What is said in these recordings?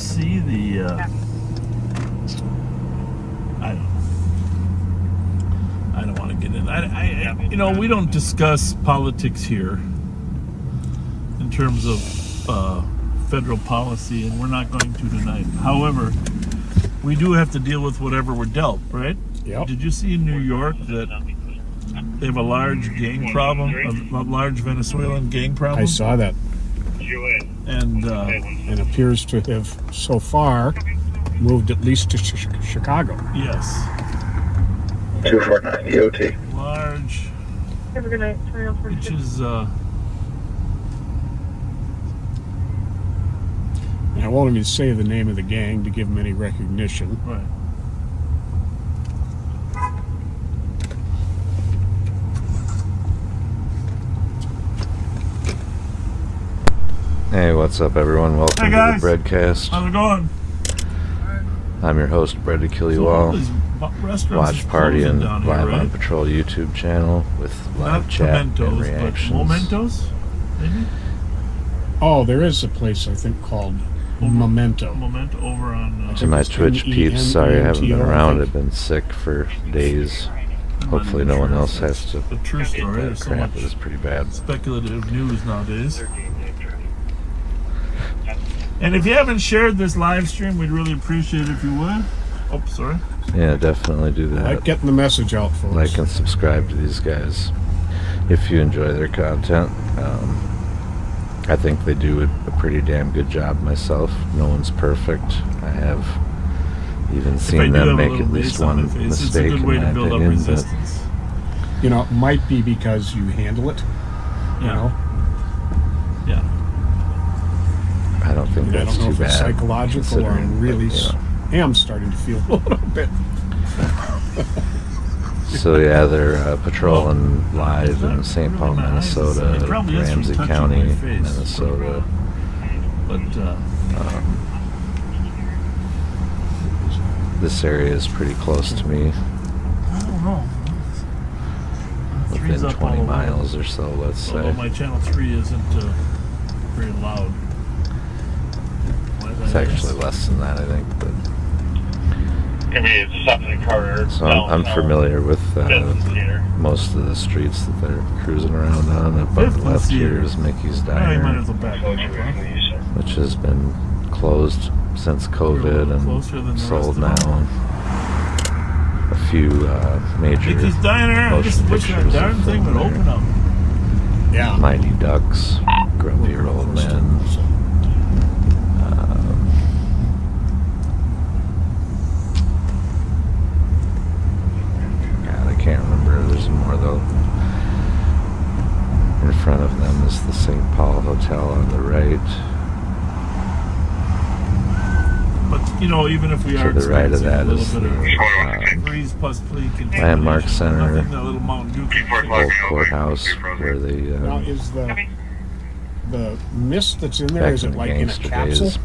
see the? I don't want to get in. We don't discuss politics here in terms of federal policy, and we're not going to tonight. However, we do have to deal with whatever we're dealt, right? Yep. Did you see in New York that they have a large gang problem, a large Venezuelan gang problem? I saw that. And it appears to have, so far, moved at least to Chicago. Yes. 249 EOT. Large. Have a good night. Which is, And I won't even say the name of the gang to give them any recognition. right. Hey, what's up, everyone? Welcome Hey, to guys. the Breadcast. How's it going? I'm your host, Bread to Kill You So All. these restaurants Watch is Party closing and down here, live right? on Paatrol YouTube channel with live Not chat and Pimentos, reactions. but Momentos, maybe? Oh, there is a place, I think, called Memento. Memento over on... To my Twitch peeps, sorry I haven't been around. I've been sick for days. Hopefully no one else has to. A true story. There's so Crap, much it is pretty bad. speculative news nowadays. And if you haven't shared this live stream, we'd really appreciate it if you would. Oh, sorry. Yeah, definitely do that. Like getting the message out, folks. Like and subscribe to these guys if you enjoy their content. I think they do a pretty damn good job myself. No one's perfect. I have even seen them make at least one mistake, it's a good way in to my build up opinion, resistance. You know, it might be because you handle it. You know? Yeah. I don't think I that's don't know too if it's bad. psychological or considering, really but, you know. am starting to feel a little bit. So yeah, they're patrolling live in St. Paul, Minnesota, Ramsey County, Minnesota. But This area is pretty close to me, I don't know. Three's within up all 20 the way. miles or so, let's Although say. my channel 3 isn't very loud. It's actually less than that, I think. But so I'm familiar with most of the streets that they're cruising around on. Up on the left here is Mickey's Oh, you might Diner, as well back up, huh? which has been closed since COVID and sold now. A few major Mickey's Diner, I just motion wish that pictures darn are thing would filmed open up. Yeah. Mighty Ducks, Grumpier Old Men. God, I can't remember. There's more though. In front of them is the St. Paul Hotel on the right. But, you know, even if we To are the right of experiencing that a little is bit the of breeze plus plea Landmark Center, nothing, that little Mountain Dew old courthouse where they Now, is the mist that's in there, back is in it the like in a gangster capsule? days,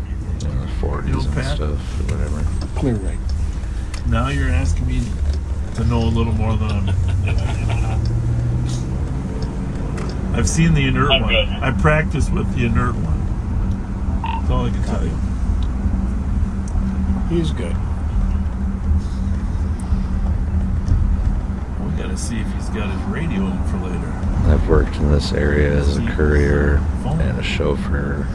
in the 40s old and Pat? stuff or whatever. Clear right. Now you're asking me to know a little more than I'm... I've seen the inert one. I practiced with the inert one. That's all I can tell you. He's good. We gotta see if he's got his radio in for later. I've worked in this area as a courier and a chauffeur.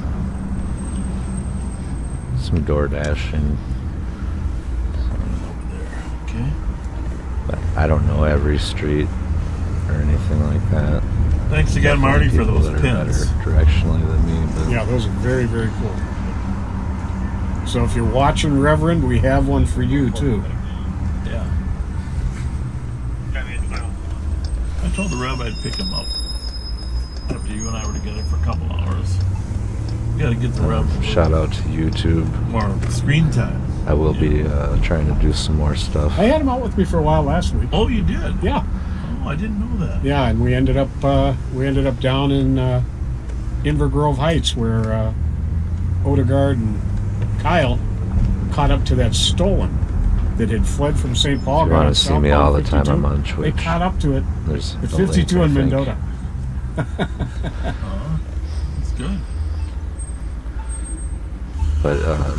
Some door dashing. Over there. Okay. But I don't know every street or anything like that. Thanks again, Marty, for People those that are pins. better directionally than me, but Yeah, those are very, very cool. So if you're watching, Reverend, we have one for you, too. Yeah. I told the Rev I'd pick him up after you and I were together for a couple hours. We gotta get the Rev shout out to YouTube. more screen time. I will be trying to do some more stuff. I had him out with me for a while last week. Oh, you did? Yeah, Oh, I didn't know that. yeah, and we ended up down in Inver Grove Heights where Odegaard and Kyle caught up to that stolen that had fled from St. Paul. If you want to see me all the time, I'm on They Twitch. caught up to it There's at a link, 52 I in think. Mendota. Oh, that's good. But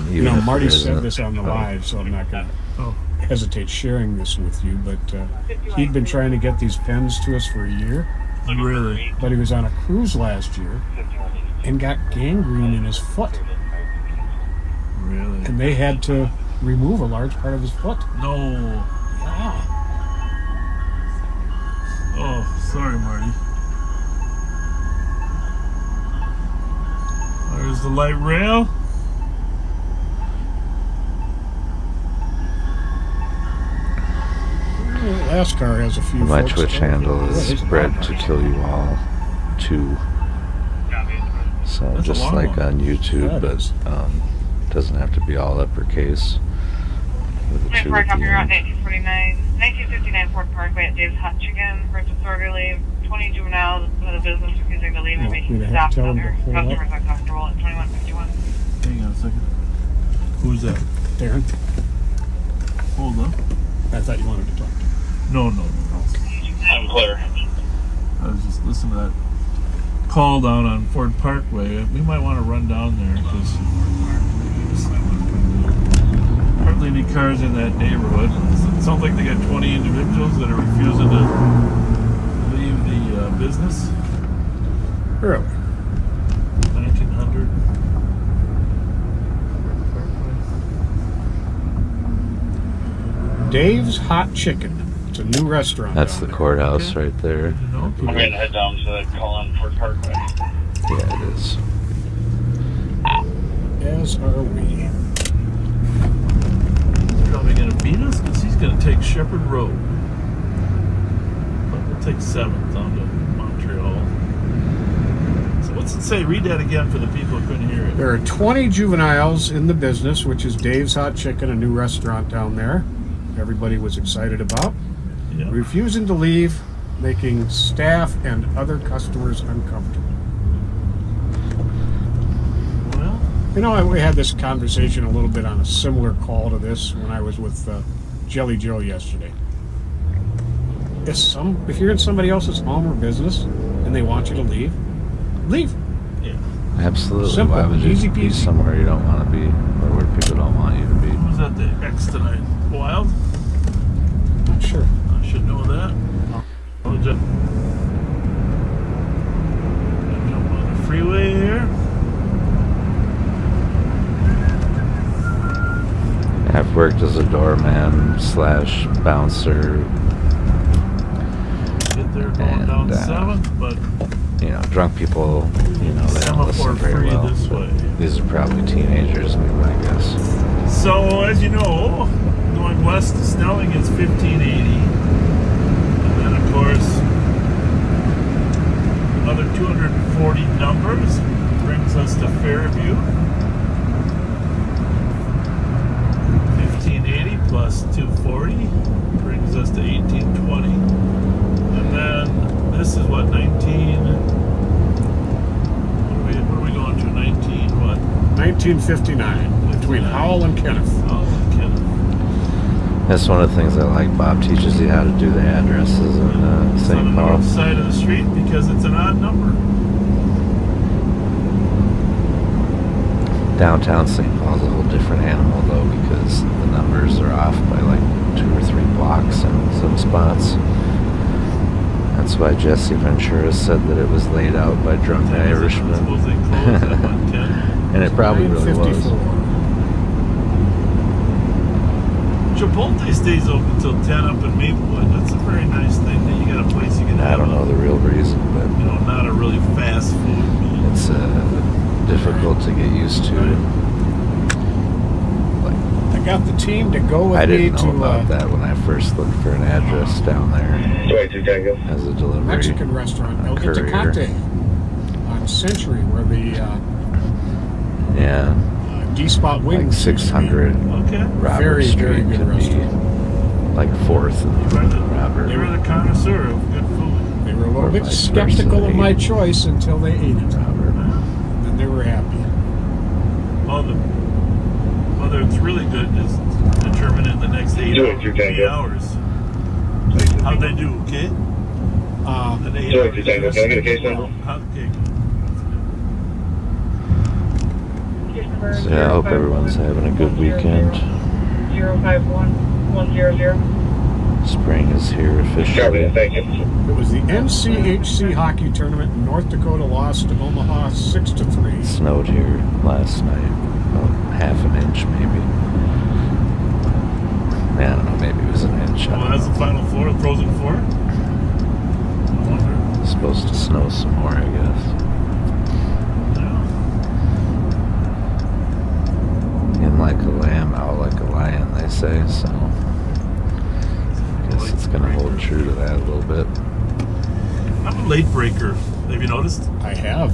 You even know, if Marty there said isn't- this on the oh, live, so I'm not going Oh, to hesitate sharing this with you, but he'd been trying to get these pens to us for a year, really? but he was on a cruise last year and got gangrene in his foot, Really? and they had to remove a large part of his foot. No. Yeah. Oh, sorry, Marty. There's the light rail. The last car has a few. My folks Twitch there. handle Boy, is there's a Bread lot to of cars. Kill You All 2. So That's a just long like one. on YouTube, Yeah, it but is. doesn't have to be all uppercase. With the 2 Park at up the here on end. 1959 Ford Parkway at Dave's Hot Chicken for disorderly 20 juveniles with a business refusing to leave and Well, making we'd have staff to tell and them other to hold up. customers uncomfortable at 2151. Hang on a second. Who's that? Darren, Hold on. I thought you wanted to talk. No. I'm clear. I was just listening to that call down on Ford Parkway. We might want to run down there because hardly any cars in that neighborhood. It sounds like they got 20 individuals that are refusing to leave the business. Really? 1900. Dave's Hot Chicken. It's a new restaurant. That's down the there. courthouse Okay. right there. You know? I'm going to head down to the Cullen Ford Parkway. Yeah, it is. As are we. He's probably going to beat us because he's going to take Shepherd Road. But we'll take 7th down to Montreal. So what's it say? Read that again for the people who couldn't hear it. There are 20 juveniles in the business, which is Dave's Hot Chicken, a new restaurant down there. Everybody was excited about. Yeah. Refusing to leave, making staff and other customers uncomfortable. Well, You know, we had this conversation a little bit on a similar call to this when I was with Jelly Joe yesterday. If you're in somebody else's home or business and they want you to leave, leave. yeah. Absolutely. Simple, Why would you easy be peasy. somewhere you don't want to be, or where people don't want you to be? Who's at the X tonight? Wild? Not sure. I should know that. I'll just jump on the freeway here. I've worked as a doorman / bouncer. Get there going And, down 7th, but You know, drunk people, you know, they don't semaphore listen very free well. this way. These are probably teenagers, my guess. So, as you know, going west to Snelling is 1580. And then, of course, another 240 numbers brings us to Fairview. 1580 plus 240 brings us to 1820. And then this is what, 19? What are we going to? 19 what? 1959, between Howell and Kenneth. Oh, Kenneth. That's one of the things I like. Bob teaches you how to do the addresses in It's on the St. Paul. north side of the street because it's an odd number. Downtown St. Paul's a whole different animal, though, because the numbers are off by like 2 or 3 blocks in some spots. That's why Jesse Ventura said that it was laid out by drunk Irishmen. Suppose they closed at 110. And it probably really was. 9:54. Chipotle stays open till 10 up in Maplewood. That's a very nice thing that you got a place you can I have. don't know the real reason, You but know, not a really fast food meal. it's difficult to get used to. Like, I got the team to go with I me didn't know to about that when I first looked for an address down there 22 Tango. as a delivery. Mexican restaurant El courier. Itacate on Century, where the Yeah, D-Spot like wings. 600 Okay. Robert Very, Street very good could be restaurant. like 4th and You were the Robert. connoisseur of good food. They were a little Or bit vice skeptical versa, of my they- choice until they ate it. Robert. Then they were happy. Well, whether it's really good is determined in the next 8 hours. How'd they do, okay? An 8 Joey, hours. Tango, can I get a case number? Okay. number So yeah, I hope everyone's having a good weekend. 051100. Spring is here officially. Thank you. It was the NCHC hockey tournament in North Dakota lost to Omaha 6-3. It snowed here last night, about half an inch maybe. I don't know, maybe it was an inch. I Well, don't that's the know. Final Four, Frozen Four. I wonder. It's supposed to snow some more, I guess. Yeah. In like a lamb, out like a lion, they say, so I guess it's gonna hold true to that a little bit. I'm a late breaker. Have you noticed? I have.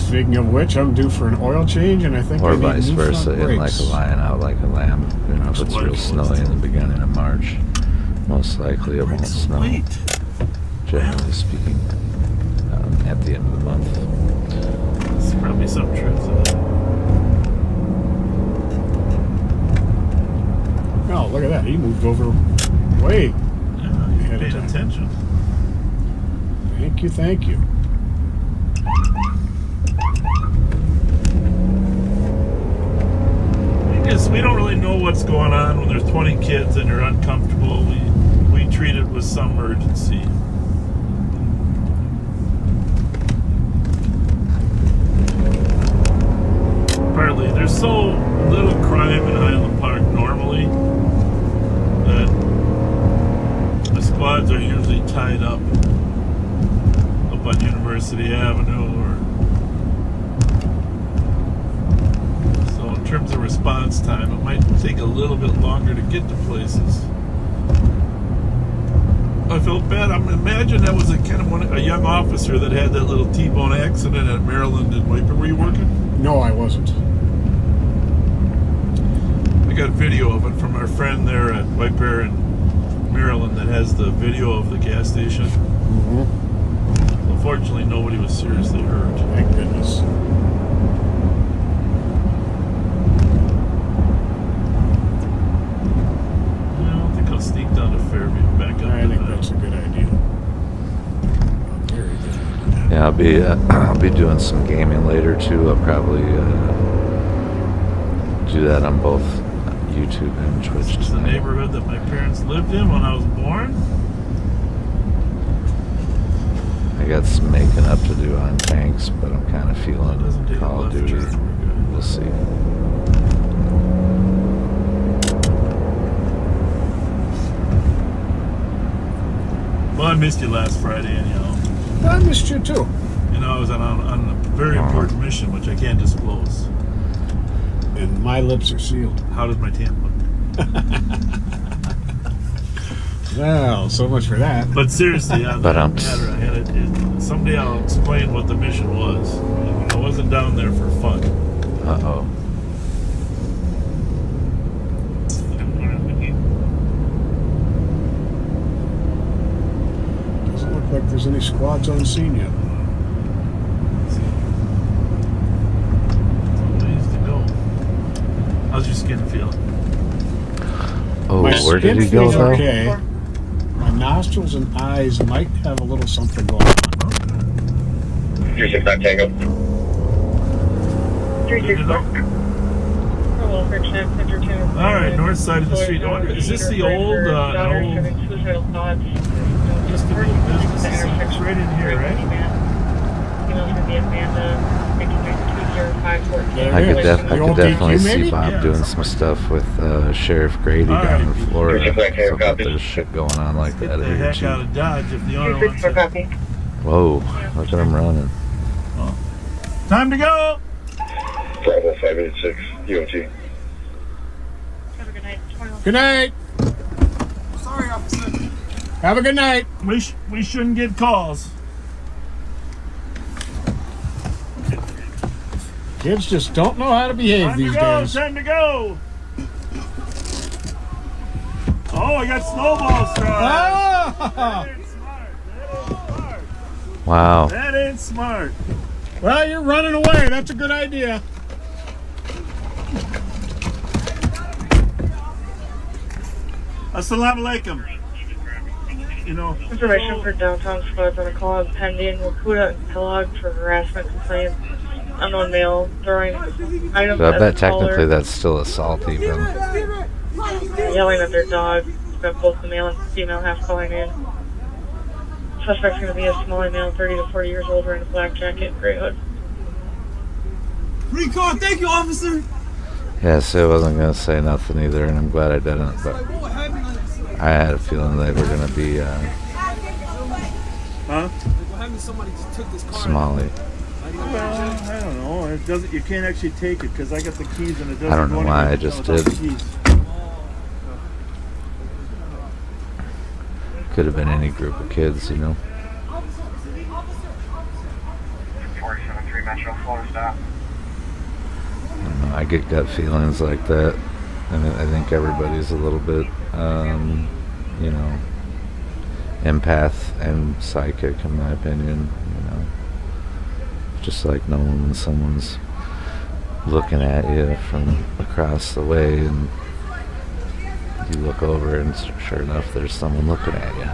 Speaking of which, I'm due for an oil change, and I think Or I need vice new front versa, in like brakes. a lion, out like a lamb. You know, if it's real snowy in the beginning of March, most likely it won't It's snow, late. generally speaking, at the end of the month. There's probably some truth to that. Oh, look at that. He moved over way. Yeah, you Ahead of paid time. attention. Thank you, thank you. Because we don't really know what's going on when there's 20 kids and they're uncomfortable. We treat it with some urgency. Partly, there's so little crime in Highland Park normally that the squads are usually tied up on University Avenue in terms of response time, it might take a little bit longer to get to places. I felt bad. Imagine that was a young officer that had that little T-bone accident at Maryland and Wiper. Were you working? No, I wasn't. I got video of it from our friend there at Wiper in Maryland that has the video of the gas station. Mm-hmm. Unfortunately, nobody was seriously hurt. Thank goodness. I don't think I'll sneak down to Fairview back up. I to think that. that's a good idea. Very good idea. Yeah, I'll be doing some gaming later too. I'll probably do that on both YouTube and Twitch It's the tonight. neighborhood that my parents lived in when I was born. I got some making up to do on tanks, but I'm kind of It feeling doesn't take a Call of left Duty. turn. We're good. We'll see. Well, I missed you last Friday, anyhow. I missed you too. I was on a very important mission, which I can't disclose. And my lips are sealed. How does my tan look? Well, so much for that. But seriously, on But, that matter, I had it. Someday I'll explain what the mission was. I wasn't down there for fun. Uh-oh. Doesn't look like there's any squads on scene yet. Ways to go. How's your skin feel? Oh, My where did skin he go feels though? okay. My nostrils and eyes might have a little something going on. 369 Tango. 364. Hello, friction center 2. All right, north side of the street. I wonder, is this the old, suicidal thoughts. Just the old business? It's right in here, right? Email from the Amanda. There I it could, is. I The could old definitely DQ see maybe? Bob Yeah, doing something some like stuff with Sheriff Grady down in Alright. Florida. Okay, So copy. there's shit going on like Get that the here heck out too. of Dodge if the owner wants 364 it. copy. Whoa, look at him running. Time to go! Bravo 586 UOT. Have a good night. 21. Good night. Sorry, officer. Have a good night. We shouldn't get calls. Kids just don't know how to behave Time to these go! days. Time to go! Oh, I got snowballs throwing. Ah! That ain't smart. That ain't smart. Wow. That ain't smart. Well, you're running away. That's a good idea. Assalamu alaikum. Information for downtown squads on a call pending. Wakuda and Kellogg for harassment complaints. unknown male throwing items But I at bet the caller, technically that's still assault even. yelling at their dog. Got both the male and female half calling in. Suspect's going to be a smaller male, 30 to 40 years old, wearing a black jacket, gray hood. Recall, thank you, officer. Yeah, so I wasn't going to say nothing either, and I'm glad I didn't, but I had a feeling they were going to be What happened? Somebody just took this car. Somali. Well, I don't know. It doesn't. You can't actually take it because I got the keys and it doesn't. I don't know go why anywhere I just without the did. keys. Could have been any group of kids, you know. 473 Metro, Florida stop. I don't know, I get gut feelings like that, and I think everybody's a little bit, you know, empath and psychic, in my opinion. You know, just like knowing when someone's looking at you from across the way, and you look over, and sure enough, there's someone looking at you.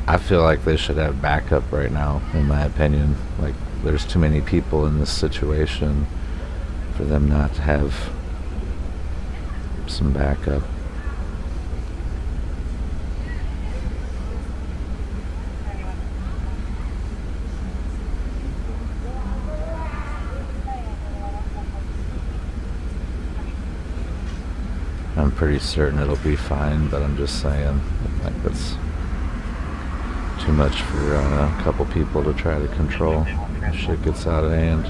I feel like they should have backup right now, in my opinion. Like, there's too many people in this situation for them not to have some backup. I'm pretty certain it'll be fine, but I'm just saying, like, that's too much for a couple people to try to control. Shit gets out of hand.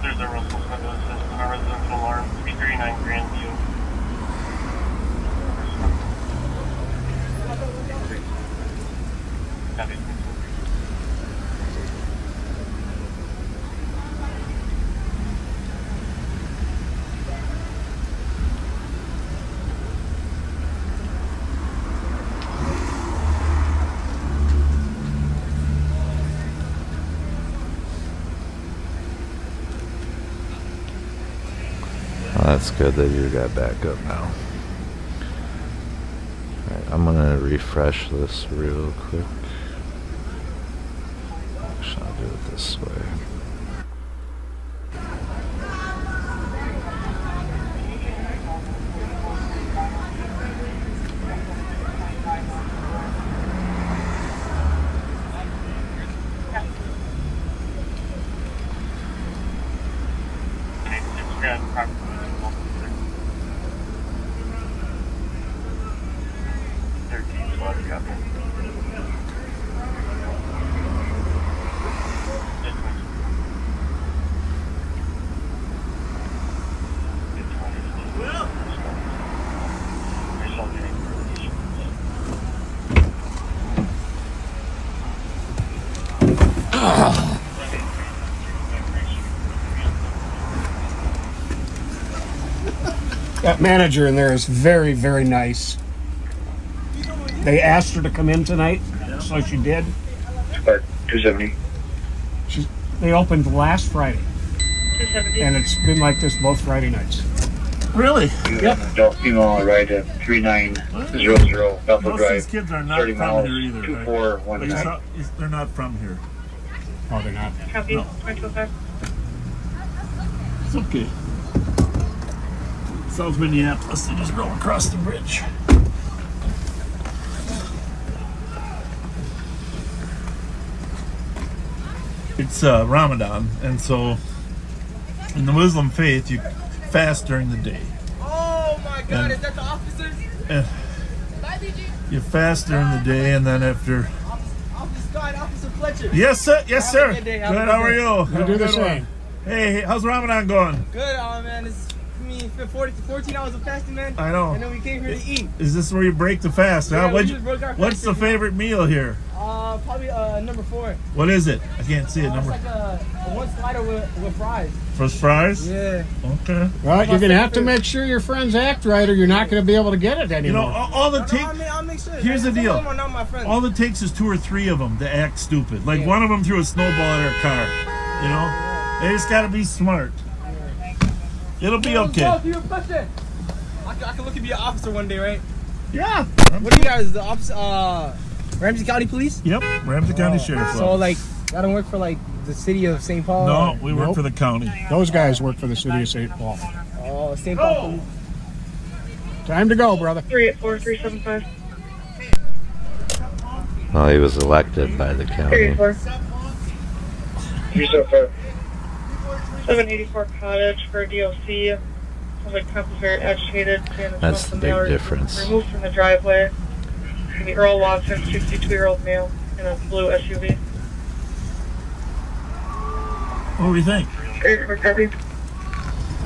There's a Russell Smith assist on a residential alarm, 339 Grandview. Well, that's good that you got back up now. Alright, I'm gonna refresh this real quick. Actually, I'll do it this way. That manager in there is very, very nice. They asked her to come in tonight, so she did. Spark 270. They opened last Friday, 270. and it's been like this both Friday nights. Really? You have an adult female on the right at 3900 Bethel Most of Drive. these kids are not 30 from miles, here either. Right? 2419. They're not from here. Oh, they're not. Copy, No. 225. It's okay. South Minneapolis, they just roll across the bridge. It's Ramadan, and so in the Muslim faith, you fast during the day. Oh my God! And- Is that the officers? And you fast during the day, and then after Officer Scott, Officer Fletcher. Yes, sir. Yes, sir. Have a good day. Have Good. a good How are day. you? You Have do a the good same. one. Hey, how's Ramadan going? Good, man. It's me 14 hours of fasting, man. I know. And then we came here to eat. Is this where you break the fast? Yeah, Huh? we just broke our What's the fast. favorite meal here? Probably number 4. What is it? I can't see it. It's Number like a one slider with fries. first fries. Yeah. Okay. Well, you're going to have to make sure your friends act right or you're not going to be able to get it You know, anymore. all the I'll make sure. Here's the Some deal. of them are not my friends. all it takes is 2 or 3 of them to act stupid. Like Yeah. one of them threw a snowball at our car. You know, they just got to be smart. It'll be okay. I can look at be an officer one day, right? Yeah. What are you guys, the officer, Ramsey County Police? Yep. Ramsey County Sheriff's So, Office. like, I don't work for, like, the city of St. Paul? No, we work Nope. for the county. Those guys work for the city of St. Paul. Oh, St. Paul Police. Time to go, brother. 384-375. Well, he was elected by the county. 384. 375. 784 Cottage for DOC. Sounds like Temp is very agitated. That's the big difference. Removed from the driveway. It's gonna be Earl Watson, 62-year-old male, in a blue SUV. What do we think? Great for copy.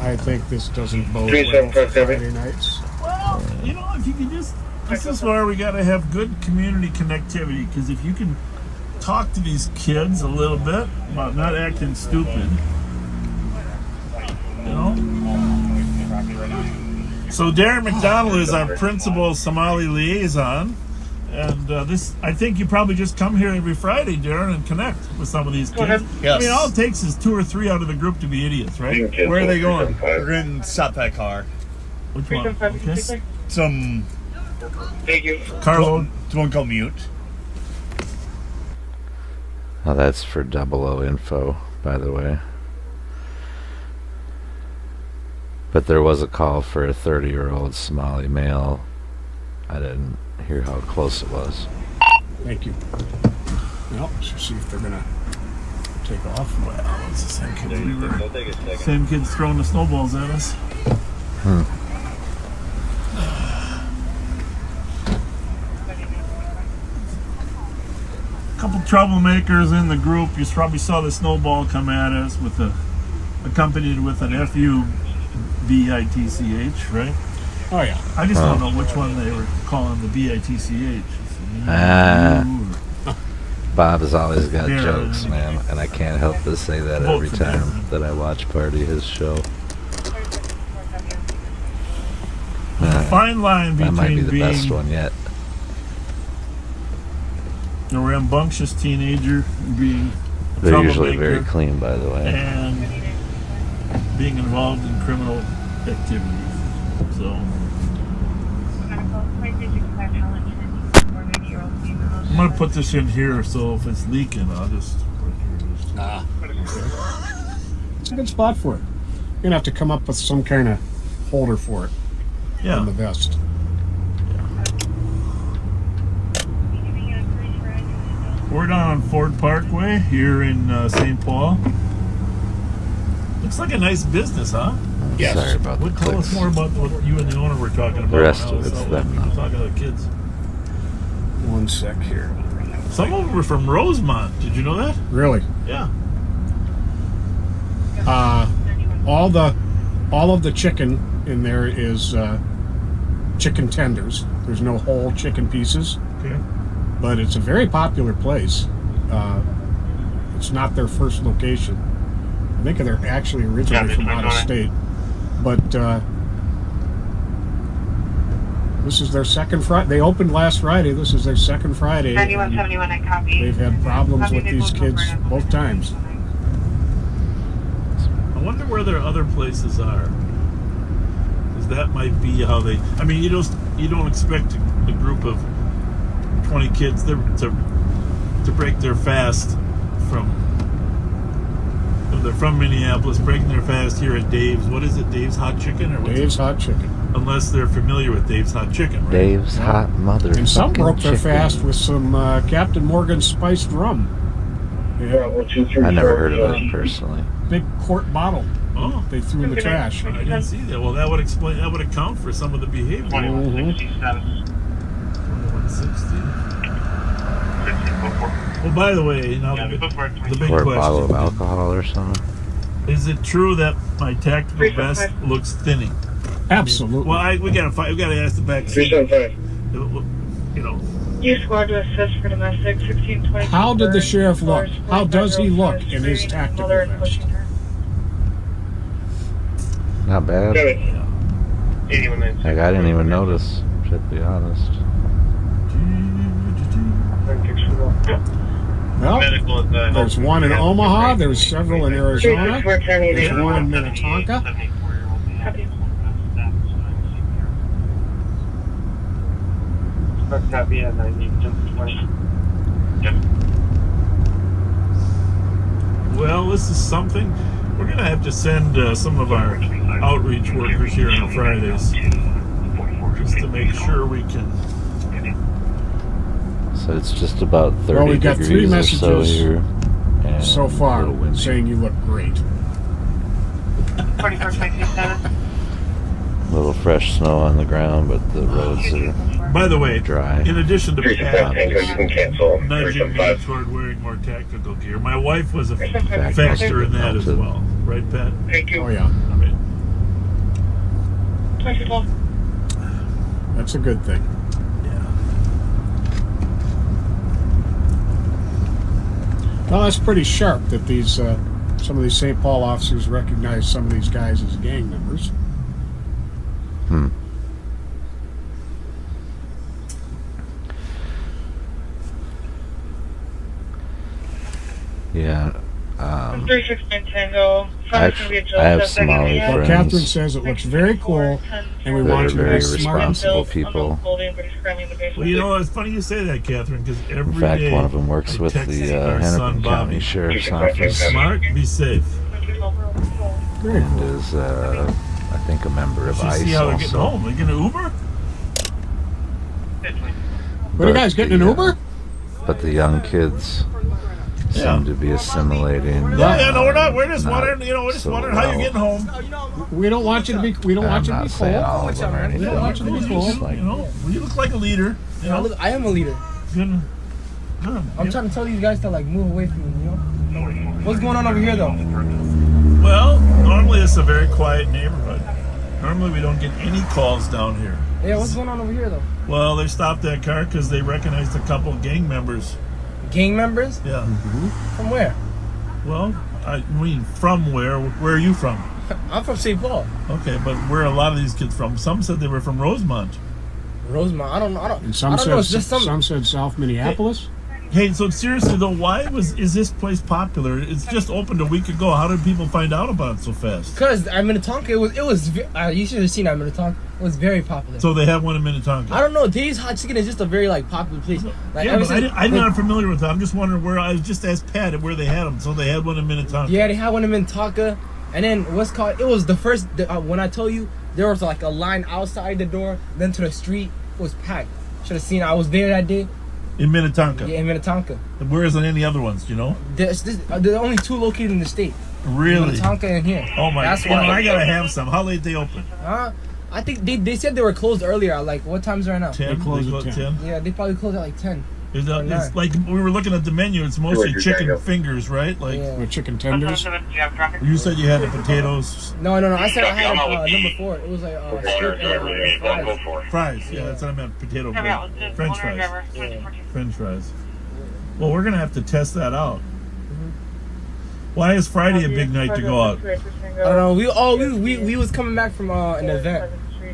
I think this doesn't bode well 375, for copy. Friday nights. Well, you know, if you can just, this is where we got to have good community connectivity, because if you can talk to these kids a little bit about not acting stupid, you know. So Darren McDonald is our principal Somali liaison, and this, I think you probably just come here every Friday, Darren, and connect with some of these Go kids. ahead. Yes. I mean, all it takes is 2 or 3 out of the group to be idiots, right? Where are they going? We're going to stop that car. Which one? 375, Okay. Some Thank you. Carlo. it's one called Mute. Oh, that's for 00 info, by the way. But there was a call for a 30-year-old Somali male. I didn't hear how close it was. Thank you. Well, let's see if they're going to take off. Well, it's the same kids we were. Same kids throwing the snowballs at us. Couple troublemakers in the group. You probably saw the snowball come at us with accompanied with an FUVITCH, right? Oh, yeah. I just don't know which one they were calling the VITCH. Ah. Bob's always got Yeah. jokes, man, and I can't help but say that Vote every for time Darren. that I watch Party his show. Fine line That might be between the best being one yet. a rambunctious teenager and being a They're usually very troublemaker clean, by the way. and being involved in criminal activities. So I'm gonna put this in here, so if it's leaking, I'll just. It's a good spot for it. You're going to have to come up with some kind of holder for it on Yeah. the vest. We're down on Ford Parkway here in St. Paul. Looks like a nice business, huh? Yes. Sorry about the What tell us clicks. more about what you and the owner were talking about. The rest when I of was it's out them with now. talking to the kids. One sec here. Some of them were from Rosemont. Did you know that? Really? Yeah. All of the chicken in there is chicken tenders. There's no whole chicken pieces, Okay. but it's a very popular place. It's not their first location. I think they're actually originally from out of state, but this is their second Friday. They opened last Friday. This is their second Friday. and 9171, I copy. They've had problems with these kids both times. I wonder where their other places are. Because that might be how they. I mean, you don't expect a group of 20 kids to break their fast from. They're from Minneapolis, breaking their fast here at Dave's. What is it, Dave's Hot Chicken, or what's Dave's Hot Chicken. Unless they're familiar with Dave's Hot Chicken, right? Dave's hot mother. And some broke their fast with some Captain Morgan spiced rum. Yeah, Bravo 234. I never heard of that personally. big quart bottle Oh, they threw in the trash. I didn't see that. Well, that would explain. That would account for some of the behavior. 2167. 160. 1644. Well, by the way, now the big Or a bottle of question: alcohol or something. is it true that my tactical vest looks thinning? Absolutely. Well, we gotta fight. We gotta ask the back seat. 375. You know, You squad to assist for domestic 1620. How did the sheriff look? How does he look in his tactical vest? Not bad. Got it. Heck, I didn't even notice. Should be honest. Well, there's one in Omaha. There's several in Arizona. There's one in Minnetonka. Copy. well, this is something. We're gonna have to send some of our outreach workers here on Fridays just to make sure we can. So it's just about 30 Well, we got three degrees or so messages here. And so a far little windy. saying you look great. 4457. A little fresh snow on the ground, but the roads are By the way, dry. in addition to 375 Tango, you can cancel. nudging me 375. toward wearing more tactical gear, my wife was a fact, factor in that as melted. well, right, Pat? Thank you. Oh yeah, I mean, 2012. that's a good thing. yeah. Well, that's pretty sharp that these some of these St. Paul officers recognize some of these guys as gang members. Yeah. 369 Tango. Actually, I have Somali Well, friends. Catherine says it looks very cool, and we that want are you to very be smart. responsible people. Well, you know, it's funny you say that, Catherine, because every In fact, day one of them works I with text the our son Hennepin Bobby. County Sheriff's Office Smart, be safe. Very and cool. is, I think, a member of You ICE see how they're getting also. home? They're getting an Uber? What are you guys getting an Uber? But the young kids Yeah. seem to be assimilating. Yeah, no, we're not. We're just not wondering, we're just so wondering how you're well. getting home. We don't want you to be. We don't I'm want you to not be saying cool. all of them or anything. don't want you to be It's cool. just like, Well, you look like a leader. I am a leader. Good. I'm trying to tell you guys to like move away from me, What's going on over here though? Well, normally it's a very quiet neighborhood. Normally we don't get any calls down here. Yeah, what's going on over here though? Well, they stopped that car because they recognized a couple gang members. Gang members? Yeah. From where? Well, I mean, from where? Where are you from? I'm from St. Paul. Okay, but where are a lot of these kids from? Some said they were from Rosemont. Rosemont. I don't know. And some I don't know. It's said just some. some said South Minneapolis. Hey, so seriously though, is this place popular? It's just opened a week ago. How did people find out about it so fast? Cause I'm Minnetonka. You should have seen that Minnetonka. It was very popular. So they have one in Minnetonka. I don't know. Dave's Hot Chicken is just a very like popular place. Like Yeah, ever but since- I'm not familiar with that. I'm just wondering where. I was just asked Pat where they had them. So they had one in Minnetonka. Yeah, they had one in Minnetonka, and then it was the first. When I tell you, there was like a line outside the door, then to the street. It was packed. Should have seen. I was there that day. In Minnetonka. Yeah, in Minnetonka. Where isn't any other ones? You know? There's only two located in the state. Really? Minnetonka and here. Oh my! That's God. why. I gotta have some. How late they open? I think they said they were closed earlier. Like what time's right now? 10. They close They at go 10. Yeah, they probably closed at like 10. It's nine. like we were looking at the menu. It's mostly George, chicken Django. fingers, right? Like Yeah. With chicken tenders. you said, you had the potatoes, No. I said I had number 4. It was like steak and fries. fries. Yeah, that's what I meant. Potato fries. French fries. French fries. Well, we're gonna have to test that out. Why is Friday a big night to go out? I don't know. We was coming back from an event.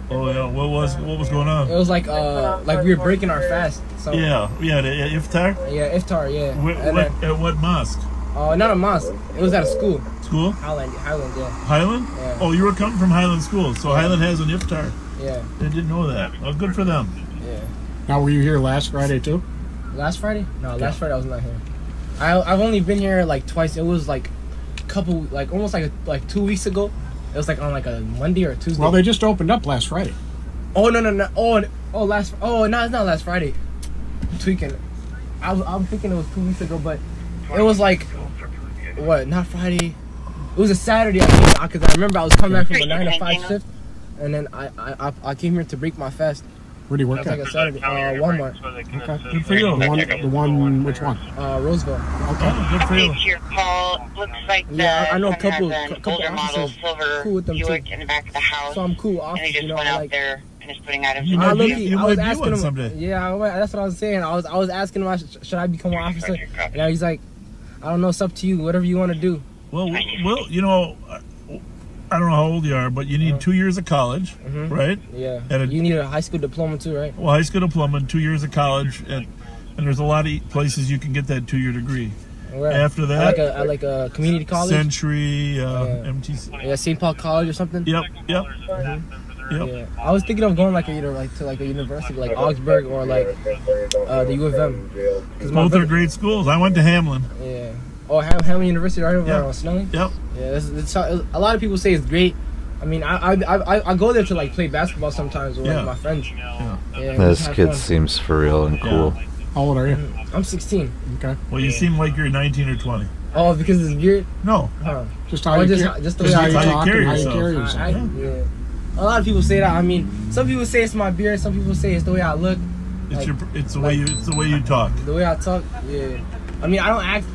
Oh yeah, what was going on? It was like we were breaking our fast. So Yeah, the iftar. yeah, iftar, yeah. And At what mosque? then, not a mosque. It was at a school. School? Highland, yeah. Highland? Yeah. Oh, you were coming from Highland School, so Highland has an iftar. Yeah, I didn't know that. Oh, good for them. yeah. Now, were you here last Friday too? Last Friday? No, last Friday I was not here. I've only been here like twice. It was like almost like 2 weeks ago. It was like on like a Monday or Tuesday. Well, they just opened up last Friday. Oh no. No, it's not last Friday. I'm tweaking. I'm thinking it was 2 weeks ago, but it was like what? Not Friday. It was a Saturday. I came because I remember I was coming back from a 9 to 5 shift, and then I came here to break my fast. Where do you work It's like at? a Saturday. Walmart. Okay. Good for you. The one, which one? Roseville. Oh, good for you. To your call, looks like Yeah, I know a someone couple has an couple older model officers silver cool with them Buick too. in the back of the house, So I'm cool. and he Officers, just you know, went I out like. there and is putting items You in might I be- look, you I might was be asking one him. someday. Yeah, that's what I was saying. I was asking him, should I become an officer? And he's like, I don't know. It's up to you. Whatever you want to do. Well, you know, I don't know how old you are, but you need 2 years of college, right? Yeah. And a- You need a high school diploma too, right? Well, high school diploma, 2 years of college, and there's a lot of places you can get that 2-year degree. Where? After that, at like a community college. Century, MTC. Yeah, St. Paul College or something. Yep. Yep. Yeah. I was thinking of going like either like to like a university like Augsburg or like the U of M. 'Cause my Both are brother- great schools. I went to Hamlin. Yeah. Oh, Hamlin University right over Yeah. on Snelling. Yep. Yeah, a lot of people say it's great. I mean, I go there to like play basketball sometimes with Yeah. like, my friends. Yeah. Yeah, we This just have kid fun. seems for real and cool. How old are you? I'm 16. Okay. Well, you seem like you're 19 or 20. Oh, because it's weird. No. Huh. Just how Or you just- car- just the just way how you how you talk carry and how you yourself. carry yourself. Yeah. A lot of people say that. I mean, some people say it's my beard. Some people say it's the way I look, It's the way you talk. the way I talk. Yeah. I mean, I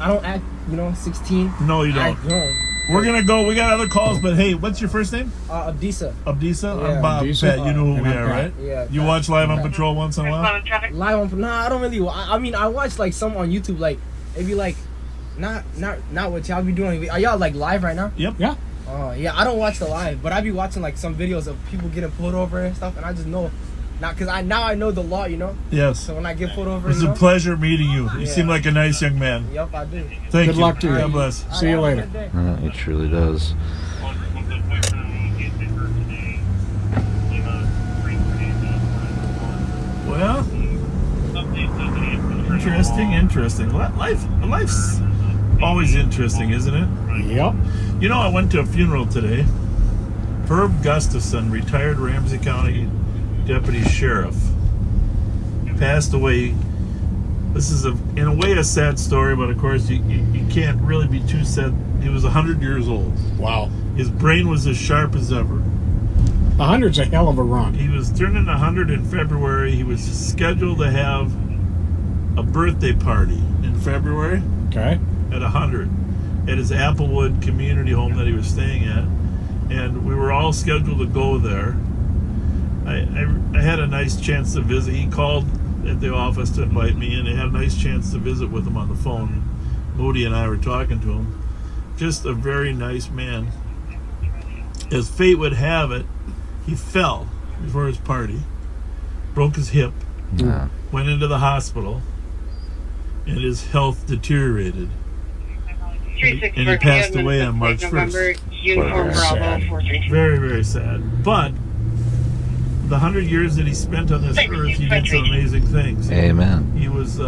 don't act. You know, 16. No, you I don't. act grown. We're gonna go. We got other calls, but hey, what's your first name? Abdisa. Abdisa. Yeah. I'm Bob. Abdisa? Pat, you know who And we I'm are, Pat. right? Yeah. You watch Live on Patrol once in a while. Live on? Nah, I don't really. I mean, I watch like some on YouTube. Like maybe like not what y'all be doing. Are y'all like live right now? Yep. Yeah. Oh yeah, I don't watch the live, but I be watching like some videos of people getting pulled over and stuff, and I just know, because I know the law, you know. Yes. So when I get pulled over, It's you a know, pleasure meeting you. You Yeah. seem like a nice young man. Yep, I do. Thank Good you. luck to you. God bless. See you later. He truly does. Well, interesting. Life's always interesting, isn't it? Yep. You know, I went to a funeral today. Herb Gustafson, retired Ramsey County Deputy Sheriff, passed away. This is, in a way, a sad story, but of course, you can't really be too sad. He was 100 years old. Wow. His brain was as sharp as ever. 100's a hell of a run. He was turning 100 in February. He was scheduled to have a birthday party in February Okay. at 100 at his Applewood community home that he was staying at. And we were all scheduled to go there. I had a nice chance to visit. He called at the office to invite me, and I had a nice chance to visit with him on the phone. Moody and I were talking to him. Just a very nice man. As fate would have it, he fell before his party, broke his hip, Yeah. went into the hospital, and his health deteriorated. And he passed away on March 1st. Uniform Very Bravo sad. 43. Very, very sad. But the 100 years that he spent on this earth, he did some amazing things. Amen. He was in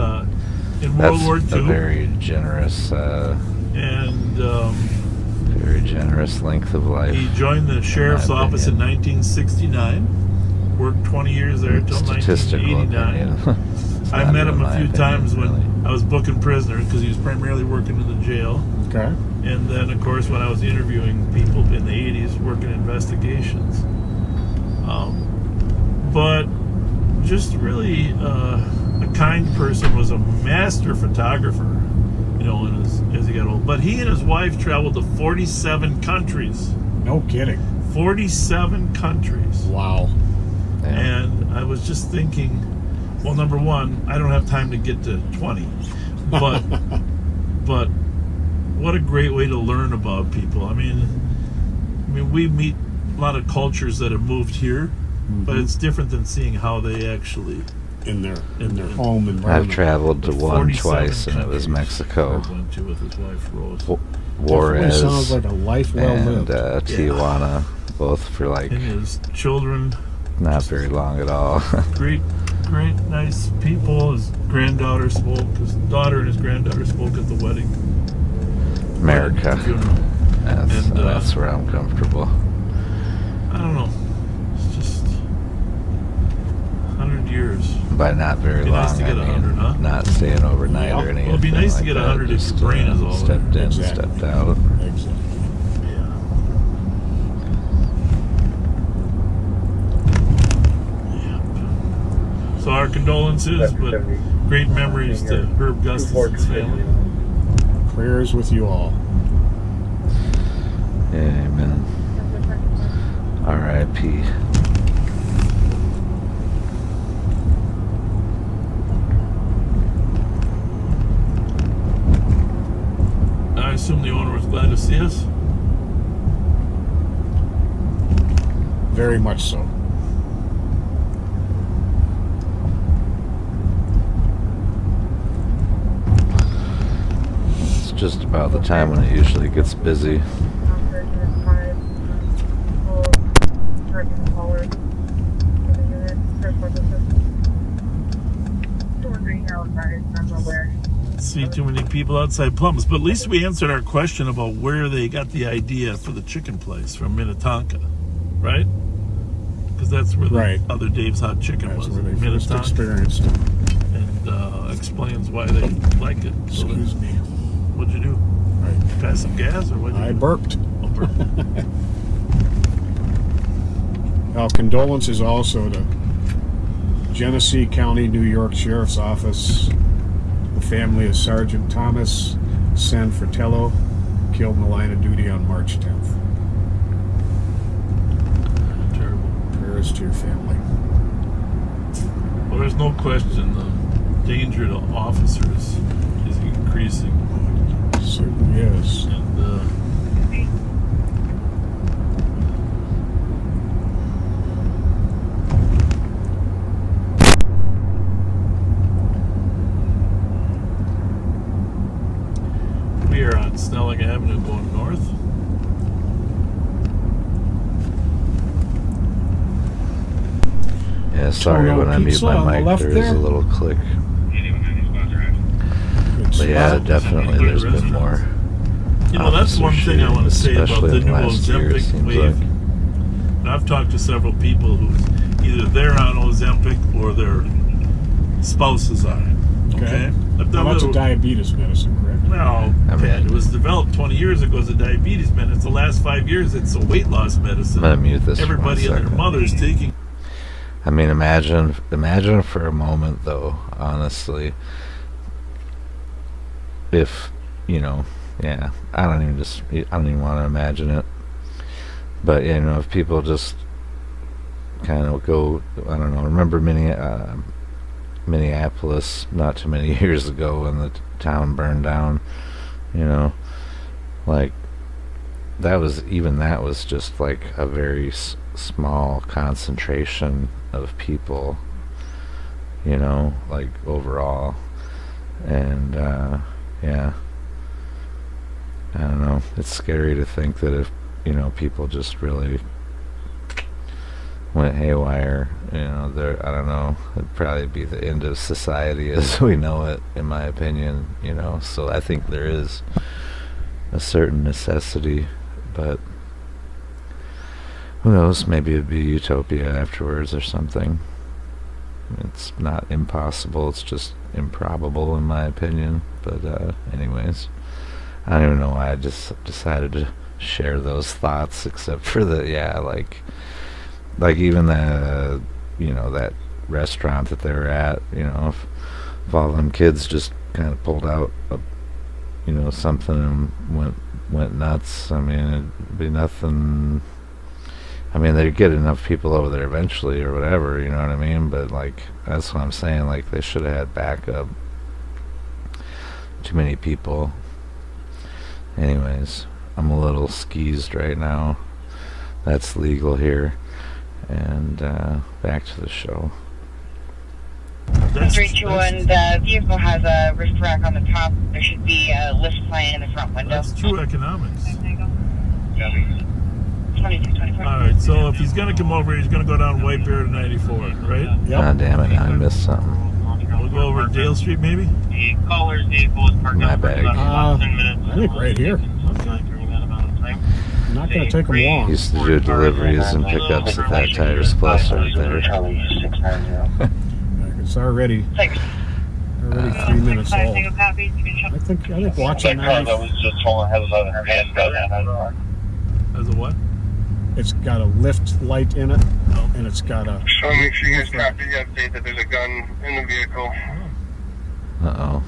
That's World War a II, very generous, and very generous length of life. he joined the sheriff's my office in opinion. 1969. Worked 20 years there until Statistical 1989. opinion. I Not met him in a my few opinion, times when really. I was booking prisoners, because he was primarily working in the jail. Okay. And then, of course, when I was interviewing people in the 80s, working investigations. But just really a kind person, was a master photographer, you know, as he got old. But he and his wife traveled to 47 countries. No kidding. 47 countries. Wow. Yeah. And I was just thinking, well, number one, I don't have time to get to 20. But what a great way to learn about people. I mean, we meet a lot of cultures that have moved here, but it's different than seeing how they actually. In their home I've environment. traveled to one 47 twice, and it was countries Mexico, Herb went to with his wife Rose. Definitely Juarez, sounds like a life well and lived. Tijuana, both for like And his children, not very long at all. great, nice people. His granddaughter spoke. His daughter and his granddaughter spoke at the wedding. America. Funeral. And, That's where I'm comfortable. I don't know. It's just 100 years. By not very Be long, nice to get I mean 100, huh? not staying overnight or anything. Well, it'd be nice to like get that. 100 if Just, your brain is all stepped in, Exactly. stepped out. Exactly. So our condolences, but great memories to Herb Gustafson's family. Prayers with you all. Amen. R.I.P. I assume the owner was glad to see us. Very much so. It's just about the time when it usually gets busy. See too many people outside Plums, but at least we answered our question about where they got the idea for the chicken place from Minnetonka, right? Because that's where the Right. other Dave's Hot Chicken That's was, where they first Minnetonka, experienced it. and explains why they like it. So Excuse me. what'd you do? Right. Pass some gas, or what'd you I do? burped. Oh, burp. Our condolences also to Genesee County, New York Sheriff's Office, the family of Sergeant Thomas Sanfratello, killed in the line of duty on March 10th. Terrible. Prayers to your family. Well, there's no question the danger to officers is increasing. Certainly is. And we are on Snelling Avenue going north. Yeah, sorry, Tono when I mute Pizza on the my mic, left there is there. a little click. Good But yeah, spot. definitely, there's been more. You know, that's one thing I want to say about especially the in new last year, it Ozempic seems wave. like. And I've talked to several people who either they're on Ozempic or their spouses are. Okay? I've Now, done that's a little, diabetes medicine, correct? no, I mean- Ted, it was developed 20 years ago as a diabetes medicine. It's the last 5 years, it's a weight loss medicine. I'm gonna mute this for Everybody one and their second. mother's taking. I mean, imagine for a moment, though, honestly, if, yeah, I don't even want to imagine it. But, if people just kind of go, I don't know, remember Minneapolis not too many years ago when the town burned down, like, that was just like a very small concentration of people, like overall. And yeah, I don't know, it's scary to think that if people just really went haywire, I don't know, it'd probably be the end of society as we know it, in my opinion. So I think there is a certain necessity, but who knows, maybe it'd be utopia afterwards or something. It's not impossible, it's just improbable in my opinion. But anyways, I don't even know why I just decided to share those thoughts, except for like even the that restaurant that they were at, if all them kids just kind of pulled out something and went nuts, I mean, it'd be nothing. I mean, they'd get enough people over there eventually or whatever, you know what I mean? But, like, that's what I'm saying. Like, they should have had backup. Too many people. Anyways, I'm a little skeezed right now. That's legal here. And, back to the show. 321, the vehicle has a roof rack on the top. There should be a lift sign in the front window. That's true economics. 2224. All right, so if he's going to come over, he's going to go down White Bear to 94, right? Yep. Ah, damn it, I missed something. We'll go over Dale Street, maybe? The caller's vehicle is parked My out for bag. about 10 minutes. I think right here. Okay. Not going to take them long. Used to do deliveries and pickups at that Tires Plus right there. It's already 3 minutes old. I think watching That car that, that was just falling has her hand got that. As a what? it's got a lift light in it. No. and it's got a. So make sure you guys copy the update that there's a gun in the vehicle. Uh-oh.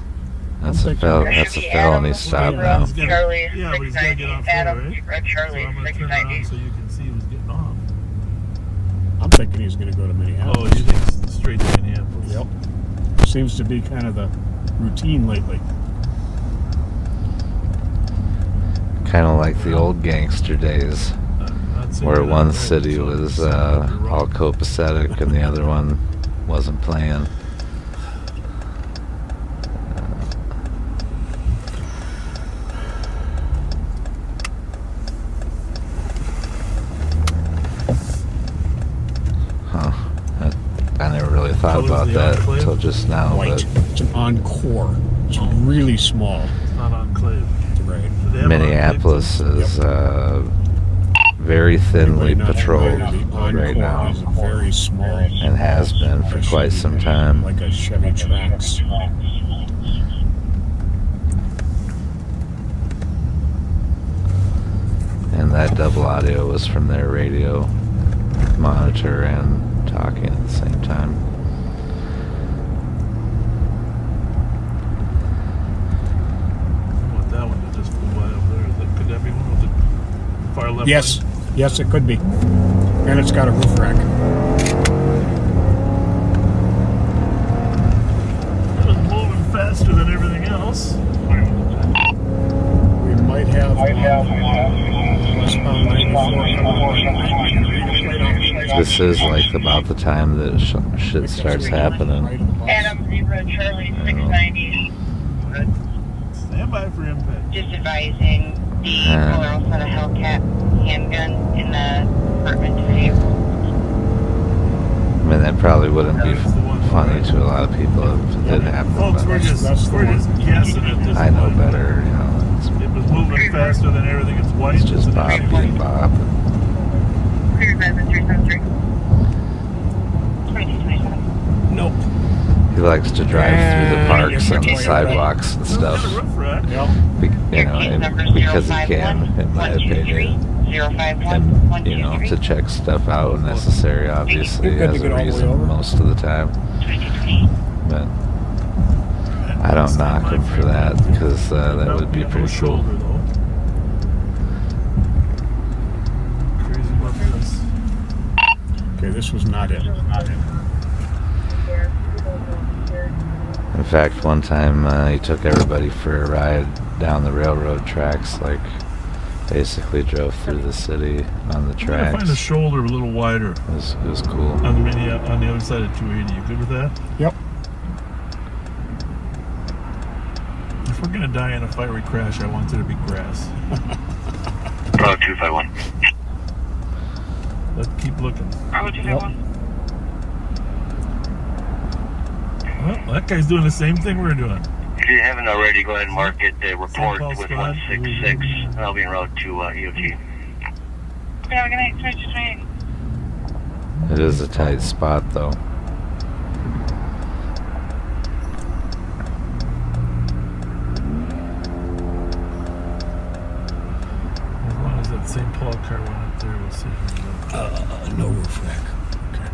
That's I'm a thinking- that's a felony stop now. Charlie, Yeah, but he's got to get off there, Adam, right? So Charlie, I'm going to turn around so you can see who's getting off. I'm thinking he's going to go to Oh, Minneapolis. you think it's straight to Minneapolis? Yep. Seems to be kind of the routine lately. Kind of like the old gangster days, Not saying where you're not one right, city so was it's not you're wrong. all copacetic and the other one wasn't playing. Huh. I never really thought So is about the that enclave until just now. White. It's an Encore. It's really small. It's not enclave. Right. Do they But have Minneapolis enclave is very thinly Right now, patrolled the Encore right now, is very small. and has been for quite some time. Like a Chevy Trax. And that double audio was from their radio monitor and talking at the same time. What that one that just flew by over there? Could that be one with the far left? Yes. lane? Yes, it could be. And it's got a roof rack. It was moving faster than everything else. We might have westbound 94. This is like about the time that shit starts happening. Adam, Zebra, Charlie, 690. Stand by for impact. Just advising the caller also had a Hellcat handgun in the apartment vehicle. I mean, that probably wouldn't be funny to a lot of people if it did happen. Folks, but we're just guessing at this I know point. better, you know. It was moving faster than everything. It's white. It's just an Bob issue. being Bob. Clear advisement 373. 2227. Nope. He likes to drive through the parks and the sidewalks and Still got stuff. a roof rack. Yep. You know, and because he can, in my opinion. And, you know, to check stuff out necessary, obviously, You're good to as get a all the way reason over. most of the time. But I don't knock him for that, because that would be pretty cool. Shoulder, though. Crazy about this. Okay, this was not it. In fact, one time he took everybody for a ride down the railroad tracks, like basically drove through the city on the I'm gonna find the tracks. shoulder a little wider It was cool. on the on the other side of 280. You good with that? Yep. If we're gonna die in a fiery crash, I want there to be grass. 251. Let's keep looking. Bravo 251. Well, that guy's doing the same thing we're doing. If you haven't already, go ahead and mark it. Report Paul with Squad. 166, and I'll be en route to EOT. Yeah, good night. 2228. It is a tight spot, though. As long as that St. Paul car went up there, we'll see. No roof rack. Okay.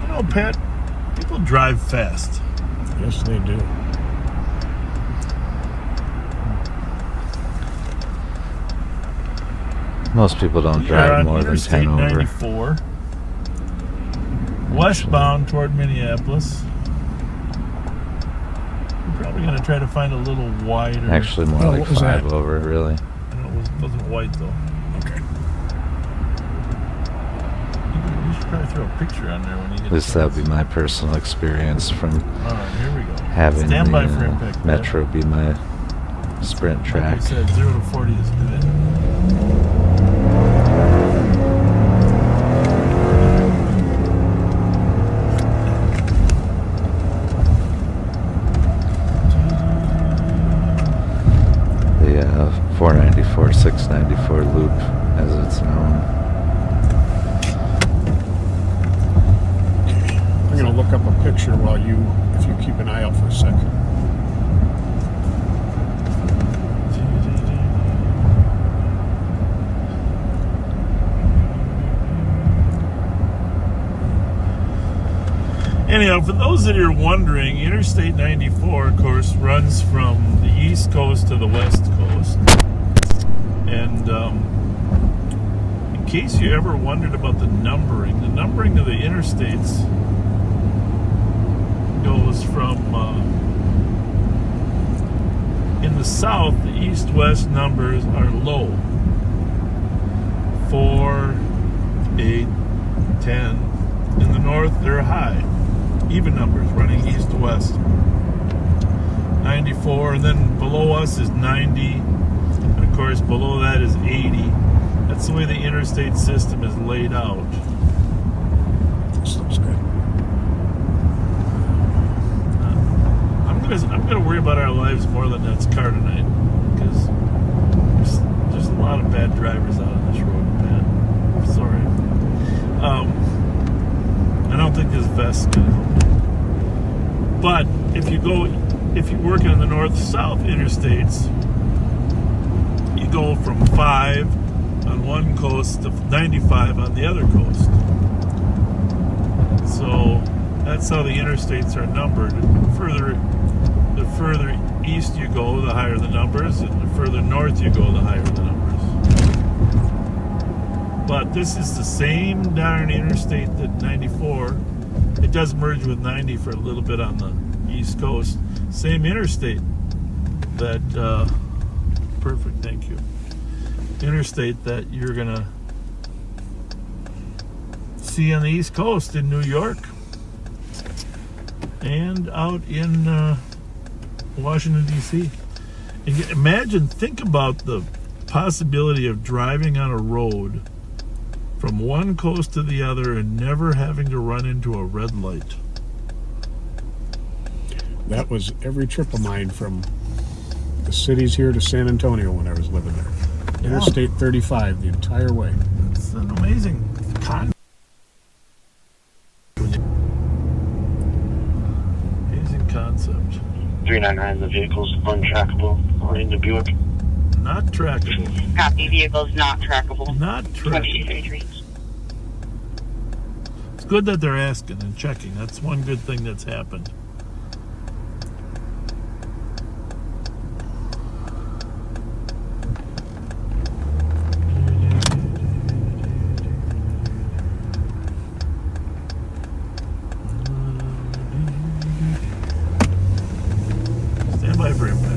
You know, Pat, people drive fast. Yes, they do. Most people don't We are drive on more than Interstate 10 over. 94, westbound toward Minneapolis. We're probably going to try to find a little wider. Actually, more Oh, like what was 5 that? over, really. I know it wasn't white though. Okay. You should probably throw a picture on there when you get. At least that would be my personal experience from All right, here we go. having Stand by for the impact. Pat. Metro be my sprint Like track. I said, 0 to 40 is good. The 494, 694 loop, as it's known. I'm going to look up a picture while if you keep an eye out for a second. Anyhow, for those that are wondering, Interstate 94, of course, runs from the East Coast to the West Coast. And in case you ever wondered about the numbering of the interstates goes from, in the south, the east-west numbers are low. 4, 8, 10. In the north, they're high. Even numbers running east to west. 94, and then below us is 90. And of course, below that is 80. That's the way the interstate system is laid out. This looks good. I'm gonna worry about our lives more than that's car tonight, because there's a lot of bad drivers out on this road, man. I'm sorry. I don't think this vest's gonna help. But if you're working on the north-south interstates, you go from 5 on one coast to 95 on the other coast. So that's how the interstates are numbered. The further east you go, the higher the numbers, and the further north you go, the higher the numbers. But this is the same darn interstate that 94. It does merge with 90 for a little bit on the East Coast. Same interstate that, perfect, thank you. Interstate that you're gonna see on the East Coast in New York and out in Washington, D.C. And think about the possibility of driving on a road from one coast to the other and never having to run into a red light. That was every trip of mine from the cities here to San Antonio when I was living there. Interstate 35 the entire way. It's an amazing concept. Amazing concept. 399, the vehicle's untrackable according to Buick. Not trackable. Copy, vehicles not trackable. Not trackable. 2233. It's good that they're asking and checking. That's one good thing that's happened. Stand by for impact.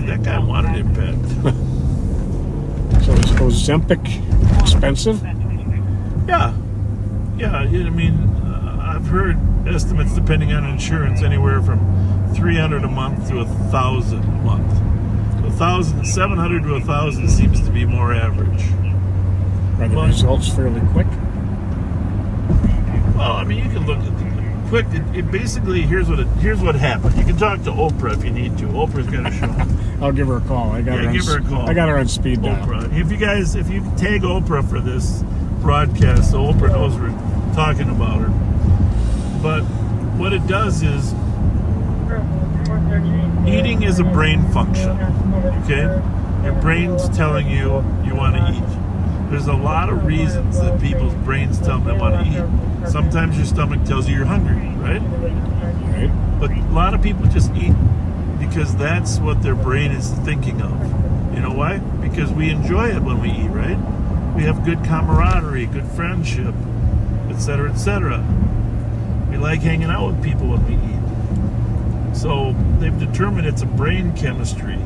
That guy wanted impact. So is Ozempic expensive? Yeah. I mean, I've heard estimates depending on insurance anywhere from $300 a month to $1,000 a month. 700 to 1,000 seems to be more average. Are the results fairly quick? Well, I mean, you can look at the quick. It basically here's what happened. You can talk to Oprah if you need to. Oprah's got a show. I'll give her a call. Give her a call. I got her on speed dial. Oprah. If you tag Oprah for this broadcast, so Oprah knows we're talking about her. But what it does is, eating is a brain function. Okay, your brain's telling you want to eat. There's a lot of reasons that people's brains tell them they want to eat. Sometimes your stomach tells you you're hungry, right? Right. But a lot of people just eat because that's what their brain is thinking of. You know why? Because we enjoy it when we eat, right? We have good camaraderie, good friendship, etc., etc. We like hanging out with people when we eat. So they've determined it's a brain chemistry.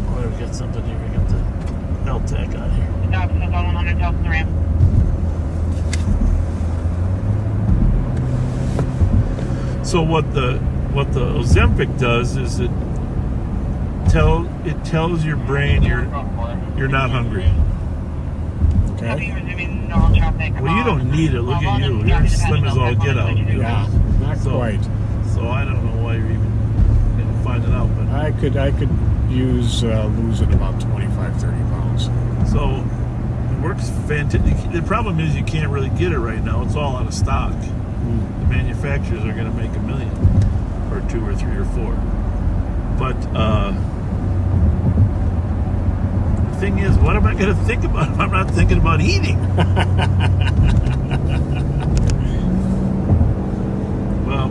Boy, we got something here. We got the LTAC on here. So what the Ozempic does is it tells your brain you're not hungry. Okay. Well, you don't need it. Look at you. You're slim as all get out. Yeah, not quite. So I don't know why you're even going to find it out. But I could use losing about 25, 30 pounds. So it works fantastic. The problem is you can't really get it right now. It's all out of stock. The manufacturers are going to make $1 million, or 2 or 3 or 4. But thing is, what am I going to think about if I'm not thinking about eating? Well,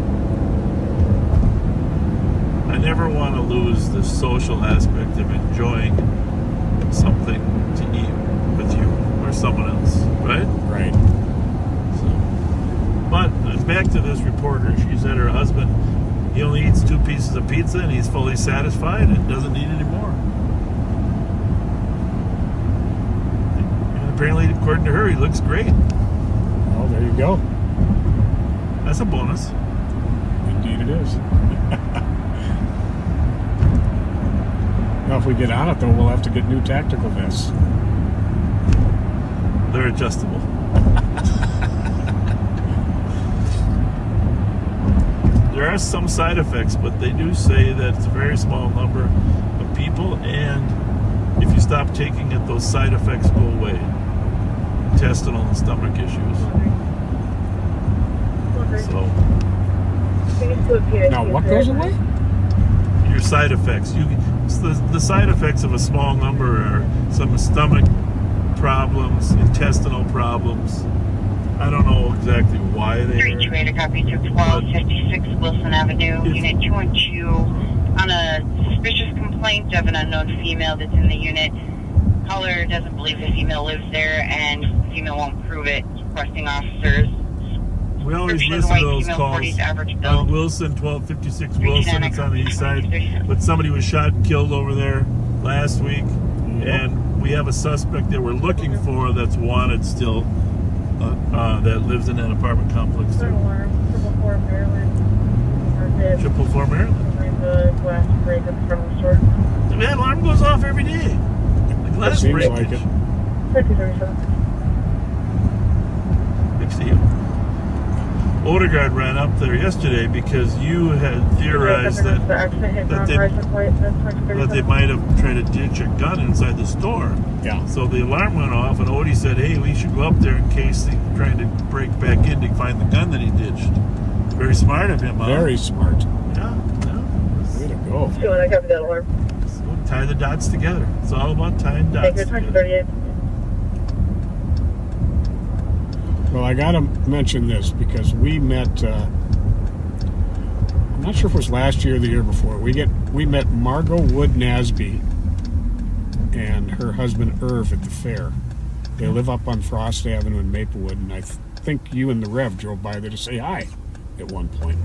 I never want to lose the social aspect of enjoying something to eat with you or someone else, right? Right. So, but back to this reporter. She said her husband, he only eats 2 pieces of pizza and he's fully satisfied and doesn't need any more. And apparently, according to her, he looks great. Well, there you go. That's a bonus. Indeed it is. Now, if we get on it, though, we'll have to get new tactical vests. They're adjustable. There are some side effects, but they do say that it's a very small number of people, and if you stop taking it, those side effects go away. Intestinal and stomach issues. So, Now, what goes away? your side effects. The side effects of a small number are some stomach problems, intestinal problems. I don't know exactly why they are. 328, a copy to 1256 Wilson Avenue, Unit 212. On a suspicious complaint of an unknown female that's in the unit. Caller doesn't believe the female lives there, and the female won't prove it. Requesting officers. We always listen to those calls on Wilson, 1256 Wilson. It's on the east side. But somebody was shot and killed over there last week. And we have a suspect that we're looking for that's wanted still, that lives in that apartment complex there. 444 Maryland. That alarm goes off every day. The glass Seems breakage. like it. 60. Odegaard ran up there yesterday because you had theorized that they might have tried to ditch a gun inside the store. Yeah. So the alarm went off, and Odie said, "Hey, we should go up there in case they're trying to break back in to find the gun that he ditched." Very smart of him, huh? Very smart. Yeah. Way to go. So I copy that alarm. So tie the dots together. It's all about tying dots Thank you, together. 38. Well, I gotta mention this because we met. I'm not sure if it was last year or the year before. We met Margot Wood Nasby and her husband Irv at the fair. They live up on Frost Avenue in Maplewood, and I think you and the Rev drove by there to say hi at one point.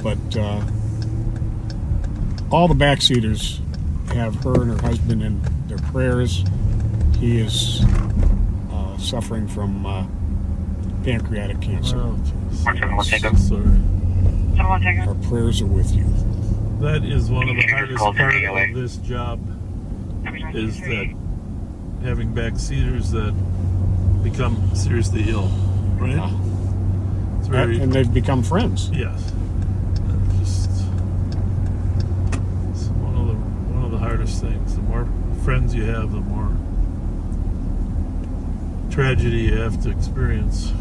But all the backseaters have her and her husband in their prayers. He is suffering from pancreatic cancer. Oh, jeez. Take Sorry. Our prayers are with you. That is one of the hardest parts of this job, is that having backseaters that become seriously ill, right? Yeah. It's very, And they've become friends. yes. It's one of the hardest things. The more friends you have, the more tragedy you have to experience.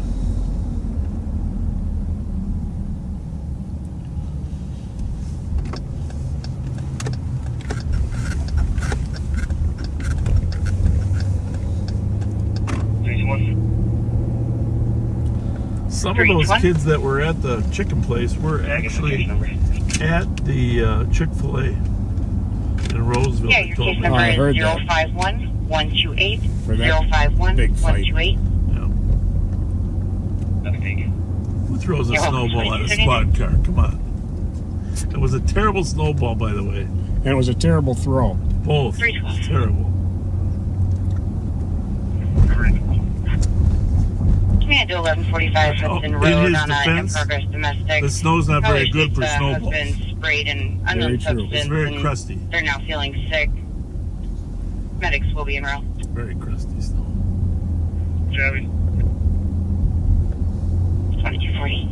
Some of those kids that were at the chicken place were actually at the Chick-fil-A in Roseville. Yeah, they your told case me. number I is heard that. 051-128. For that 051-128. Who throws a Yeah, snowball at a squad car? Come on. It was a terrible snowball, by the way. And it was a terrible throw. Both. It's terrible. Command to 1145 Hudson in Road his on defense, in-progress domestic. The snow's not very good for snowballs. Has been sprayed in Very unknown true. substance. It's very and crusty. They're now feeling sick. Medics will be en route. Very crusty snow. Chevy. 2240.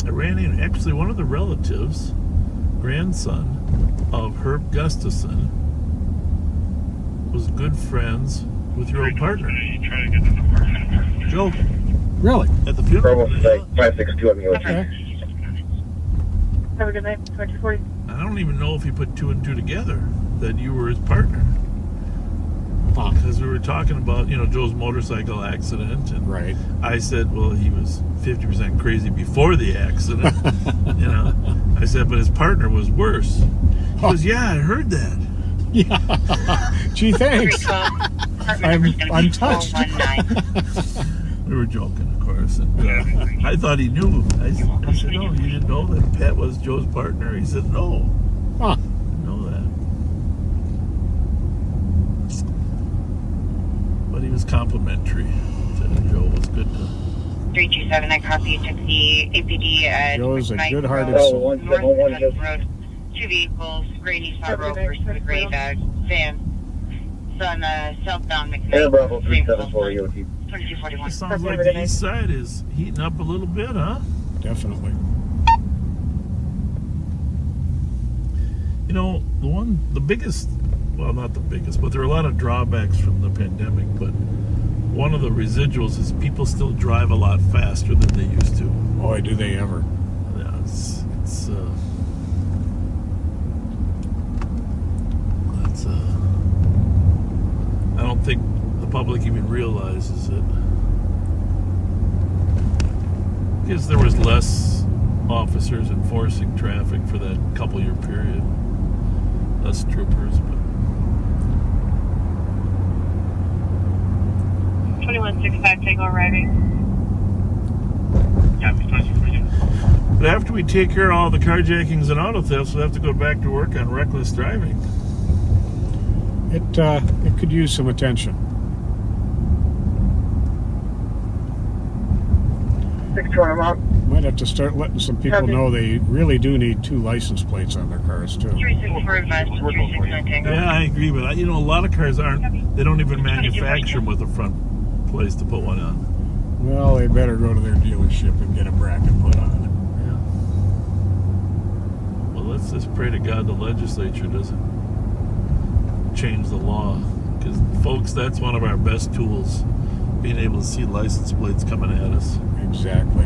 I ran in, actually, one of the relatives, grandson of Herb Gustafson, was good friends with your old partner, Joe, Really? at the funeral. Bravo 562 on the Okay. Have a good night, 2040. I I don't even know if he put two and two together that you were his partner. Huh. Because we were talking about, Joe's motorcycle accident, and Right. I said, well, he was 50% crazy before the accident. I said, but his partner was worse. He goes, yeah, I heard that. Yeah. Gee, thanks. I'm touched. We were joking, of course. And, I thought he knew. I said, no, you didn't know that Pat was Joe's partner? He said, no. Huh. I didn't know that. But he was complimentary to Joe. Was good to... 327, I copy. You took the APD at Joe's a good-hearted Road, soul. North Road. Two vehicles, gray Nissan Rover versus the gray van. Son, southbound McKnight. Air Bravo 374 EOT. 2241. It sounds like the east side is heating up a little bit, huh? Definitely. The biggest, well, not the biggest, but there are a lot of drawbacks from the pandemic, but one of the residuals is people still drive a lot faster than they used to. Boy, do they ever. Yeah, it's I don't think the public even realizes it. Because there was less officers enforcing traffic for that couple-year period. Less troopers, but... 2165 Tango arriving. But after we take care of all the carjackings and auto thefts, we'll have to go back to work on reckless driving. It could use some attention. 620 mark. Might have to start letting some people know they really do need 2 license plates on their cars too. 364 advised to 369 Tango. Yeah, I agree, but a lot of cars they don't even manufacture them with a front place to put one on. Well, they better go to their dealership and get a bracket put on. Yeah. Well, let's just pray to God the legislature doesn't change the law, because folks, that's one of our best tools, being able to see license plates coming at us. Exactly.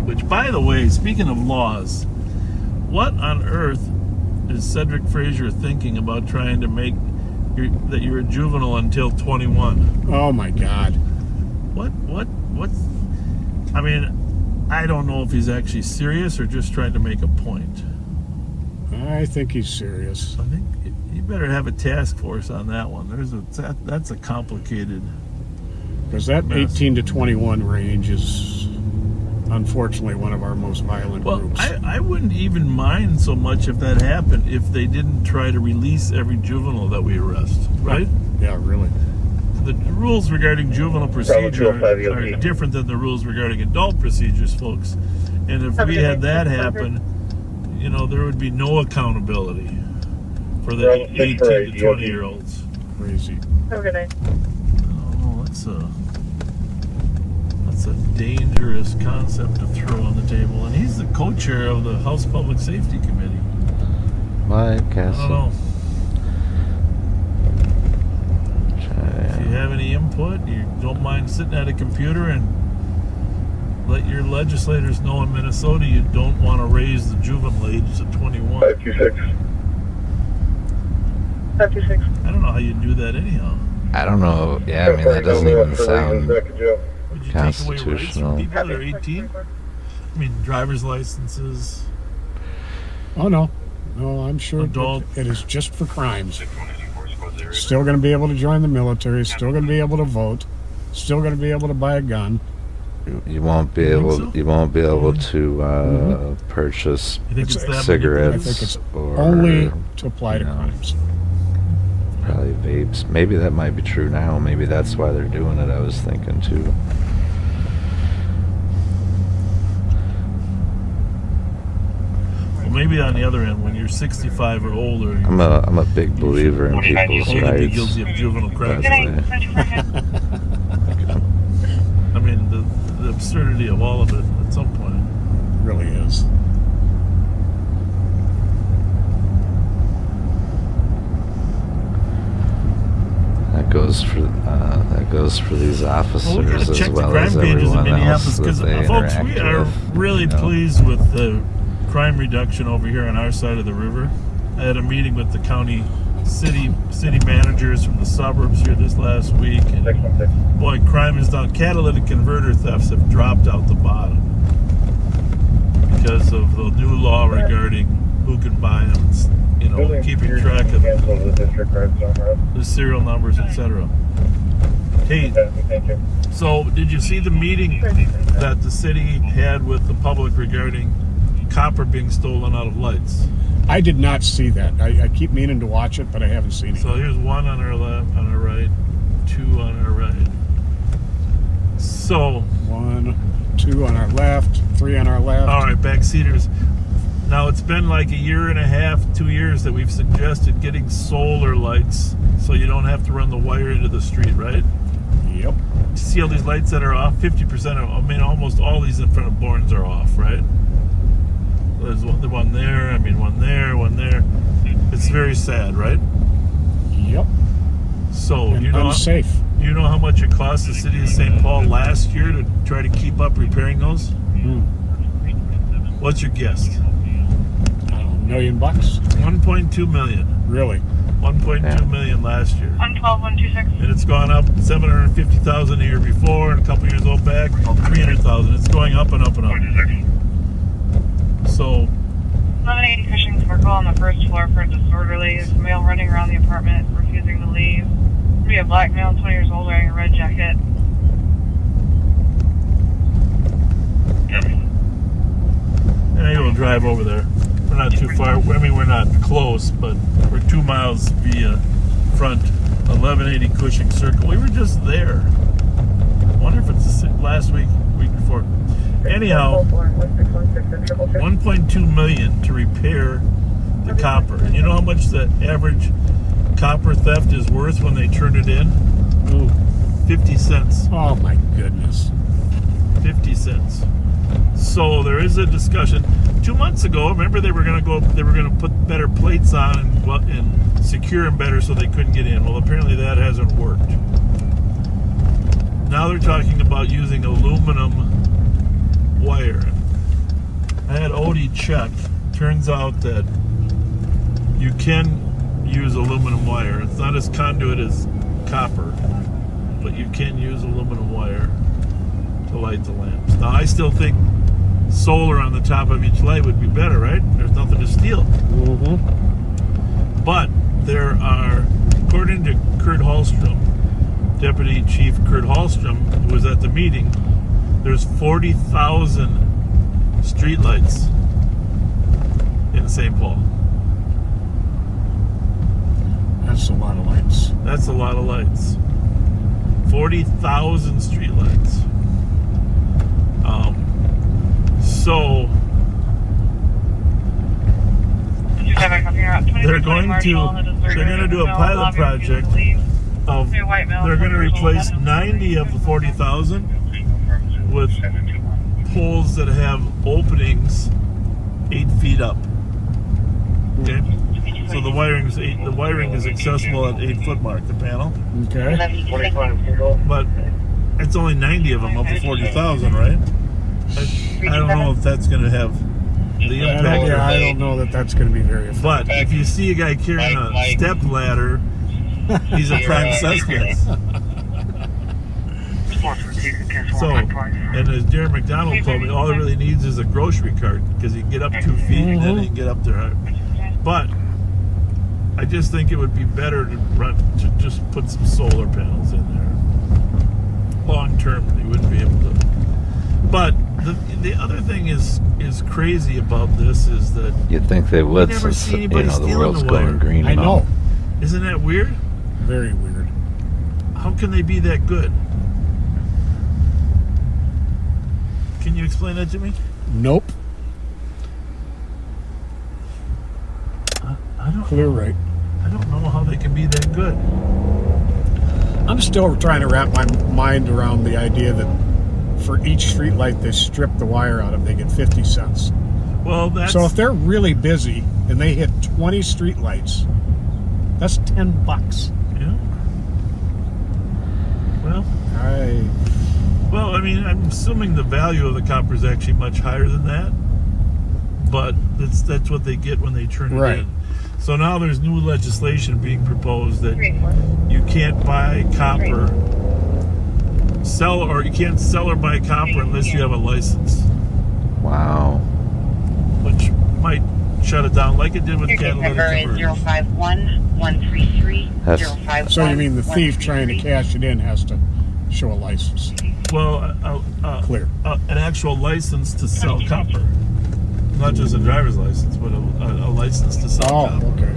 Which, by the way, speaking of laws, what on earth is Cedric Frazier thinking about trying to make that you're a juvenile until 21? Oh my God. What's I mean, I don't know if he's actually serious or just trying to make a point. I think he's serious. I think you better have a task force on that one. That's a complicated... Because that mess. 18 to 21 range is unfortunately one of our most violent groups. I wouldn't even mind so much if that happened if they didn't try to release every juvenile that we arrest, right? Yeah, really. The rules regarding juvenile procedure are different than the rules regarding adult procedures, folks. And if we had that happen, there would be no accountability for the 18 to 20-year-olds. Crazy. Have a good night. Oh, that's a dangerous concept to throw on the table. And he's the co-chair of the House Public Safety Committee. My I don't castle. know. If you have any input, you don't mind sitting at a computer and let your legislators know in Minnesota you don't want to raise the juvenile age to 21. 526. 526. I don't know how you do that anyhow. I don't know. Yeah, I mean, that doesn't even sound Would you take away rights from constitutional. people that are 18? I mean, driver's licenses. Oh no. No, I'm sure Adult. it is just for crimes. Still going to be able to join the military, still going to be able to vote, still going to be able to buy a gun. You won't be You think able. so? You won't be able to purchase You think it's that cigarettes. I think it's or only to apply to you know, crimes. Probably vapes. Maybe that might be true now. Maybe that's why they're doing it. I was thinking too. Well, maybe on the other end, when you're 65 or older, I'm a big believer in people's you'll only be rights. guilty of juvenile crimes. That's why. I mean, the absurdity of all of it at some point. It really is. That goes goes for these officers Well, we got to as check the well crime as pages in everyone Minneapolis else that because, they folks, we interact are with, really you know. pleased with the crime reduction over here on our side of the river. I had a meeting with the county city managers from the suburbs here this last week, and boy, crime is down. Catalytic converter thefts have dropped out the bottom because of the new law regarding who can buy them, you know, keeping track of the serial numbers, etc. Hey, so did you see the meeting that the city had with the public regarding copper being stolen out of lights? I did not see that. I keep meaning to watch it, but I haven't seen it. So here's one on our left, on our right, two on our right. So 1, 2 on our left, 3 on our left. all right, backseaters. Now it's been like a year and a half, 2 years that we've suggested getting solar lights so you don't have to run the wire into the street, right? Yep. See all these lights that are off? 50% of, I mean, almost all these in front of Bourne's are off, right? There's one there, I mean, one there, one there. It's very sad, right? Yep. So, And you know, unsafe. you know how much it cost the city of St. Paul last year to try to keep up repairing those? What's your guess? $1 million. 1.2 million. Really? 1.2 million last year. 112, 126. And it's gone up 750,000 a year before, and a couple years old back, 300,000. It's going up and up and up. So 1180 Cushing's for call on the first floor for a disorderly. There's a male running around the apartment, refusing to leave. Be a black male, 20 years old, wearing a red jacket. maybe we'll drive over there. We're not too far. I mean, we're not close, but we're 2 miles via front 1180 Cushing Circle. We were just there. I wonder if it's the last week before. Anyhow, 1.2 million to repair the copper. And you know how much the average copper theft is worth when they turn it in? Ooh. 50 cents. Oh my goodness. 50 cents. So there is a discussion. 2 months ago, remember they were going to put better plates on and secure them better so they couldn't get in. Well, apparently that hasn't worked. Now they're talking about using aluminum wire. I had Odie check. Turns out that you can use aluminum wire. It's not as conduit as copper, but you can use aluminum wire to light the lamps. Now, I still think solar on the top of each light would be better, right? There's nothing to steal. Mm-hmm. But there are, according to Kurt Hallstrom, Deputy Chief Kurt Hallstrom, who was at the meeting, there's 40,000 streetlights in St. Paul. That's a lot of lights. That's a lot of lights. 40,000 streetlights. So they're going to do a pilot project of they're going to replace 90 of the 40,000 with poles that have openings 8 feet up. Okay, so the wiring is accessible at 8 foot mark. The panel. Okay. But it's only 90 of them of the 40,000, right? I don't know if that's going to have the impact. I don't know that that's going to be very effective. But if you see a guy carrying a step ladder, he's a prime suspect. So, and as Darren McDonald told me, all it really needs is a grocery cart because he can get up 2 feet and then he can get up there. But I just think it would be better to just put some solar panels in there. Long term, they wouldn't be able to. But the other thing is crazy about this is that you'd think they would, never since see anybody the stealing world's the wire. going green. I know. Isn't that weird? Very weird. How can they be that good? Can you explain that to me? Nope. I don't. Clear right. I don't know how they can be that good. I'm still trying to wrap my mind around the idea that for each street light they strip the wire out of, they get 50 cents. Well, that's So if they're really busy and they hit 20 street lights, that's $10. yeah. Well, I mean, I'm assuming the value of the copper is actually much higher than that, but that's what they get when they turn it Right. in. So now there's new legislation being proposed that you can't buy copper, you can't sell or buy copper unless you have a license, Wow. which might shut it down like it did with Your case number catalytic is converters. 051133 That's- 051. So you mean the thief trying to cash it in has to show a license? Well, Clear. an actual license to sell copper, not just a driver's license, but a license to sell Oh, copper. okay.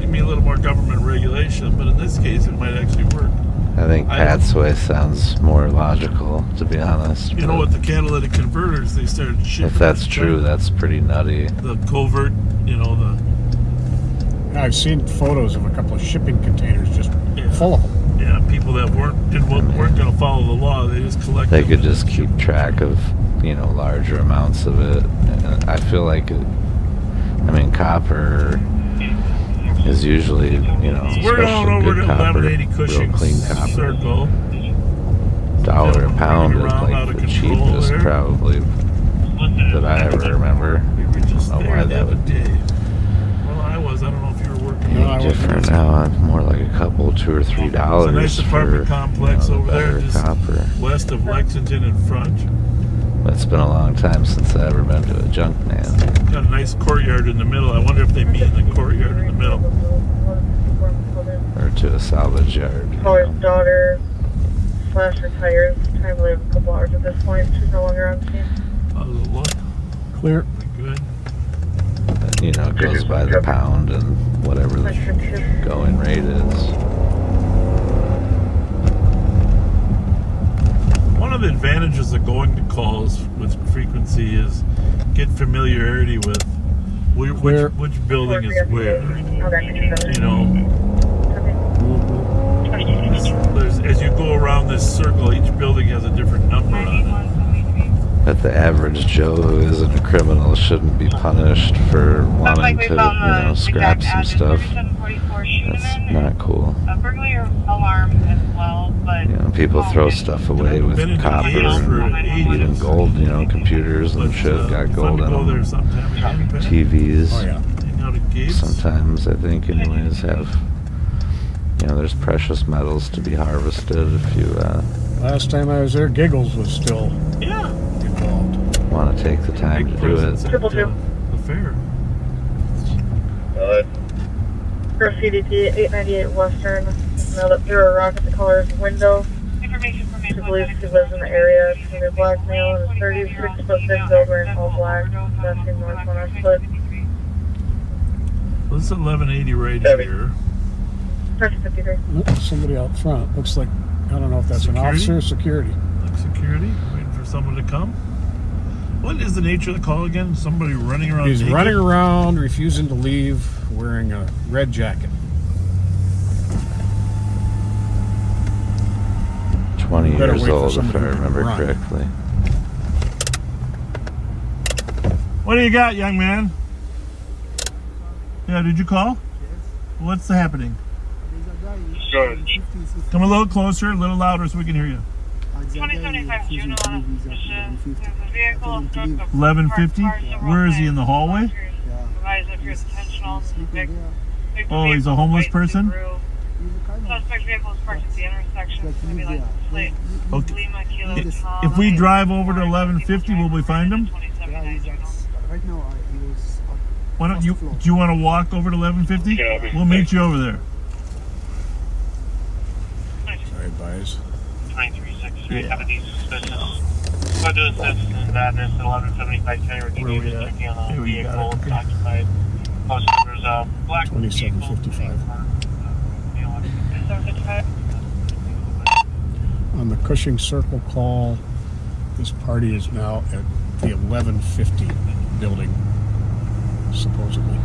You mean a little more government regulation, but in this case, it might actually work. I think I don't- Pat's way sounds more logical, to be honest. You know, but with the catalytic converters, they started shipping. if that's them to true, China. that's pretty nutty. The covert, I've seen photos of a couple of shipping containers just Yeah. full of them. people that weren't going to follow the law, they just collected. They could them. just keep track of, larger amounts of it. And I feel like copper is usually, We're going especially over good to copper, 1180 real Cushing clean copper. Circle. $1 a pound is Around out like of the control cheapest there. probably that I ever remember. We were just I don't know there why the that other would day. Well, I don't know if you were working. No, I wasn't. different now. It's more like a couple, $2 or $3 It's a nice apartment for complex the over there, better just copper. west of Lexington in front. It's been a long time since I've ever been to a junk man. Got a nice courtyard in the middle. I wonder if they meet in the courtyard in the middle. Or to a salvage yard. Caller's daughter / retires. Time to leave a couple hours at this point. She's no longer on scene. How's it look? Clear. Good. It goes by the pound and whatever the going rate is. One of the advantages of going to calls with frequency is get familiarity with Where- which building is where. Okay. As you go around this circle, each building has a different number on it. But the average Joe who isn't a criminal shouldn't be punished for wanting to, scrap some stuff. That's not cool. Burglary alarm as well, but People throw stuff away with Been in copper games for and ages. even gold, computers and But, shit got gold fun to go in there them. sometime again. Pat. TVs. Oh, yeah. Hang out at Gates. Sometimes I think anyways have there's precious metals to be harvested if you Last time I was there, Giggles was still Yeah. involved. want to take the time Big to do presence it. at, Triple two. the fair. For CDP 898 Western, now that threw a rock at the caller's window. information from She believes he lives in the area. She's a black male in a 36-foot build wearing all black. Passing north on our foot. Well, this is 1180 right Heavy. here. Pressure 53. Somebody out front. Looks like, I don't know if that's Security? an officer or security. Like security, waiting for someone to come. What is the nature of the call again? Somebody running around. He's naked? running around, refusing to leave, wearing a red jacket. 20 Better years wait for old if somebody I to remember run. correctly. What do you got, young man? Yeah, did you call? What's happening? Good. Come a little closer, a little louder so we can hear you. 2075 Juno on a vehicle. 1150? Where is he, in the hallway? Oh, he's a homeless person? Suspect vehicle is parked at the intersection. Maybe like plate. Okay. Lima Kilo Tom. If we drive over to 1150, will we find him? 2079 Juno. Right now, he was. Why don't you? Do you want to walk over to 1150? Yeah. We'll meet you over there. Sorry, advise. 2363, Yeah. Deputies suspicious. Go to assist in that address at 1175 Taylor. Where we Continues at? checking on Here the we got vehicle. it, okay. Occupied. Post numbers black. 2755. Vehicle. On the Cushing Circle call, this party is now at the 1150 building, supposedly.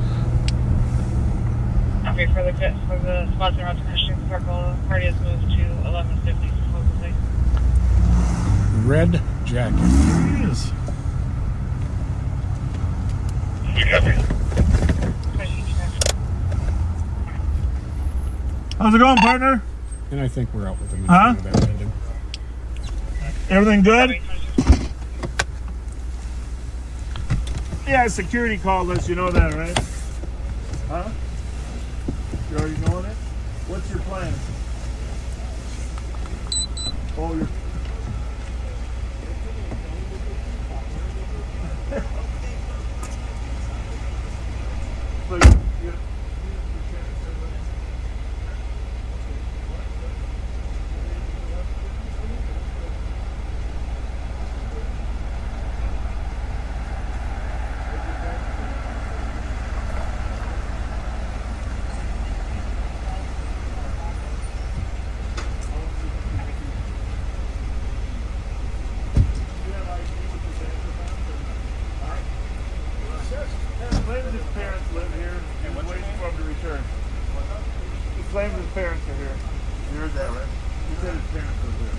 Okay, for the spots around the Cushing Circle, party has moved to 1150 supposedly. Red jacket. Here he is. We copy. How's it going, partner? And I think we're out with them in Huh? front of that building. Everything good? Yeah, security called us. You know that, right? Huh? You already knowing it? What's your plan? Oh, you're. So you Flames' parents live here. And we're waiting for him to return. Flames' parents are here. You heard that, right? He said his parents live here.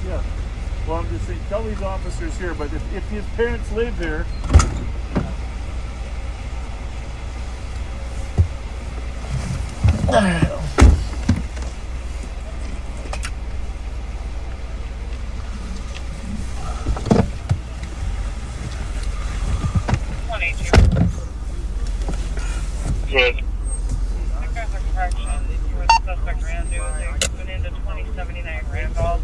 Yeah. Well, I'm just saying, tell these officers here, but if his parents live here, Good. Suspect ran into 2079 Randolph.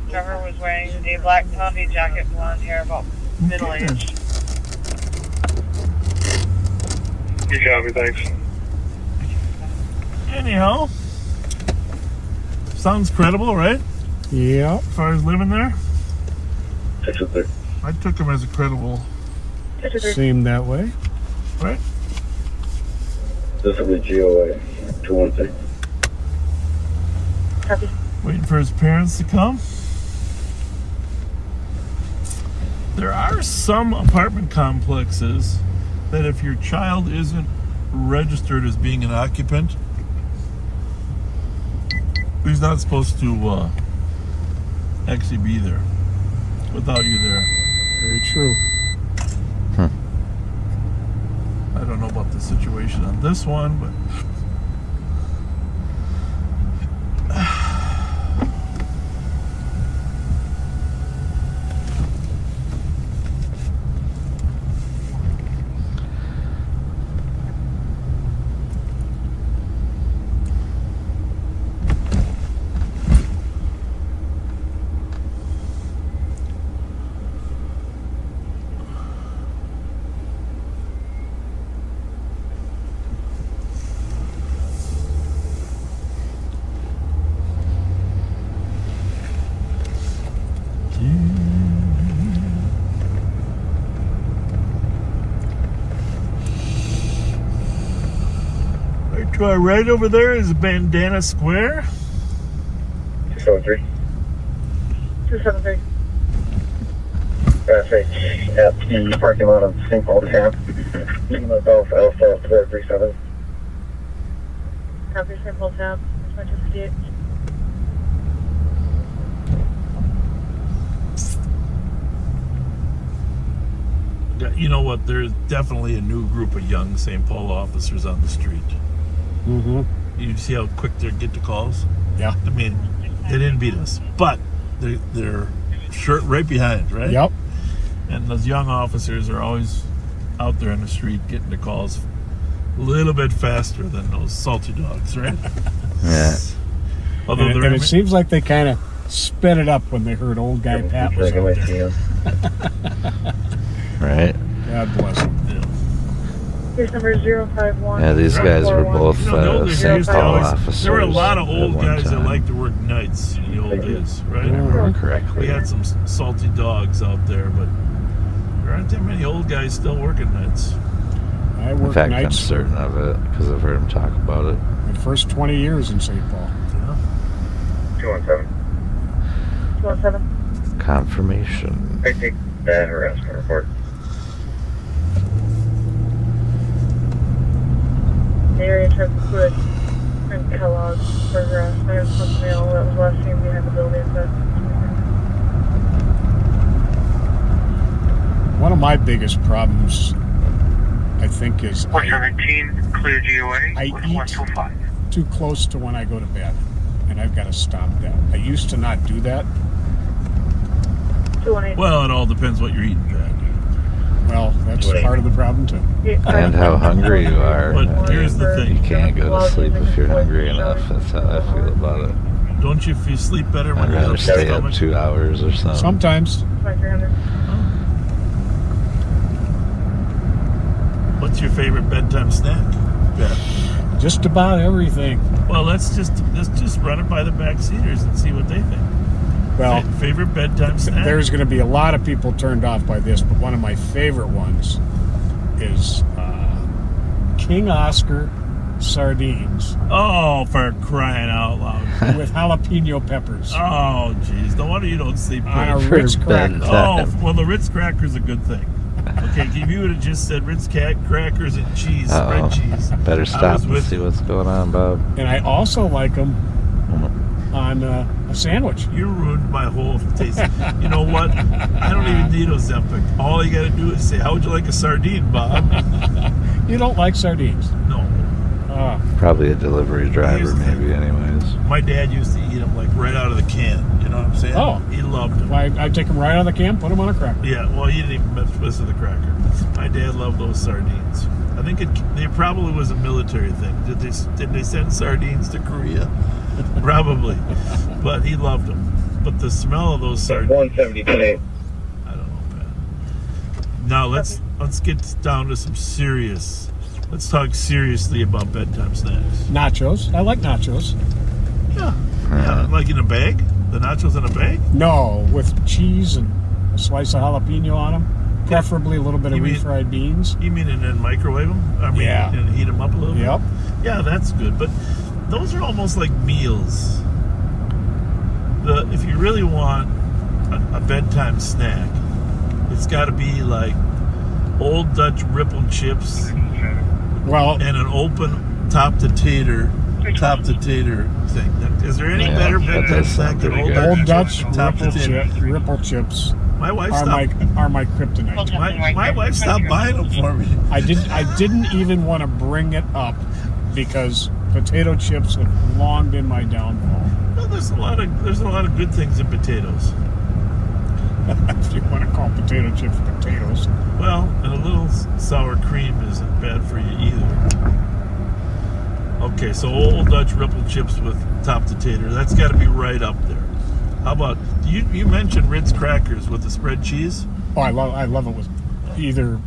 Driver was wearing a black puffy jacket, blonde hair, about middle age. Good copy, thanks. Anyhow, sounds credible, right? Yeah. As far as living there, 603. I took him as a credible, Seemed that way. right? This will be GOA 216. Copy. Waiting for his parents to come. There are some apartment complexes that if your child isn't registered as being an occupant, he's not supposed to actually be there without you there. Very true. I don't know about the situation on this one, but to our right over there is Bandana Square. 603. 273. Traffic at the parking lot of St. Paul Camp. Lima Golf Alpha 437. Copy, St. Paul tab. 258. You know what? There's definitely a new group of young St. Paul officers on the street. Mm-hmm. You see how quick they get to calls? Yeah. I mean, they didn't beat us, but they're right behind, right? Yep. And those young officers are always out there in the street getting the calls a little bit faster than those salty dogs, right? Yeah. Although And it seems like they kind of sped it up when they heard old guy Pat was out there. Right? God bless him. Case number 051. Yeah, these guys were both You know, the older St. days, they Paul always- officers. there were a lot of at old one guys that time. liked to work nights in the old days, right? If I remember We correctly. had some salty dogs out there, but there aren't that many old guys still working nights. I In worked fact, I'm nights certain of it because I've heard him talk about it. the first 20 years in St. Paul. Yeah. 217. 217. Confirmation. I take that harassment report. The area truck put in Kellogg's for harassment. I have some mail that was last seen behind the building, but One of my biggest problems, I think, is I 117, clear GOA. I with eat. 125. too close to when I go to bed, and I've got to stop that. I used to not do that. 218. Well, it all depends what you're eating, Pat. Well, that's part of the problem too. And how hungry you are. But here's the You thing. can't go to sleep if you're hungry enough. That's how I feel about it. Don't you feel sleep better when I'd you have rather a stay up stomach? 2 hours or something. Sometimes. 2300. What's your favorite bedtime snack? Yeah. Just about everything. Well, let's just run it by the backseaters and see what they think. Well, Favorite bedtime snack? there's going to be a lot of people turned off by this, but one of my favorite ones is King Oscar sardines Oh, for crying out loud. with jalapeno peppers Oh, jeez. No wonder you don't sleep on a good. Ritz For cracker. bedtime. Oh, well, the Ritz cracker's a good thing. Okay, if you would have just said Ritz crackers and cheese, Uh-oh. spread cheese. Better I stop was and with see you. what's going on, Bob. And I also like them on a sandwich. You ruined my whole taste. You know what? I don't even need Ozempic. All you got to do is say, "How would you like a sardine, Bob?" You don't like sardines? No. Probably a delivery driver, Here's the thing. maybe, anyways. My dad used to eat them like right out of the can. You know what I'm saying? Oh. He loved them. I take them right out of the can, put them on a cracker. Yeah, well, he didn't even mess with the cracker. My dad loved those sardines. I think it probably was a military thing. Did they send sardines to Korea? Probably. But he loved them. But the smell of those sardines, 170 today. I don't know, man. Now let's get down to some serious. Let's talk seriously about bedtime snacks. Nachos. I like nachos. Yeah, like in a bag. The nachos in a bag. No, with cheese and a slice of jalapeno on them. Preferably a little bit of You mean- refried beans. You mean and then microwave them? I mean, Yeah. and heat them up a little bit? Yep. Yeah, that's good. But those are almost like meals. If you really want a bedtime snack, it's got to be like Old Dutch ripple chips Well, and an open top to tater thing. Is there any Yeah, better that bedtime does snack sound than pretty Old good. Old Dutch top to tater? ripple chips My wife are stopped. my kryptonite. My wife stopped buying them for me. I didn't even want to bring it up because potato chips have long been my downfall. Well, there's a lot of good things in potatoes. If you want to call potato chips potatoes. Well, and a little sour cream isn't bad for you either. Okay, so Old Dutch ripple chips with top to tater. That's got to be right up there. How about you mentioned Ritz crackers with the spread cheese? Oh, I love it with either,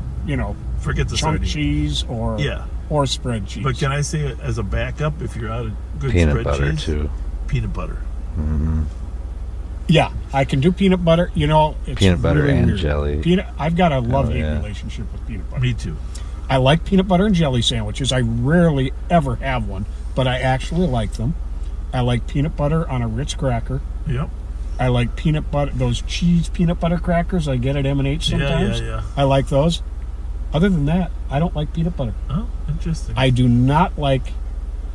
Forget the chunk sardine. cheese or spread cheese. But can I say it as a backup if you're out of good Peanut spread butter, cheese? too. Peanut butter. Mm-hmm. Yeah, I can do peanut butter. It's Peanut butter really and weird. jelly. I've got a love-hate yeah. relationship with peanut butter. Me too. I like peanut butter and jelly sandwiches. I rarely ever have one, but I actually like them. I like peanut butter on a Ritz cracker. Yep. I like peanut butter, those cheese peanut butter crackers I get at M&H sometimes. Yeah. I like those. Other than that, I don't like peanut butter. Oh, interesting. I do not like.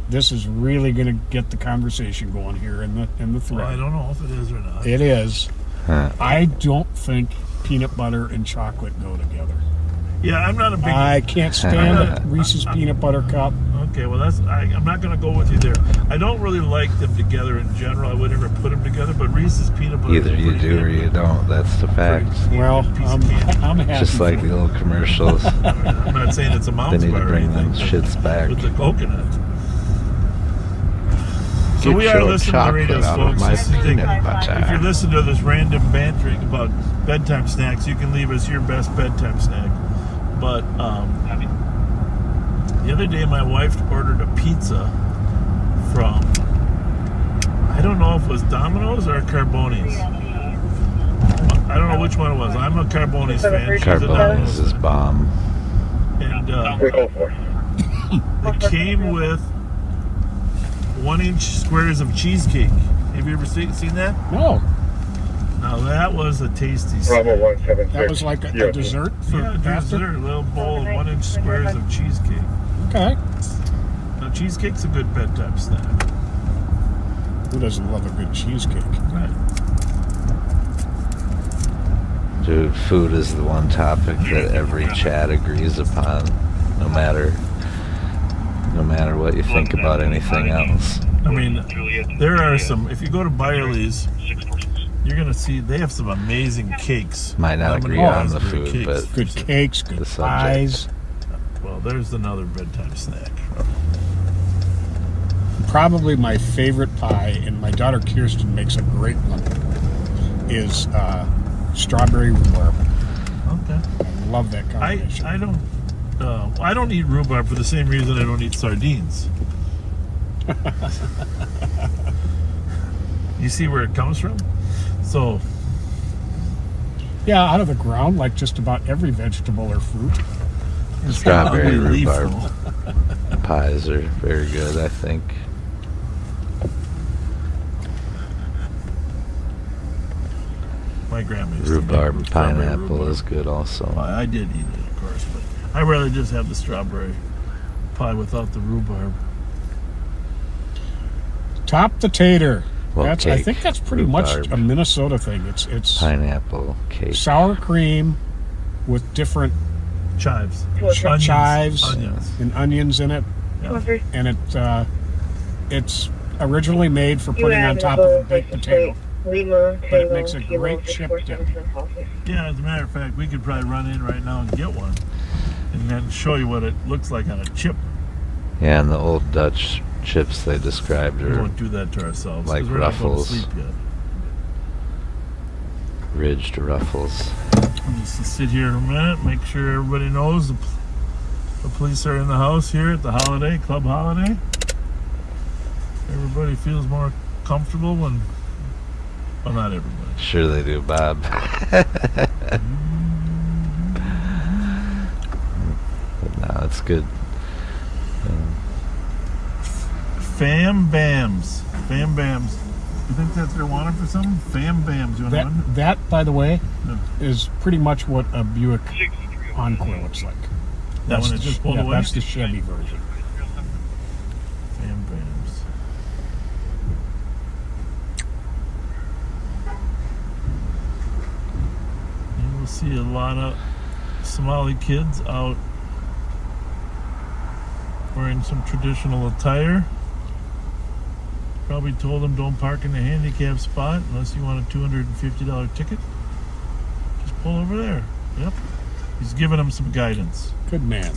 This is really going to get the conversation going here in the thread. Well, I don't know if it is or not. It is. Huh. I don't think peanut butter and chocolate go together. Yeah, I'm not a big. I can't stand a Reese's peanut butter cup. Okay, well I'm not going to go with you there. I don't really like them together in general. I would never put them together, but Reese's peanut butter. Either is you pretty do good or you with- don't. That's the fact. Well, piece of candy. I'm happy. Just like for the it. old commercials. I'm not saying it's a They Mounds need bar to or bring them anything. shits back. With the coconut. So Get we are your listening to chocolate radios, out of folks. my This is the thing. peanut butter. If you're listening to this random bantering about bedtime snacks, you can leave us your best bedtime snack. But the other day, my wife ordered a pizza from, I don't know if it was Domino's or Carboni's. I don't know which one it was. I'm a Carboni's fan. She's a Carboni's Domino's is fan. bomb. And 304. it came with 1-inch squares of cheesecake. Have you ever seen that? No, Now that was a tasty Bravo snack. 176. that was like a dessert for Yeah, after? dessert, a little bowl of 1-inch squares of cheesecake. Okay. Now cheesecake's a good bedtime snack. Who doesn't love a good cheesecake? Right. Dude, food is the one topic that every chat agrees upon, no matter no matter what you think about anything else. I mean, there are some. If you go to Byerly's, you're gonna see they have some amazing cakes. Might not agree on the food, cakes. but Good cakes, good the subject. pies. Well, there's another bedtime snack. Probably my favorite pie, and my daughter Kirsten makes a great one, is strawberry rhubarb. Okay. I love that combination. I don't eat rhubarb for the same reason I don't eat sardines. You see where it comes from? So, Yeah, out of the ground, like just about every vegetable or fruit. it's got Strawberry ugly leaf, rhubarb. though. Pies are very good, I think. My grandma used to Rhubarb make and strawberry pineapple rhubarb. is good also. Well, I did eat it, of course, but I'd rather just have the strawberry pie without the rhubarb. Top the tater. Well, I cake, think that's pretty much rhubarb, a Minnesota thing. It's pineapple cake. sour cream with different Chives. chives Onions. and onions in it, Yeah. and it's originally made for putting on top of a baked potato. Lima, But it makes a great chip dip. Yeah, as a matter of fact, we could probably run in right now and get one and then show you what it looks like on a chip. Yeah, and the old Dutch chips they described We are won't do that to ourselves. like 'cause we're not going to Ruffles. sleep yet. ridged ruffles. I'll just sit here a minute, make sure everybody knows the police are in the house here at the holiday, club holiday. Everybody feels more comfortable when, well, not everybody. Sure they do, Bob. But no, it's good. Fam Bams. Fam Bams. You think that's they're wanted for something? Fam Bams. You want one? That, by the way, No. is pretty much what a Buick Encore looks like. That one the is just pulled yeah, away? That's the Chevy version. Fam Bams. You will see a lot of Somali kids out wearing some traditional attire. Probably told them don't park in the handicap spot unless you want a $250 ticket. Just pull over there. Yep. He's giving them some guidance. Good man.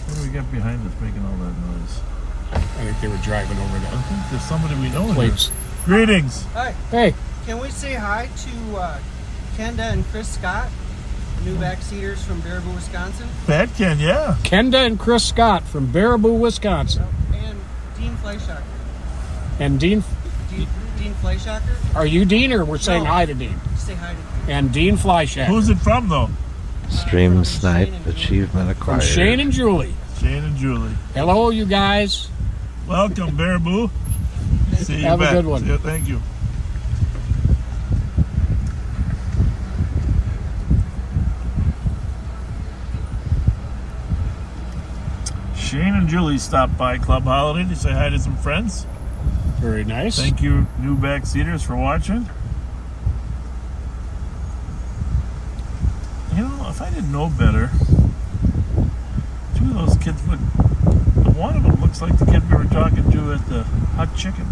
What do we got behind us making all that noise? I think they were driving over I the think there's somebody we know plates. here. Greetings. Hi. Hey, Can we say hi to Kenda and Chris Scott, new backseaters from Baraboo, Wisconsin, Pat Ken, yeah. Kenda and Chris Scott from Baraboo, Wisconsin. and Dean Fleischacker. And Dean, Dean Fleischacker. are you Dean, or we're saying No. hi to Dean? Say hi to Dean. And Dean Fleischacker. Who's it from, though? Stream From Snipe Shane and Julie. achievement From acquired. Shane and Julie. Shane and Julie. Hello, you guys. Welcome, Baraboo. See you Have a back. good one. Yeah, thank you. Shane and Julie stopped by Club Holiday to say hi to some friends. Very nice. Thank you, new backseaters, for watching. You know, if I didn't know better, two of those kids look. One of them looks like the kid we were talking to at the Hot Chicken.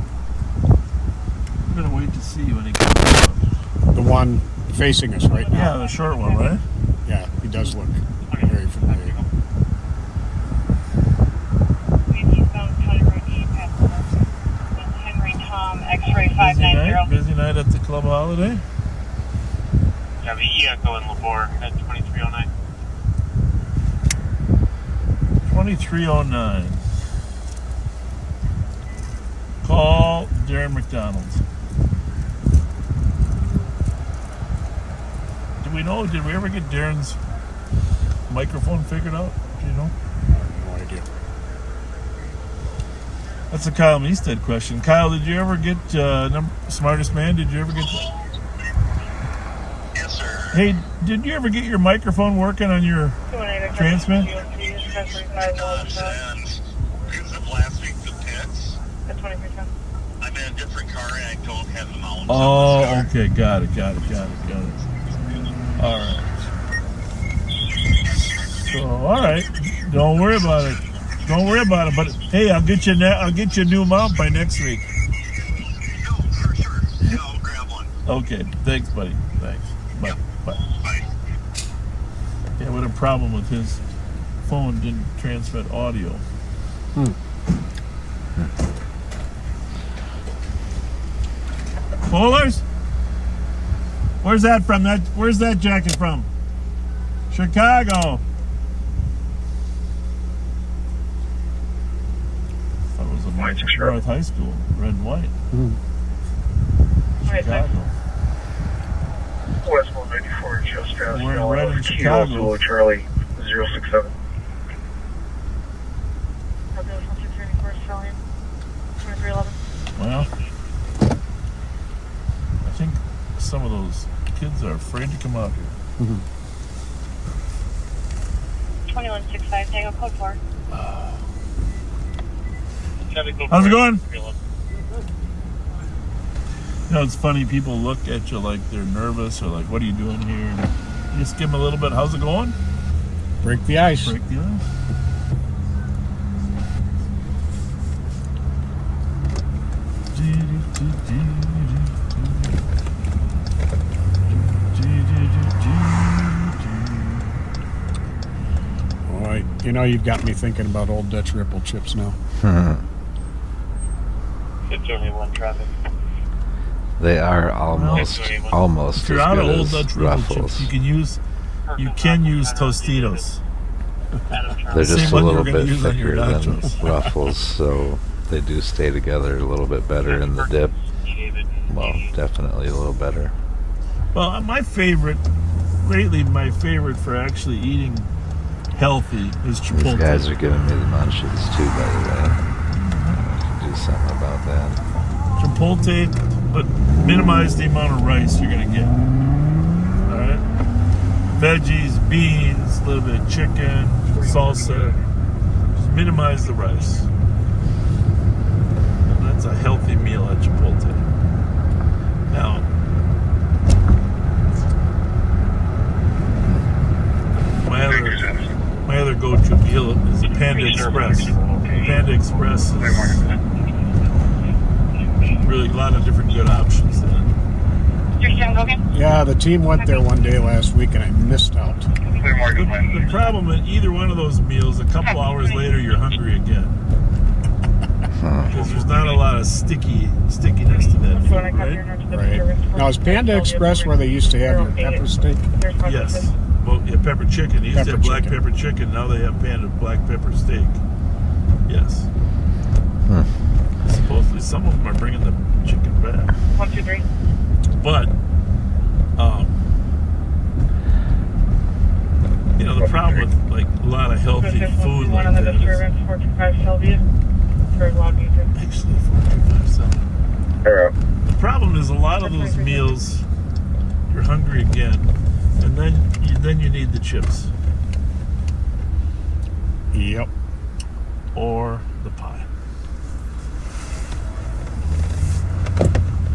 I'm gonna wait to see when he comes out. The one facing us right now. Yeah, the short one, right? Yeah, he does look very familiar. Henry Tom, X-ray Busy 590. night. Busy night at the Club Holiday. Yeah, the E-Echo in Labor at 2309. 2309. Call Darren McDonald. Did we ever get Darren's microphone figured out? Do you know? No idea. That's a Kyle Meestead question. Kyle, did you ever get Smartest Man? Did you ever get? Yes, sir. Hey, did you ever get your microphone working on your transmit? And because of last week's attacks, Oh, okay, got it. All right. So, all right, don't worry about it. But hey, I'll get you a new mount by next week. For sure. Yeah, I'll grab one. Okay, thanks, buddy. Thanks. Bye. Yep. Bye. Bye. Yeah, what a problem with his phone didn't transmit audio. Bowlers? Where's that from? Where's that jacket from? Chicago. Thought it was a North High School, red and white. Chicago. West 194, just past We're red in Chicago. Kilo Charlie 067. Well, I think some of those kids are afraid to come out here. 2165, Tango Code 4. How's it going? You know, it's funny, people look at you like they're nervous or like, what are you doing here? And you just give them a little bit, how's it going? Break the ice. Break the ice. Boy, you know, you've got me thinking about old Dutch Ripple chips now. It's only one traffic. They are almost If as you're out of good old as Dutch Ripple Ruffles. chips, you can use Tostitos. They're just Same a one you little were gonna bit use on your thicker than nachos. Ruffles, so they do stay together a little bit better in the dip. Well, definitely a little better. Well, my favorite for actually eating healthy is These Chipotle. guys are giving me the munchies too, by the way. I should do something about that. Chipotle, but minimize the amount of rice you're gonna get. All right, veggies, beans, a little bit of chicken, salsa. Just minimize the rice. And that's a healthy meal at Chipotle. Now, my other go-to meal is the Panda Express. Panda Express is really a lot of different good options there. Yeah, the team went there one day last week and I missed out. The problem with either one of those meals, a couple hours later, you're hungry again. Because there's not a lot of stickiness to that food, right? Right. Now, is Panda Express where they used to have your pepper steak? Yes. Well, yeah, pepper chicken. They used to have black chicken. pepper chicken. Now they have Panda black pepper steak. Yes. Supposedly some of them are bringing the chicken back. 123. But, you know, the problem with like a lot of healthy food like that is actually 4257. The problem is a lot of those meals, you're hungry again, and then you need the chips Yep. or the pie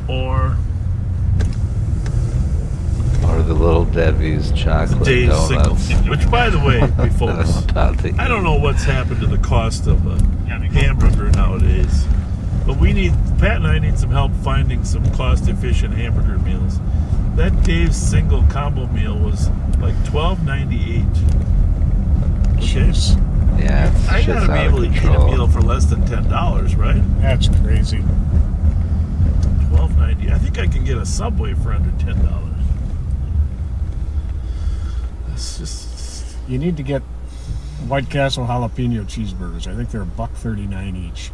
or the little Debbie's chocolate Dave's donuts. Singles. Which, by the way, folks, I don't know what's happened to the cost of a hamburger nowadays, but Pat and I need some help finding some cost-efficient hamburger meals. That Dave's single combo meal was like $12.98. Okay, Yeah, I shit's gotta be out able of to eat a control. meal for less than $10, right? That's crazy. $12.90. I think I can get a Subway for under $10. That's just. You need to get White Castle jalapeno cheeseburgers. I think they're $1.39 each.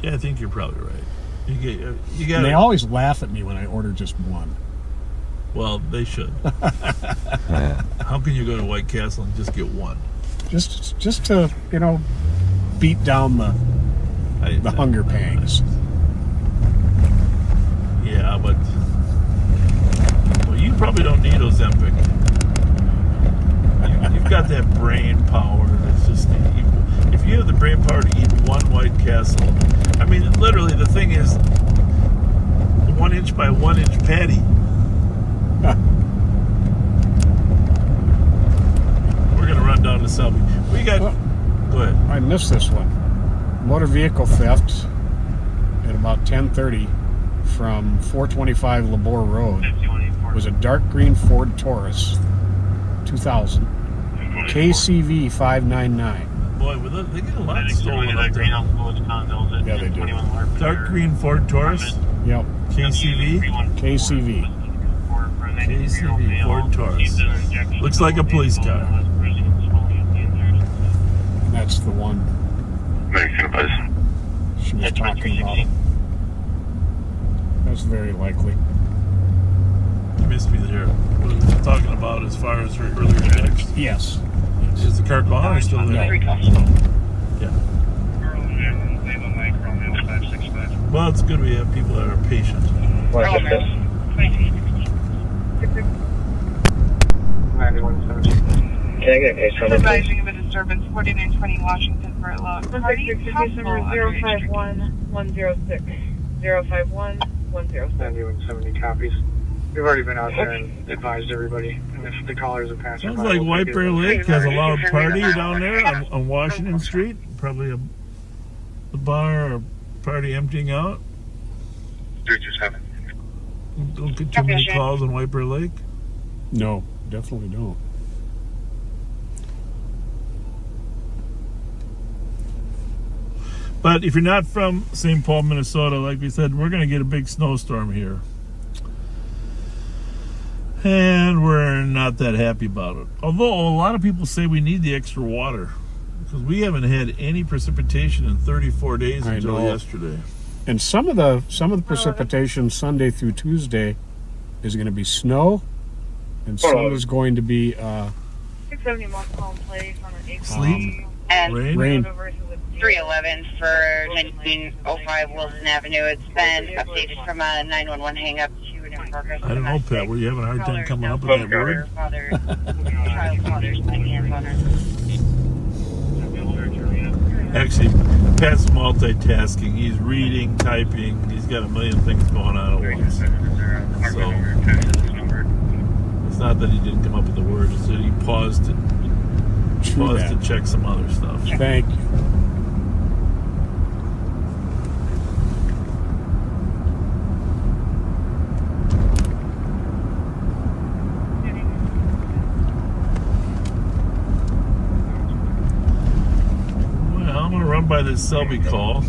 Yeah, I think you're probably right. You got. And they always laugh at me when I order just one. Well, they should. Yeah. How can you go to White Castle and just get one? Just to, you know, beat down the hunger pangs. Yeah, but well, you probably don't need Ozempic. You've got that brain power that's just equal. If you have the brain power to eat one White Castle, I mean, literally, the thing is, 1 inch by 1 inch patty. We're gonna run down to Selby. We got. Go ahead. I missed this one. Motor vehicle theft at about 10:30 from 425 Labor Road was a dark green Ford Taurus 2000 KCV 599. Boy, they get a lot stolen up there. Yeah, they do. Dark green Ford Taurus. Yep. KCV. KCV. KCV Ford Taurus. Looks like a police car. And that's the one she was talking about. That's very likely. You missed me there. What was I talking about as far as her earlier text? Yes. Is the car gone or still there? Yeah. Well, it's good we have people that are patient. Can I get a case number, please? Advising of a disturbance, 4920 Washington for a lock. Party possible 051-106. 051-106. 9170 copies. We've already been out there and advised everybody. And if the callers are passing Sounds by, like we'll White take Bear it. Lake has a loud party down there on Washington Street. Probably a bar or party emptying out. 327. Don't get too many calls on White Bear Lake. No, definitely don't. But if you're not from St. Paul, Minnesota, like we said, we're going to get a big snowstorm here. And we're not that happy about it. Although a lot of people say we need the extra water. Because we haven't had any precipitation in 34 days until yesterday. And some of the precipitation Sunday through Tuesday is going to be snow, and some is going to be 670 Montcalm Place on an 8 sleet, And rain. 311 for 1905 Wilson Avenue. It's been updated from a 911 hang up to an in progress. I don't know, Pat. Were you having a hard time coming up with that word? Child father's hands on her. Actually, Pat's multitasking. He's reading, typing. He's got a million things going on at once. So it's not that he didn't come up with the word. It's that he paused to check some other stuff. Thank you. By this Selby call,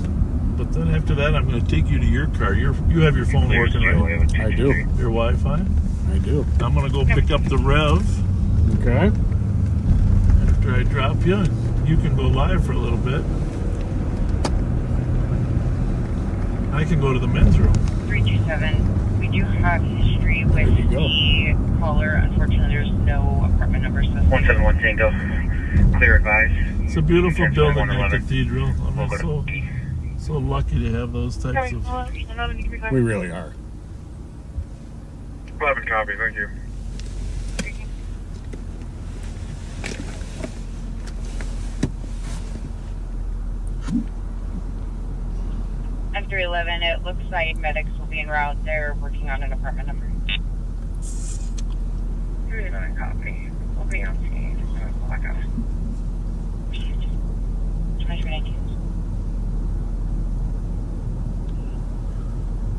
but then after that I'm going to take you to your car. You have your phone working, right? I do. Your Wi-Fi? I do. I'm going to go pick up the Rev. Okay. After I drop you, you can go live for a little bit. I can go to the men's room. 327. We do have history with the caller. Unfortunately, there's no apartment number. 171 Tango. Clear advice. It's a beautiful building, that cathedral. I'm so lucky to have those types of... We really are. 11 copy, thank you. And 311, it looks like medics will be en route. They're working on an apartment number. 311 copy. We'll be on scene. Blackout. 2319.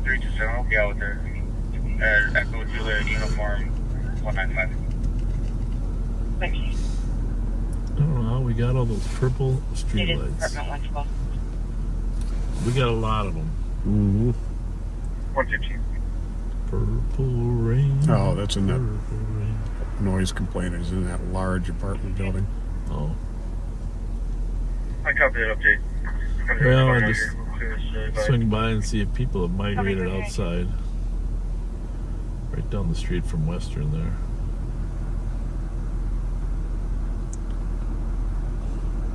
327, I'll be out there. Echo Duly uniform 195. Thank you. I don't know how we got all those purple It is streetlights. apartment 112. We got a lot of them. Mm-hmm. 115. Purple rain. Oh, that's in that purple rain. noise complaint is in that large apartment building. Oh. I copy that update. Well, I just swing by and see if people have migrated outside. Right down the street from Western there.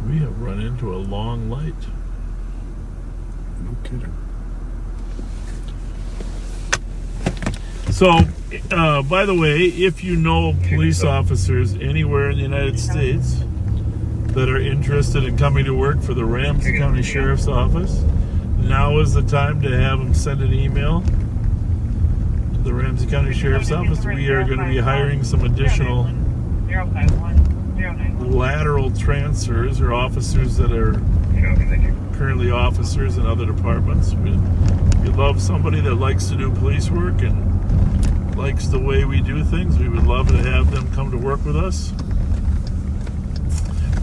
We have run into a long light. No kidding. So, by the way, if you know police officers anywhere in the United States that are interested in coming to work for the Ramsey County Sheriff's Office, now is the time to have them send an email the Ramsey County Sheriff's Office, we are going to be hiring some additional 051 lateral transfers or officers that are currently officers in other departments. We love somebody that likes to do police work and likes the way we do things. We would love to have them come to work with us.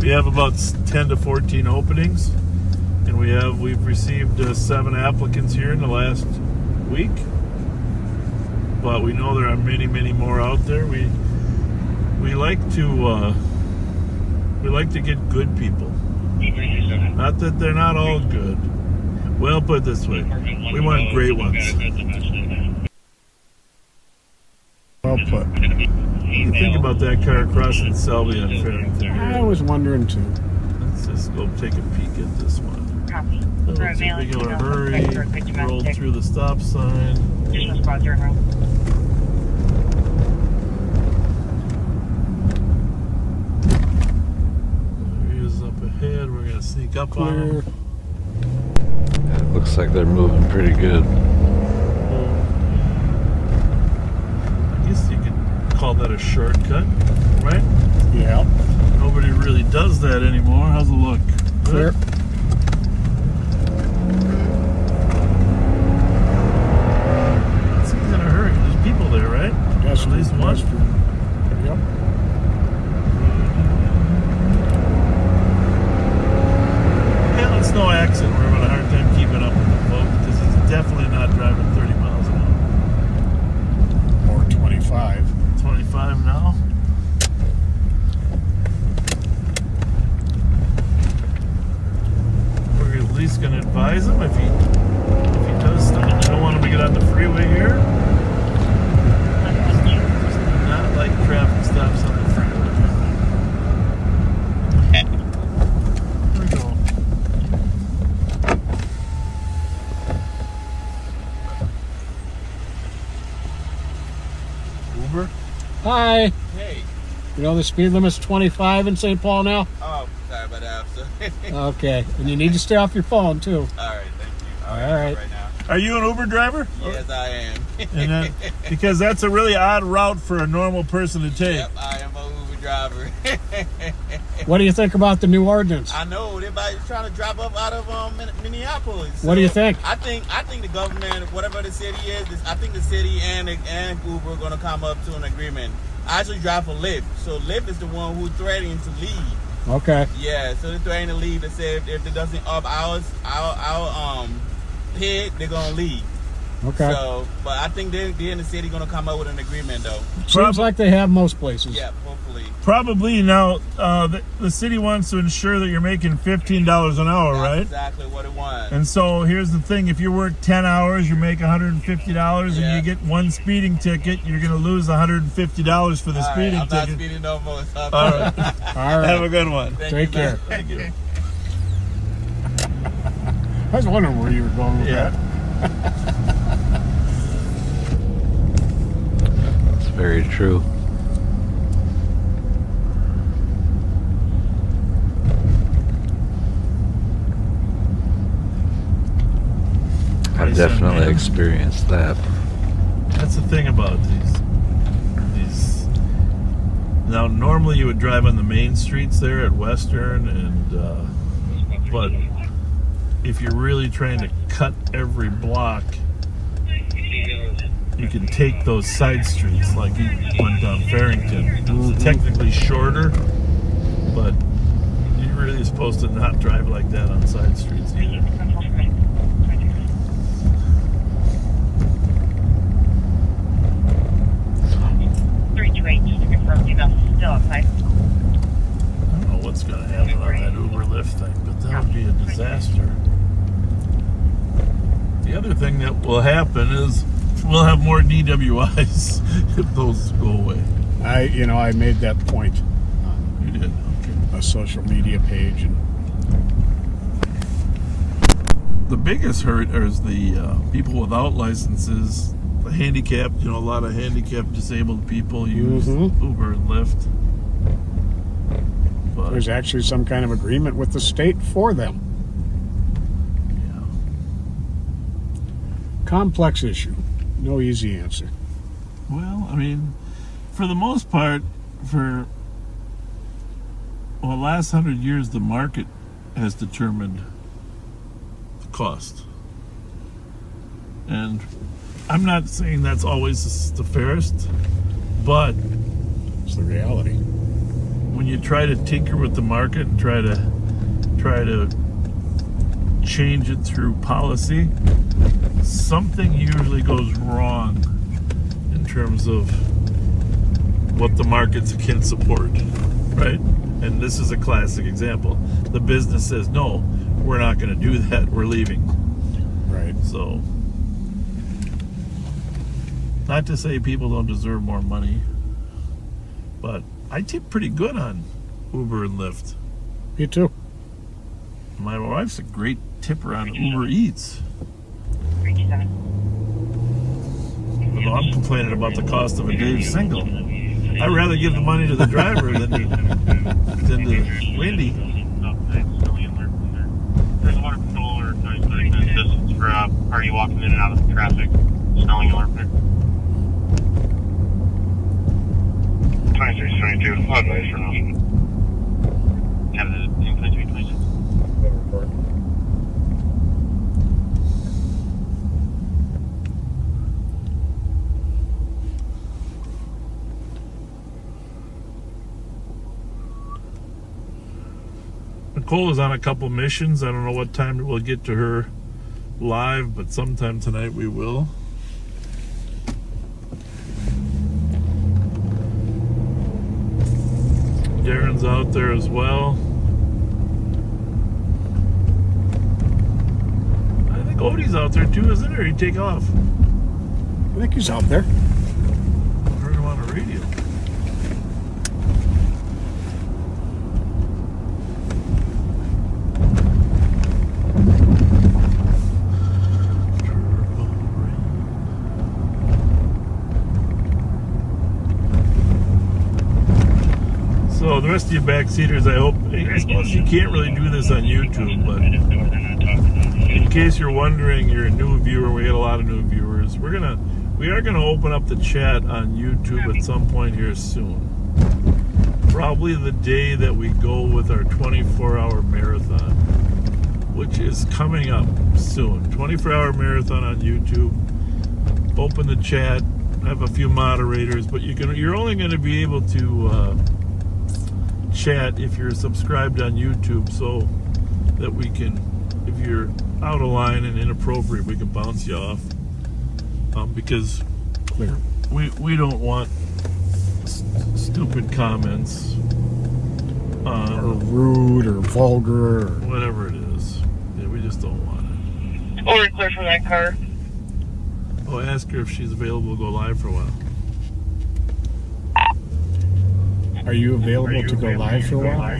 We have about 10 to 14 openings, and we've received 7 applicants here in the last week. But we know there are many, many more out there. We like to get good people. Not that they're not all good. Well, put it this way, we want great ones. Well put. You think about that car crossing Selby on Farrington. I was wondering too. Let's just go take a peek at this one. Copy. It's a regular hurry, roll through the stop sign. Additional squad turn around. There he is up ahead. We're going to sneak up on Clear. him. Yeah, it looks like they're moving pretty good. I guess you could call that a shortcut, right? Yeah. Nobody really does that anymore. How's it look? Clear. He's in a hurry. There's people there, right? Yes, At least one. Yep. Yeah, it's no accident. We're having a hard time keeping up with the vote because he's definitely not driving 30 miles an hour. Or 25. 25 now. We're at least going to advise him if he does stop. I don't want him to get on the freeway here. Not like traffic stops on the freeway. There we go. Uber? Hi. Hey. You know the speed limit's 25 in St. Paul now? Oh, sorry about that, officer. Okay. And you need to stay off your phone, too. All right, thank you. All right. Right now. Are you an Uber driver? Yes, I am. And because that's a really odd route for a normal person to take. Yep, I am a Uber driver. What do you think about the new ordinance? I know everybody's trying to drop up out of Minneapolis. What do you think? I think the government, whatever the city is, I think the city and Uber are going to come up to an agreement. I actually drive for Lyft, so Lyft is the one who's threatening to leave. Okay. Yeah, so they're threatening to leave. They say if it doesn't up our pay, they're gonna leave. Okay. So, but I think they in the city gonna come up with an agreement though. Seems like they have most places. Yeah, hopefully. Probably. Now, the city wants to ensure that you're making $15 an hour, That's right? exactly what it wants. And so here's the thing: if you work 10 hours, you make $150, Yeah. and you get one speeding ticket, you're going to lose $150 for the All right, speeding I'm not ticket. speeding no more. All right. All right. Have a good one. Take care. Thank you. I was wondering where you were going with that. It's very true. I've definitely experienced that. That's the thing about these. Now, normally you would drive on the main streets there at Western, but if you're really trying to cut every block, you can take those side streets, like you went down Farrington. It's technically shorter, but you're really supposed to not drive like that on side streets either. 328, just to confirm, female still outside. I don't know what's going to happen on that Uber Lyft thing, but that would be a disaster. The other thing that will happen is we'll have more DWIs if those go away. I made that point You did? Okay. on a social media page. And The biggest hurt is the people without licenses, the handicapped. A lot of handicapped disabled people use Uber and Lyft. But there's actually some kind of agreement with the state for them. yeah. Complex issue. No easy answer. Well, I mean, for the most part, for the last 100 years, the market has determined the cost. And I'm not saying that's always the fairest, but it's the reality. When you try to tinker with the market and try to change it through policy, something usually goes wrong in terms of what the markets can support, right? And this is a classic example. The business says, no, we're not going to do that. We're leaving. Right. So, not to say people don't deserve more money, but I tip pretty good on Uber and Lyft. Me too. My wife's a great tipper on Uber Eats. Although I'm complaining about the cost of a Dave single. I'd rather give the money to the driver than to Wendy. There's a water patrol or 30 minutes distance for a party walking in and out of traffic, smelling alert there. 2322, hot nice for now. Have the incline to be 26. Nicole is on a couple missions. I don't know what time we'll get to her live, but sometime tonight we will. Darren's out there as well. I think Odie's out there too, isn't he? Or he take off? I think he's out there. I heard him on the radio. So the rest of you backseaters, I suppose you can't really do this on YouTube, but in case you're wondering, you're a new viewer, we got a lot of new viewers. We are gonna open up the chat on YouTube at some point here soon. Probably the day that we go with our 24-hour marathon, which is coming up soon. 24-hour marathon on YouTube. Open the chat, have a few moderators, but you're only going to be able to chat if you're subscribed on YouTube, so that we can, if you're out of line and inappropriate, we can bounce you off. Because Clear. we don't want stupid comments or rude or vulgar or whatever it is. Yeah, we just don't want it. Or clear from that car. Oh, ask her if she's available to go live for a while. Are you available to go live for a while?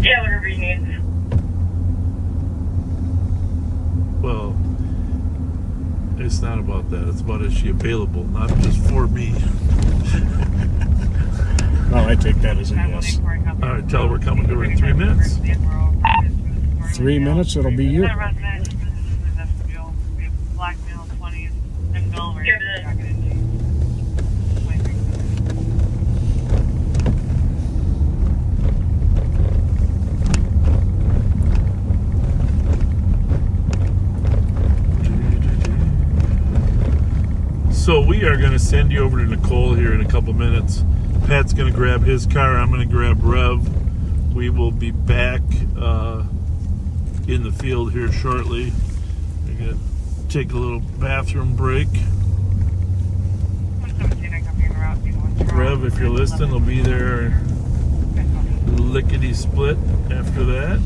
Yeah, whatever you need. Well, it's not about that. It's about is she available, not just for me. Well, I take that as a yes. All right, tell her we're coming to her in 3 minutes. 3 minutes, it'll be you. Blackmail 20 and Bill were So we are going to send you over to Nicole here in a couple minutes. Pat's going to grab his car. I'm going to grab Rev. We will be back in the field here shortly. We're going to take a little bathroom break. Rev, if you're listening, will be there lickety split after that.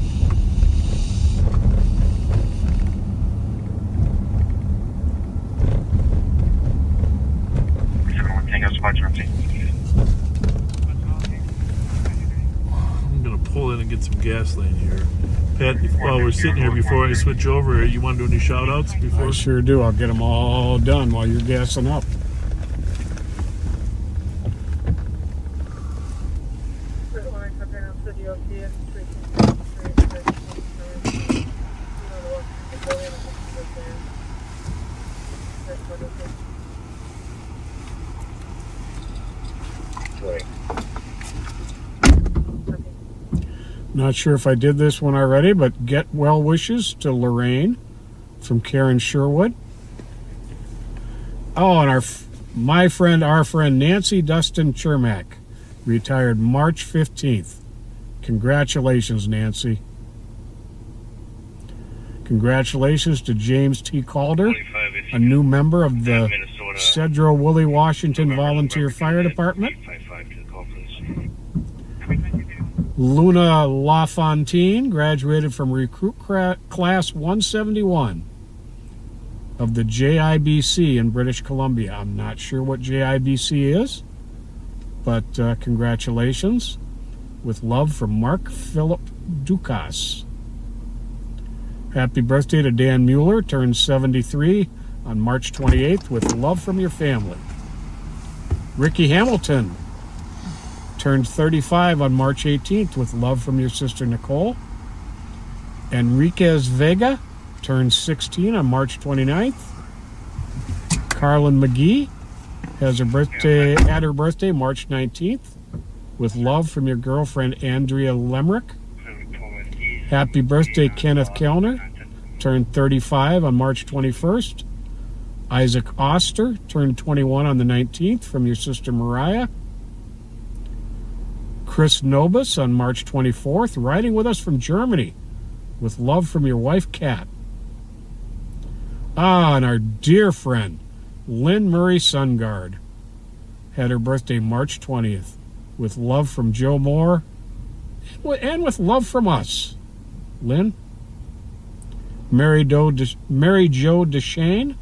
I'm gonna pull in and get some gasoline here. Pat, while we're sitting here, before I switch over, you want to do any shout outs before? I sure do. I'll get them all done while you're gassing up. building. I think he lives there. That's what it is. Not sure if I did this one already, but get well wishes to Lorraine from Karen Sherwood. Oh, and our friend Nancy Dustin Chermak, retired March 15th. Congratulations, Nancy. Congratulations to James T. Calder, a new member of the Cedro Woolley, Washington Volunteer Fire Department. Luna LaFontaine graduated from recruit class 171 of the JIBC in British Columbia. I'm not sure what JIBC is, but congratulations. With love from Mark Philip Dukas. Happy birthday to Dan Mueller, turned 73 on March 28th, with love from your family. Ricky Hamilton turned 35 on March 18th, with love from your sister Nicole. Enriquez Vega turned 16 on March 29th. Carlin McGee has her birthday March 19th, with love from your girlfriend Andrea Lemrick. Happy birthday, Kenneth Kellner, turned 35 on March 21st. Isaac Oster turned 21 on the 19th, from your sister Mariah. Chris Nobus on March 24th, riding with us from Germany, with love from your wife Kat. And our dear friend Lynn Murray Sungard had her birthday March 20th, with love from Joe Moore, and with love from us. Lynn. Mary Jo Deshane,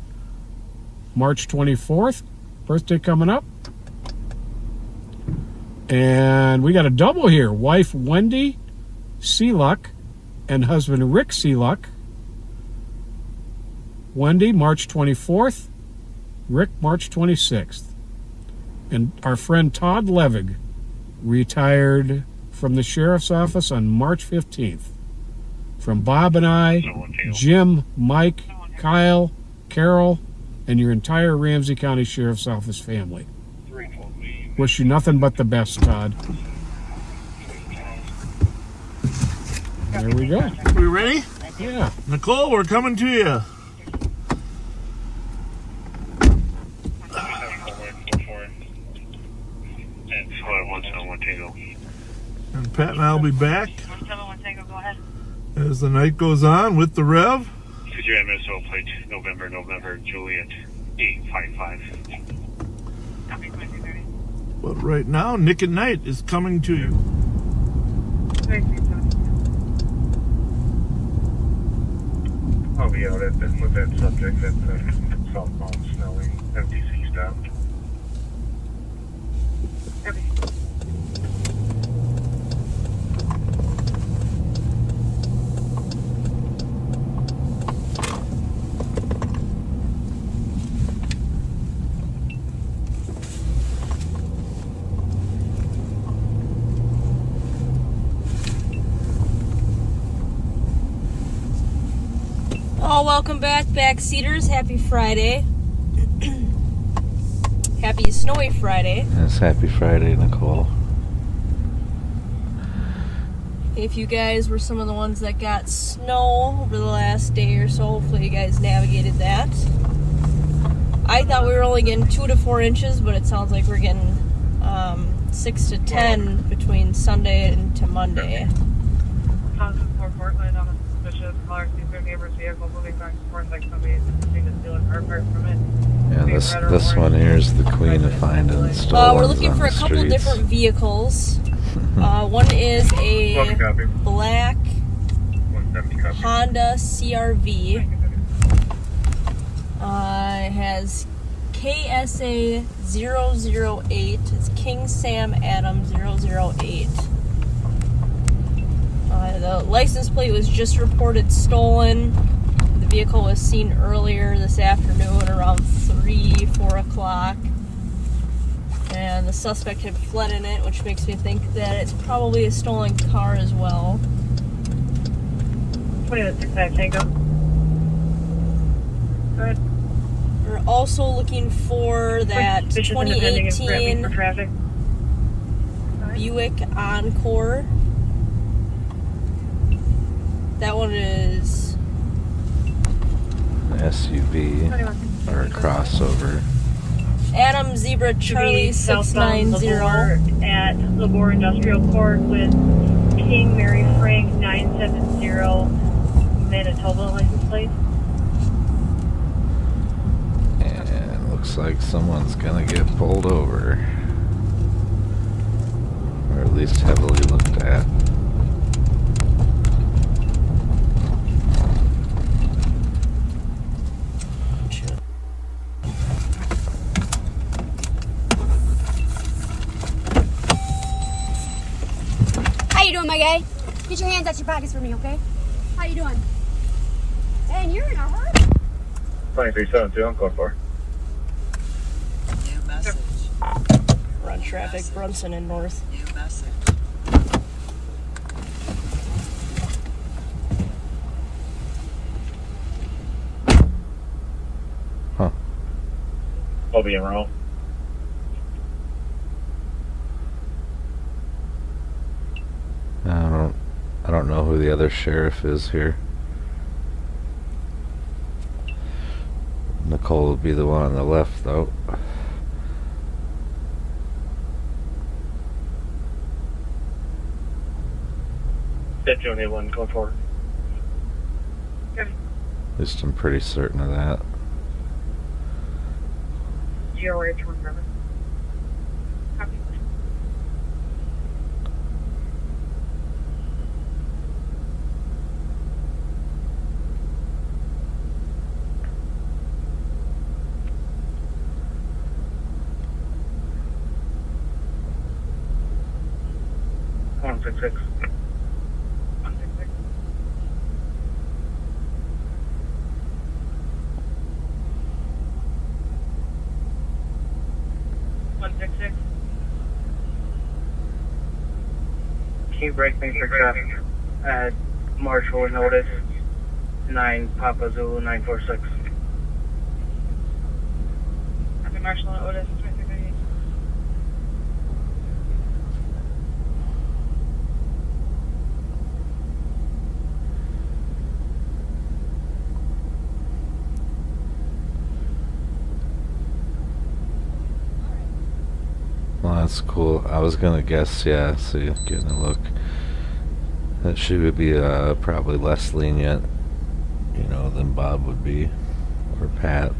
March 24th, birthday coming up. And we got a double here. Wife Wendy Sealuck and husband Rick Sealuck. Wendy, March 24th. Rick, March 26th. And our friend Todd Levig retired from the sheriff's office on March 15th. From Bob and I, Jim, Mike, Kyle, Carol, and your entire Ramsey County Sheriff's Office family. Wish you nothing but the best, Todd. There we go. We ready? Yeah. Nicole, we're coming to you. And Pat and I'll be back as the night goes on with the Rev. Could you have Minnesota plate November, Juliet 855. But right now, Nick at Night is coming to you. I'll be out with that subject at the southbound Snelling MTC stop. Welcome back, backseaters. Happy Friday. Happy snowy Friday. Yes, happy Friday, Nicole. If you guys were some of the ones that got snow over the last day or so, hopefully you guys navigated that. I thought we were only getting 2 to 4 inches, but it sounds like we're getting 6 to 10 between Sunday and to Monday. Portland on a suspicious car, sees their neighbor's vehicle moving back and forth like somebody's attempting to steal a car part from it. Yeah, this one here is the queen of finding stolen. We're looking for a couple different vehicles. One is a black Honda CR-V. It has KSA 008. It's King Sam Adam 008. The license plate was just reported stolen. The vehicle was seen earlier this afternoon around 3, 4 o'clock. And the suspect had fled in it, which makes me think that it's probably a stolen car as well. 20-65 Tango. Go ahead. We're also looking for that Suspicious and pending is threatening 2018 for traffic. Buick Encore. That one is An SUV or a crossover. Adam Zebra Charlie Southbound 690. Labor at Labor Industrial Court with King Mary Frank 970 Manitoba license plate. And looks like someone's gonna get pulled over. Or at least heavily looked at. How you doing, my guy? Get your hands out your pockets for me, okay? How you doing? And you're in a hurry. 2372, I'm going for. New message. Run traffic, Brunson and North. New message. Huh. I'll be in row. I don't know who the other sheriff is here. Nicole will be the one on the left, though. Deputy 181, going forward. At least I'm pretty certain of that. Zero where to remember. Copy. One 66. 166. Can you break me for traffic at Marshall notice 9 Papa Zulu 946? Copy Marshall and Otis 2338. Well, that's cool. I was gonna guess, yeah, see, getting a look. That she would be probably less lenient, you know, than Bob would be, or Pat.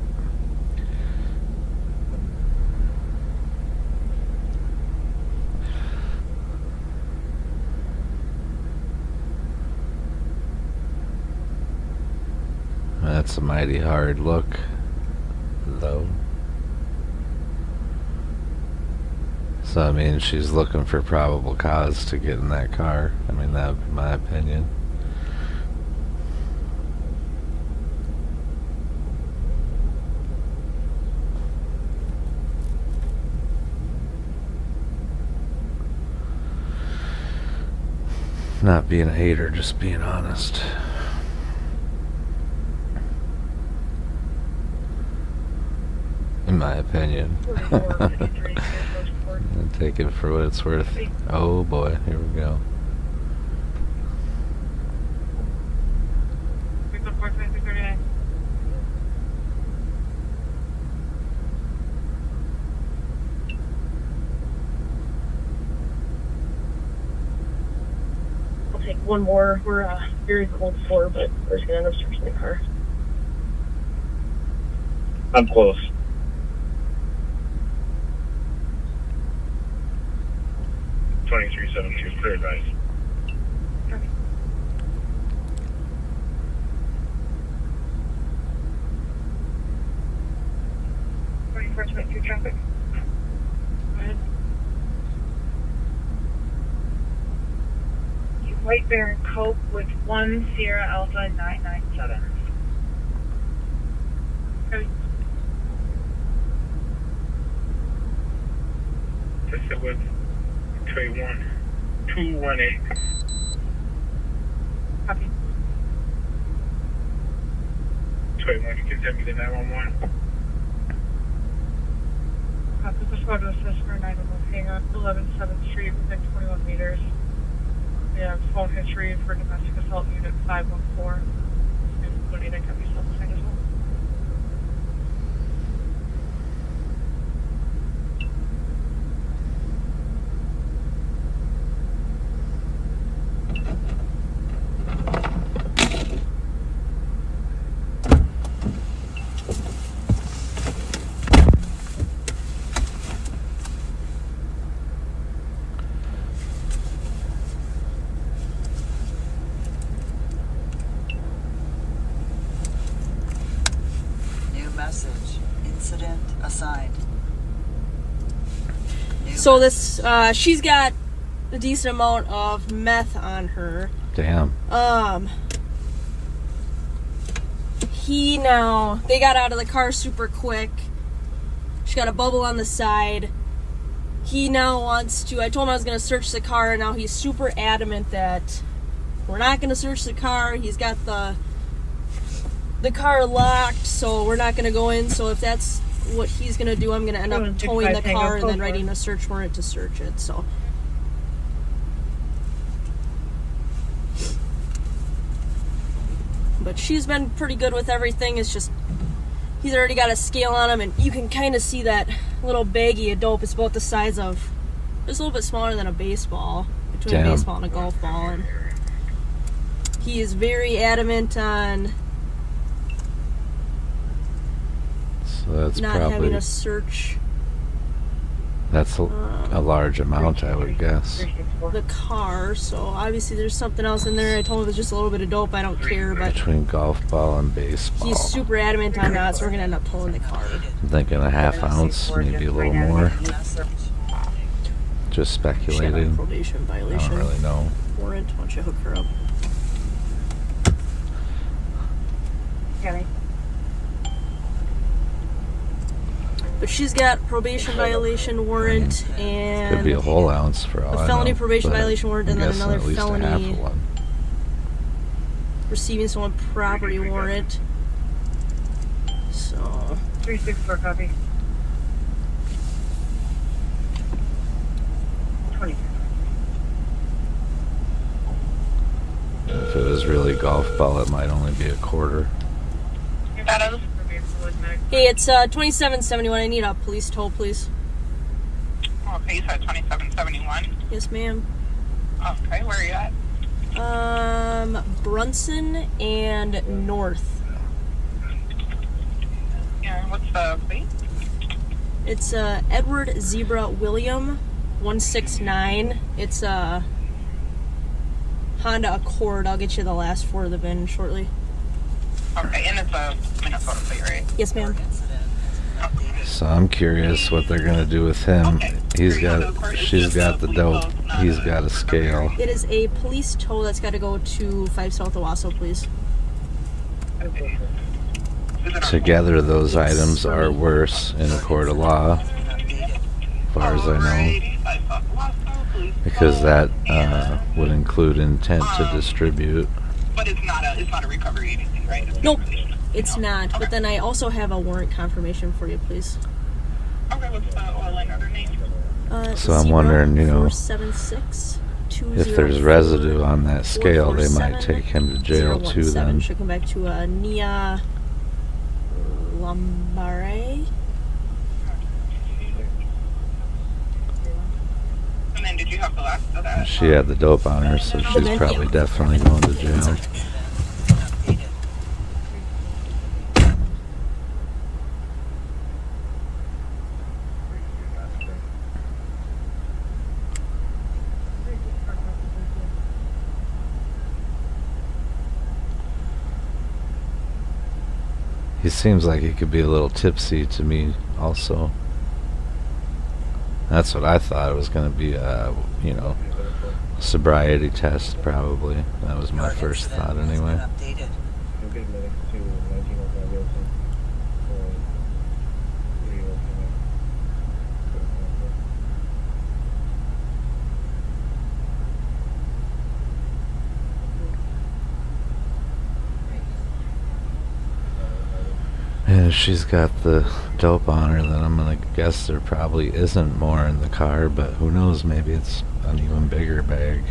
That's a mighty hard look, though. So, I mean, she's looking for probable cause to get in that car. I mean, that would be my opinion. Not being a hater, just being honest. In my opinion. Take it for what it's worth. Oh boy, here we go. I'll take one more. We're very cold for, but we're just gonna end up searching the car. I'm close. 2372, clear advice. Copy. Through traffic. Go ahead. White Bear and Coke with 1 Sierra Alpha 997. Copy. This is with 218. Copy. 21, you can send me to 911. The squad to assist for 911 hang on 11 7th Street within 21 meters. We have phone history for domestic assault unit 514. And Bonita can be self-assigned as well. Message. Incident assigned. So this, she's got a decent amount of meth on her. Damn. They got out of the car super quick. She got a bubble on the side. He now wants to, I told him I was going to search the car, and now he's super adamant that we're not going to search the car. He's got the car locked, so we're not going to go in. So if that's what he's going to do, I'm going to end up towing the car and then writing a search warrant to search it. So but she's been pretty good with everything. It's just he's already got a scale on him, and you can kind of see that little baggie of dope is about the size of, it's a little bit smaller than a baseball, between a baseball and a golf ball. And he is very adamant on that's not probably having a search. That's a large amount, I would guess. The car, so obviously there's something else in there. I told him it was just a little bit of dope. I don't care, but Between golf ball and baseball. he's super adamant on that, so we're gonna end up towing the car. I'm thinking a half ounce, maybe a little more. Just speculating. Probation I violation. don't really know. Warrant. Why don't you hook her up? Kelly. But she's got probation violation warrant and Could be a whole ounce for all a I felony know, probation but violation warrant, and I'm then guessing another at least a half felony of one. receiving stolen property warrant. So 364 copy. 20. If it was really golf ball, it might only be a quarter. hey, it's 2771. I need a police tow, please. Okay, you said 2771? Yes, ma'am. Okay, where are you at? Brunson and North. Yeah, what's the plate? It's Edward Zebra William 169. It's a Honda Accord. I'll get you the last four of the VIN shortly. Okay, and it's a Minnesota plate, right? Yes, ma'am. So I'm curious what they're gonna do with him. She's got the dope. He's got a scale. It is a police tow that's got to go to 5 South Owasso, please. Together, those items are worse in a court of law, as far as I know, because that would include intent to distribute. But it's not a recovery anything, right? Nope, it's not. But then I also have a warrant confirmation for you, please. Okay, what's the oil and other name? So I'm wondering, you know, 476 if there's residue on that scale, they might take him to jail too. Then should come back to Nia Lombare. And then did you have the last of that? she had the dope on her, so she's probably definitely going to jail. He seems like he could be a little tipsy to me also. That's what I thought it was going to be, you know, sobriety test probably. That was my first thought anyway. And if she's got the dope on her, then I'm gonna guess there probably isn't more in the car, but who knows, maybe it's an even bigger bag.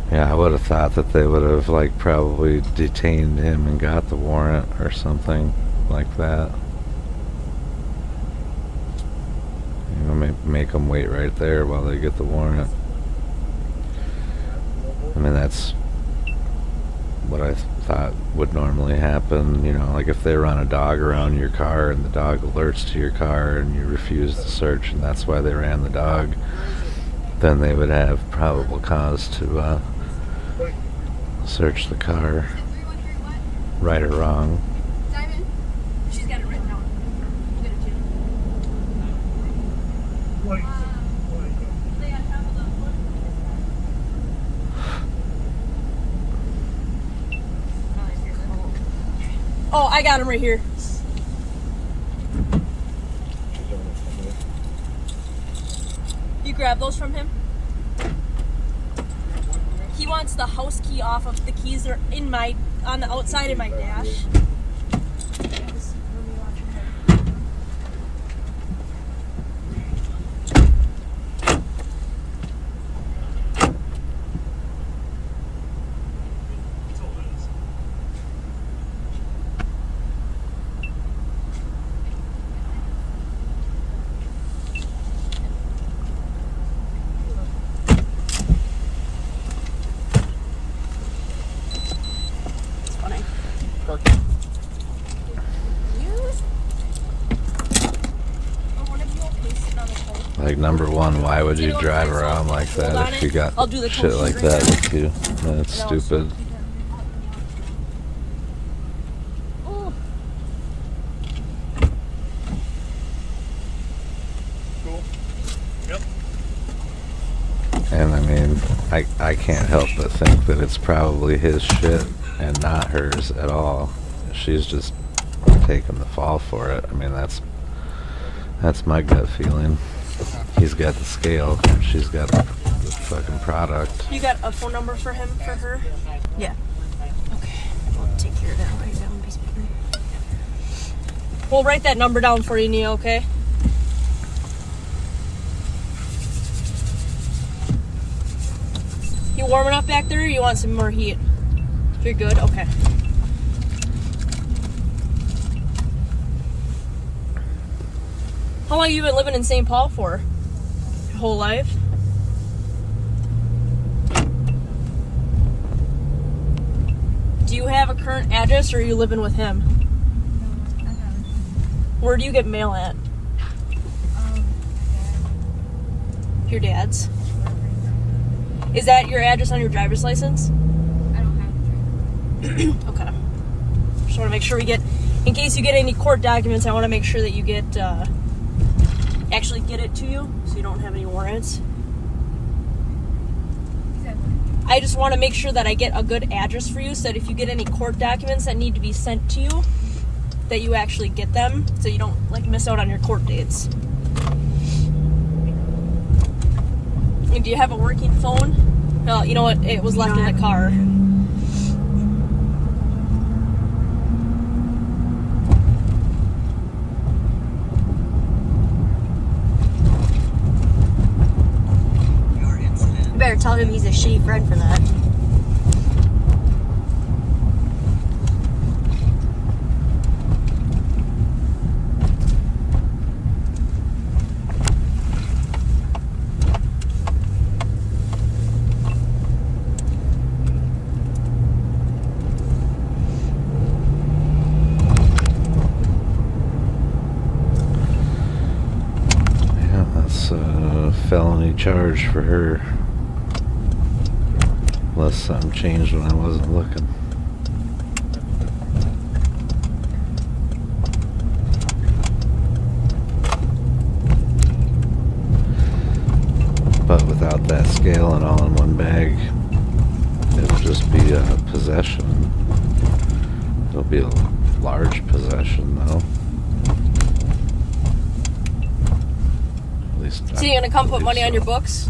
Yeah, I would have thought that they would have, like, probably detained him and got the warrant or something like that. You know, make them wait right there while they get the warrant. I mean, that's what I thought would normally happen. You know, like if they run a dog around your car and the dog alerts to your car and you refuse to search and that's why they ran the dog, then they would have probable cause to search the car, right or wrong. Diamond, she's got it written down. I'll get it to you. Oh, I got him right here. You grab those from him? He wants the house key off of the keys. They're in my, on the outside of my dash. Like, number one, why would you drive around like that if you got shit like that with you? That's stupid. Cool. Yep. And I mean, I can't help but think that it's probably his shit and not hers at all. She's just taking the fall for it. I mean, that's my gut feeling. He's got the scale, she's got the fucking product. You got a phone number for him, for her? Yeah. Okay, I'll take care of that. Write that one piece of paper. We'll write that number down for you, Nia, okay? You warm enough back there, or you want some more heat? You're good? Okay. How long have you been living in St. Paul for? Your whole life? Do you have a current address, or are you living with him? Where do you get mail at? Your dad's? Is that your address on your driver's license? I don't have a driver. Okay. Just want to make sure we get, in case you get any court documents, I want to make sure that you get, actually get it to you, so you don't have any warrants. I just want to make sure that I get a good address for you, so that if you get any court documents that need to be sent to you, that you actually get them, so you don't, like, miss out on your court dates. And do you have a working phone? Well, you know what? It was left in the car. better tell him he's a shitty friend for that. Felony charge for her, unless something changed when I wasn't looking. But without that scale and all in one bag, it'll just be a possession. It'll be a large possession though. So you're gonna come put money on your books?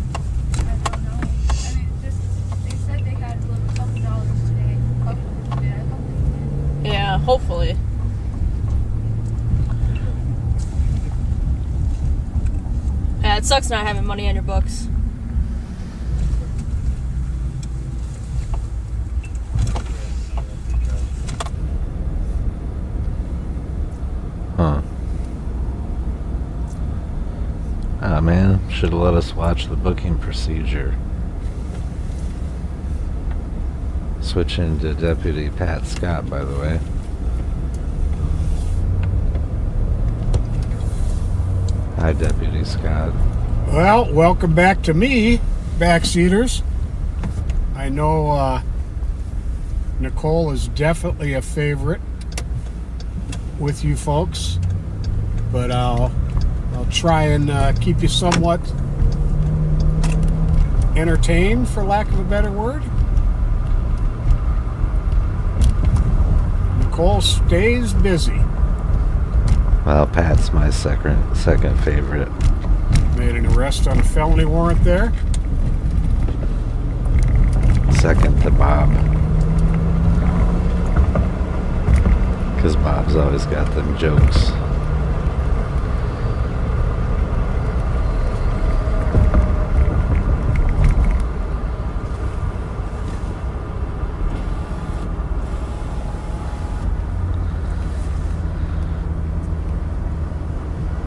I don't know. I mean, they said they had a couple dollars today. Yeah, hopefully. Yeah, it sucks not having money on your books. Huh. Ah, man, should have let us watch the booking procedure. Switching to Deputy Pat Scott, by the way. Hi, Deputy Scott. Well, welcome back to me, backseaters. I know Nicole is definitely a favorite with you folks, but I'll try and keep you somewhat entertained, for lack of a better word. Nicole stays busy. Well, Pat's my second favorite. Made an arrest on a felony warrant there. Second to Bob. Because Bob's always got them jokes.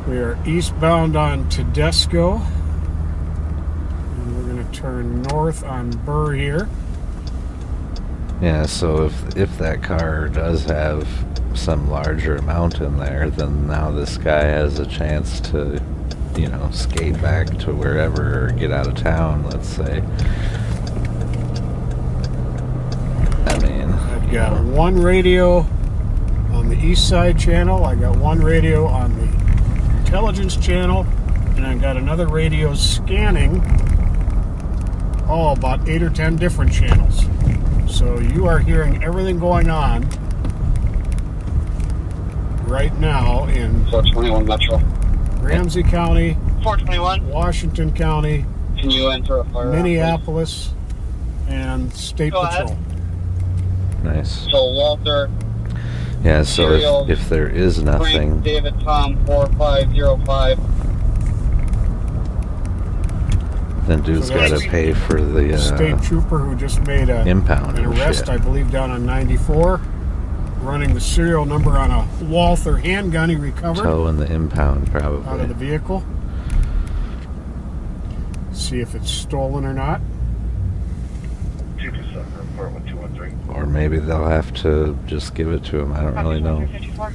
We are eastbound on Tedesco, and we're going to turn north on Burr here. Yeah, so if that car does have some larger amount in there, then now this guy has a chance to, you know, skate back to wherever or get out of town, let's say. I mean, I've got one radio on the east side channel, I got one radio on the intelligence channel, and I've got another radio scanning about 8 or 10 different channels. So you are hearing everything going on right now in 421 Metro, Ramsey County, 421, Washington County, can you enter a fire? Minneapolis, and State Go Patrol. ahead. nice. So Walter, Yeah, so if there is nothing, Frank, David, Tom, 4505. then dude's So got that's to pay for the state trooper who just made impound an and arrest, shit. I believe, down on 94, running the serial number on a Walther handgun he recovered Tow and the impound, out of probably. the vehicle. See if it's stolen or not. 227, report 1213. Or maybe they'll have to just give it to him. I don't really know. 2354.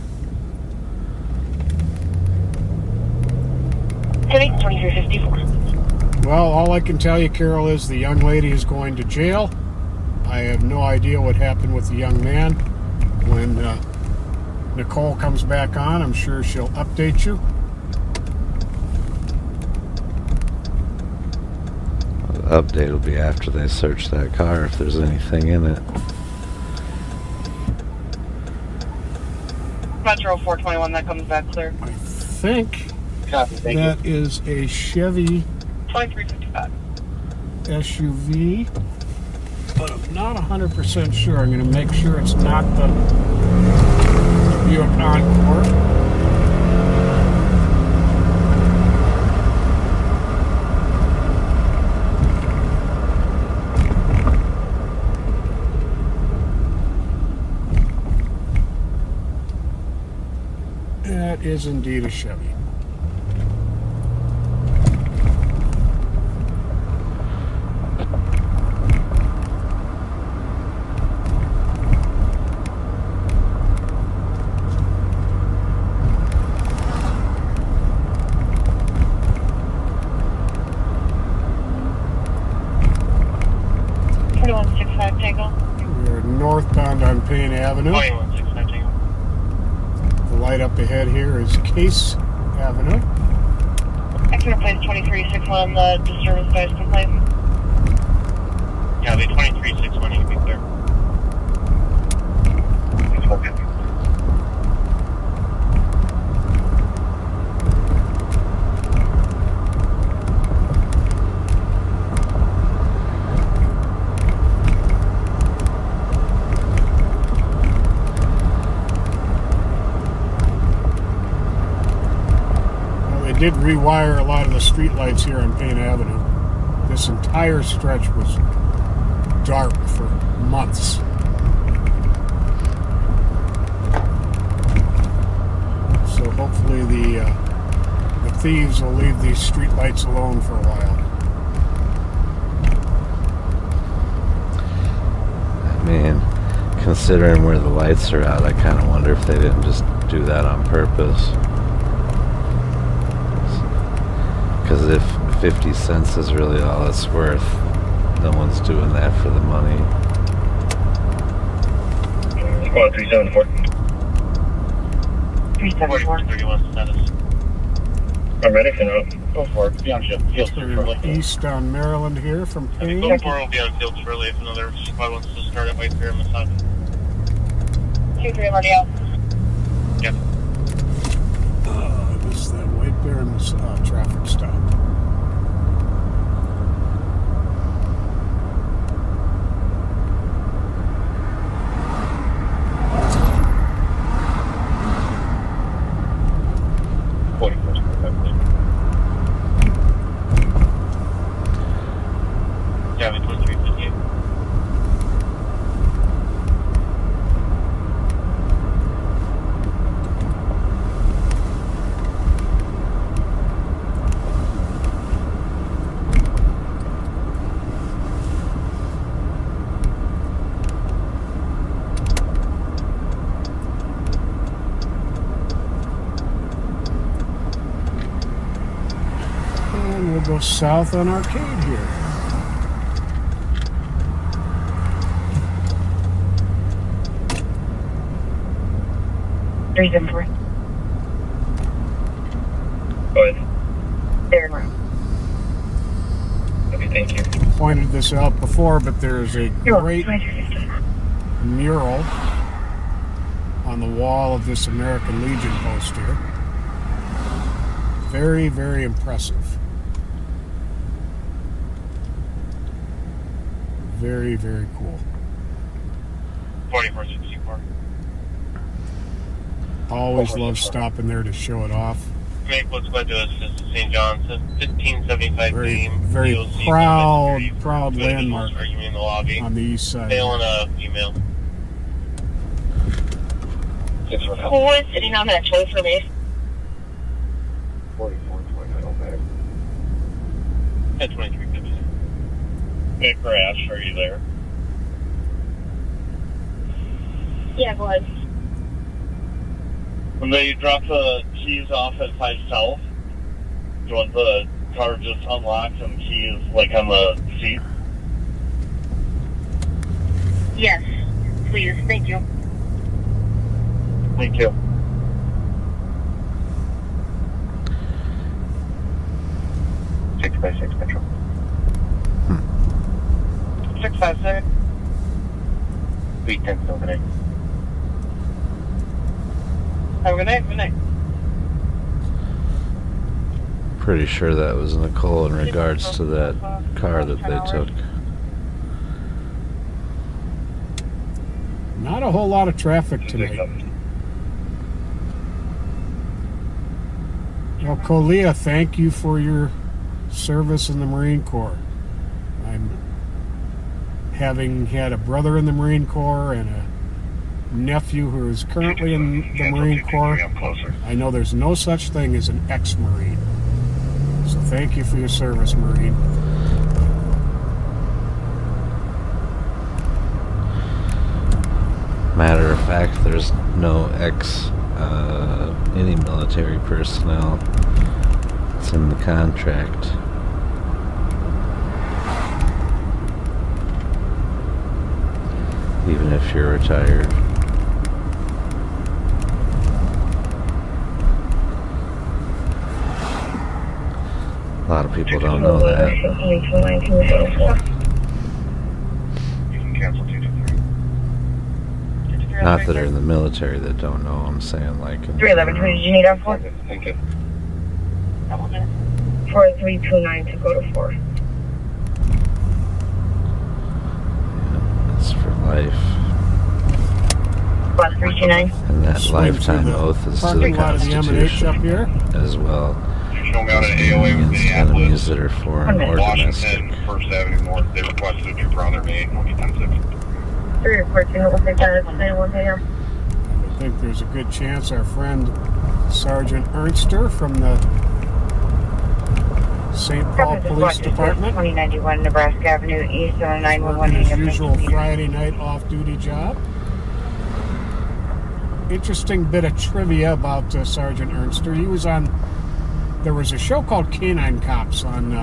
Well, all I can tell you, Carol, is the young lady is going to jail. I have no idea what happened with the young man. When Nicole comes back on, I'm sure she'll update you. The update will be after they search that car if there's anything in it. Metro 421, that comes back clear. I think Copy, thank that is a Chevy 2355. SUV, but I'm not 100% sure. I'm going to make sure it's not the Buick Encore. is indeed a Chevy. We're northbound on Payne Avenue. 2165 Tango. The light up ahead here is Case Avenue. I can replace 2361 the disturbance noise complaint. Yeah, the 2361, you can be clear. They did rewire a lot of the street lights here on Payne Avenue. This entire stretch was dark for months. So hopefully the thieves will leave these street lights alone for a while. I mean, considering where the lights are at, I kind of wonder if they didn't just do that on purpose. Because if 50 cents is really all it's worth, no one's doing that for the money. Squad 374. 374. 31 status. I'm ready for now. Go for it. Be on shift. Field We're east on Maryland here from Payne. Go for it. Will be on field shortly if another squad wants to start at White Bear and Massage. 2-3 already out. Yep. This is that White Bear traffic stop. Yeah, the 2358. And we'll go south on Arcade here. Reason for it. Go ahead. There, room. Okay, thank you. Pointed this out before, but there's a great mural on the wall of this American Legion post here. Very, very impressive. Very, very cool. 4464. Always love stopping there to show it off. Make what's led to us is St. John's, 1575 Very, name. very DOC, proud Two landmark individuals arguing in the lobby. on the east side. Mail and a email. Who is sitting on that toy for me? 4429 At 2350. Hey, Crash, are you there? Yeah, go ahead. When they drop the keys off at 5 South, do you want the car just unlocked and the keys like on the seat? Yes, please. Thank you. Thank you. Six by six Metro. 656. 310 still today. Have a good night. Good night. Pretty sure that was Nicole in regards to that car that they took. Not a whole lot of traffic tonight. Well, Colia, thank you for your service in the Marine Corps. I'm having had a brother in the Marine Corps and a nephew who is currently in the Marine Corps. I know there's no such thing as an ex-Marine. So thank you for your service, Marine. Matter of fact, there's no any military personnel. It's in the contract. Even if you're retired. A lot of people don't know that. You can cancel 223. Not that are in the military that don't know. I'm saying like. 311, who did you need on for? Thank you. 4329 to go to 4. It's for life. 329. And that lifetime oath is to the Constitution up here. as well. Show me out at AOA with Against enemies that are foreign or domestic. Washington, 1st Avenue North. They requested a trooper on their main. I'll get 10-6. 314, what was the time? 91 a.m. I think there's a good chance our friend Sergeant Ernster from the St. Paul Police Department, 2091 Nebraska Avenue East on a 911 his usual Friday night off-duty job. Interesting bit of trivia about Sergeant Ernster. He was on. There was a show called Canine Cops on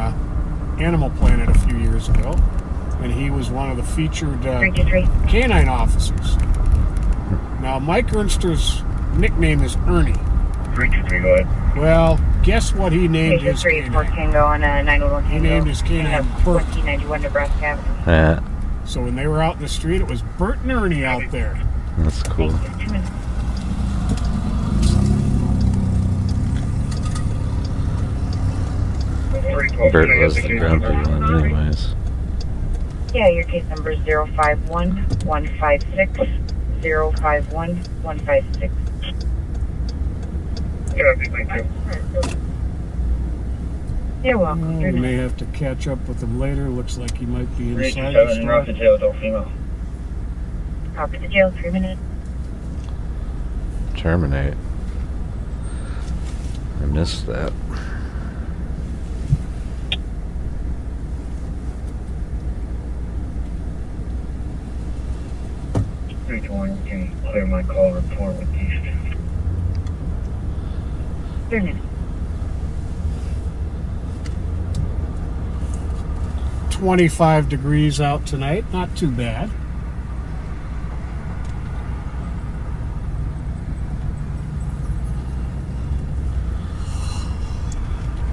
Animal Planet a few years ago, and he was one of the featured canine officers. Now, Mike Ernster's nickname is Ernie. 323, go ahead. Well, guess what he named his canine? On a 911 He named his canine Bert. 1491 Nebraska Avenue. Yeah, So when they were out in the street, it was Bert and Ernie out there. that's cool. Bert was the grumpy one anyways. Yeah, your case number is 051-156, 051-156. You're welcome. We may have to catch up with him later. Looks like he might be inside 327 the and off store. the jail, adult female. Copy the jail, 3 minutes. Terminate. I missed that. Can clear my call report with these. 3 minutes. 25 degrees out tonight. Not too bad.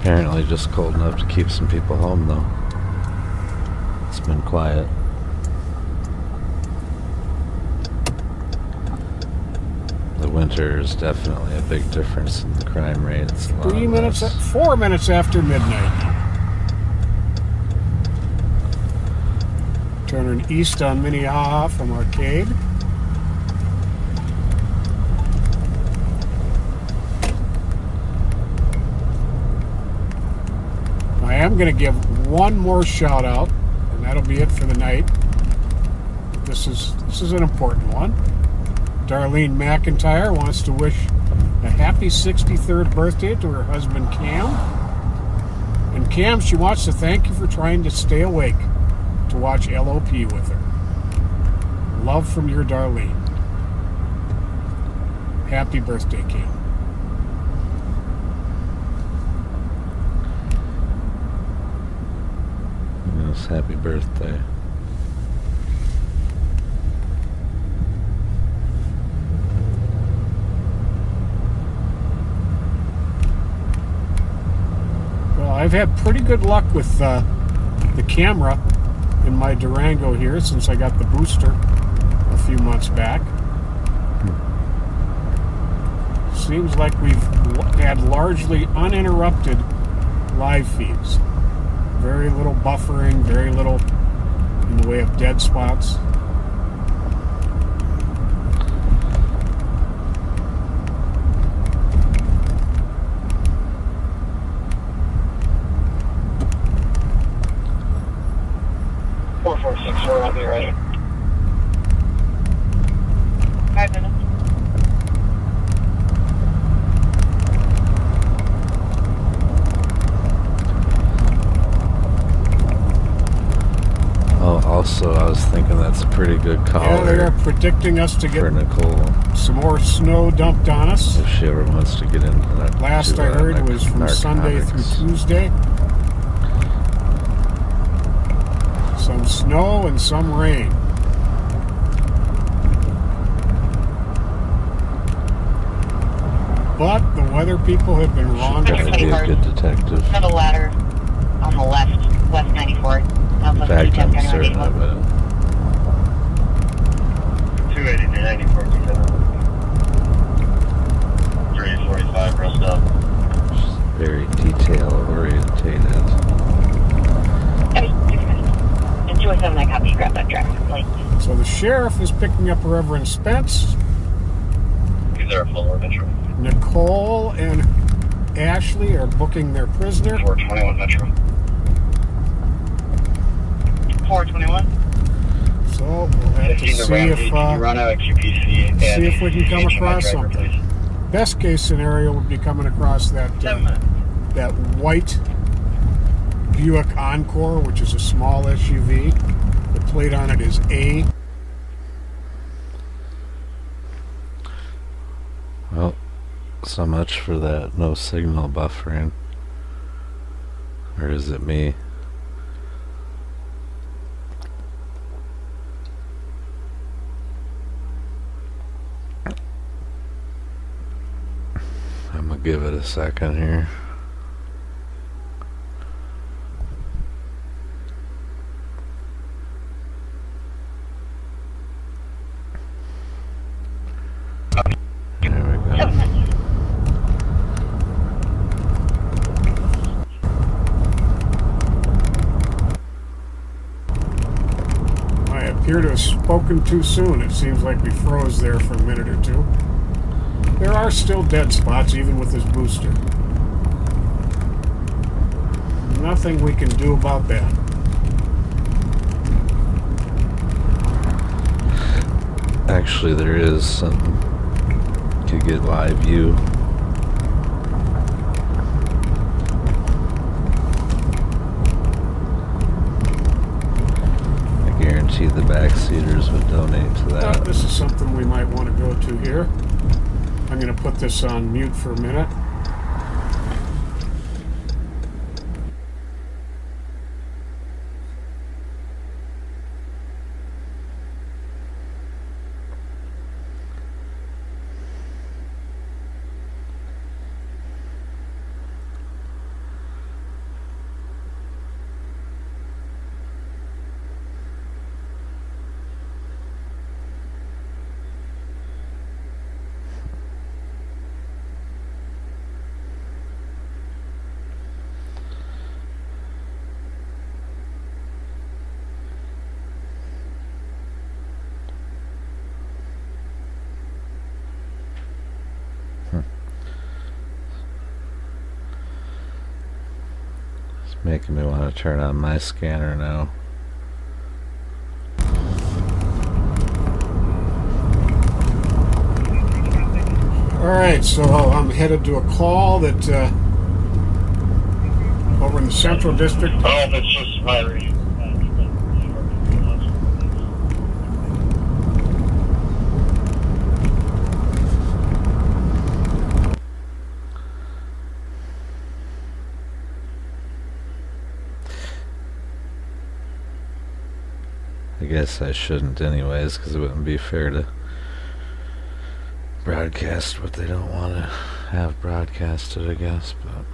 Apparently just cold enough to keep some people home though. It's been quiet. The winter is definitely a big difference in the crime rate. It's a lot 4 minutes after midnight. Turning east on Minnehaha from Arcade. I am going to give one more shout out, and that'll be it for the night. This is an important one. Darlene McIntyre wants to wish a happy 63rd birthday to her husband Cam. And Cam, she wants to thank you for trying to stay awake to watch LOP with her. Love from your Darlene. Happy birthday, Cam. Yes, happy birthday. I've had pretty good luck with the camera in my Durango here since I got the booster a few months back. Seems like we've had largely uninterrupted live feeds. Very little buffering, very little in the way of dead spots. I'll be ready. 5 minutes. Oh, also, I was thinking that's a pretty good call. Yeah, they are predicting us to for get Nicole some more snow dumped on us. if she ever wants to get into that. Last I heard was from Sunday through Tuesday. Some snow and some rain. But the weather people have been wrong. Probably be a good detective. Another ladder on the left, west 94. In fact, I'm certain of it. 280 to 94, 345, rest up. Very detail orientated. Enjoy 7, I copy. Grab that driver's plate. So the sheriff is picking up Reverend Spence. He's there full of Metro. Nicole and Ashley are booking their prisoner. 421 Metro. 421. So we'll have to see if we can come across something. Best case scenario would be coming across that white Buick Encore, which is a small SUV. The plate on it is A. Well, so much for that no signal buffering. Or is it me? I'm gonna give it a second here. There we go. I appear to have spoken too soon. It seems like we froze there for a minute or two. There are still dead spots, even with this booster. Nothing we can do about that. Actually, there is some. Could get live view. I guarantee the backseaters would donate to that. Oh, this is something we might want to go to here. I'm going to put this on mute for a minute. It's making me want to turn on my scanner now. Alright, so I'm headed to a call that over in the Central District. Oh, it's just Myrie. I guess I shouldn't anyways, because it wouldn't be fair to broadcast what they don't want to have broadcasted, I guess, but...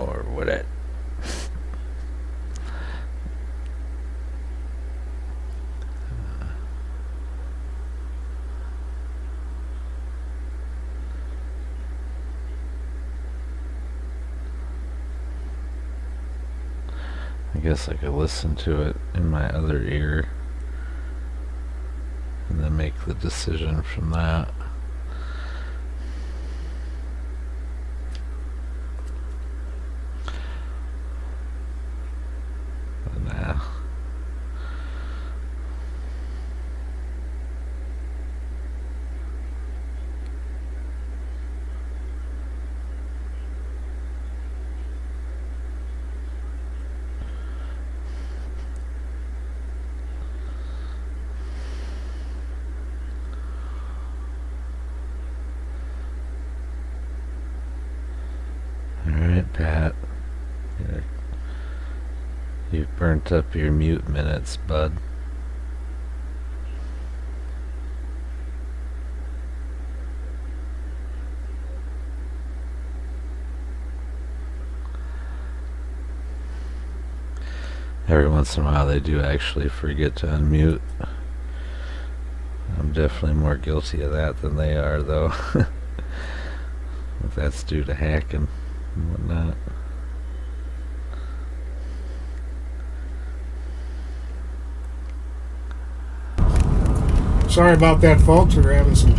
Or would it? I guess I could listen to it in my other ear and then make the decision from that. But nah. You've burnt up your mute minutes, bud. Every once in a while they do actually forget to unmute. I'm definitely more guilty of that than they are, though. If that's due to hacking and whatnot. Sorry about that, folks. We're having some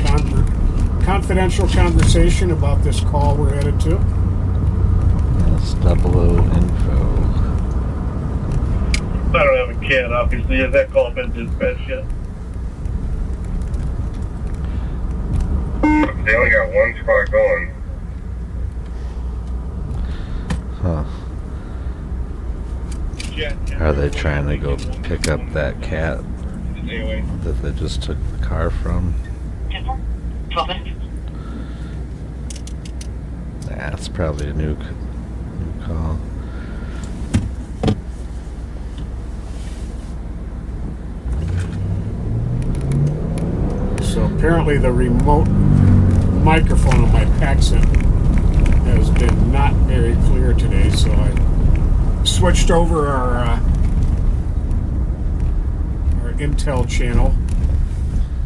confidential conversation about this call we're headed to. Yes, 00 info. I don't have a cat, obviously. Has that call been dispatched yet? They only got one spot going. Huh. Are they trying to go pick up that cat that they just took the car from? Nah, it's probably a new call. So apparently the remote microphone on my Paxson has been not very clear today, so I switched over our Intel channel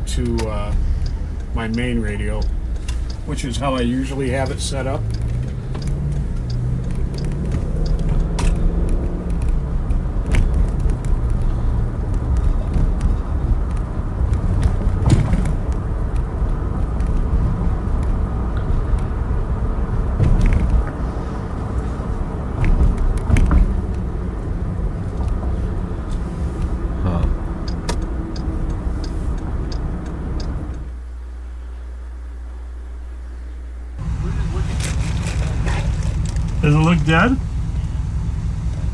to my main radio, which is how I usually have it set up. Does it look dead?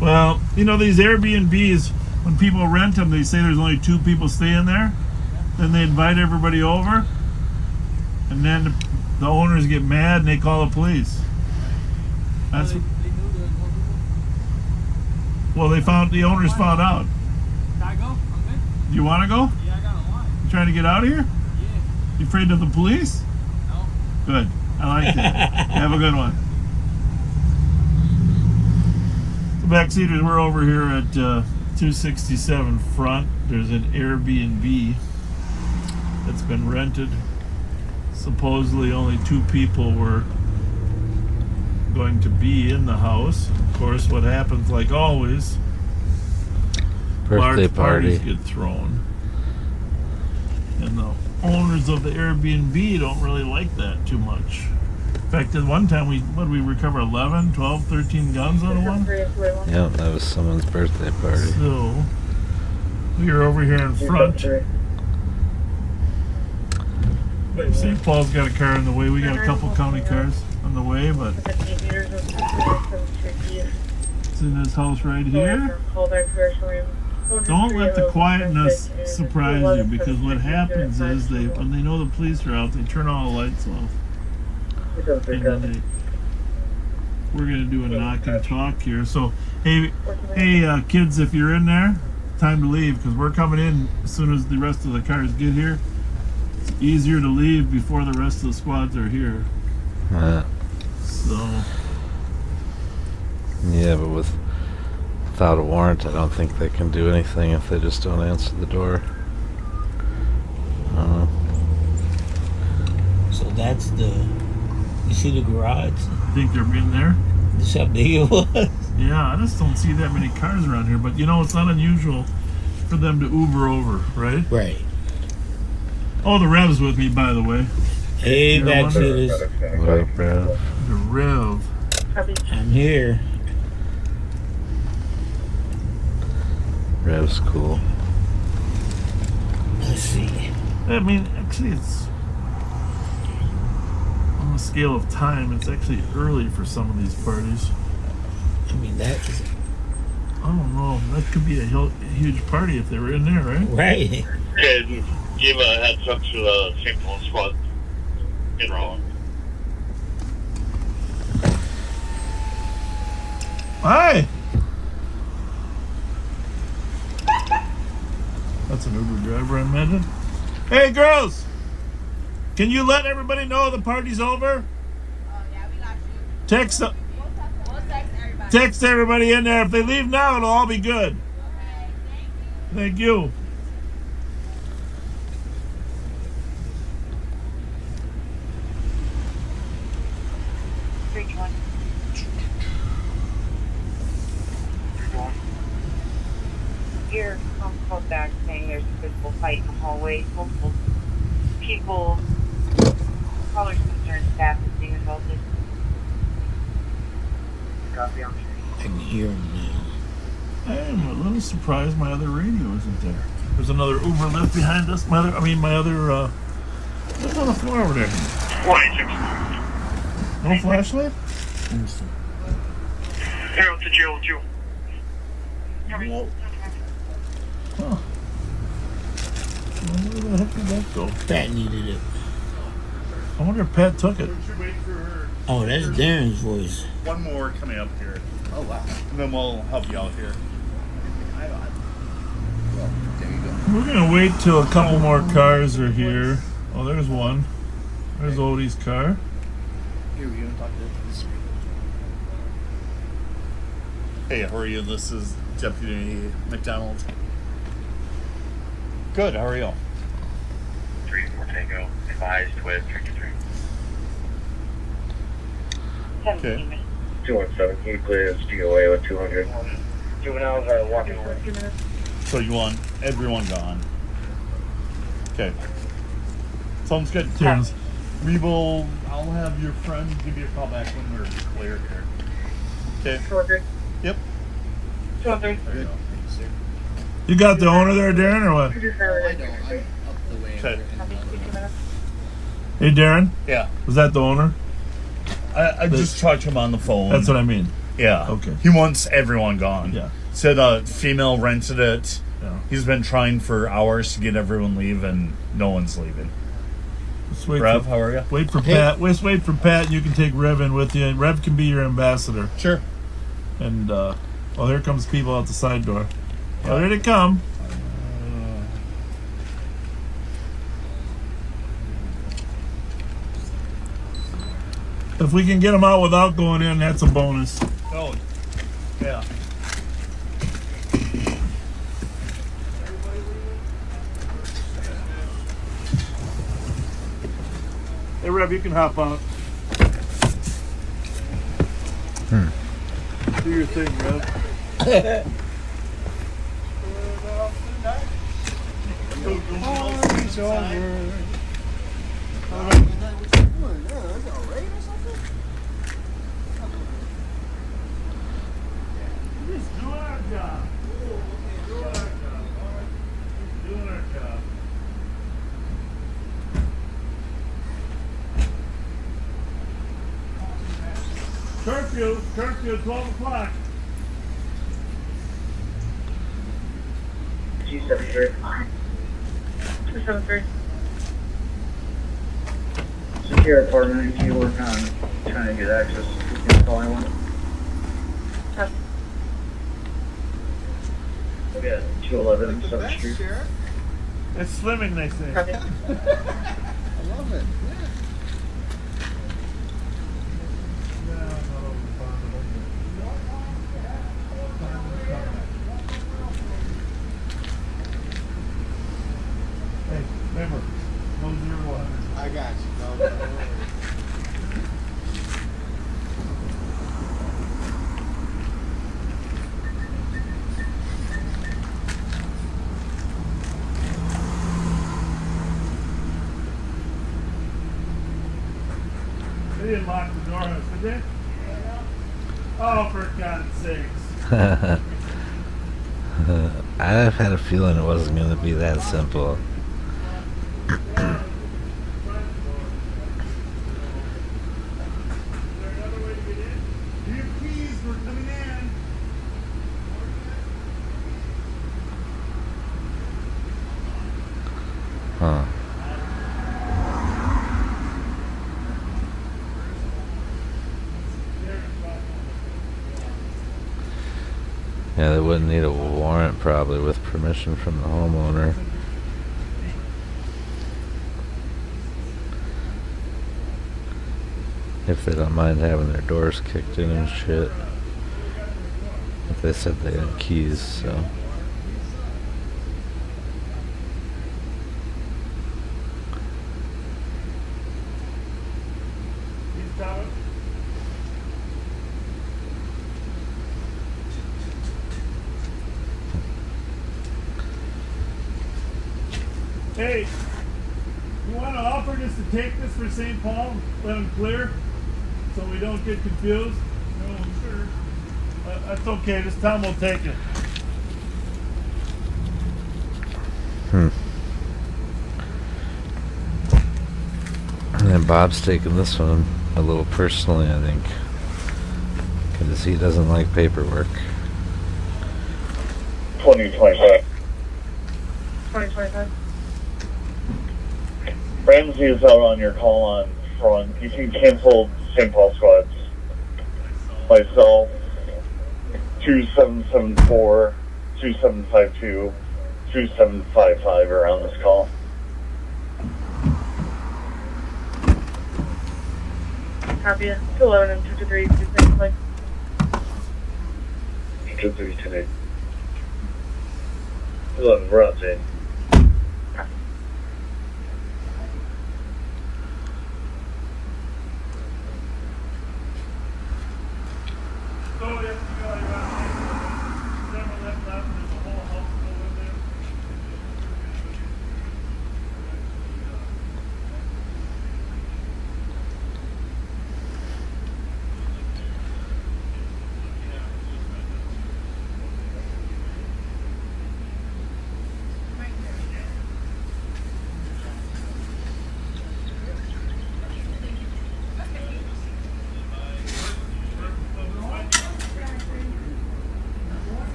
Well, you know these Airbnbs, when people rent them, they say there's only 2 people staying there. Then they invite everybody over, and then the owners get mad and they call the police. That's well, the owners found out. Can I go? Do you want to go? Yeah, I got a line. You trying to get out of here? Yeah. You afraid of the police? No. Good. I like that. Have a good one. The backseaters, we're over here at 267 front. There's an Airbnb that's been rented. Supposedly only 2 people were going to be in the house. Of course, what happens, like always, Birthday large party. parties get thrown. And the owners of the Airbnb don't really like that too much. In fact, at one time, what did we recover? 11, 12, 13 guns on one? Yeah, that was someone's birthday party. So, we are over here in front. St. Paul's got a car on the way. We got a couple county cars on the way, but it's in this house right here. Don't let the quietness surprise you, because what happens is when they know the police are out, they turn all the lights off. And then we're going to do a knock and talk here. So, hey, kids, if you're in there, time to leave, because we're coming in as soon as the rest of the cars get here. It's easier to leave before the rest of the squads are here. So. Yeah, but without a warrant, I don't think they can do anything if they just don't answer the door. So that's you see the garage? I think they're in there. This how big it was? Yeah, I just don't see that many cars around here. But it's not unusual for them to Uber over, right? Right. Oh, the Rev's with me, by the way. Hey, backseaters. What up, Rev? The Rev. I'm here. Rev's cool. Let's see. I mean, actually, it's on the scale of time. It's actually early for some of these parties. I mean, that is. I don't know. That could be a huge party if they were in there, right? Right. Okay, give a heads up to the St. Paul squad. Get wrong. Hi. That's an Uber driver I imagine. Hey girls! Can you let everybody know the party's over? Text everybody in there. If they leave now, it'll all be good. Thank you. Here, some called back saying there's a physical fight in the hallway. Multiple people, callers concerned staff is being assaulted. Copy on. I can hear him now. I am a little surprised my other radio isn't there. There's another Uber left behind us. My other what's on the floor over there? 26. No flashlight? Here to jail with you. Whoa. Huh. Where the heck did that go? Pat needed it. I wonder if Pat took it. Oh, that's Darren's voice. One more coming up here. Oh, wow. And then we'll help you out here. We're gonna wait till a couple more cars are here. Oh, there's one. There's Odie's car. Here, we're going to talk to this. Hey, how are you? This is Deputy McDonald. Good, how are you? 3-4 Tango. Advised with 3-3. Okay. 217, he clears DOA with 200. Juveniles are walking away. So you want everyone gone? Okay. Sounds good. Cheers. I'll have your friend give you a call back when we're clear here. Okay. 200. Yep. 200. Good. You got the owner there, Darren, or what? I don't. I'm up the way. Okay. Hey, Darren? Yeah. Was that the owner? I just talked to him on the phone. That's what I mean. Yeah. Okay. He wants everyone gone. Yeah. Said a female rented it. Yeah. He's been trying for hours to get everyone leave, and no one's leaving. Let's wait Rev, for, how are you? Wait for Pat. Let's wait for Pat, and you can take Rev in with you. And Rev can be your ambassador. Sure. And, here comes people out the side door. Oh, there they come. If we can get them out without going in, that's a bonus. Oh, yeah. Hey, Rev, you can hop out. Do your thing, Rev. Party's over. Doing our job. Doing our job. Curfew, 12 o'clock. G73. 273. Secure apartment, if you work on trying to get access, you can call anyone. We got 211 7th Street. It's slimming, they say. I love it. Hey, remember, no 0-100. I got you. No. They didn't lock the door, did they? Oh, for God's sakes. I've had a feeling it wasn't going to be that simple. Your keys, we're coming in. Huh. Yeah, they wouldn't need a warrant probably with permission from the homeowner. if they don't mind having their doors kicked in and shit. If they said they had keys, so. Hey, you want to offer just to take this for St. Paul, let them clear, so we don't get confused? No, sure. That's okay. Just tell them we'll take it. And then Bob's taking this one a little personally, I think, because he doesn't like paperwork. 2025. 2025. Ramsey is out on your call on front. You can cancel St. Paul squads. Myself, 2774, 2752, 2755 are on this call. Copy it. 211 and 223, 223. 223 today. 11, we're out, Jane.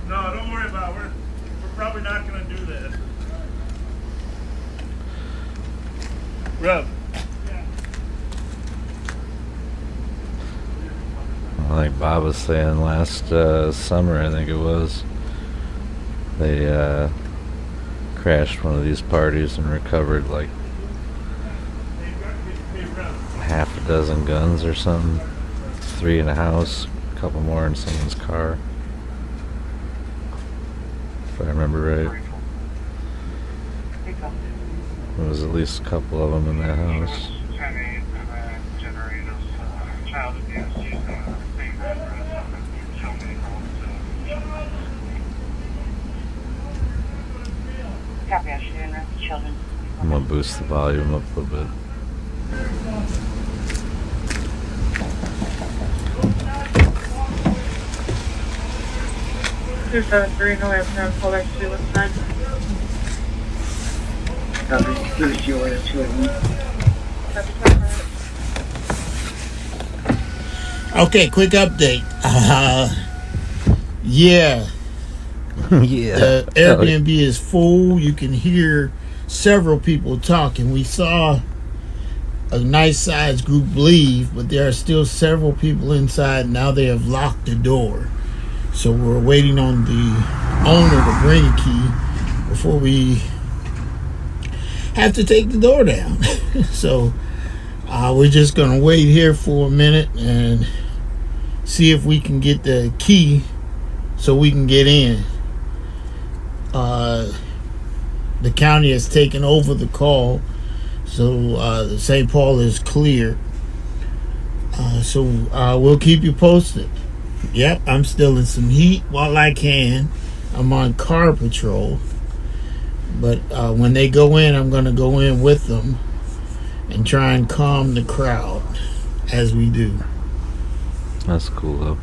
No, don't worry about it. We're probably not going to do that. Rev. Like Bob was saying last summer, I think it was, they crashed one of these parties and recovered like half a dozen guns or something. 3 in a house, a couple more in someone's car. If I remember right. There was at least a couple of them in that house. Copy, I should interrupt the children. I'm gonna boost the volume up a little bit. Two 7-3, no, I have time to call back to what's time. Copy. Here's your 2 Okay, quick update. Yeah. Yeah. The Airbnb is full. You can hear several people talking. We saw a nice sized group leave, but there are still several people inside. Now they have locked the door. So we're waiting on the owner to bring a key before we have to take the door down. So we're just going to wait here for a minute and see if we can get the key so we can get in. The county has taken over the call, so St. Paul is clear. So we'll keep you posted. Yep, I'm still in some heat while I can. I'm on car patrol. But when they go in, I'm going to go in with them and try and calm the crowd as we do. That's cool though.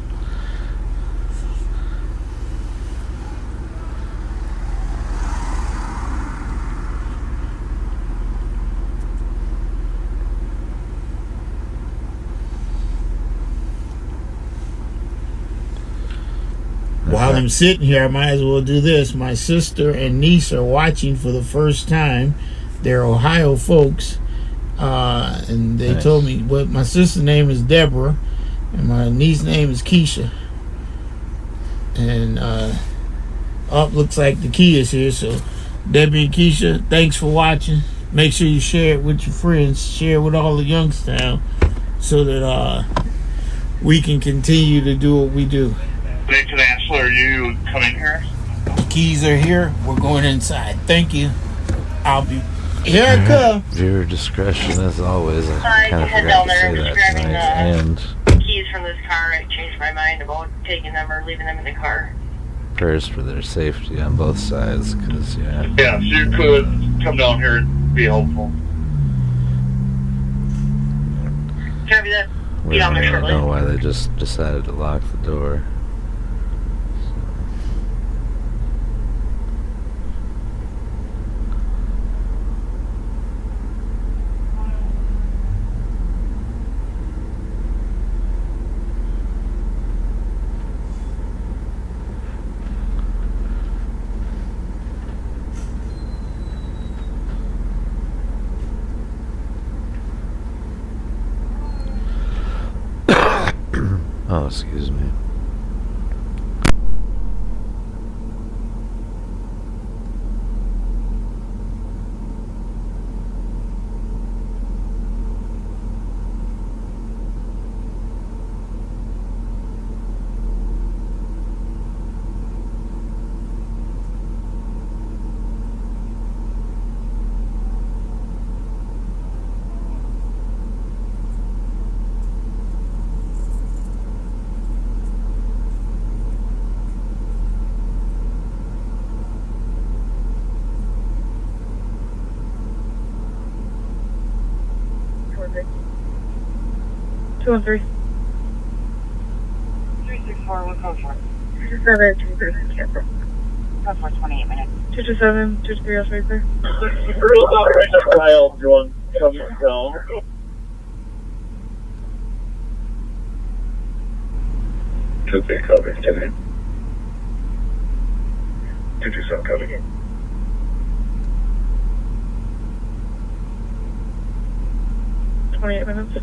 While I'm sitting here, I might as well do this. My sister and niece are watching for the first time. They're Ohio folks. And they told me, well, my sister's name is Deborah, and my niece's name is Keisha. And looks like the key is here. So, Debbie and Keisha, thanks for watching. make sure you share it with your friends, share it with all the Youngstown, so that we can continue to do what we do. Nick and Ashley, are you coming here? The keys are here. We're going inside. Thank you. I'll be here. I come. Viewer discretion, as always. I Hi, kind of head forgot down to there. say I'm that just tonight. grabbing And keys from this car. I changed my mind about taking them or leaving them in the car. prayers for their safety on both sides, because Yeah, if you could come down here and be helpful. Copy that. we Be down don't there really shortly. know why they just decided to lock the door. Oh, excuse me. Two and three. 364, what code for? 227, 233, Code for 28 minutes. 227, 223, that's right there. Kyle, do you want to come down? Two big copy. 227 copy. Minutes.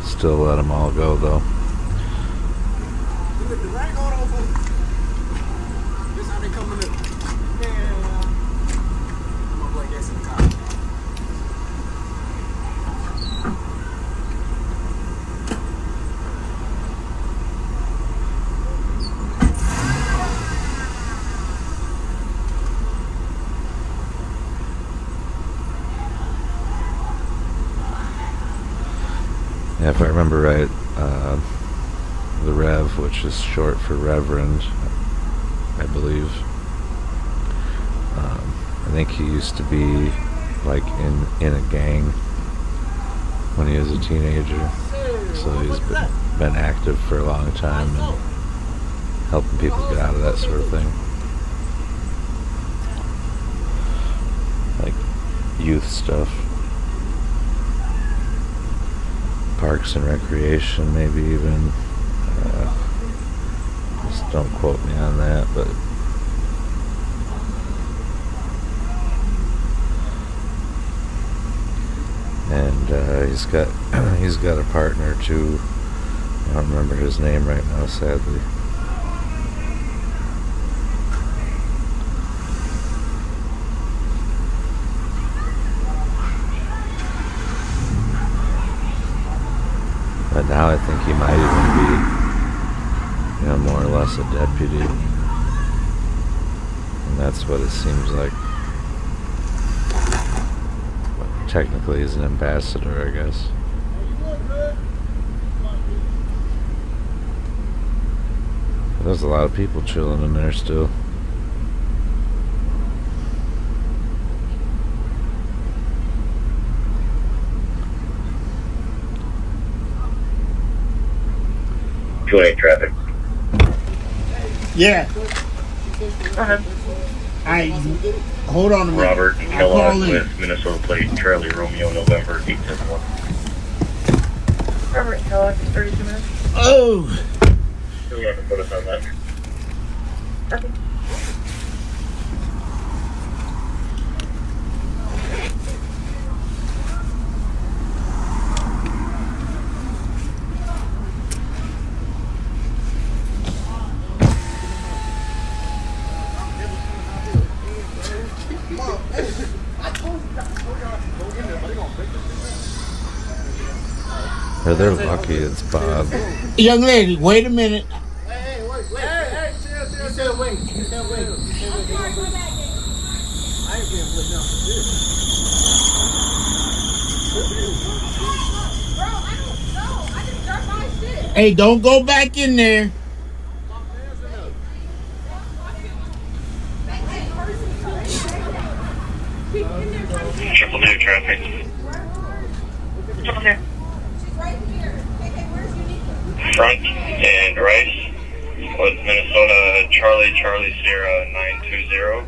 Still let them all go, though. Yeah, if I remember right, the Rev, which is short for Reverend, I believe. I think he used to be like in a gang when he was a teenager, so he's been active for a long time and helping people get out of that sort of thing, like youth stuff. Parks and Recreation, maybe even. Just don't quote me on that, but and he's got a partner too, I don't remember his name right now, sadly. But now I think he might even be, more or less a deputy. And that's what it seems like. But technically he's an ambassador, I guess. But there's a lot of people chilling in there still. Traffic. Yeah. I hold on a minute. Robert I'll Kellogg call in. with Minnesota plate Charlie Romeo November 871. Robert Kellogg, 32 minutes. Oh. You'll have to put us on that. Okay. Or they're lucky it's Bob. Young lady, wait a minute. You said wait. You said wait. I ain't being put down for this. Bro, I don't know. I just dropped my shit. Hey, don't go back in there. Triple two traffic. Triple two. Front and Rice with Minnesota Charlie Sierra 920.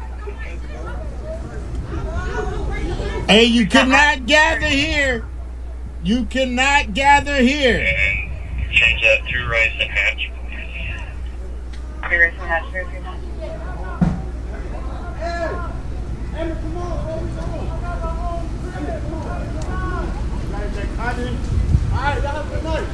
Hey, you cannot gather here. You cannot gather here. And change that to Rice and Hatch. Copy, Rice and Hatch, 32 minutes. Alright, y'all have a good night.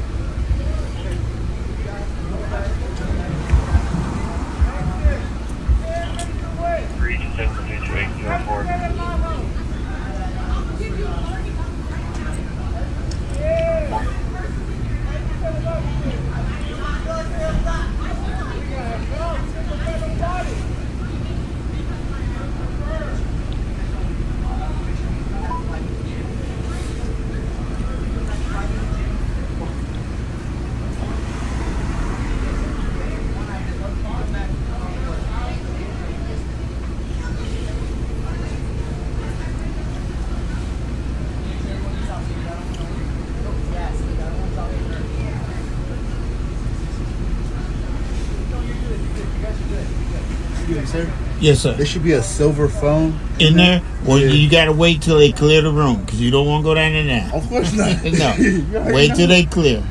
Yes, sir. There should be a silver phone In there? Well, you gotta wait till they clear the room, because you don't want to go down there now. Of course not. No. You already Wait know. till they clear.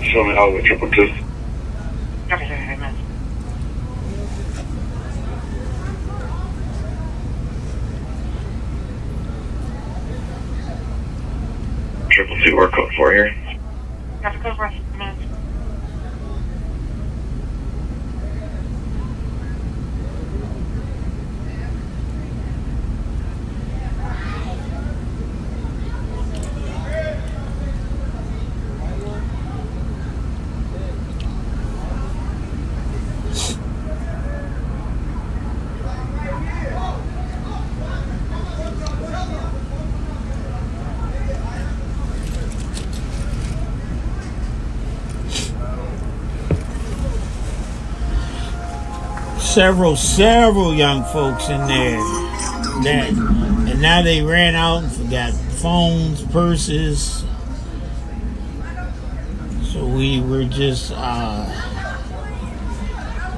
Show me how with triple two. Copy, 35 minutes. Triple two work code 4 here. Copy, code for us, minutes. Several young folks in there. And now they ran out and forgot phones, purses, So we were just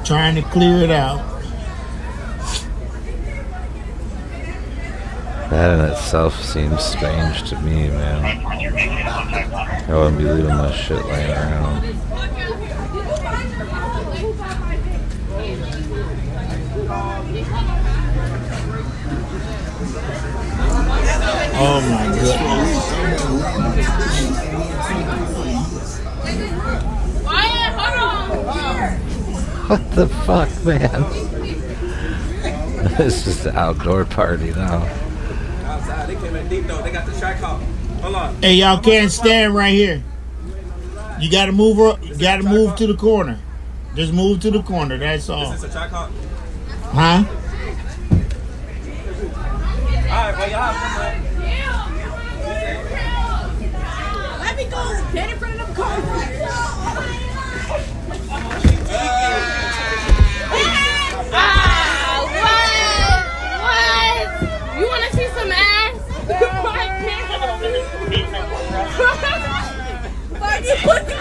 trying to clear it out. That in itself seems strange to me, man. I wouldn't be leaving my shit laying around. Oh my goodness. What the fuck, man? It's just an outdoor party now. Outside, they came in deep though. They got the track hop. Hold on. Hey, y'all can't stand right here. You gotta move. You gotta move to the corner. Just move to the corner. That's all. Is this a track hop? Huh? Alright, well, y'all have fun. Let me go. Get in front of them cars. What? You want to see some ass?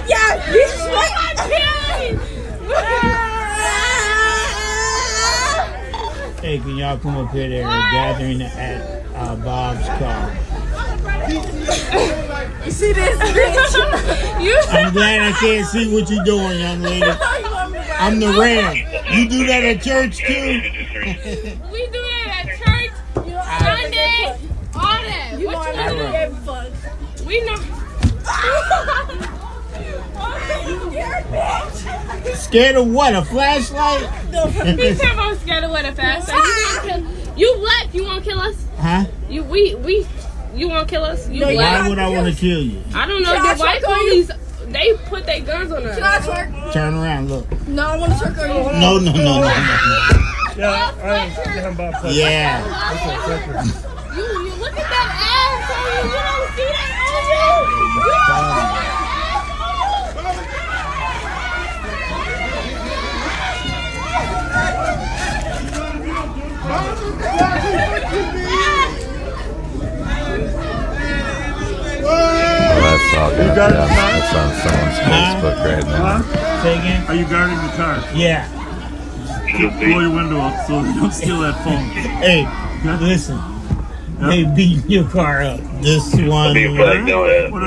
Yeah, bitch. Hey, can y'all come up here? They're gathering at Bob's car. You see this, bitch? I'm glad I can't see what you're doing, young lady. I'm the Ram. You do that at church too? We do that at church, Sunday, all that. You What know you I do? We know. Scared of what? A flashlight? He's talking about scared of what a fast. You black? You won't kill us? Huh? You won't kill us? You black? Why would I want to kill you? I don't know. The white police, they put their guns on us. Can I twerk? Turn around, look. No, I want to twerk on you. No. Yeah, I'm about to. Yeah. You look at that ass on you. You don't see that on you. Well, that's all good. That's on someone's Facebook right now. Say again? Are you guarding the car? Yeah. Blow your window up so they don't steal that phone. Hey, listen. They beat your car up. This one. What are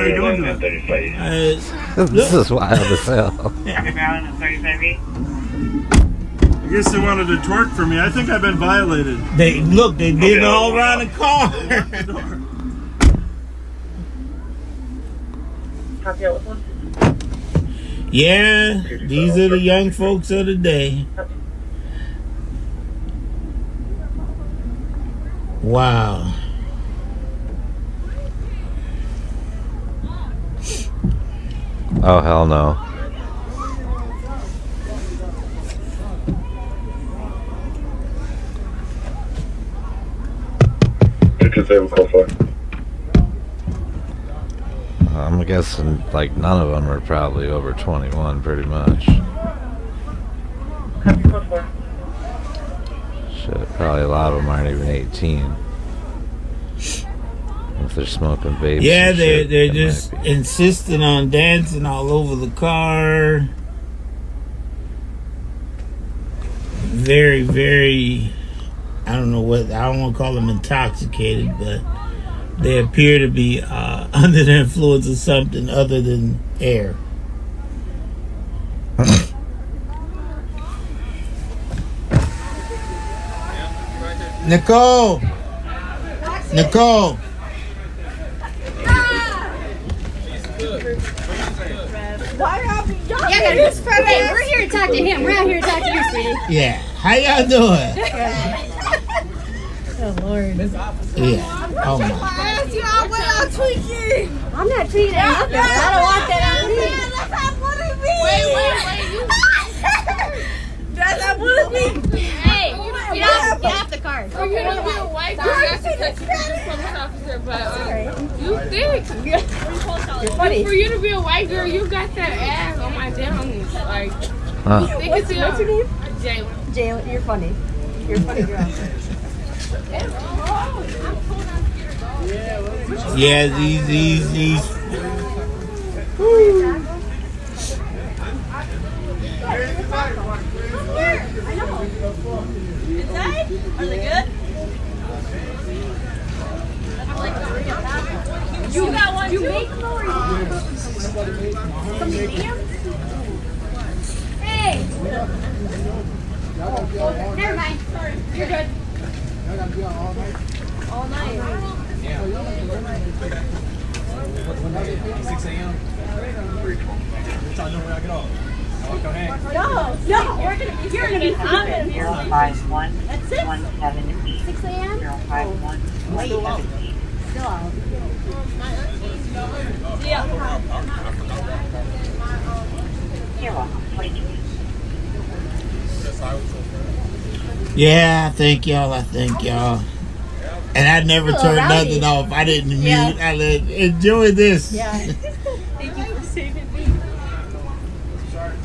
they doing to it? This is wild as hell. I guess they wanted to twerk for me. I think I've been violated. They did it all around the car. Copy out with one. Yeah, these are the young folks of the day. Wow. Oh, hell no. I'm guessing like none of them are probably over 21 pretty much. Shit, probably a lot of them aren't even 18. If they're smoking vapes. Yeah, and they're shit, just insisting on dancing all over the car. Very, very, I don't know what, I don't want to call them intoxicated, but they appear to be under the influence of something other than air. Nicole! Yeah, we're here to talk to him. We're not here to talk to you, sweetie. Yeah. How y'all doing? Oh, Lord. Yeah. Oh, my. I'm not tweeting nothing. I don't want that on me. That's not bullet me. Hey, Get off the car. for you to be a white girl, that's because you're a police officer, but you thick. You're funny. For you to be a white girl, you got that ass on my down. Like, Huh. thick What's as your name? Jalen. Jalen, you're funny. You're a funny girl. Yeah, these Inside? Are they good? You got one too? Make them or some medium? Hey! Never mind. You're good. All night. Yeah. 6 a.m. That's all I know when I get off. I'll go hang. No, you're gonna be here. 051 That's it. 178. 6 a.m. 051 178. Still out. Yeah. You're welcome. 22. Yeah, I thank y'all. And I never Hello, turned Rowdy. nothing off. I didn't mute. Yeah. I let enjoy this. Yeah. Thank you for saving me.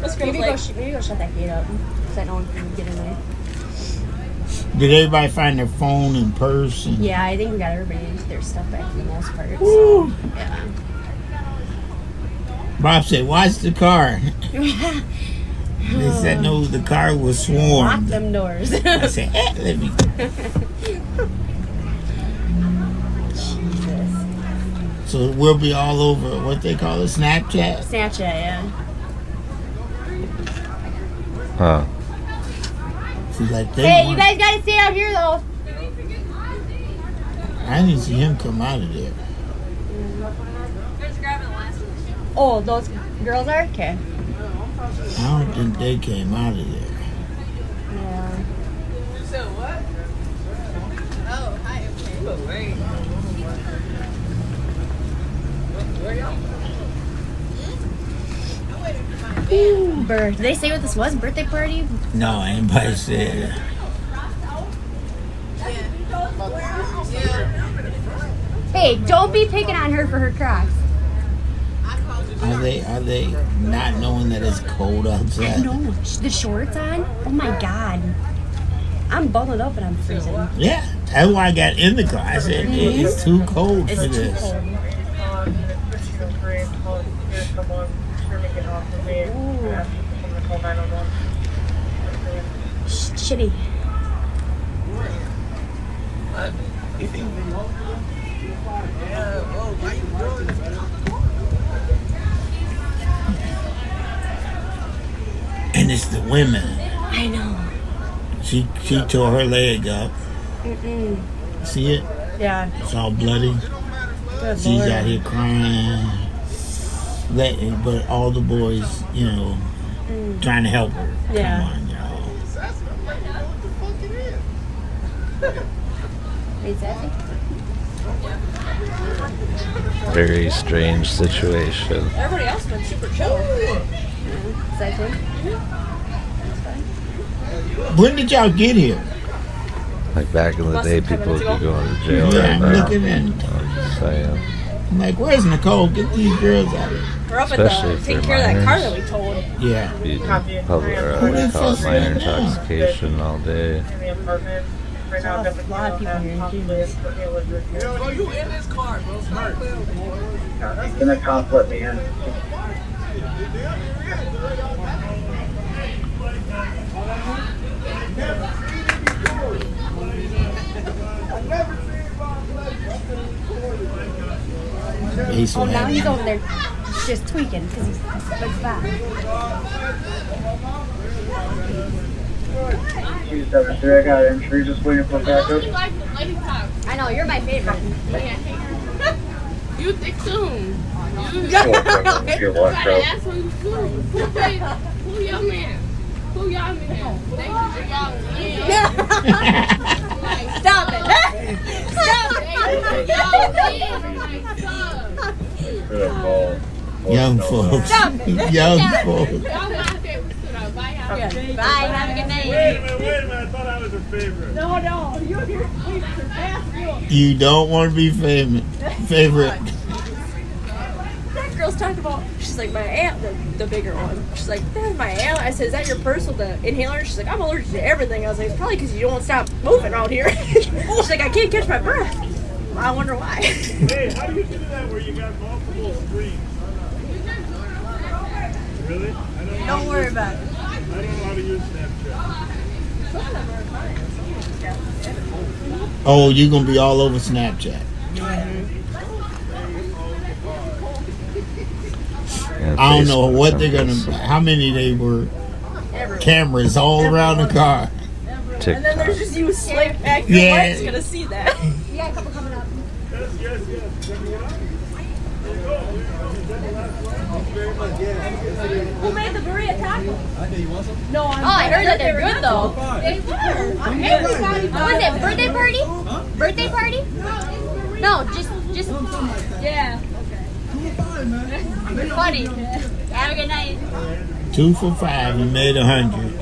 What's Maybe like? go shut that gate up so that no one can get in there. Did everybody find their phone and purse? And Yeah, I think we got everybody their stuff back for the most part. Woo. So, yeah. Bob said, "Watch the car." They said no, the car was Lock swarmed. them doors. I said, let me. Jesus. So we'll be all over what they call it, Snapchat. Snapchat, yeah. Huh. She's like, they Hey, you want- guys gotta stay out here though. I didn't see him come out of there. Oh, those girls are? Okay. I don't think they came out of there. Yeah. So what? Oh, hi. Okay. Ooh, did they say what this was? Birthday party? No, anybody said. Hey, don't be picking on her for her Crocs. Are they not knowing that it's cold I outside? know. The shorts on? Oh my god. I'm bundled up and I'm freezing. Yeah, that's why I got in the car. I said, it's too cold It's for too this. cold. Shitty. And it's the women. I know. She tore her leg up. Mm-mm. See it? Yeah. It's all bloody. Good She's Lord. out here crying. But all the boys, trying to help her. Yeah. Come on, y'all. Wait, Sassy? Very strange situation. Everybody else been super chill. Sassy? When did y'all get here? Like back in the Less day, than 10 people would minutes be ago. going to jail Yeah, right I'm now. looking at I'm just saying. I'm like, where's Nicole? Get these girls out of here. We're up Especially at if the taking they're care of that car minors. that we towed. Yeah. Be public, or what do you call it, minor intoxication all day. Right now, There's a lot of people here, Jesus. Bro, you in this car, bro. Start. Can the cops let me in? Ace Oh, will now have he's you. over there just tweaking because he's like that. 273, I got entry, just waiting for backup. I know, you're my favorite. You think soon. Your watch, bro. Who your man? Who y'all man? Thank you for y'all Stop it. Stop Young folks. Stop it. Young Stop it. folks. Bye. Bye, have a good night. Wait a minute. I thought I was her favorite. No, you're here. You don't want to be favorite. That girl's talking about, she's like, my aunt, the bigger one. She's like, that's my aunt. I said, is that your purse with the inhaler? She's like, I'm allergic to everything. I was like, it's probably because you don't stop moving around here. She's like, I can't catch my breath. I wonder why. Hey, how do you do that where you got multiple screens? Really? I don't know. Don't worry about it. I don't know how to use Snapchat. Oh, you're gonna be all over Snapchat. I don't know what they're gonna. How many they were cameras all around the car. And then there's just you slick back. Your wife's gonna see that. Yeah, a couple coming up. Yes. Who made the burrito taco? I know you want some? No, I heard that they're good though. They were. What was it? Birthday party? Birthday party? No, just. Yeah. Funny. Have a good night. 2 for $5. You made 100.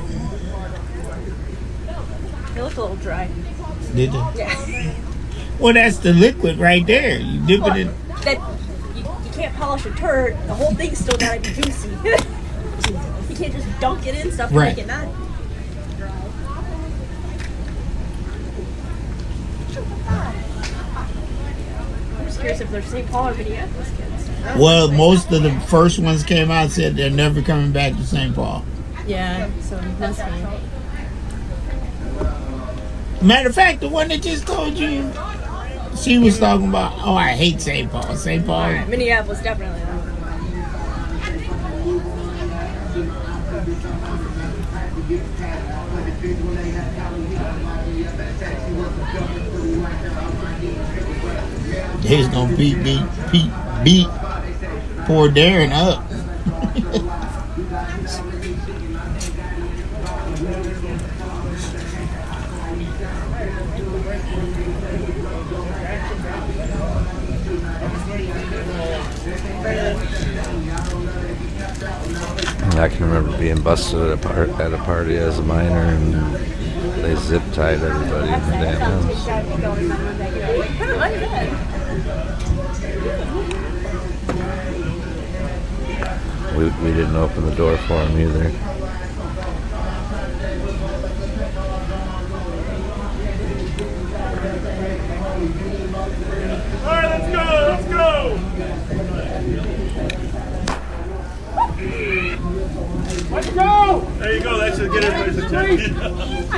They look a little dry. Did they? Yeah. Well, that's the liquid right there. You dip it in. That you can't polish a turd. The whole thing's still gotta be juicy. You can't just dunk it in stuff to Right. make it not. I'm just curious if they're St. Paul or Minneapolis kids. Well, most of the first ones came out said they're never coming back to St. Paul. Yeah, so must be. Matter of fact, the one that just told you, she was talking about, oh, I hate St. Paul. St. Paul. Alright, Minneapolis definitely. They's gonna beat poor Darren up. I can remember being busted at a party as a minor, and they zip tied everybody in the damn house. We didn't open the door for him either. All right, let's go. Let's go. There you go. That should get everybody's attention. I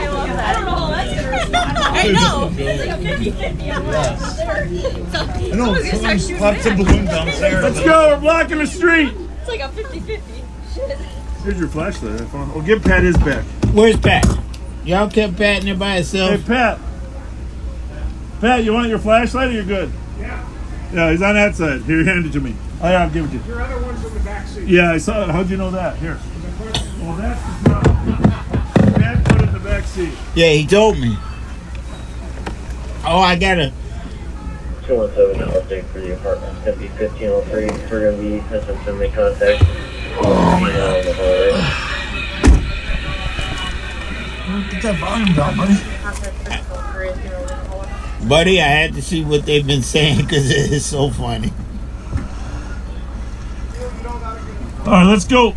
love that. I don't know how that's gonna respond. I know. It's like a 50-50 on I know, someone's popped some balloon downstairs. Let's go. We're blocking the street. It's like a 50-50. Shit. Here's your flashlight. Oh, give Pat his back. Where's Pat? Y'all kept patting it by itself. Hey, Pat. Pat, you want your flashlight or you're good? Yeah, he's on that side. Here, hand it to me. Oh, yeah, I'll give it to you. Your other one's in the back seat. Yeah, I saw it. How'd you know that? Here. Well, that's the problem. Pat put it in the back seat. Yeah, he told me. Oh, I gotta. 217 update for the apartment. It's going to be 1503. We're going to be attempting to make contact. Get that volume down, buddy. Buddy, I had to see what they've been saying because it is so funny. All right, let's go.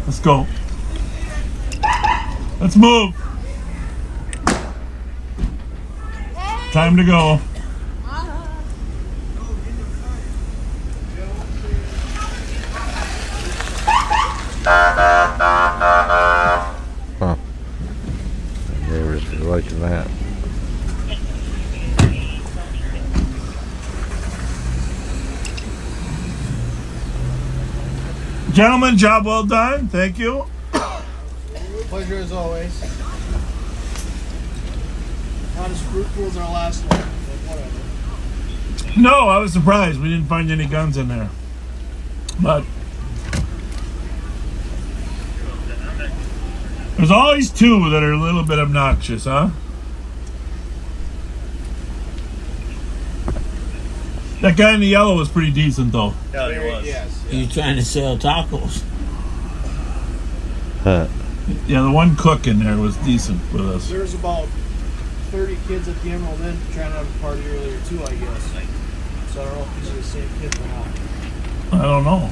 Let's go. Let's move. Time to go. Huh. Neighbors be liking that. Gentlemen, job well done. Thank you. Pleasure as always. Not as fruitful as our last one, but whatever. No, I was surprised. We didn't find any guns in there. But there's always two that are a little bit obnoxious, huh? That guy in the yellow was pretty decent, though. Yeah, he was. Yes. You trying to sell tacos? Huh. Yeah, the one cook in there was decent with us. There's about 30 kids at the Emerald Inn trying to have a party earlier too, I guess. So I don't know if these are the same kids or not. I don't know.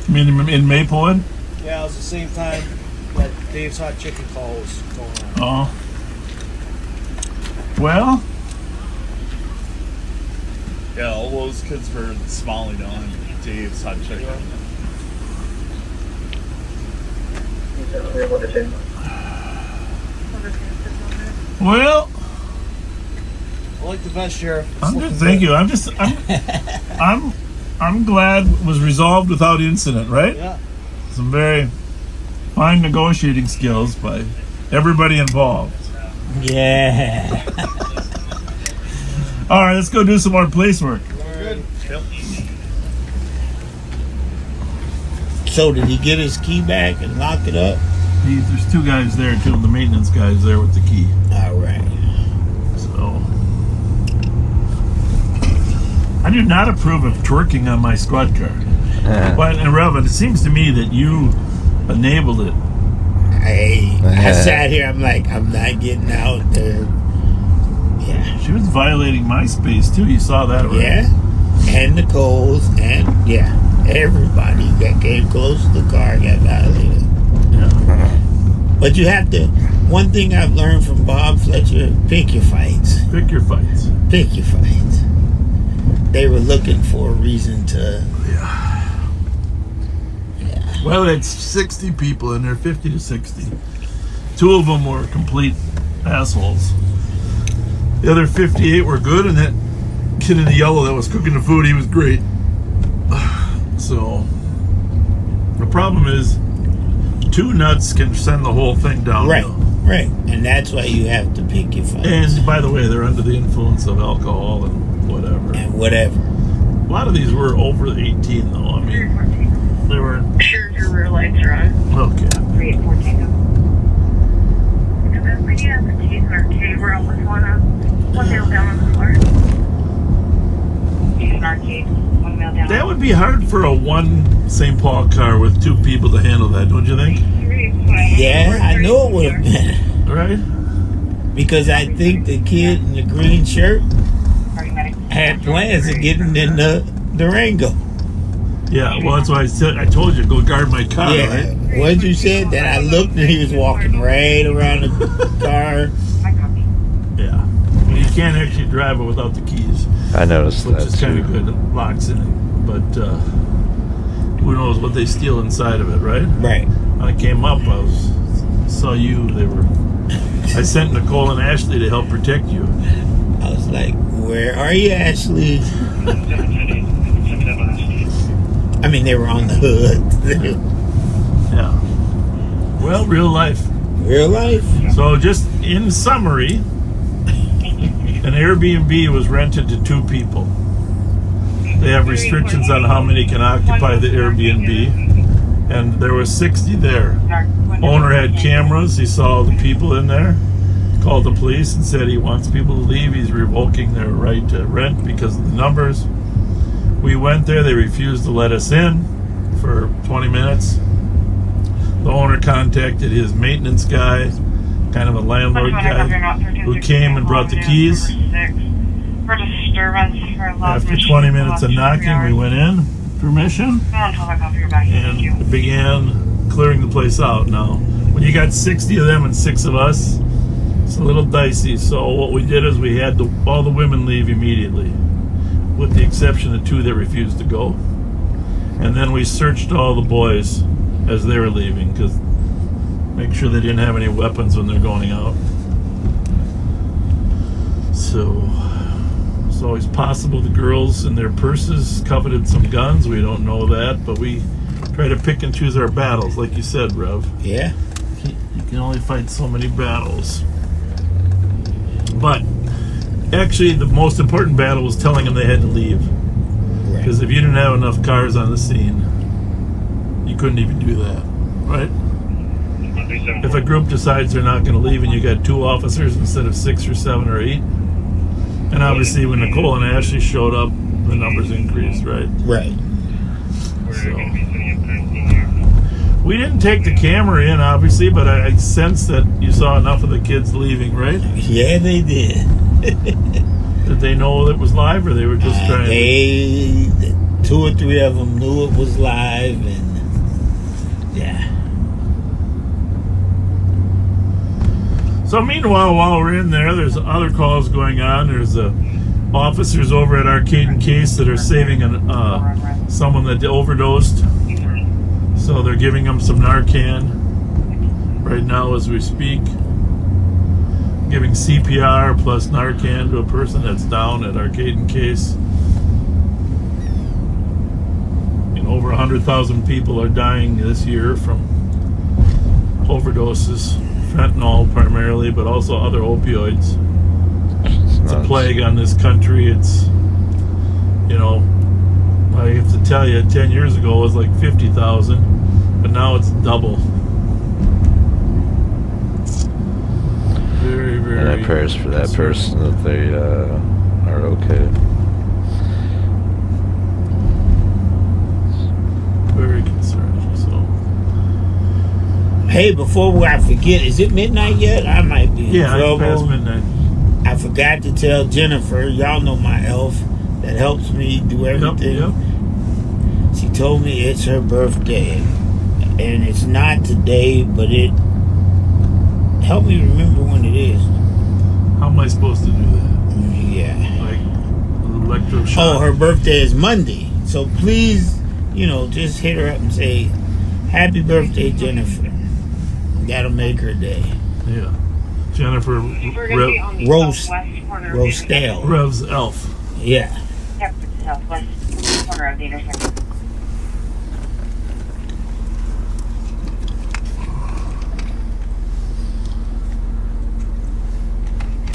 You mean in Maplewood? Yeah, it was the same time that Dave's Hot Chicken call was going on. Oh. Well, Yeah, all those kids were Smalley down. Dave's hot chicken. Well, I like the vest, Sheriff. I'm good. Thank you. I'm glad it was resolved without incident, right? Yeah. Some very fine negotiating skills by everybody involved. Yeah. All right, let's go do some more police work. Good. So did he get his key back and lock it up? There's two guys there, two of the maintenance guys there with the key. All right. So I do not approve of twerking on my squad car. But and Reverend, it seems to me that you enabled it. I sat here. I'm like, I'm not getting out there. Yeah. She was violating my space too. You saw that, right? Yeah. And Nicole's, and everybody that came close to the car got violated. Yeah. But you have to. One thing I've learned from Bob Fletcher: pick your fights. Pick your fights. Pick your fights. They were looking for a reason to. Well, it's 60 people in there, 50 to 60. Two of them were complete assholes. The other 58 were good, and that kid in the yellow that was cooking the food, he was great. So, the problem is, two nuts can send the whole thing downhill. Right. And that's why you have to pick your fights. And by the way, they're under the influence of alcohol and whatever. A lot of these were over 18, though. I mean, they were. Sure, your rear lights are on. Okay. 3814. Arcade, we're on this one male down on the floor. Arcade, one male down. That would be hard for a one St. Paul car with two people to handle that, don't you think? Yeah, I know it would have been. Right? Because I think the kid in the green shirt had plans of getting in the Durango. Yeah, well, that's why I told you to go guard my car, right? What you said, that I looked and he was walking right around the car. Yeah. Well, you can't actually drive it without the keys. I noticed which that is kind too. of good. It locks in it. But who knows what they steal inside of it, right? Right. When I came up, saw you. I sent Nicole and Ashley to help protect you. I was like, where are you, Ashley? I mean, they were on the hood. Yeah. Well, real life. Real life. So just in summary, an Airbnb was rented to two people. They have restrictions on how many can occupy the Airbnb, and there were 60 there. Owner had cameras. He saw the people in there, called the police and said he wants people to leave. He's revoking their right to rent because of the numbers. We went there. They refused to let us in for 20 minutes. The owner contacted his maintenance guy, kind of a landlord guy, who came and brought the keys. For disturbance for After 20 minutes of knocking, we went in, permission, and began clearing the place out. Now, when you got 60 of them and 6 of us, it's a little dicey. So what we did is we had all the women leave immediately, with the exception of 2 that refused to go. And then we searched all the boys as they were leaving, because make sure they didn't have any weapons when they're going out. So it's always possible the girls in their purses coveted some guns. We don't know that, but we try to pick and choose our battles, like you said, Rev. Yeah. You can only fight so many battles. But actually, the most important battle was telling them they had to leave. Because if you didn't have enough cars on the scene, you couldn't even do that, right? If a group decides they're not going to leave and you got 2 officers instead of 6 or 7 or 8, and obviously when Nicole and Ashley showed up, the numbers increased, right? Right. So we didn't take the camera in, obviously, but I sensed that you saw enough of the kids leaving, right? Yeah, they did. Did they know it was live, or they were just trying? They 2 or 3 of them knew it was live, and yeah. So meanwhile, while we're in there, there's other calls going on. There's a officers over at Arcade and Case that are saving someone that overdosed. So they're giving them some Narcan right now as we speak. Giving CPR plus Narcan to a person that's down at Arcade and Case. And over 100,000 people are dying this year from overdoses. Fentanyl primarily, but also other opioids. It's a plague on this country. It's, you know, I have to tell you, 10 years ago it was like 50,000, but now it's double. Very, very. And I prayers for that person that they are okay. Very concerning. So. Hey, before I forget, is it midnight yet? I might be in trouble. Yeah, it's past midnight. I forgot to tell Jennifer, y'all know my elf that helps me do everything. Yep. She told me it's her birthday. And it's not today, but it help me remember when it is. How am I supposed to do that? Yeah. Like electroshock? Oh, her birthday is Monday. So please, you know, just hit her up and say, happy birthday, Jennifer. That'll make her day. Yeah. Jennifer Rosdale. Rev's elf. Yeah. Yep, southwest corner of the intersection.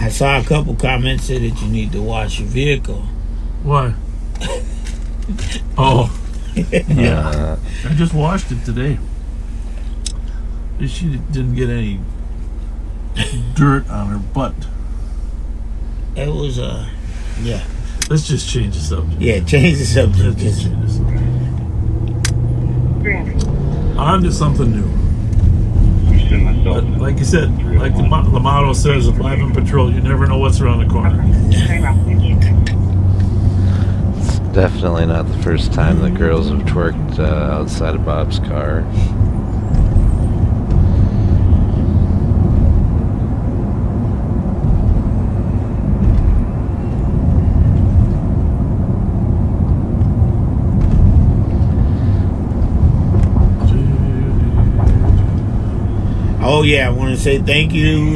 I saw a couple comments say that you need to wash your vehicle. Why? Oh. Yeah. I just washed it today. She didn't get any dirt on her butt. It was yeah. Let's just change the subject. Yeah, change the subject. Let's just change the subject. On to something new. But like you said, like the motto says, if I'm in patrol, you never know what's around the corner. It's definitely not the first time the girls have twerked outside of Bob's car. Oh yeah, I want to say thank you,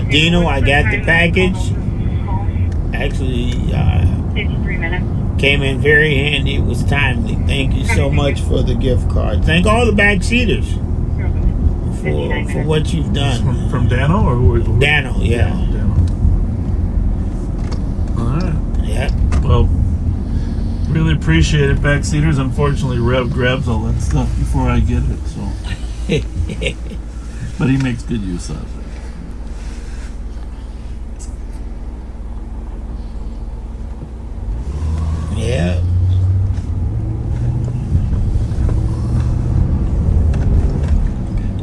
Dino. I got the package. Actually, 53 minutes. Came in very handy. It was timely. Thank you so much for the gift card. Thank all the backseaters for what you've done. From Dano or who? Dano, yeah. Dano. All right. Yeah. Well, really appreciate it, backseaters. Unfortunately, Rev grabs all that stuff before I get it, so. But he makes good use of it. Yeah.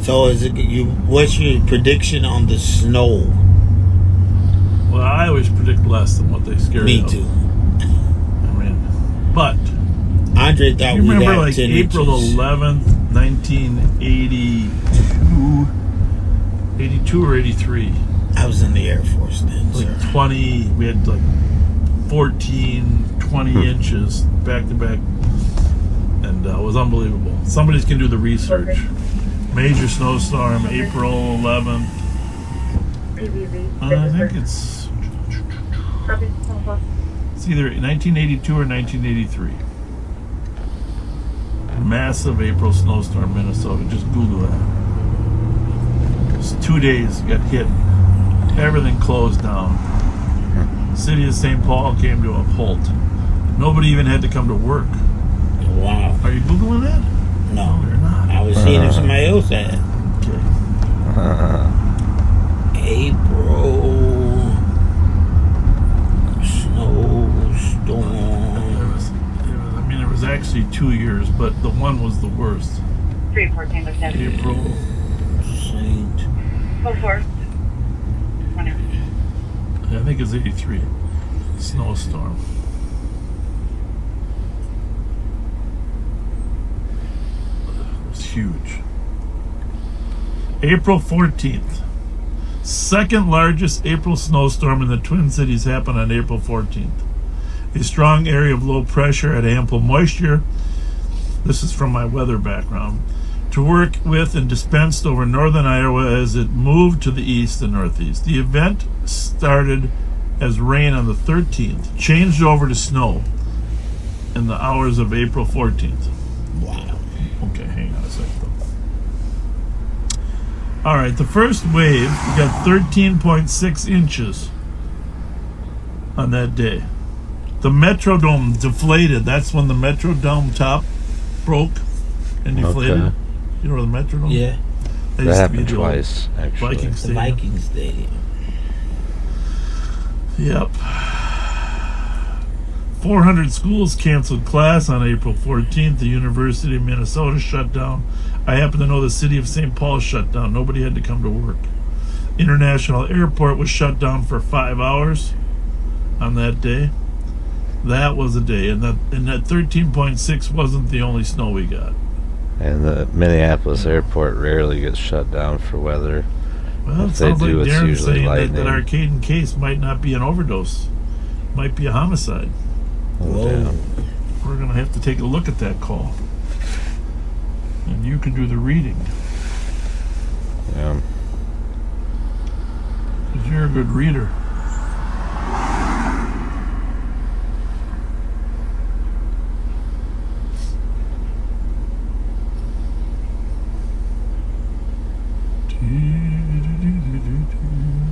So is it what's your prediction on the snow? Well, I always predict less than what they scare Me you. too. I mean, but Andre thought you we'd remember have like 10 April inches. 11th, 1982 or 83. I was in the Air Force then, Like sir. 20, we had like 14, 20 inches back to back. And it was unbelievable. Somebody's can do the research. Major snowstorm, April 11th. I think it's either 1982 or 1983. Massive April snowstorm, Minnesota. Just Google that. Just 2 days got hit. Everything closed down. City of St. Paul came to a halt. Nobody even had to come to work. Wow. Are you Googling that? No. You're not. I was seeing if somebody else had. Okay. April snowstorm. It was actually 2 years, but the one was the worst. 314 was that. April. Saint. Go for it. I think it's 83. Snowstorm. It was huge. April 14th. Second largest April snowstorm in the Twin Cities happened on April 14th. A strong area of low pressure at ample moisture. This is from my weather background. To work with and dispensed over northern Iowa as it moved to the east and northeast. The event started as rain on the 13th, changed over to snow in the hours of April 14th. Wow. Okay, hang on a second. All right, the first wave, we got 13.6 inches on that day. The Metrodome deflated. That's when the Metrodome top broke and deflated. Okay. You know where the Metrodome? Yeah. That That used to be happened the old twice, actually. Viking The Stadium. Viking Stadium. Yep. 400 schools canceled class on April 14th. The University of Minnesota shut down. I happen to know the city of St. Paul shut down. Nobody had to come to work. International Airport was shut down for 5 hours on that day. That was a day. And that 13.6 wasn't the only snow we got. And the Minneapolis airport rarely gets shut down for weather. Well, it If they sounds like do, it's Darren's usually saying lightning. that Arcade and Case might not be an overdose. Might be a homicide. Oh, damn. We're going to have to take a look at that call. And you can do the reading. Yeah. 'Cause you're a good reader.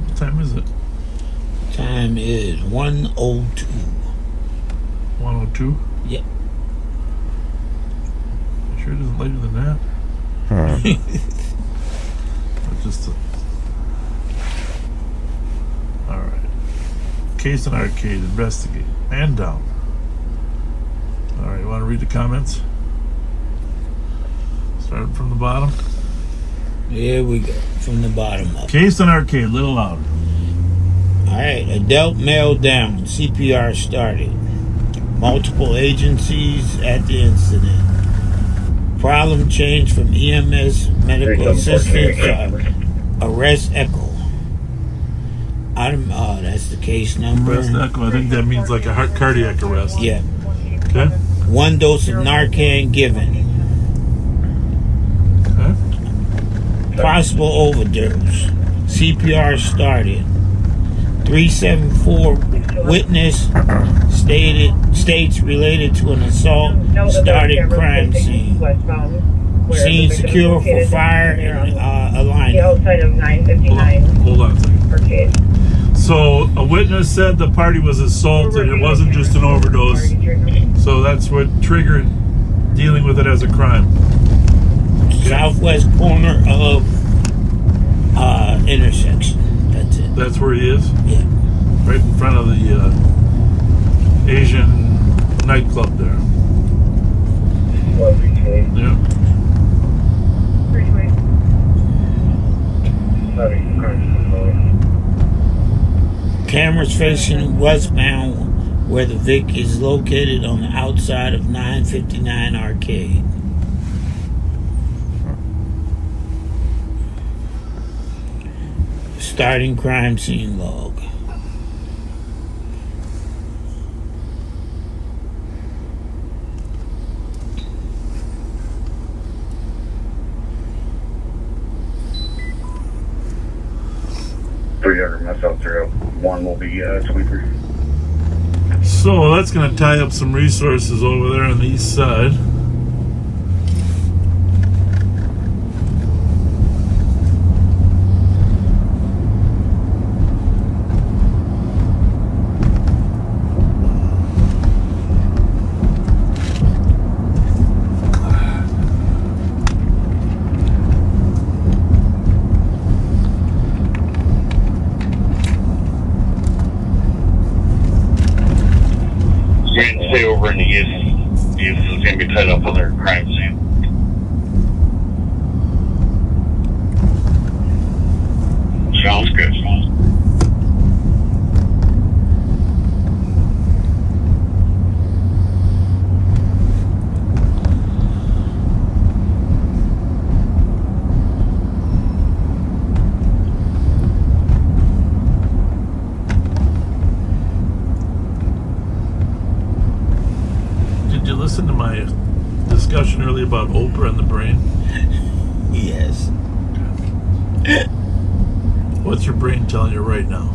What time is it? Time is 1:02. 1:02? Yep. Sure it isn't later than that? Just alright. Case and Arcade, investigate. And down. Alright, you want to read the comments? Starting from the bottom. Here we go. From the bottom up. Case and Arcade, a little louder. Alright, adult male down. CPR started. Multiple agencies at the incident. Problem changed from EMS medical assistance to arrest echo. That's the case number. Arrest echo, I think that means like a heart cardiac arrest. Yeah. Okay. 1 dose of Narcan given. Okay. Possible overdose. CPR started. 374 witness states related to an assault started crime scene. Scene secure for fire and alignment. Outside of 959. Hold on a second. So a witness said the party was assaulted. It wasn't just an overdose. So that's what triggered dealing with it as a crime. Southwest corner of intersection. That's it. That's where he is? Yeah. Right in front of the Asian nightclub there. Yeah. Cameras facing westbound where the Vic is located on the outside of 959 Arcade. Starting crime scene log. Myself through. One will be sweeper. So that's going to tie up some resources over there on the east side. Stay over in the east. The east is going to be tied up on their crime scene. Sounds good. you about Oprah and the brain? Yes. What's your brain telling you right now?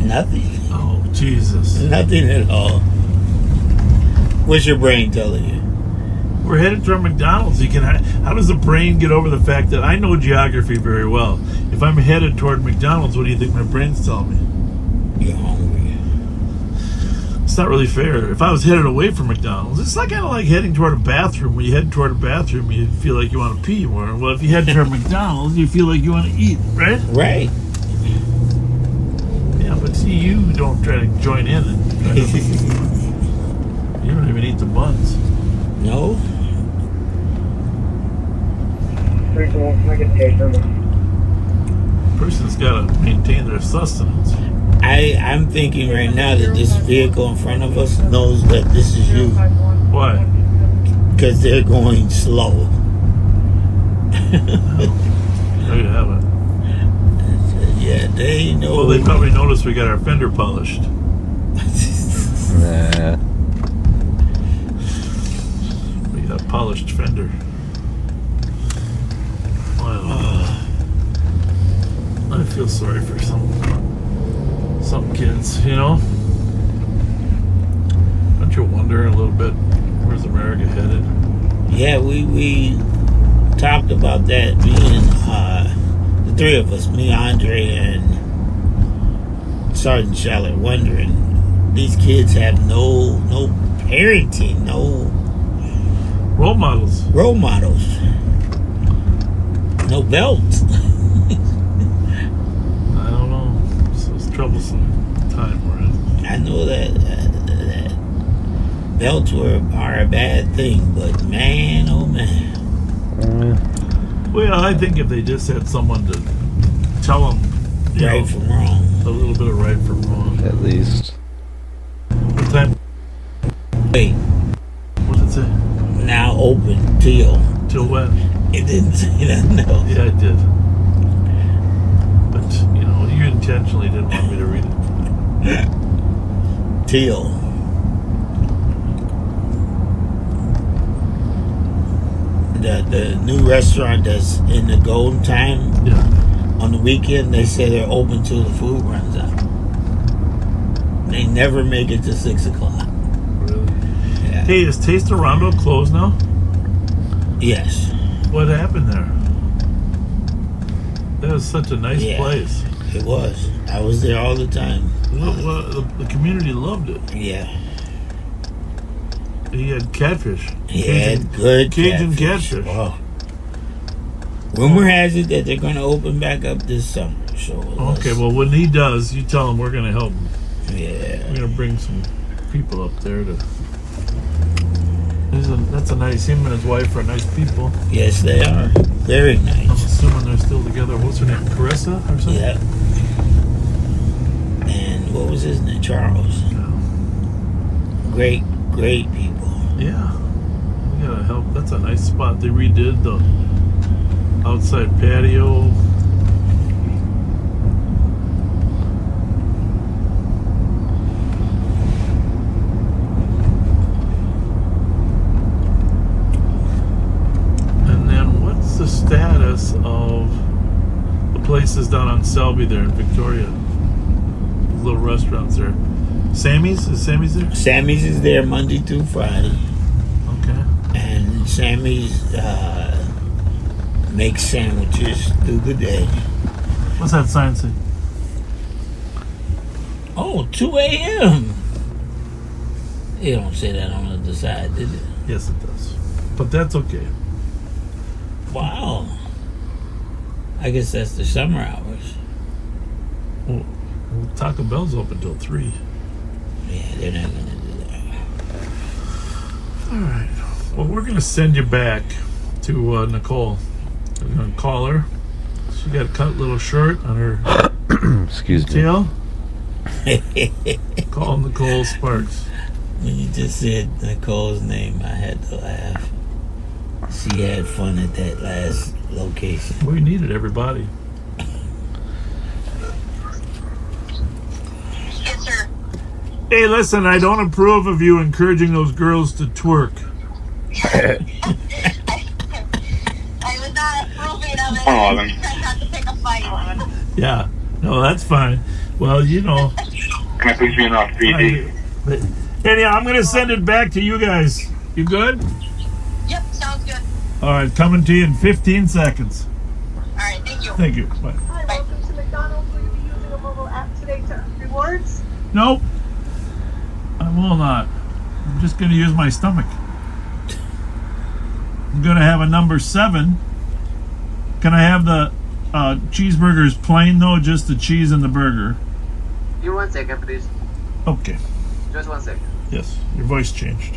Nothing. Oh, Jesus. Nothing at all. What's your brain telling you? We're headed toward McDonald's. How does the brain get over the fact that I know geography very well? If I'm headed toward McDonald's, what do you think my brain's telling me? You're hungry. It's not really fair. If I was headed away from McDonald's, it's like kind of like heading toward a bathroom. When you head toward a bathroom, you feel like you want to pee more. Well, if you head toward McDonald's, you feel like you want to eat, right? Right. Yeah, but see, you don't try to join in. You don't even eat the buns. No. Person's got to maintain their sustenance. I'm thinking right now that this vehicle in front of us knows that this is you. Why? Because they're going slow. There you have it. Yeah, they know. Well, they probably noticed we got our fender polished. Nah. We got a polished fender. Wow. I feel sorry for some kids, you know? Don't you wonder a little bit, where's America headed? Yeah, we talked about that. Me and the three of us, me, Andre, and Sergeant Scheller, wondering, these kids have no parenting, no role models, no belts. I don't know. It's troublesome time we're in. I know that belts are a bad thing, but man, oh man. Well, I think if they just had someone to tell them right from wrong, a little bit of right from wrong, at least. What time? Wait. What did it say? Now open till. Till when? It didn't say that. No. Yeah, it did. But you intentionally didn't want me to read it. Till. The new restaurant that's in the golden time. Yeah. On the weekend, they say they're open till the food runs out. They never make it to 6 o'clock. Really? Yeah. Hey, is Taste-A-Rondo closed now? Yes. What happened there? That was such a nice place. It was. I was there all the time. Well, the community loved it. Yeah. He had catfish. He had good Cajun catfish. Wow. Rumor has it that they're going to open back up this summer. So okay, well, when he does, you tell him we're going to help him. Yeah. We're going to bring some people up there to... That's a nice... Him and his wife are nice people. Yes, they are. Very nice. I'm assuming they're still together. What's her name? Carissa or something? Yeah. And what was his name? Charles. Yeah. Great people. Yeah. We got to help. That's a nice spot. They redid the outside patio. And then what's the status of the places down on Selby there in Victoria? The little restaurants there. Sammy's? Is Sammy's there? Sammy's is there Monday through Friday. Okay. And Sammy's makes sandwiches through the day. What's that sign say? Oh, 2 a.m. You don't say that on the side, did it? Yes, it does. But that's okay. Wow. I guess that's the summer hours. Well, Taco Bell's open till 3. Yeah, they're not going to do that. All right. Well, we're going to send you back to Nicole. We're going to call her. She got a cut little shirt on her Excuse tail. Call Nicole Sparks. When you just said Nicole's name, I had to laugh. She had fun at that last location. We needed everybody. Yes, sir. Hey, listen, I don't approve of you encouraging those girls to twerk. I was not approving of it. 11. I had to pick a fight. Yeah. No, that's fine. Well, you know. Can I please be in off PD? Anyhow, I'm going to send it back to you guys. You good? Yep, sounds good. All right, coming to you in 15 seconds. All right, thank you. Thank you. Bye. Hi, welcome to McDonald's. Will you be using a mobile app today to earn rewards? Nope. I will not. I'm just going to use my stomach. I'm going to have a number 7. Can I have the cheeseburgers plain, though? Just the cheese and the burger? You 1 second, please. Okay. Just 1 second. Yes, your voice changed.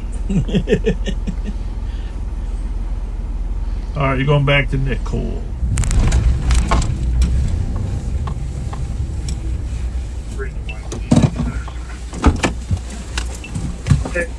All right, you're going back to Nicole. Okay.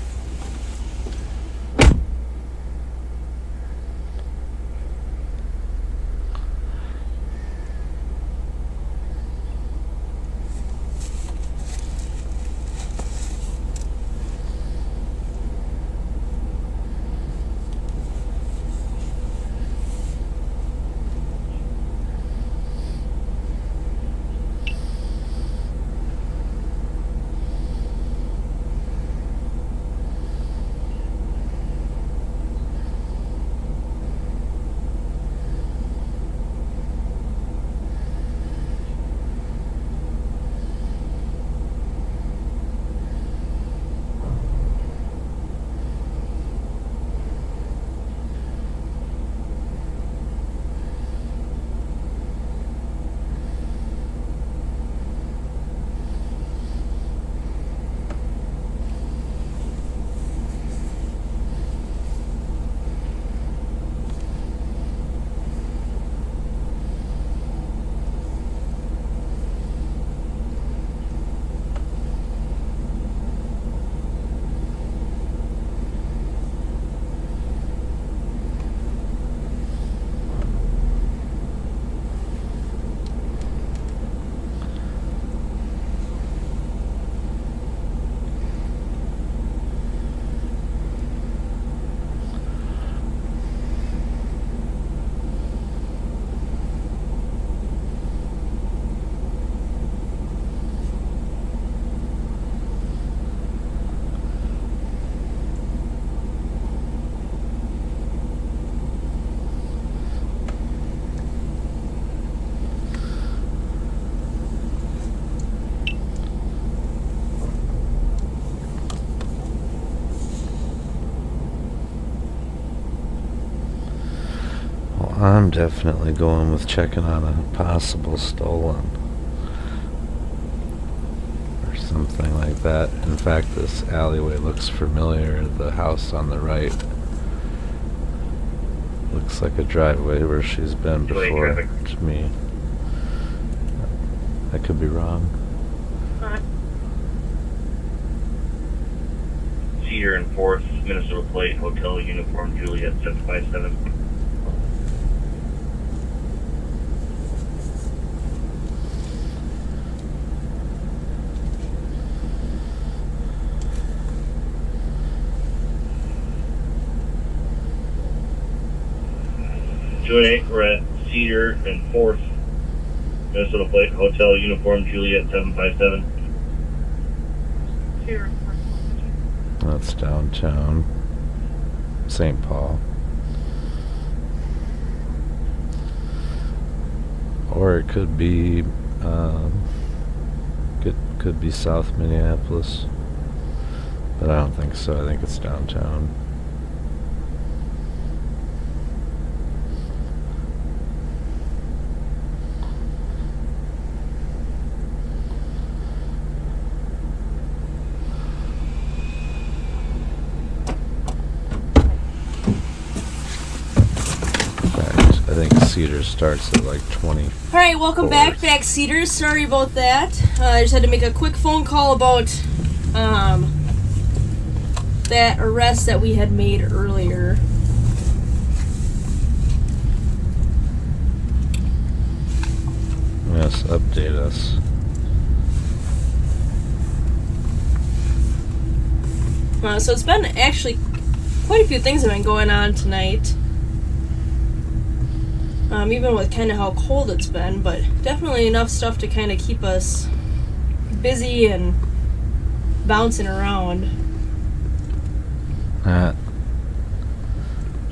I'm definitely going with checking on a possible stolen or something like that. In fact, this alleyway looks familiar. The house on the right looks like a driveway where she's been before to me. I could be wrong. Cedar and 4th, Minnesota Plate, Hotel Uniform, Juliet 757. Joint, we're at Cedar and 4th, Minnesota Plate, Hotel Uniform, Juliet 757. Cedar and 4th. That's downtown St. Paul. Or it could be could be South Minneapolis, but I don't think so. I think it's downtown. I think Cedar starts at like 20. All right, welcome back Cedars. Sorry about that. I just had to make a quick phone call about that arrest that we had made earlier. Yes, update us. So it's been actually quite a few things have been going on tonight. Even with kind of how cold it's been, but definitely enough stuff to kind of keep us busy and bouncing around.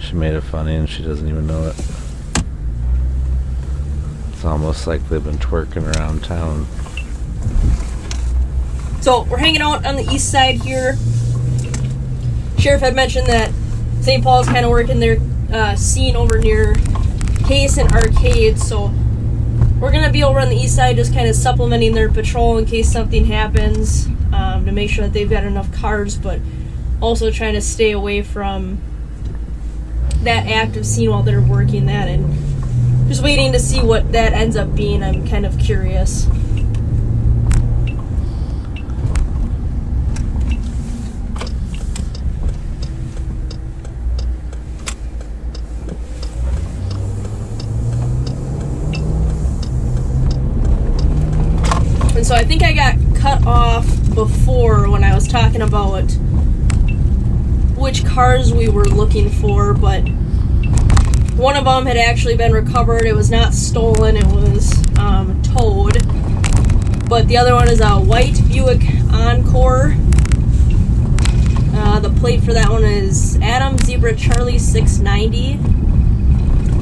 She made it funny and she doesn't even know it. It's almost like they've been twerking around town. So we're hanging out on the east side here. Sheriff had mentioned that St. Paul's kind of working their scene over near Case and Arcade, so we're gonna be over on the east side just kind of supplementing their patrol in case something happens, to make sure that they've got enough cars, but also trying to stay away from that active scene while they're working that, and just waiting to see what that ends up being. I'm kind of curious. And so I think I got cut off before when I was talking about which cars we were looking for, but one of them had actually been recovered. It was not stolen, it was towed. But the other one is a white Buick Encore. The plate for that one is Adam Zebra Charlie 690.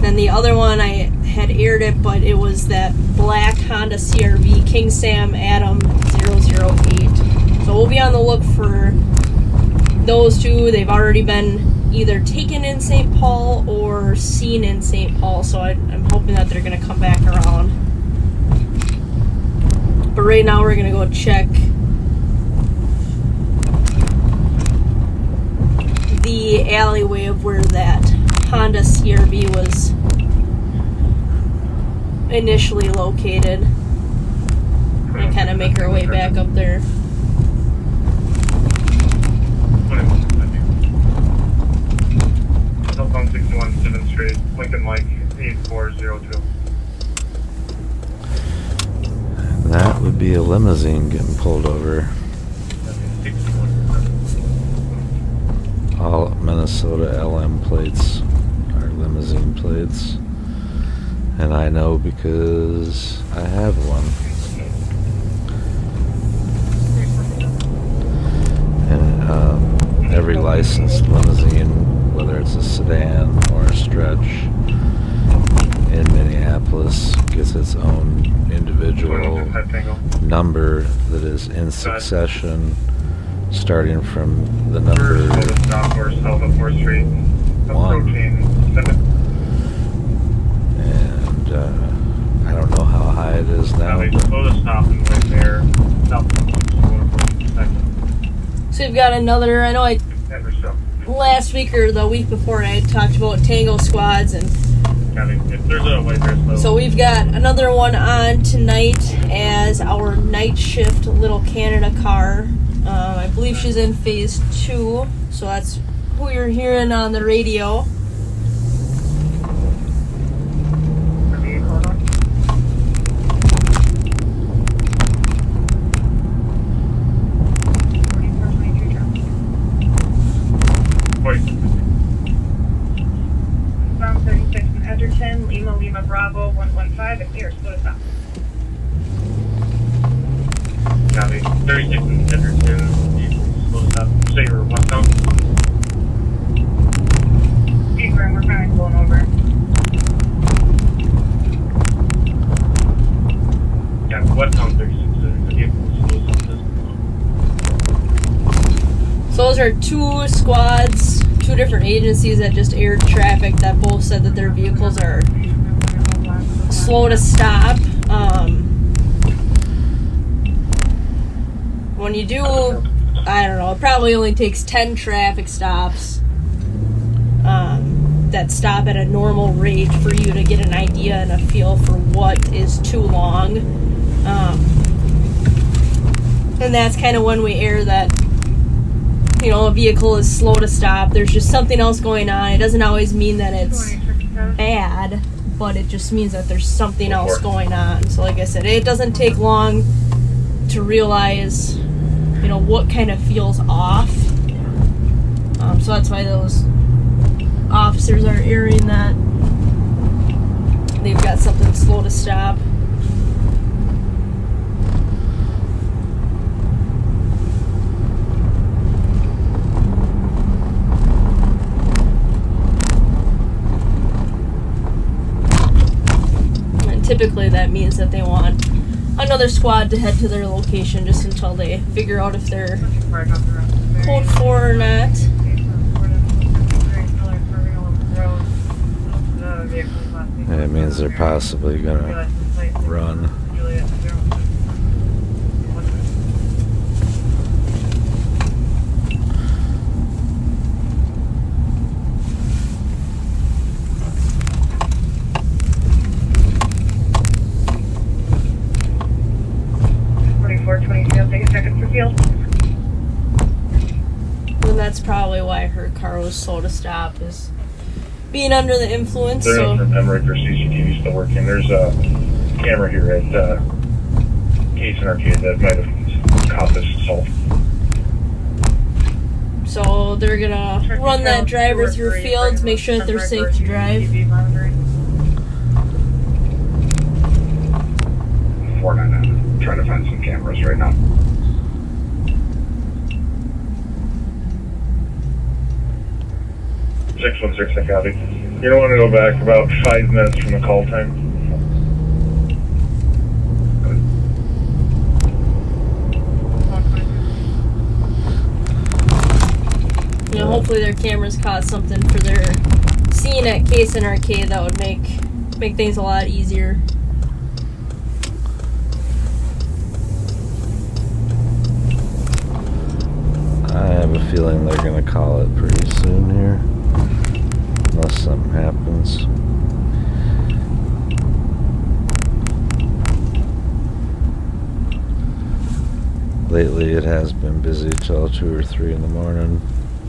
Then the other one, I had aired it, but it was that black Honda CR-V King Sam Adam 008. So we'll be on the look for those two. They've already been either taken in St. Paul or seen in St. Paul, so I'm hoping that they're going to come back around. But right now we're going to go check the alleyway of where that Honda CR-V was initially located and kind of make our way back up there. Telephone 61 7th Street, Lincoln Mike 8402. That would be a limousine getting pulled over. All Minnesota LM plates are limousine plates. And I know because I have one. And every licensed limousine, whether it's a sedan or a stretch in Minneapolis, gets its own individual number that is in succession, starting from the number 1. And I don't know how high it is now. So we've got another, I know last week or the week before I had talked about Tango squads, and so we've got another one on tonight as our night shift Little Canada car. I believe she's in phase 2, so that's who you're hearing on the radio. Bound 36 in Edgerton, Lima Bravo 115, and here, split us up. Copy. 36 in Edgerton, split us up. Say you're westbound. Peter, we're kind of going over. Yeah, westbound 36, the vehicle is split us up. So those are two squads, two different agencies that just aired traffic that both said that their vehicles are slow to stop. When you do, I don't know, it probably only takes 10 traffic stops that stop at a normal rate for you to get an idea and a feel for what is too long. And that's kind of when we air that, you know, a vehicle is slow to stop. There's just something else going on. It doesn't always mean that it's bad, but it just means that there's something else going on. So like I said, it doesn't take long to realize, you know, what kind of feels off. So that's why those officers are airing that they've got something slow to stop. And typically that means that they want another squad to head to their location just until they figure out if they're code 4 or not. It means they're possibly gonna run. And that's probably why her car was slow to stop, is being under the influence. They're So in from Emmerich, their CCTV still working. There's a camera here at Case and Arcade that might have caught this assault. So they're gonna run that driver through fields, make sure that they're safe to drive. 499. Trying to find some cameras right now. Six 1-6, I copy. You're gonna want to go back about 5 minutes from the call time. You know, hopefully their cameras caught something for their scene at Case and Arcade that would make things a lot easier. I have a feeling they're gonna call it pretty soon here, unless something happens. Lately it has been busy till 2 or 3 in the morning,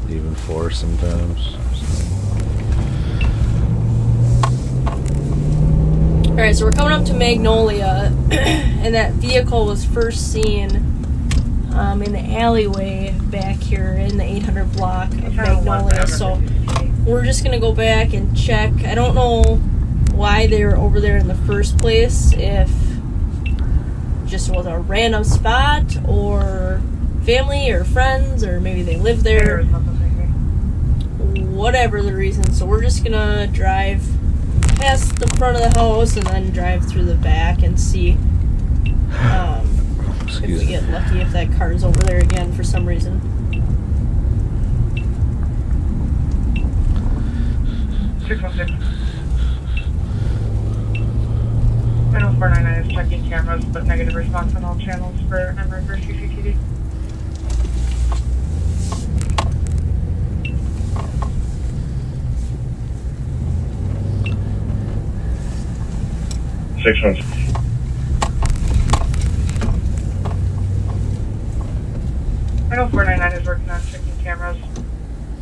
even 4 sometimes. Alright, so we're coming up to Magnolia, and that vehicle was first seen in the alleyway back here in the 800 block of Magnolia. So we're just going to go back and check. I don't know why they were over there in the first place, if just was a random spot or family or friends, or maybe they live there, whatever the reason. So we're just going to drive past the front of the house and then drive through the back and see if we get lucky, if that car's over there again for some reason. I know 499 is checking cameras, but negative response on all channels for Emmerich or CCTV. Six 1. I know 499 is working on checking cameras,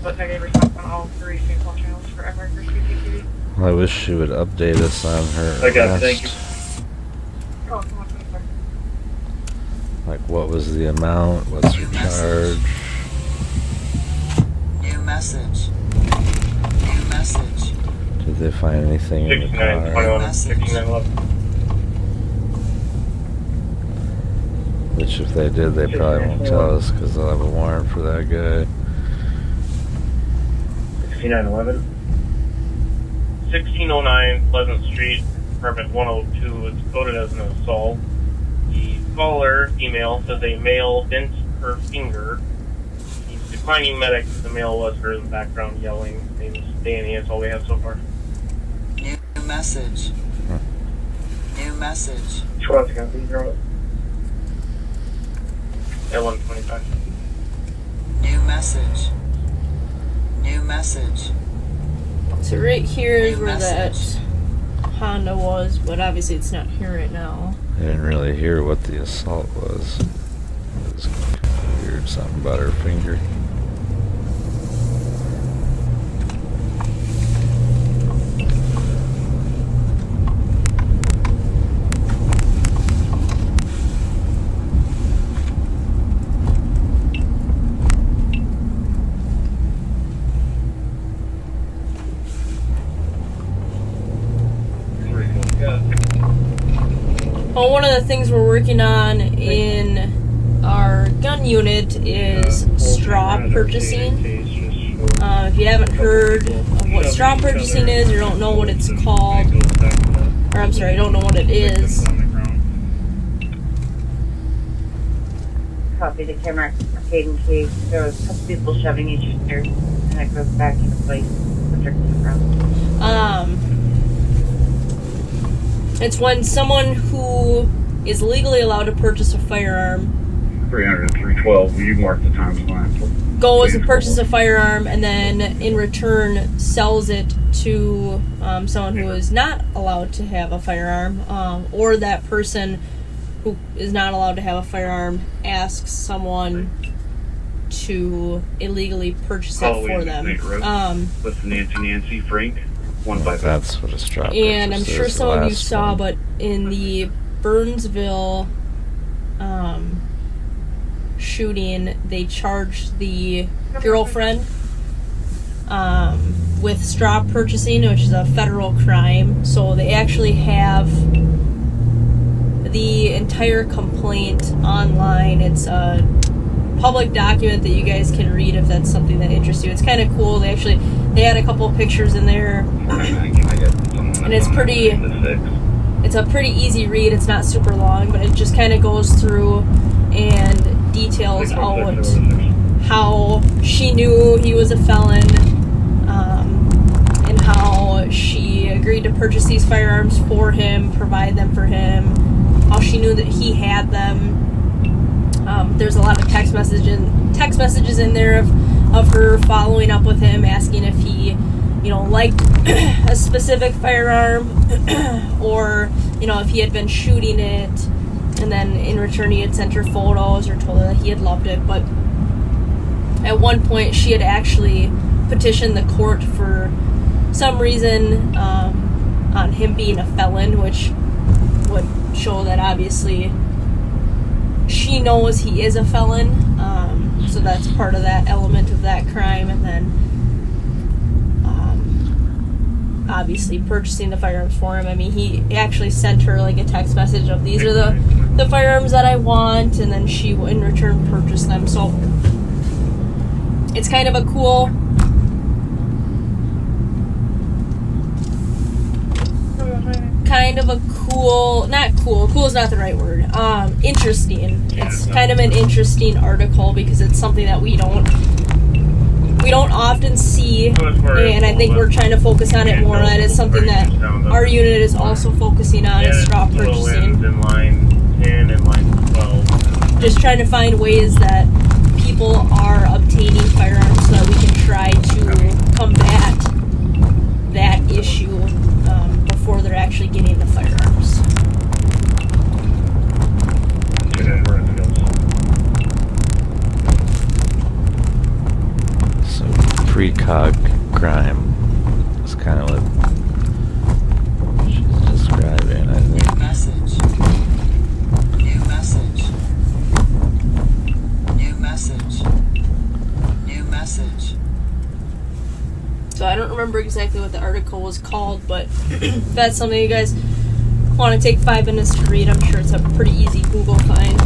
but negative response on all 3 single channels for Emmerich or CCTV. I wish she would update us on her I got it, arrest. thank you. Oh, come on, 24. Like, what was the amount? What's her charge? New message. New message. Did they find anything in the 69, car? 21, 69, 11. Which, if they did, they probably won't tell us because they'll have a warrant for that guy. 6911. 1609 Pleasant Street, permit 102. It's coded as an assault. The caller email says a male bent her finger. He's declining medic. The male was heard in the background yelling. His name is Danny. That's all we have so far. New message. New message. Which one's going to be your L125. New message. New message. So right here is New where message. that Honda was, but obviously it's not here right now. I didn't really hear what the assault was. It was weird, something about her finger. Well, one of the things we're working on in our gun unit is straw purchasing. If you haven't heard of what straw purchasing is, or don't know what it's called, or I'm sorry, don't know what it is. Copy the camera arcade in case there was a couple people shoving each other and it goes back into place. It's when someone who is legally allowed to purchase a firearm 300 and 312, you mark the times line. goes and purchases a firearm and then in return sells it to someone who is not allowed to have a firearm, or that person who is not allowed to have a firearm asks someone to illegally purchase it for them. With Nancy Frank, 155. That's what a straw purchase And I'm sure is, some of you the saw, last but in the Burnsville shooting, they charged the girlfriend with straw purchasing, which is a federal crime. So they actually have the entire complaint online. It's a public document that you guys can read if that's something that interests you. It's kind of cool. They had a couple of pictures in there, and it's a pretty easy read. It's not super long, but it just kind of goes through and details out how she knew he was a felon, and how she agreed to purchase these firearms for him, provide them for him, how she knew that he had them. There's a lot of text messages in there of her following up with him, asking if he, liked a specific firearm, or, if he had been shooting it, and then in return he had sent her photos or told her that he had loved it. But at one point she had actually petitioned the court for some reason on him being a felon, which would show that obviously she knows he is a felon, so that's part of that element of that crime. And then obviously purchasing the firearms for him. I mean, he actually sent her like a text message of, these are the firearms that I want, and then she in return purchased them. So it's kind of a cool cool is not the right word, interesting. It's kind of an interesting article because it's something that we don't often see, and I think we're trying to focus on it more. That is something that our unit is also focusing on, is straw purchasing. In line 10 and line 12. Just trying to find ways that people are obtaining firearms so that we can try to combat that issue before they're actually getting the firearms. So precog crime is kind of what she's describing, I think. New message. New message. New message. So I don't remember exactly what the article was called, but if that's something you guys want to take 5 minutes to read, I'm sure it's a pretty easy Google find.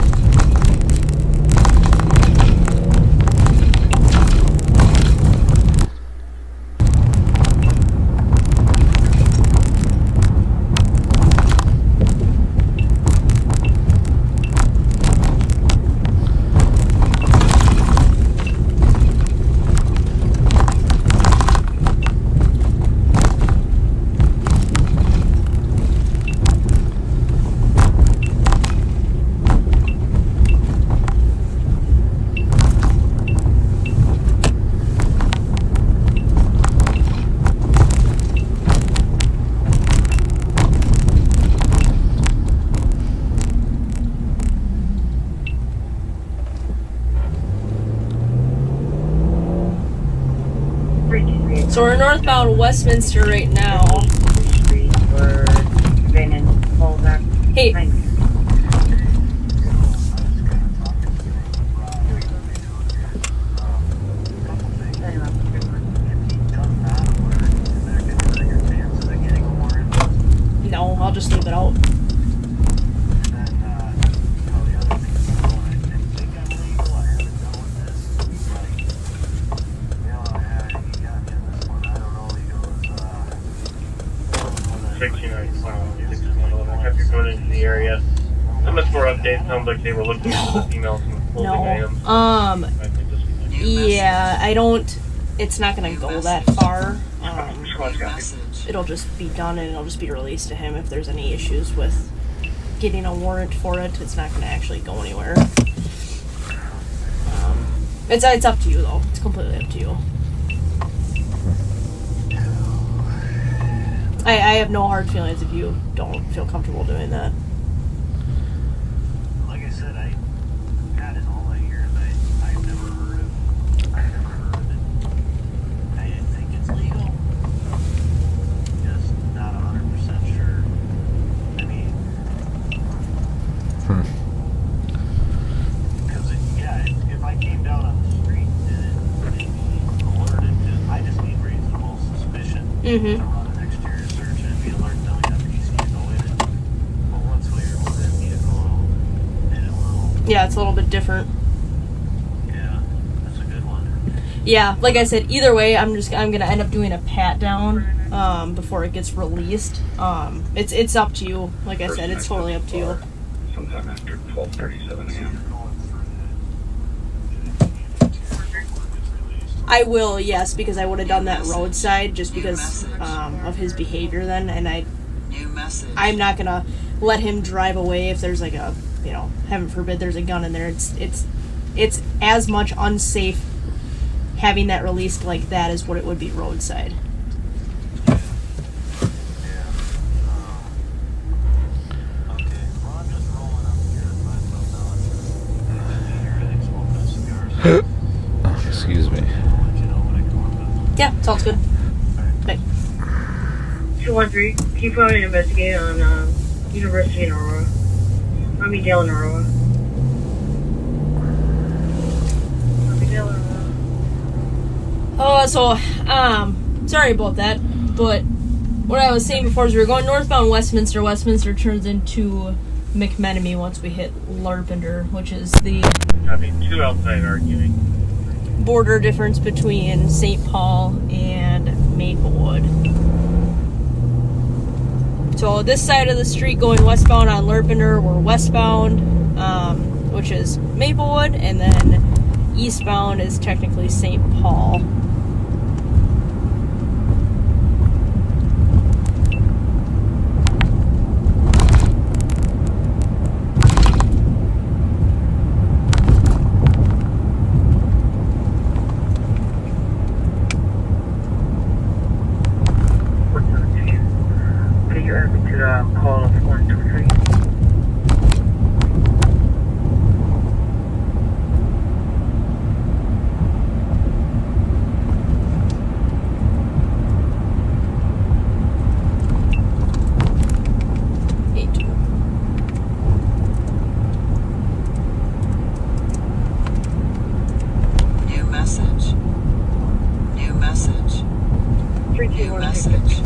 So we're northbound Westminster right now. Hey. No, I'll just leave it out. for update. Sounds like they were looking at the emails from closing items. Yeah, I don't. It's not gonna go that far. It'll just be done and it'll just be released to him if there's any issues with getting a warrant for it. It's not gonna actually go anywhere. It's up to you though. It's completely up to you. I have no hard feelings if you don't feel comfortable doing that. Like I said, I got in all my years. I've never heard of it. I didn't think it's legal. Just not 100% sure. I mean, because if I came down on the street and it alerted, I just need reasonable suspicion to run an exterior search and be alert telling Deputies to go in it. But once we order a vehicle, then it will. Yeah, it's a little bit different. Yeah, that's a good one. Yeah, like I said, either way, I'm gonna end up doing a pat down before it gets released. It's up to you. Like I said, it's totally up to you. Sometime after 12:37 a.m. I will, yes, because I would have done that roadside just because of his behavior then, and I'm not gonna let him drive away if there's like a, heaven forbid there's a gun in there. It's as much unsafe having that released like that as what it would be roadside. Excuse me. Yeah, sounds good. Bye. 213, keep on investigating on University in Aurora. Dale in Aurora. Dale in Aurora. Sorry about that, but what I was saying before is we were going northbound Westminster. Westminster turns into McMenemy once we hit Larpenter, which is the Two outside arguing. border difference between St. Paul and Maplewood. So this side of the street going westbound on Larpenter, we're westbound, which is Maplewood, and then eastbound is technically St. Paul. Call of 123. New message. New message. 321 message.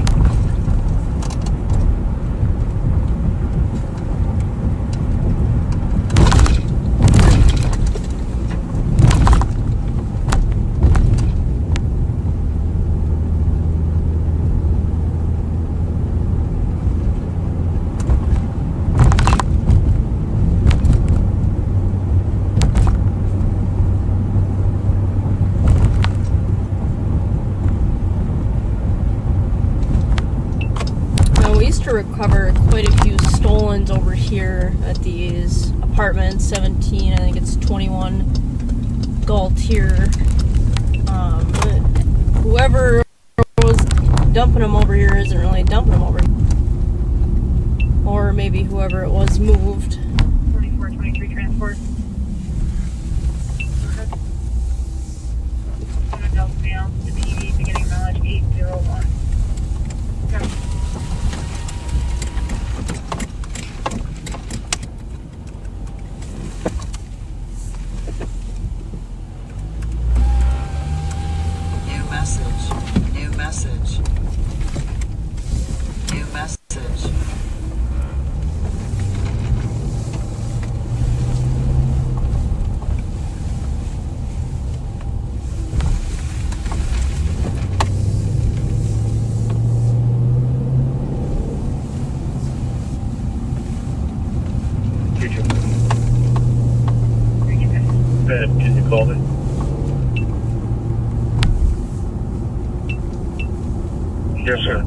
To recover quite a few stolens over here at these apartments. 17, I think it's 21 Galtier. Whoever was dumping them over here isn't really dumping them over here. Or maybe whoever it was moved. 4423 transport. Down to the ED beginning mileage 801. Okay. New message. New message. New message. Can you call me? Yes, sir.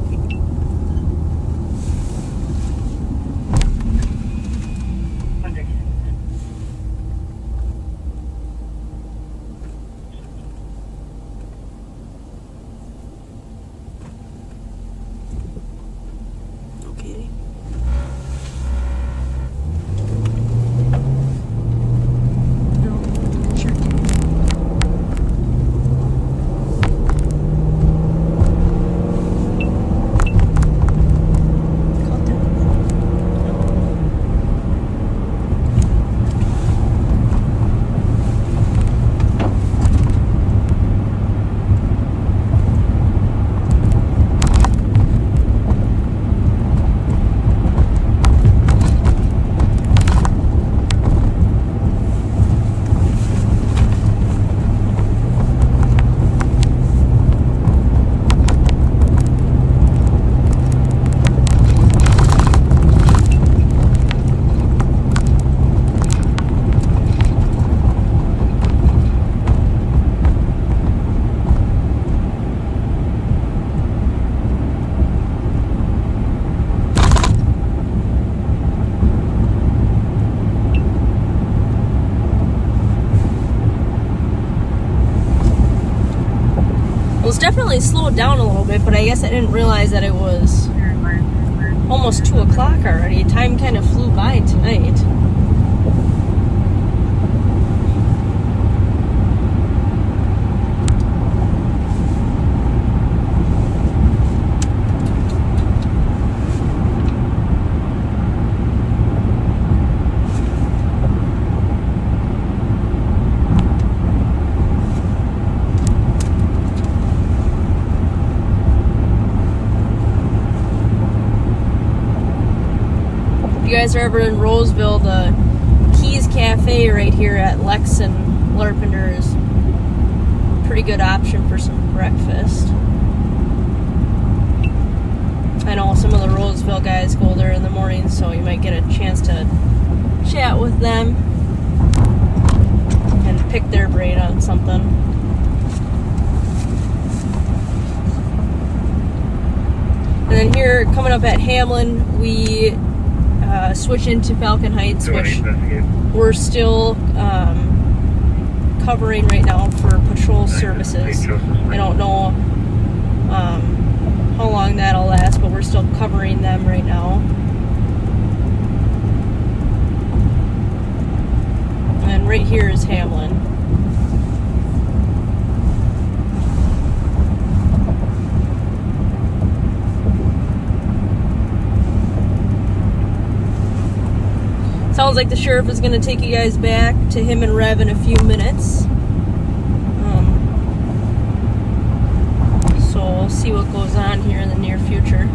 Okay. No, sure. Well, it's definitely slowed down a little bit, but I guess I didn't realize that it was almost 2 o'clock already. Time kind of flew by tonight. If you guys are ever in Roseville, the Keys Cafe right here at Lex and Larpenter is a pretty good option for some breakfast. I know some of the Roseville guys go there in the morning, so you might get a chance to chat with them and pick their brain on something. And then here, coming up at Hamlin, we switch into Falcon Heights, which we're still covering right now for patrol services. I don't know how long that'll last, but we're still covering them right now. And right here is Hamlin. Sounds like the sheriff is going to take you guys back to him and Rev in a few minutes. So we'll see what goes on here in the near future.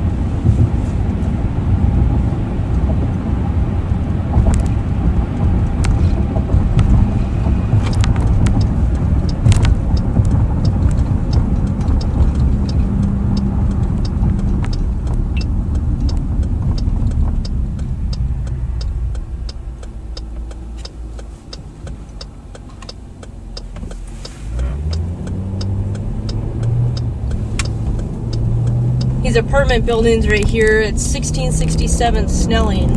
These apartment buildings right here at 1667 Snelling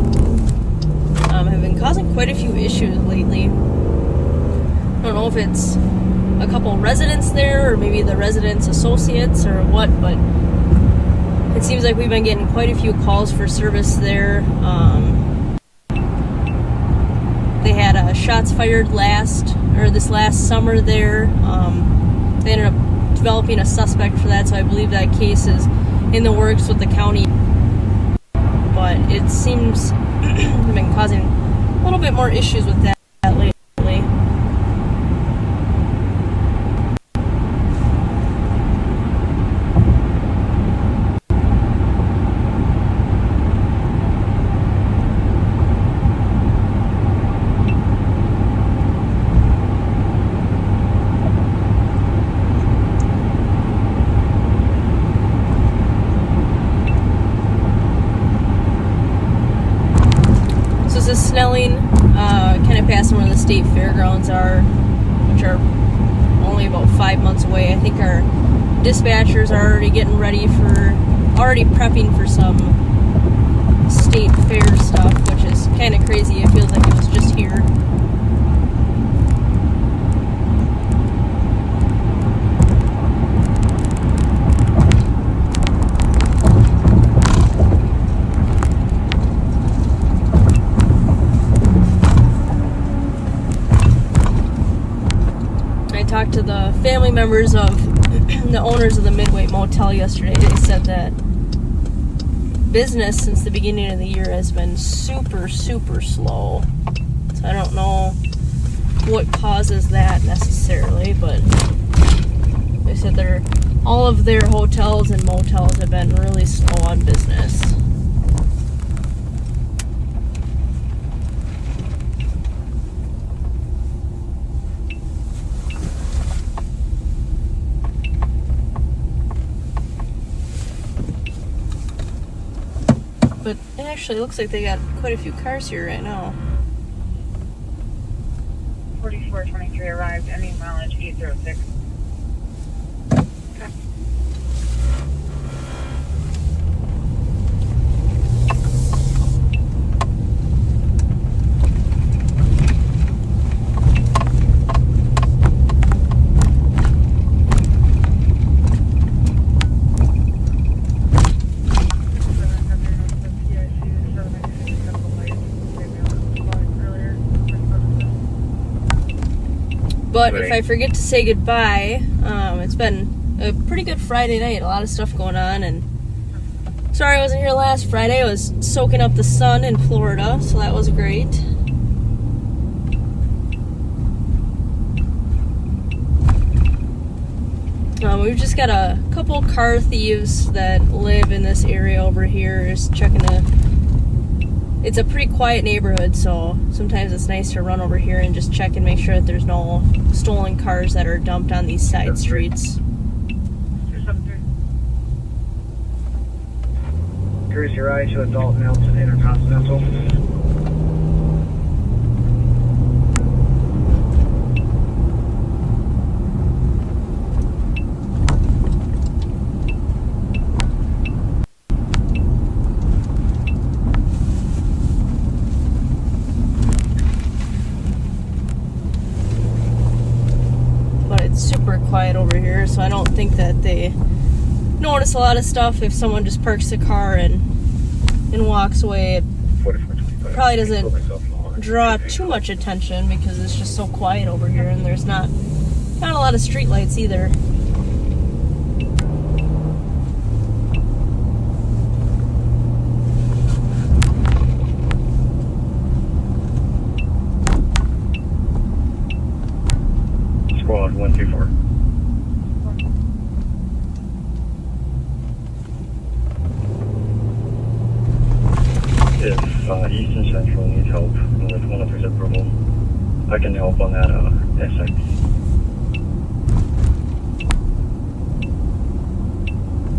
have been causing quite a few issues lately. I don't know if it's a couple residents there or maybe the residents' associates or what, but it seems like we've been getting quite a few calls for service there. They had shots fired this last summer there. They ended up developing a suspect for that, so I believe that case is in the works with the county, but it seems they've been causing a little bit more issues with that lately. smelling, kind of past where the state fairgrounds are, which are only about 5 months away. I think our dispatchers are already getting ready already prepping for some state fair stuff, which is kind of crazy. It feels like it was just here. I talked to the family members of the owners of the Midway Motel yesterday. They said that business since the beginning of the year has been super, super slow. So I don't know what causes that necessarily, but they said all of their hotels and motels have been really slow on business. But it actually looks like they got quite a few cars here right now. 4423 arrived, ending mileage 806. But if I forget to say goodbye, it's been a pretty good Friday night. A lot of stuff going on, and sorry I wasn't here last Friday. I was soaking up the sun in Florida, so that was great. We've just got a couple car thieves that live in this area over here, just checking it's a pretty quiet neighborhood, so sometimes it's nice to run over here and just check and make sure that there's no stolen cars that are dumped on these side streets. Cruise your eye to adult Nelson Intercontinental. Super quiet over here, so I don't think that they notice a lot of stuff. If someone just parks the car and walks away, it probably doesn't draw too much attention because it's just so quiet over here, and there's not a lot of street lights either. Squad 124. If Eastern Central needs help with 103's approval, I can help on that SIP.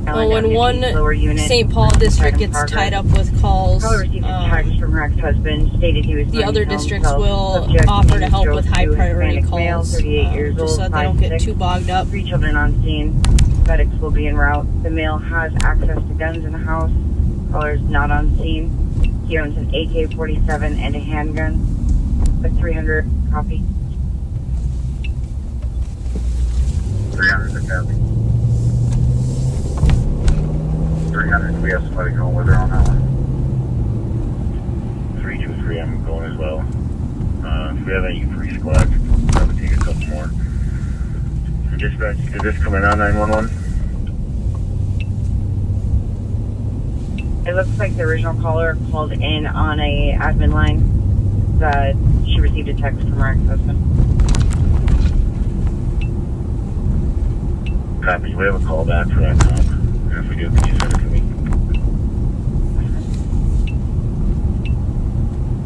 Well, when one St. Paul district gets tied up with calls, the other districts will offer to help with high priority calls, just so that they don't get too bogged up. 3 children on scene. Medics will be en route. The male has access to guns in the house. Caller is not on scene. He owns an AK-47 and a handgun. A 300 copy. 300 a copy. 300, we have somebody going with her on that one. 323, I'm going as well. If we have any free squads, I would take a couple more. Dispatch, is this coming on 911? It looks like the original caller called in on a admin line that she received a text from her ex-husband. Copy, we have a call back for that comp. And if we do, can you send it to me?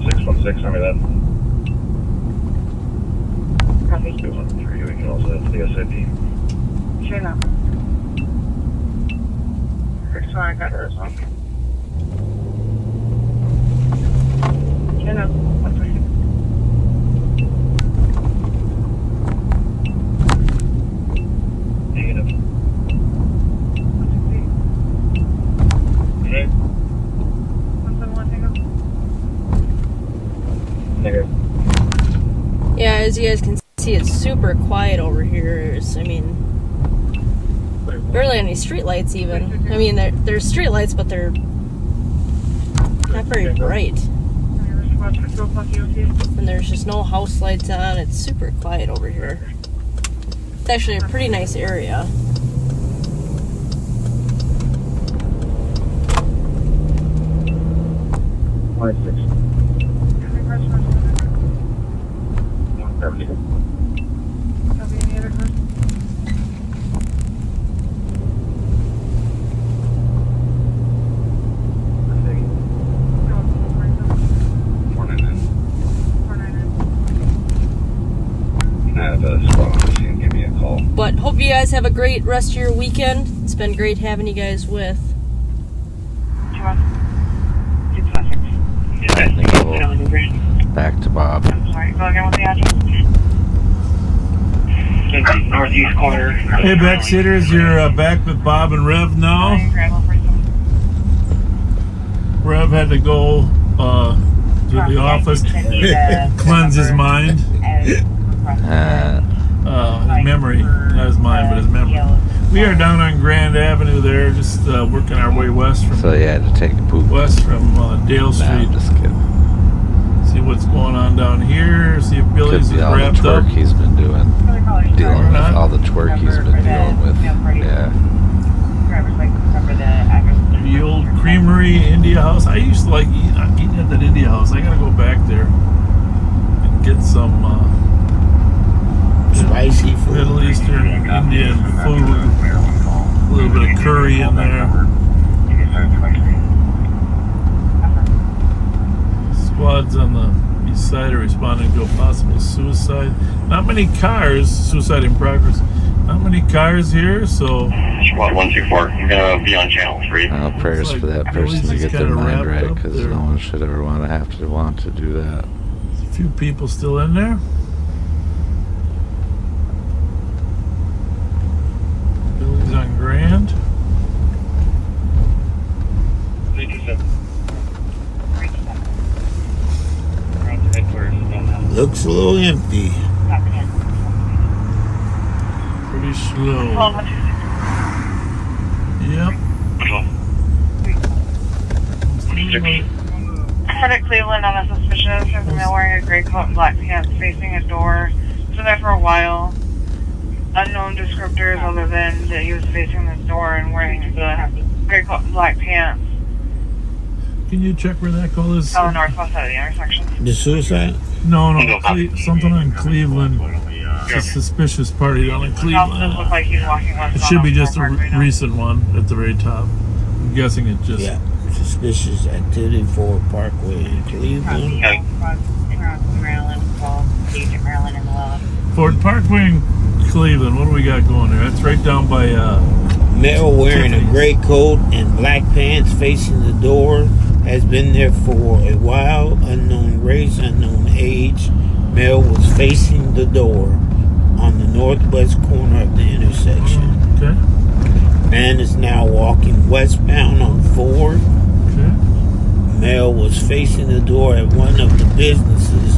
616, number that. Copy. 213, we can also have the SIP. Sure enough. First one I got her as well. 10 up. 1 second. Negative. Okay. 171 Tango. Negative. Yeah, as you guys can see, it's super quiet over here. I mean, barely any streetlights even. I mean, there's streetlights, but they're not very bright. And there's just no house lights on. It's super quiet over here. It's actually a pretty nice area. Copy any other cars? But hope you guys have a great rest of your weekend. It's been great having you guys with. Back to Bob. I'm sorry, go again with the address. Northeast corner. Hey, backseaters, you're back with Bob and Rev now. Rev had to go to the office, cleanse his mind. His memory, not his mind, but his memory. We are down on Grand Avenue there, just working our way west from. So you had to take a poop. West from Dale Street. Nah, just kidding. See what's going on down here. See if Billy's Could be is all the wrapped twerk up. he's been doing, dealing with all the twerk he's been dealing with. Yeah. The old creamery, India House. I used to like eating at that India House. I gotta go back there and get some spicy food, Middle Eastern, Indian food. A little bit of curry in there. Squads on the east side are responding to a possible suicide. Not many cars, suicide in progress. Not many cars here, so. Squad 124, you're gonna be on channel 3. Prayers for that person to get their mind right, because no one should ever want to do that. There's a few people still in there. Billy's on Grand. 327. looks a little empty. Pretty slow. Yep. Head at Cleveland on a suspicious of a male wearing a gray coat and black pants facing a door. Been there for a while. Unknown descriptors other than that he was facing this door and wearing the gray coat and black pants. Can you check where that call is? On the northwest side of the intersection. The suicide? No, something on Cleveland. It's a suspicious party down in Cleveland. Doesn't look like he's walking west. It should be just a recent one at the very top. I'm guessing it just. Yeah. Suspicious activity for Parkway in Cleveland. Ford Parkway in Cleveland. What do we got going there? That's right down by. Male wearing a gray coat and black pants facing the door. Has been there for a while. Unknown race, unknown age. Male was facing the door on the northwest corner of the intersection. Okay. Man is now walking westbound on Ford. Okay. Male was facing the door at one of the businesses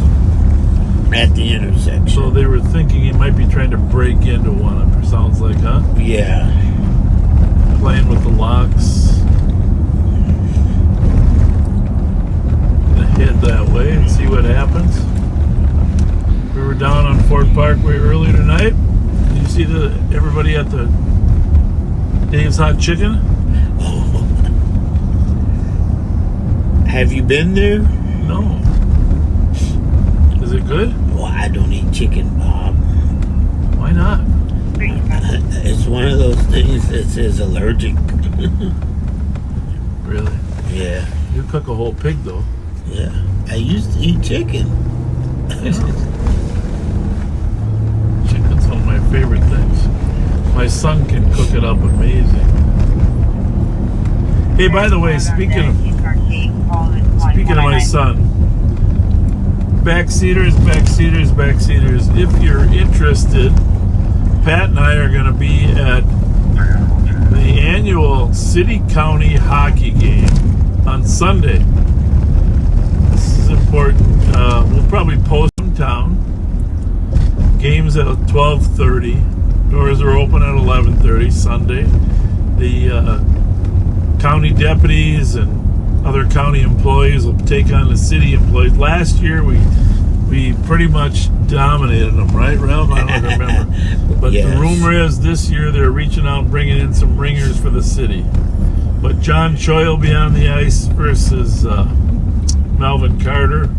at the intersection. So they were thinking he might be trying to break into one. It sounds like, huh? Yeah. Playing with the locks. Gonna head that way and see what happens. We were down on Ford Parkway earlier tonight. Did you see everybody at the Dave's Hot Chicken? Have you been there? No. Is it good? Well, I don't eat chicken, Bob. Why not? It's one of those things that says allergic. Really? Yeah. You cook a whole pig, though. Yeah. I used to eat chicken. Chicken's one of my favorite things. My son can cook it up amazing. Hey, by the way, speaking of my son, backseaters. If you're interested, Pat and I are going to be at the annual city-county hockey game on Sunday. This is important. We'll probably post in town. Games at 12:30. Doors are open at 11:30 Sunday. The county deputies and other county employees will take on the city employees. Last year we pretty much dominated them, right, Ralph? I don't remember. But Yes. the rumor is this year they're reaching out and bringing in some ringers for the city. But John Choi will be on the ice versus Melvin Carter.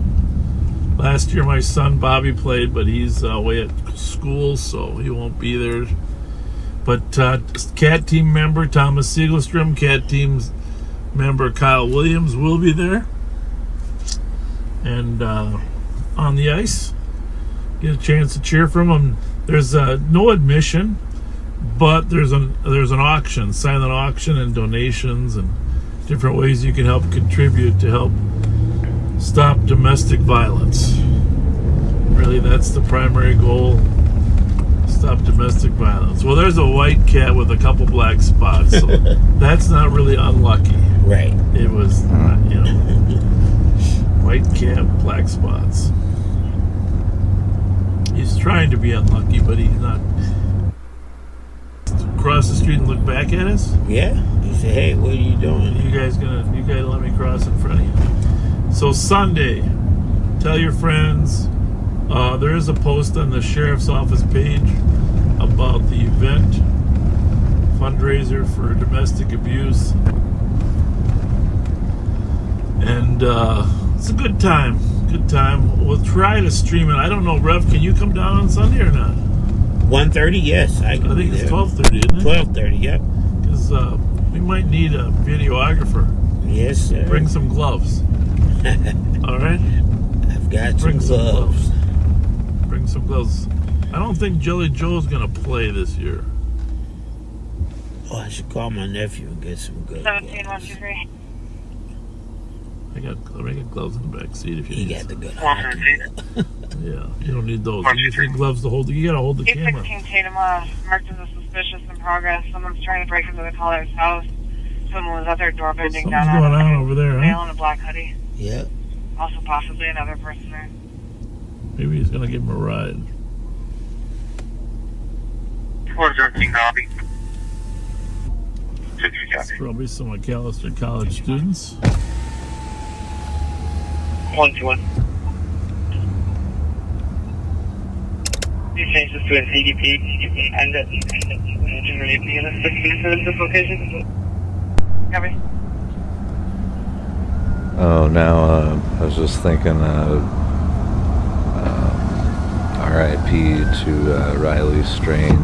Last year my son Bobby played, but he's away at school, so he won't be there. But CAT team member Thomas Siegelstrom, CAT team's member Kyle Williams will be there. And on the ice, get a chance to cheer from them. There's no admission, but there's an auction, silent auction, and donations and different ways you can help contribute to help stop domestic violence. Really, that's the primary goal. Stop domestic violence. Well, there's a white cat with a couple black spots, so that's not really unlucky. Right. It was, white cat, black spots. He's trying to be unlucky, but he's not. Cross the street and look back at us? Yeah. He said, "Hey, what are you doing? You guys let me cross in front of you?" So Sunday, tell your friends. There is a post on the sheriff's office page about the event, fundraiser for domestic abuse, and it's a good time. We'll try to stream it. I don't know, Rev, can you come down on Sunday or not? 1:30? Yes, I can. I think be it's there. 12:30, isn't it? 12:30. Yep. Because we might need a videographer. Yes, sir. Bring some gloves. All right. I've got Bring some gloves. Bring some gloves. I don't think Jelly Joe's gonna play this year. Oh, I should call my nephew and get some good gloves. 123. I got gloves in the back seat if you He need got the some. good hockey glove. Yeah, you don't need those. You just need gloves to hold. You gotta hold the camera. 816 Tatum, marked as a suspicious in progress. Someone's trying to break into the caller's house. Someone was at their door bending Something's down going on on a over there, male huh? in a black hoodie. Yep. Also possibly another person there. Maybe he's gonna give him a ride. 413 copy. It's probably some McAllister College students. 121. You changed this to a CDP and generally be in a 637 this location. Copy. Oh, now I was just thinking RIP to Riley Strain,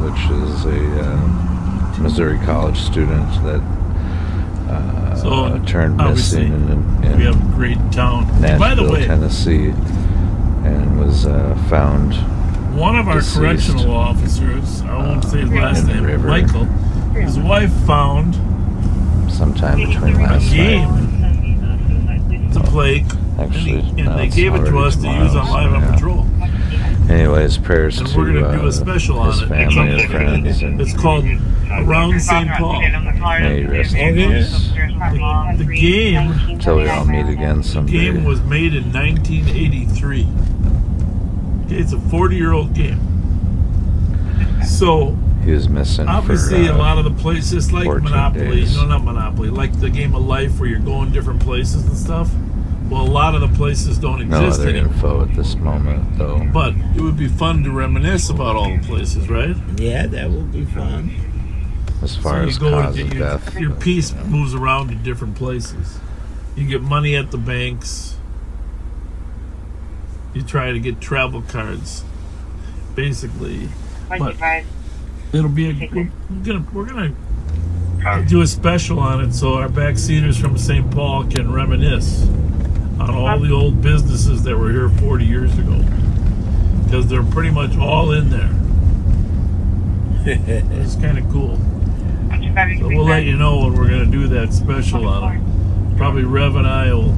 which is a Missouri college student that turned missing in we have a great town. Nashville, By the way, Tennessee, and was found one of our deceased correctional officers, I won't say his last in the name, river. Michael, his wife found sometime between last a game night. to play, Actually, and no, they it's gave it to already us to tomorrow, use on Live so on yeah. Patrol. Anyways, prayers And to we're going to do a special on his it. family and friends, and It's called Around St. Paul. may he rest in peace. The game, Until we all meet again the someday. game was made in 1983. Okay, it's a 40-year-old game. So He was missing obviously for a lot of the places like 14 Monopoly, days. no, not Monopoly, like the game of life where you're going different places and stuff. Well, a lot of the places don't No exist other anymore. info at this moment, though. But it would be fun to reminisce about all the places, right? Yeah, that would be fun. As far as you go cause and of your, death. your piece moves around to different places. You get money at the banks. You try to get travel cards, basically. But it'll be we're gonna do a special on it so our backseaters from St. Paul can reminisce on all the old businesses that were here 40 years ago, because they're pretty much all in there. It's kind of cool. So we'll let you know when we're going to do that special on it. Probably Rev and I will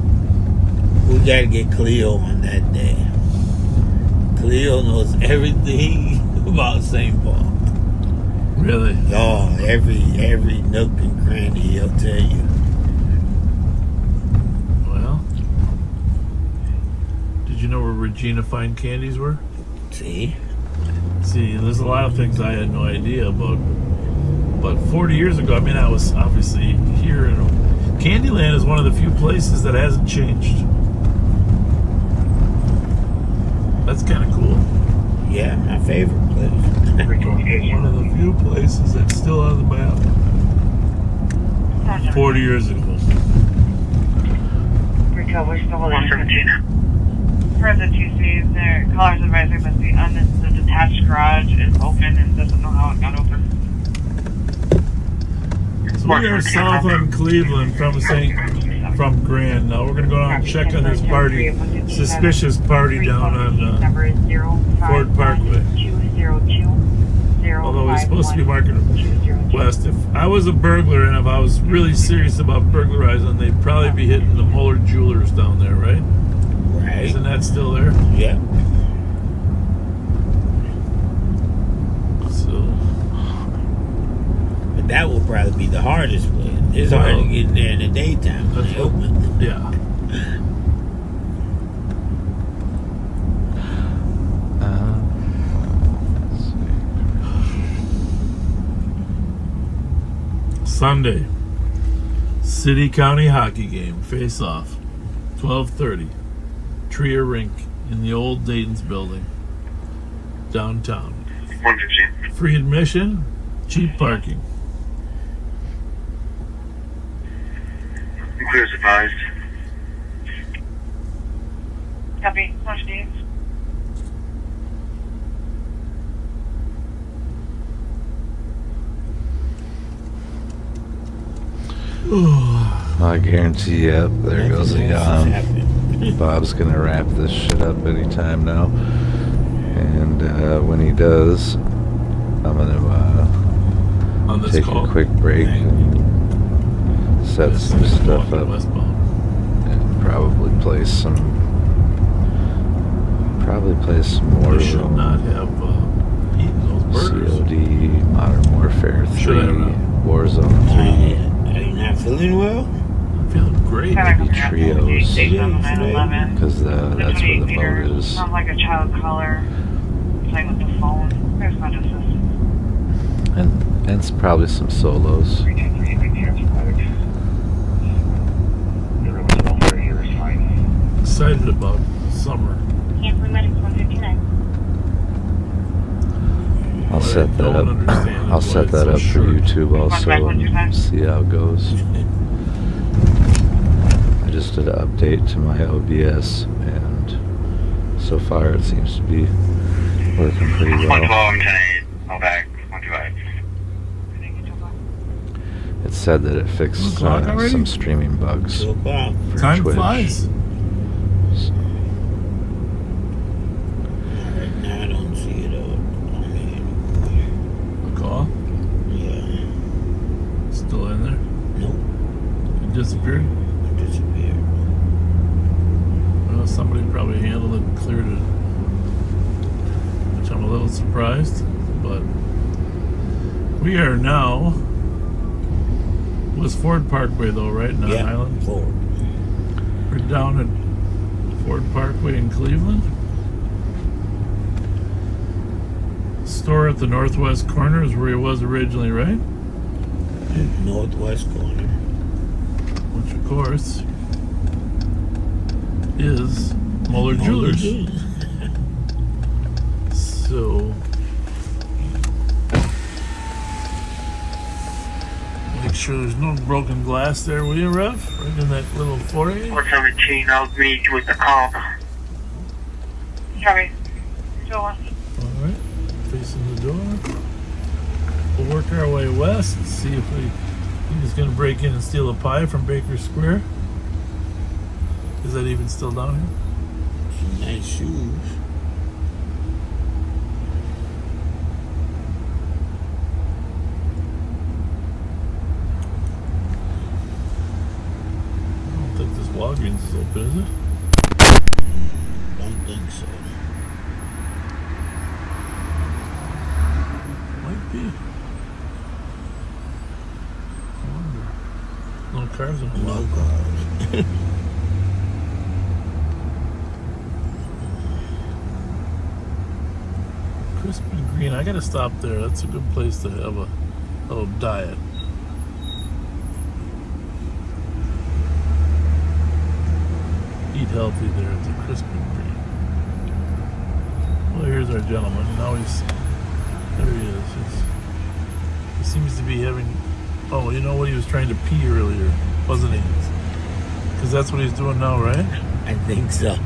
We gotta get Cleo on that day. Cleo knows everything about St. Paul. Really? Oh, every nook and cranny he'll tell you. Well, did you know where Regina Fine Candies were? See, there's a lot of things I had no idea about. But 40 years ago, I mean, I was obviously here. Candyland is one of the few places that hasn't changed. That's kind of cool. Yeah, my favorite place. One of the few places that's still on the map. 40 years ago. Recover still 117. For the 2Cs, their caller's advising that the detached garage is open and doesn't know how it got open. So we are south on Cleveland from Grand. Now we're going to go down and check on this party, suspicious party down on Ford Parkway. Although he's supposed to be marking west. If I was a burglar and if I was really serious about burglarizing, they'd probably be hitting the Muller Jewelers down there, right? Right. Isn't that still there? Yeah. That will probably be the hardest one. It's hard to get in there in the daytime when they open. Yeah. Sunday, City County hockey game, face off, 12:30, Trier Rink in the old Dayton's building, downtown. 115. Free admission, cheap parking. Clear as advised. Copy. Flash needs. I guarantee you, yep, there goes a yawn. Bob's gonna wrap this shit up anytime now. And when he does, I'm gonna take a quick break and set some stuff up and probably play some more We should not have eaten those burgers. COD, Modern Warfare 3, Warzone 3. Are you not feeling well? I'm feeling great. Maybe trios, because that's where the vote is. Sounds like a child caller playing with the phone. There's no distance. And it's probably some solos. Excited about summer. I'll set that up. I'll set that up for YouTube also and see how it goes. I just did an update to my OBS and so far it seems to be working pretty well. 112, 10-8. I'll back. 125. It said that it fixed some streaming bugs for Time Twitch. flies. Now I don't see it all. A call? Yeah. Still in there? Nope. It disappeared? It disappeared. Well, somebody probably handled it and cleared it. Which I'm a little surprised. But we are now. Was Ford Parkway though, right? Not Island? Ford. We're down at Ford Parkway in Cleveland. Store at the northwest corner is where he was originally, right? Northwest corner. Which, of course, is Muller Jewelers. So, make sure there's no broken glass there, will you, Rev? Right in that little foyer? 417, I'll meet you with the call. Copy. Still on. Alright, facing the door. We'll work our way west, see if he's going to break in and steal a pie from Baker Square. Is that even still down here? Some nice shoes. I don't think this Walgreens is open, is it? so. Might be. I wonder. No cars in the lot. No cars. Crisp and green. I gotta stop there. That's a good place to have a little diet. Eat healthy there at the Crisp and Green. Well, here's our gentleman. Now there he is. He seems to be having, oh, you know what? He was trying to pee earlier, wasn't he? Because that's what he's doing now, right? I think so.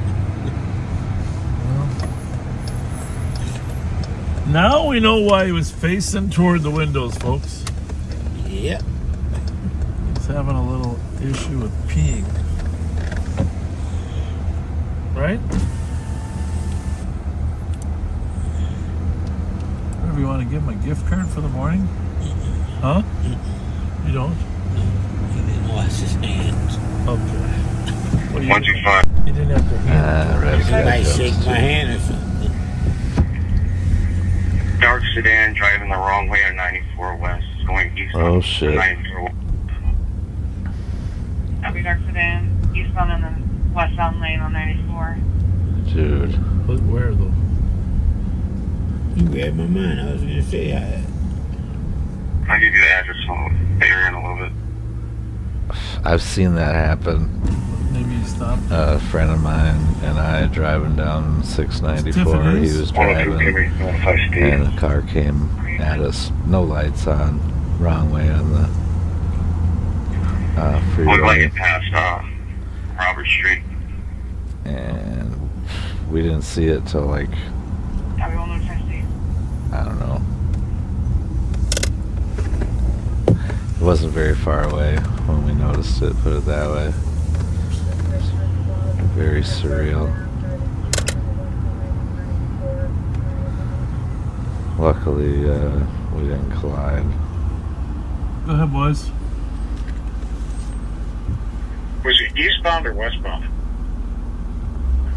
Now we know why he was facing toward the windows, folks. Yep. He's having a little issue with peeing. Right? Whatever, you want to give him a gift card for the morning? Huh? You don't? He didn't wash his hands. Okay. Well, 125. You didn't have to hand. Somebody shake my hand or something. Dark sedan driving the wrong way on 94 West, going east Oh, on shit. 94 West. Copy, dark sedan, eastbound and then westbound lane on 94. Dude. Where though? You read my mind. I was going to say I'll give you the address on area in a little bit. I've seen that happen. Maybe you stopped. A friend of mine and I driving down 694. Tiffany's? He was driving, and a car came at us. No lights on. Wrong way on the We're going freeway. to get past Robert Street. And we didn't see it till like, Copy, 150. I don't know. It wasn't very far away when we noticed it, put it that way. Very surreal. Luckily, we didn't collide. Go ahead, boys. Was it eastbound or westbound?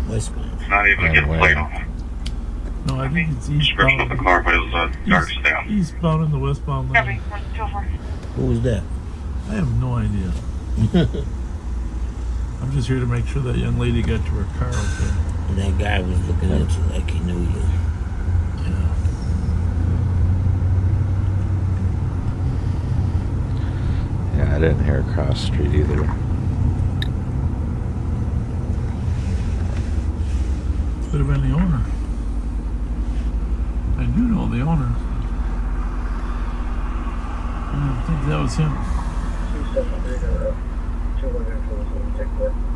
westbound. Not able to get a plate on it. No, I think it's Description of eastbound. the car, but it was a dark sedan. Eastbound and the westbound Copy, lane. 124. Who was that? I have no idea. I'm just here to make sure that young lady got to her car okay. And that guy was looking at you like he knew you. Yeah, I didn't hear cross street either. Could have been the owner. I do know the owner. I think that was him. 211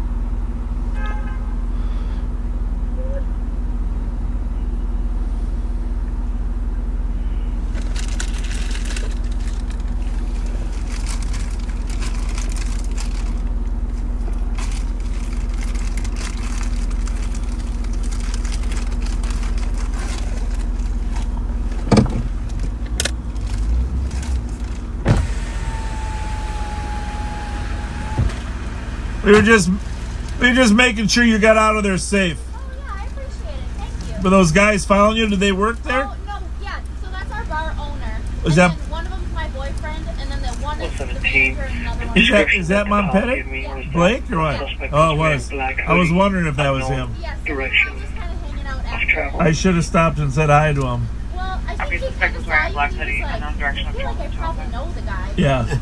We were just making sure you got out of there safe. Oh, yeah, I appreciate it. Thank you. But those guys following you, did they work there? Oh, no, yeah. So that's our bar owner. Is that- then one of them's my boyfriend, and then the one is the 17. manager, and another one Is that Montpellier? Blake or what? Oh, it was. I was wondering if that was him. Yes, Direction just kind of hanging out of after. travel. I should have stopped and said hi to him. Well, I think he kind suspect of was saw wearing you, black and he hoodie was and like, on direction I of feel like I travel. probably know the guy. Yeah. He's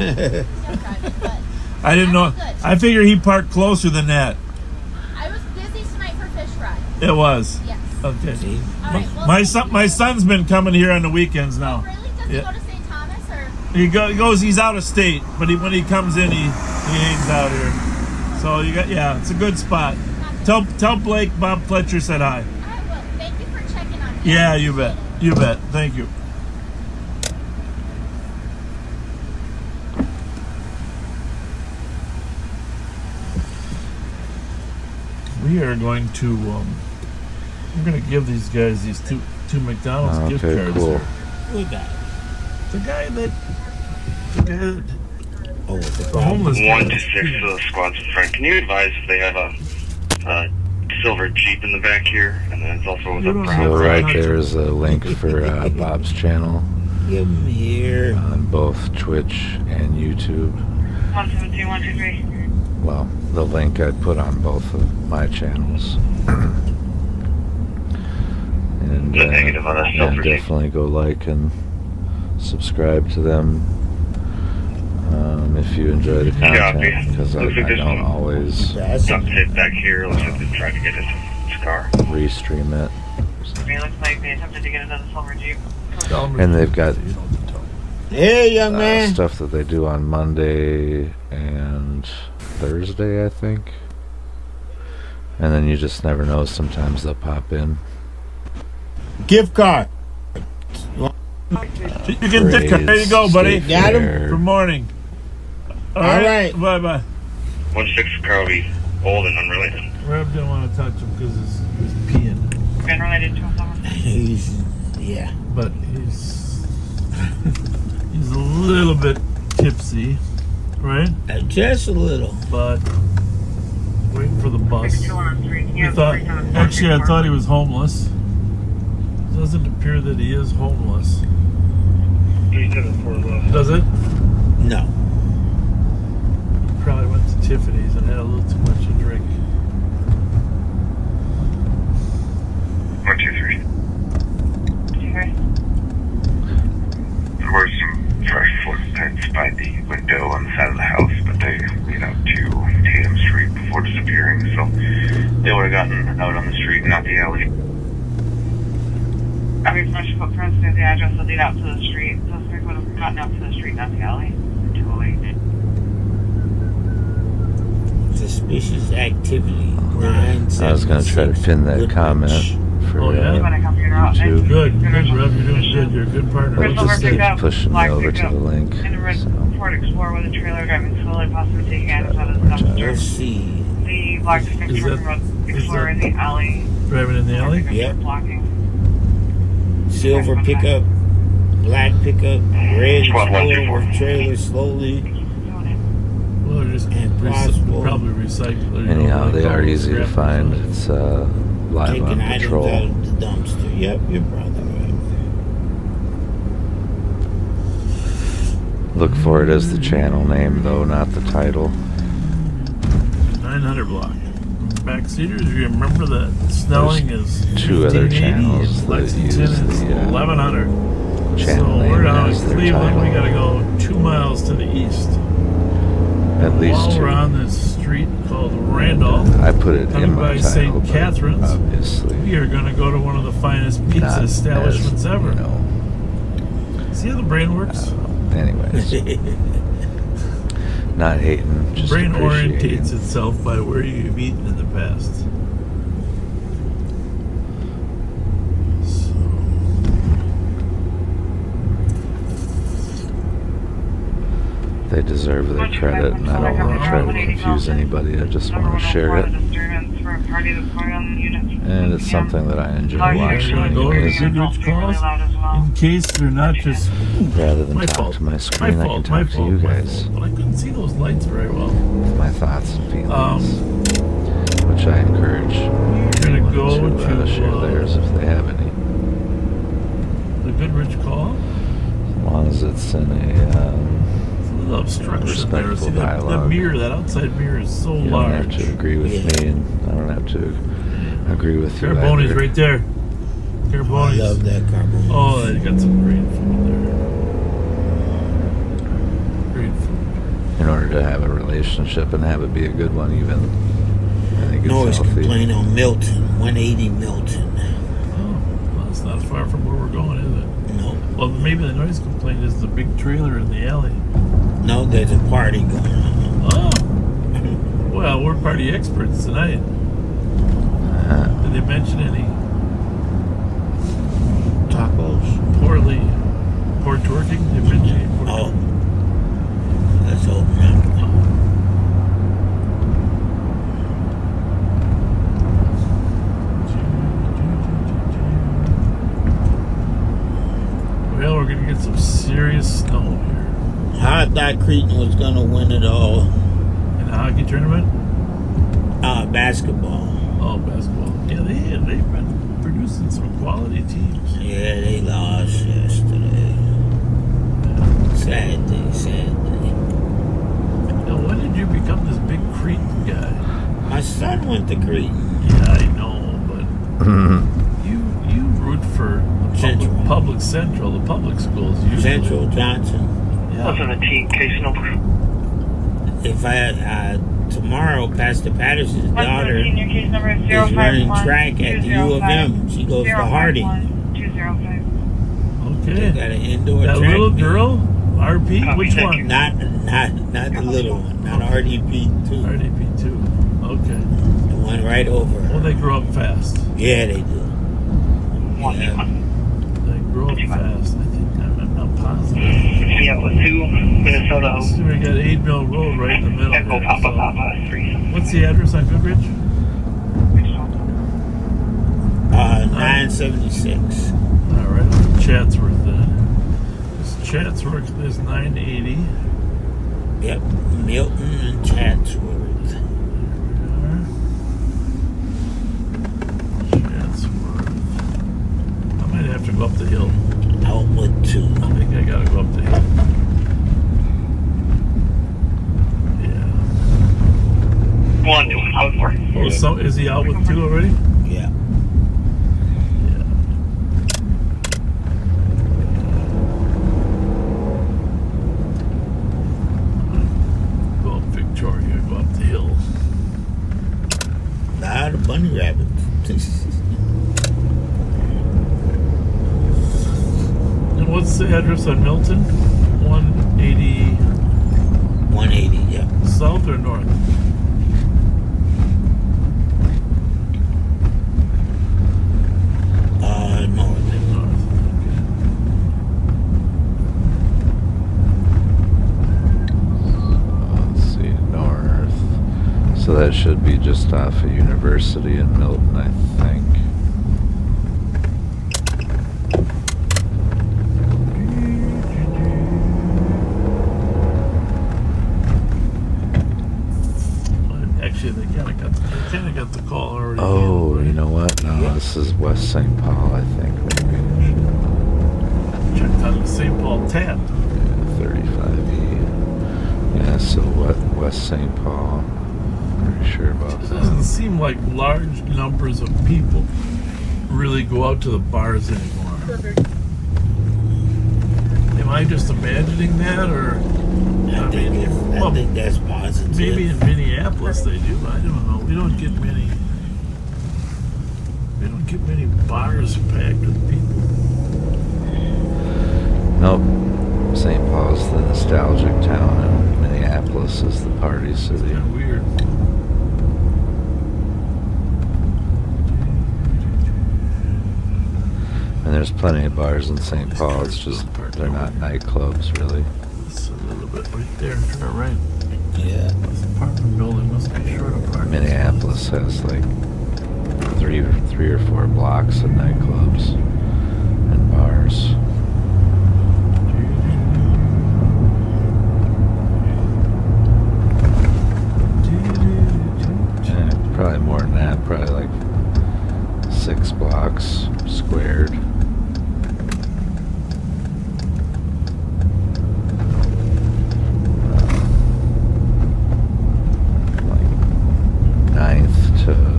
driving, but I didn't know. That was good. I figured he parked closer than that. I was busy tonight for fish fry. It was. Yes. Okay. All right, well, My son's been coming here on the weekends now. Really? Does he Yeah. go to St. Thomas or? He goes. He's out of state, but when he comes in, he hangs out here. So it's a good spot. Tell Blake Bob Fletcher said hi. I will. Thank you for checking on me. Yeah, you bet. You bet. Thank you. We are going to we're going to give these guys these two McDonald's gift Okay, cards. cool. Who that? The guy that Oh, the homeless guy. 126 squads in front. Can you advise if they have a silver Jeep in the back here, and then it's also with a brown. So right there is a link for Bob's channel. Give him here. On both Twitch and YouTube. 117, 123. Well, the link I'd put on both of my channels. And definitely go like and subscribe to them if you enjoy the content, because I don't always sit back here. Looks like they're trying to get into his car. Restream it. It looks like they attempted to get into the silver Jeep. And they've got hey, young man, stuff that they do on Monday and Thursday, I think. And then you just never know. Sometimes they'll pop in. Gift card. You can take it. There you go, buddy. Got him. Good morning. All right. Bye bye. 1-6 car will be old and unrelated. Reb didn't want to touch him because he's peeing. Been related to him. Yeah. But he's a little bit tipsy, right? Just a little. But waiting for the bus. He I thought he was homeless. Doesn't appear that he is homeless. Does it? No. Probably went to Tiffany's and had a little too much to drink. 1, 2, 3. There were some fresh footprints by the window on the side of the house, but they lead out to Tatum Street before disappearing, so they would have gotten out on the street, not the alley. Every fresh footprints near the address that lead out to the street. Suspect would have gotten out to the street, not the alley. Duly. Suspicious activity. I was going to try to pin that comment for YouTube. Good, Reb, you're doing good. You're a good partner. But just keep pushing me over to the link. In a red Ford Explorer with a trailer driving slowly, possibly taking items out of the dumpster. Let's see. The black Explorer in the alley. Driving in the alley? Yep. Blocking. Silver pickup, black pickup, red Explorer with trailer slowly. Well, they're just probably recycled. Anyhow, they are easy to find. It's live Taking on items Paatrol. out of the dumpster. Yep, you're probably right. Look for it as the channel name, though, not the title. 900 block. Backseaters, you remember that Snelling is 2 other channels that Lexington use is the 1100. channel So name we're down in as their Cleveland. We title. got to go 2 miles to the east. At least While 2. we're on this street called Randolph, I put it coming in my by title, St. but Catherine's, obviously we are going to go to one of the finest pizza not establishments as, ever. You know, See how the brain works? anyways, not hating, just Brain appreciating. orientates itself by where you've eaten in the past. They deserve their credit, and I don't want to try to confuse anybody. I just want to share it. And it's something that I enjoy watching anyways. In case they're not just Rather than talk to my screen, I can talk to you guys. But I couldn't see those lights very well. My thoughts and feelings, which I encourage Gonna anyone go to share theirs if they have any. The Goodrich call. As long as it's in a little obstruction there. respectful See that dialogue. mirror, that outside mirror is so You don't large. have to agree with me, and I don't have to agree with you. Carboni's either. right there. Carboni's. I love that carboni. Oh, they got some great food there. Great food. In order to have a relationship and have it be a good one, even I think it's Noise healthy. complaint on Milton, 180 Milton. Oh, well, it's not far from where we're going, is it? No. Well, maybe the noise complaint is the big trailer in the alley. No, there's a party going on. Oh. Well, we're party experts tonight. Did they mention any Tacos. poor twerking? They mention any poor Oh. Let's hope not. Well, we're gonna get some serious snow here. I thought Cretan was going to win it all. In a hockey tournament? Basketball. Oh, Oh, basketball. Yeah, they've been producing some quality teams. Yeah, they lost yesterday. Sad day. Now, when did you become this big Cretan guy? My son went to Cretan. Yeah, I know, but you root for the public Central, the public schools. Usually. Central Johnson. Yeah. What's in the team case number? If I tomorrow, Pastor Patterson's daughter Senior case number is is running 051 track at the U of M. She goes to Harding. 205. Okay. They got an indoor That track little meet. girl, RP, which one? Not the little one. Not RDP2. RDP2. Okay. The one right over her. Well, they grow up fast. Yeah, they do. Yeah. They grow up fast. I think I'm not positive. Yeah, with 2, Minnesota. So we got 8 Mill Road right in the middle. Echo There, Papa 3. What's the address on Goodrich? 976. All right, Chatsworth then. This Chatsworth is 980. Yep, Milton and Chatsworth. Chatsworth. I might have to go up the hill. Outwood 2. I think I gotta go up the hill. Yeah. One doing Outward. Oh, so is he out with 2 already? Yeah. Go up Victoria, go up the hill. A lot of bunny rabbits. And what's the address on Milton? 180. 180, yeah. South or north? North. Let's see, north. So that should be just off of University in Milton, I think. Actually, they kind of got the call already. Oh, you know what? No, this is West St. Paul, I think. Maybe. Checked on the St. Paul tap. Yeah, 35E. Yeah, so West St. Paul. Pretty sure about It that. doesn't seem like large numbers of people really go out to the bars anymore. Am I just imagining that, or I think that's positive. maybe in Minneapolis they do. I don't know. We don't get many bars packed with people. Nope. St. Paul's the nostalgic town, and Minneapolis is the party city. Kind of weird. And there's plenty of bars in St. Paul. It's just they're not nightclubs, really. It's a little bit right there to the right. Yeah. This apartment building must be short apartments. Minneapolis has like three or four blocks of nightclubs and bars. Probably more than that. Probably like 6 blocks squared.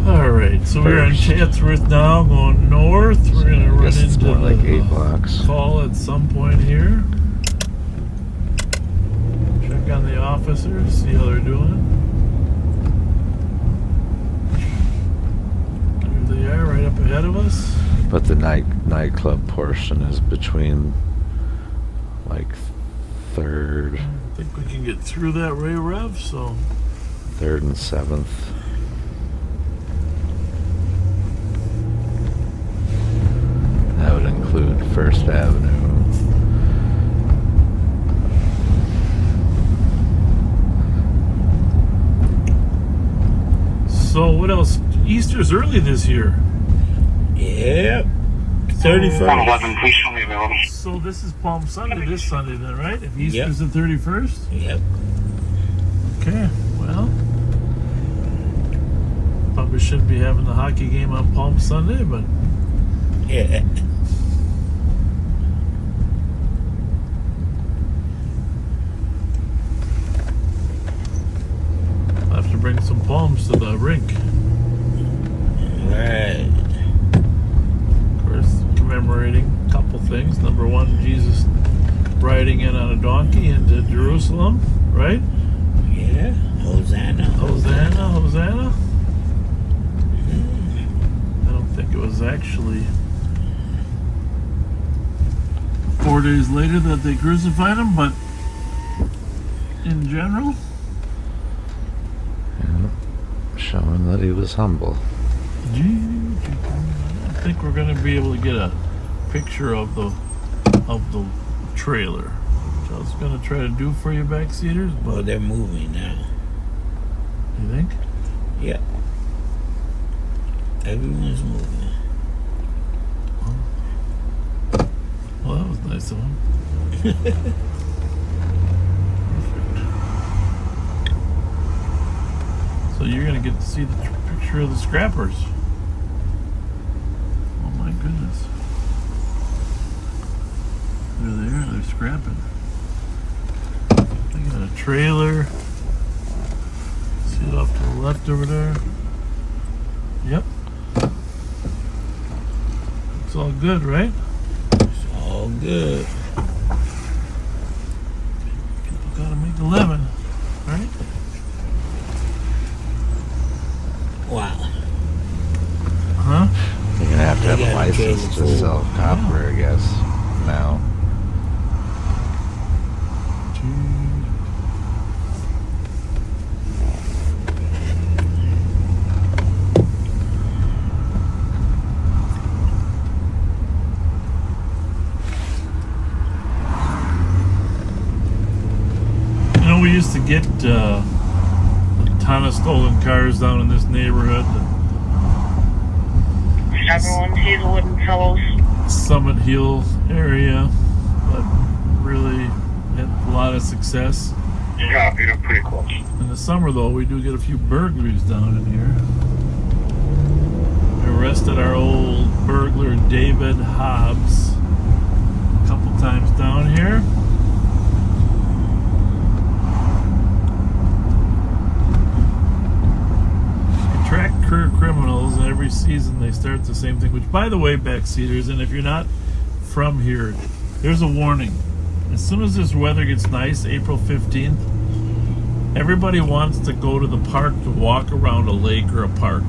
Alright, so we're on Chatsworth now, going north. We're going to run into like 8 blocks. Call at some point here. Check on the officers, see how they're doing. There they are, right up ahead of us. But the nightclub portion is between like 3rd. I think we can get through that Ray Rev, so 3rd and 7th. That would include 1st Avenue. So what else? Easter's early this year. Yep. 31st. 111, please show me available. So this is Palm Sunday this Sunday then, right? If Easter's the 31st? Yep. Okay, well, thought we probably shouldn't be having the hockey game on Palm Sunday, but Yeah. I'll have to bring some palms to the rink. Right. Of course, commemorating a couple things. Number one, Jesus riding in on a donkey into Jerusalem, right? Yeah. Hosanna. Hosanna, Hosanna. I don't think it was actually 4 days later that they crucified him, but in general, Yeah. Showing that he was humble. I don't think we're going to be able to get a picture of the trailer, which I was going to try to do for you backseaters, Well, but they're moving now. you think? Yeah. Everyone's moving. Well, that was nice of him. So you're going to get to see the picture of the scrappers. Oh my goodness. There they are, they're scrapping. They got a trailer. See it off to the left over there? Yep. It's all good, right? All good. People gotta make a living, right? Wow. Huh? You're gonna have to have They a got a license cable to full. sell copper, I guess. Now. You know, we used to get a ton of stolen cars down in this neighborhood. Everyone sees the wooden pillows. Summit Hill area, but really had a lot of success. Yeah, pretty close. In the summer, though, we do get a few burglaries down in here. We arrested our old burglar, David Hobbs, a couple times down here. We track career criminals, and every season they start the same thing, which, by the way, backseaters, and if you're not from here, there's a warning. As soon as this weather gets nice, April 15th, everybody wants to go to the park to walk around a lake or a park.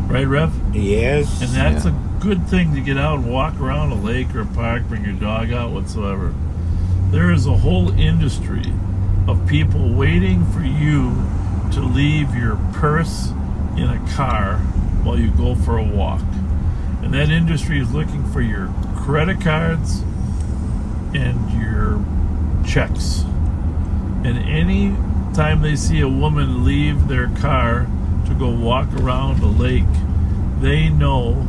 Right, Rev? Yes. And that's a good thing to get out and walk around a lake or a park, bring your dog out, whatsoever. There is a whole industry of people waiting for you to leave your purse in a car while you go for a walk. And that industry is looking for your credit cards and your checks. And any time they see a woman leave their car to go walk around a lake, they know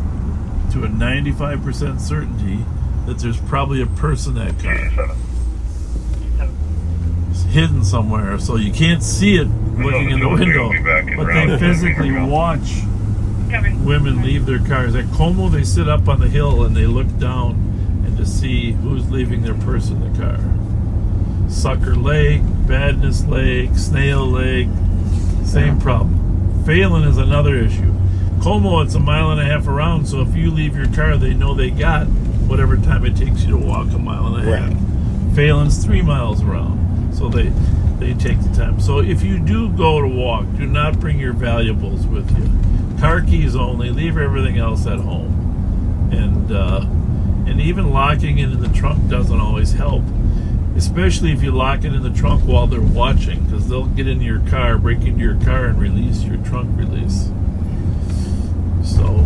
to a 95% certainty that there's probably a person in that car. It's hidden somewhere, so you can't see it looking in the window, but they physically watch women leave their cars. At Como, they sit up on the hill and they look down and to see who's leaving their purse in the car. Sucker Lake, Badness Lake, Snail Lake, same problem. Phelan is another issue. Como, it's a mile and a half around, so if you leave your car, they know they got whatever time it takes you to walk a mile and a half. Phelan's 3 miles around, so they take the time. So if you do go to walk, do not bring your valuables with you. Car keys only, leave everything else at home. And even locking it in the trunk doesn't always help. Especially if you lock it in the trunk while they're watching, because they'll get into your car, break into your car, and release your trunk release. So,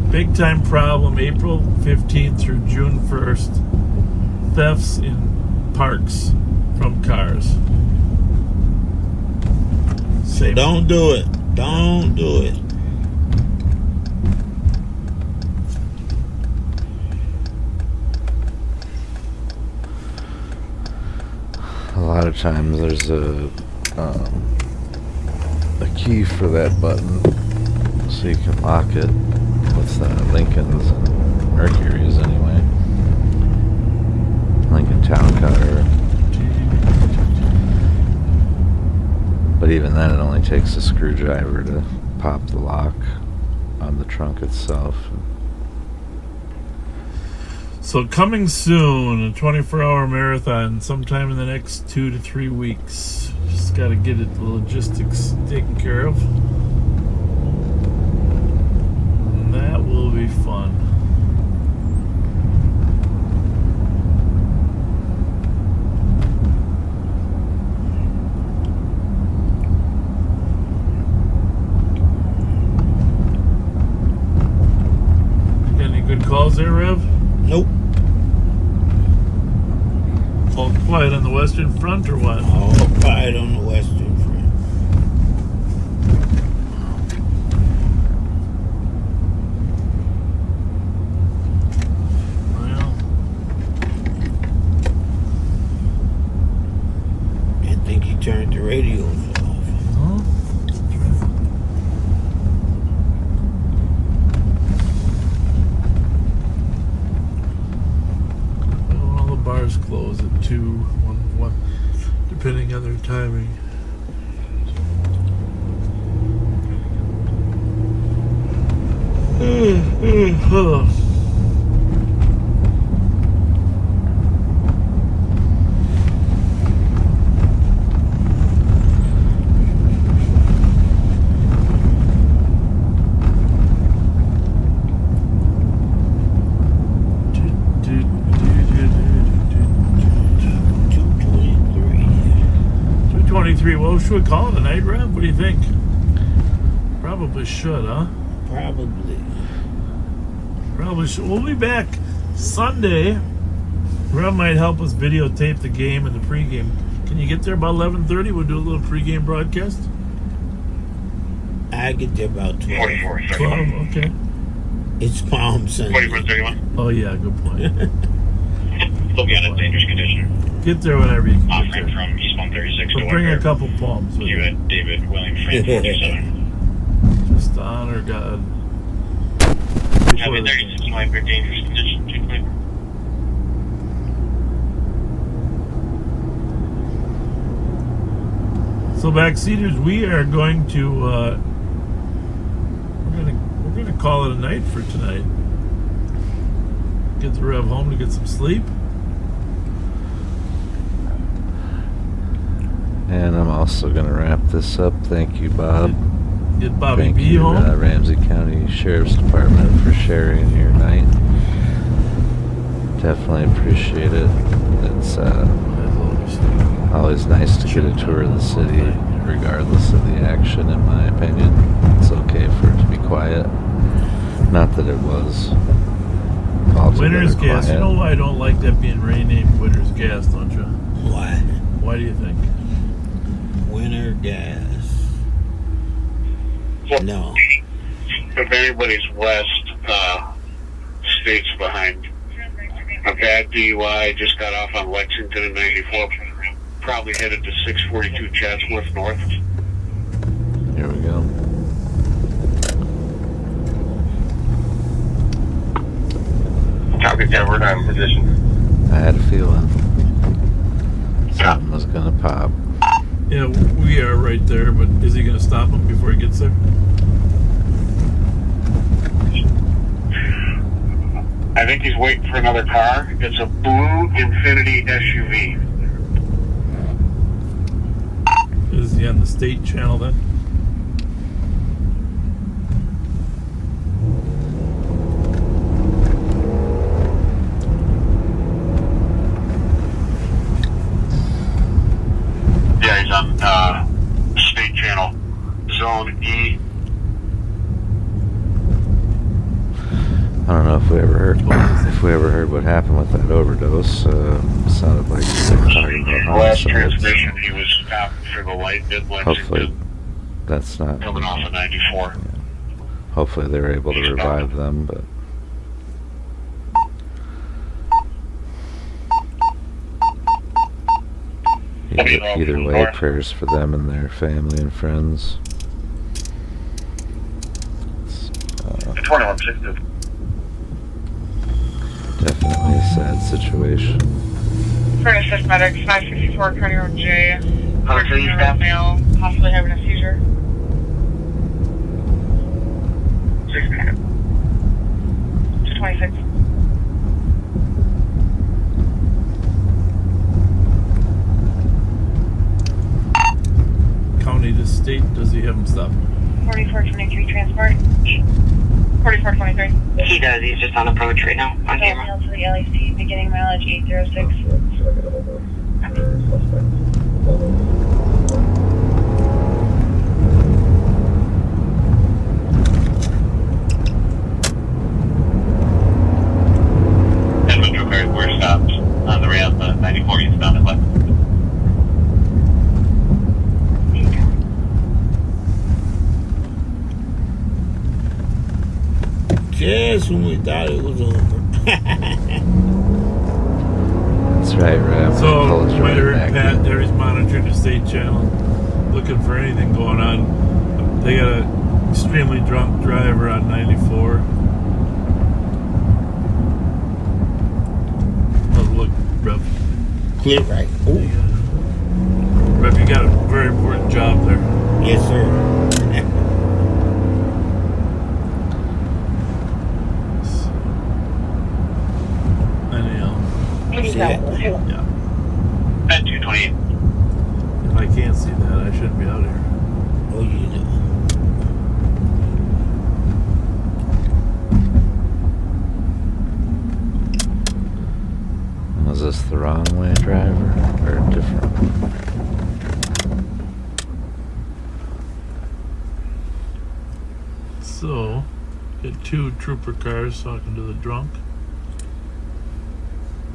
big time problem, April 15th through June 1st. Thefts in parks from cars. So don't do it. Don't do it. A lot of times there's a key for that button So you can lock it with Lincoln's and Mercury's anyway. Lincoln Town Car. But even then, it only takes a screwdriver to pop the lock on the trunk itself. So coming soon, a 24-hour marathon sometime in the next 2 to 3 weeks. Just got to get it, the logistics taken care of. And that will be fun. Got any good calls there, Rev? Nope. All quiet on the Western Front or what? All quiet on the Western Front. Well, I think he turned the radios off. huh? Well, all the bars close at 2, 1, depending on their timing. Well, should we call it a night, Rev? What do you think? Probably should, huh? Probably should. We'll be back Sunday. Rev might help us videotape the game and the pregame. Can you get there about 11:30? We'll do a little pregame broadcast. I get there about 12. 12, okay. It's Palm Sunday. 4431. Oh yeah, good point. Still be on a dangerous condition. Get there whenever you can get Offering there. from East 136 But to bring a Woodbury. couple palms with You you. at David William Frank 427. Just to honor God. Copy 36 might be dangerous condition. 224. So backseaters, we are going to we're gonna call it a night for tonight. Get the Rev home to get some sleep. And I'm also going to wrap this up. Thank you, Bob. Get Bobby Thank B you, home. Ramsey County Sheriff's Department, for sharing your night. Definitely appreciate it. It's always nice to get a tour of the city, regardless of the action, in my opinion. It's okay for it to be quiet. Not that it was altogether Winter's Gas. quiet. You know why I don't like that being renamed Winter's Gas, don't you? Why? Why do you think? Winter gas. No. If anybody's west, states behind. A bad DUI just got off on Lexington and 94. Probably headed to 642 Chatsworth North. Here we go. Copy that, we're not in position. I had a feeling something was going to pop. Yeah, we are right there, but is he going to stop him before he gets there? I think he's waiting for another car. It's a blue Infinity SUV. Is he on the state channel then? Yeah, he's on state channel, Zone E. I don't know if we ever heard what happened with that overdose. Sounded like they were talking about Last homicides. transmission, he was stopped for the light at Hopefully Lexington, that's not. coming off of 94. Hopefully they were able to revive them, but either way, prayers for them and their family and friends. Definitely a sad situation. For assist medics, 564 County Road J. 13-year-old male, possibly having a seizure. 226. County to state, does he have him stop? 4423 transport. 4423. He does. He's just on approach right now on camera. To the LAC, beginning mileage 806. Metro cars were stopped on the ramp, 94 east down at left. Just when we thought it was over. That's right, Ram. So, Pulled you I right heard back Pat in. there, he's monitoring the state channel, looking for anything going on. They got an extremely drunk driver on 94. Oh, look, Rev. Clear right. Rev, you got a very important job there. Yes, sir. Yeah. At 228. If I can't see that, I shouldn't be out here. Oh, you know. Was this the wrong way driver or a different one? So, get two trooper cars talking to the drunk.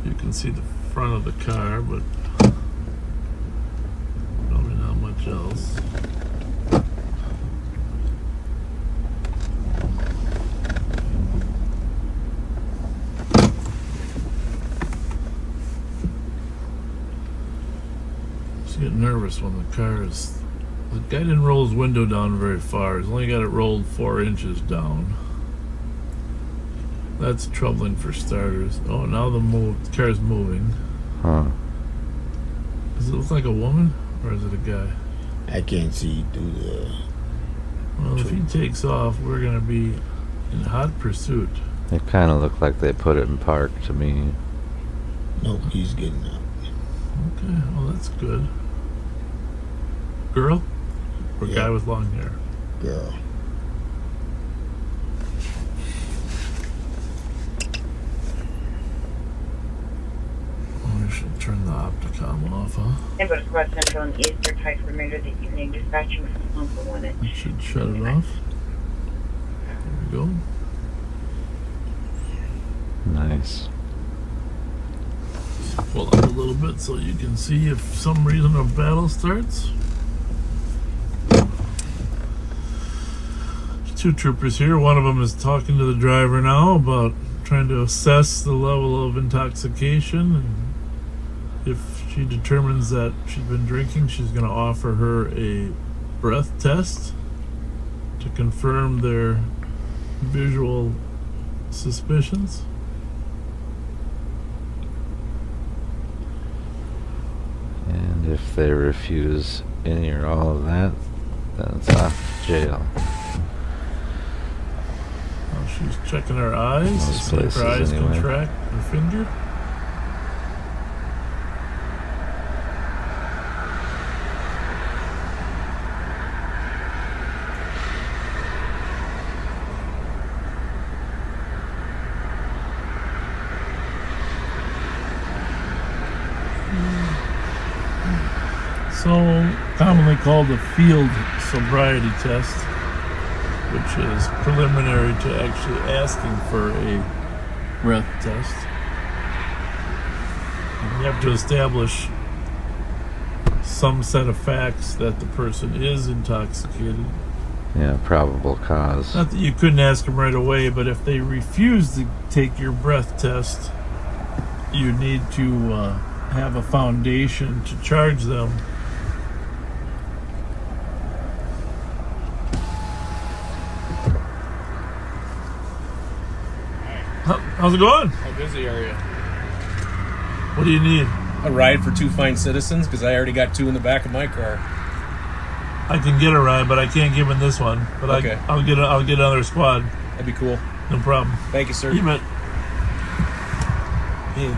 You can see the front of the car, but probably not much else. Just get nervous when the car is... The guy didn't roll his window down very far. He's only got it rolled 4 inches down. That's troubling for starters. Oh, now the car's moving. Huh. Does it look like a woman, or is it a guy? I can't see through the... Well, if he takes off, we're going to be in hot pursuit. It kind of looked like they put it in park to me. Nope, he's getting out. Okay, well, that's good. Girl? Or guy with long hair? Girl. We should turn the opticom off, huh? Input Squad Central and East are tied for the remainder of the evening. Dispatching from home for 1 inch. We should shut it off. There we go. Nice. Pull up a little bit so you can see if for some reason a battle starts. There's 2 troopers here. One of them is talking to the driver now about trying to assess the level of intoxication, and if she determines that she's been drinking, she's going to offer her a breath test to confirm their visual suspicions. And if they refuse any or all of that, then it's off to jail. Oh, she's checking her eyes. Most See if her eyes places, anyway. contract her finger. So, commonly called a field sobriety test, which is preliminary to actually asking for a breath test. And you have to establish some set of facts that the person is intoxicated. Yeah, probable cause. Not that you couldn't ask them right away, but if they refuse to take your breath test, you need to have a foundation to charge them. How's it going? How busy are you? What do you need? A ride for 2 fine citizens? Because I already got 2 in the back of my car. I can get a ride, but I can't give him this one. But Okay. I'll get another squad. That'd be cool. No problem. Thank you, sir. You bet. Hey.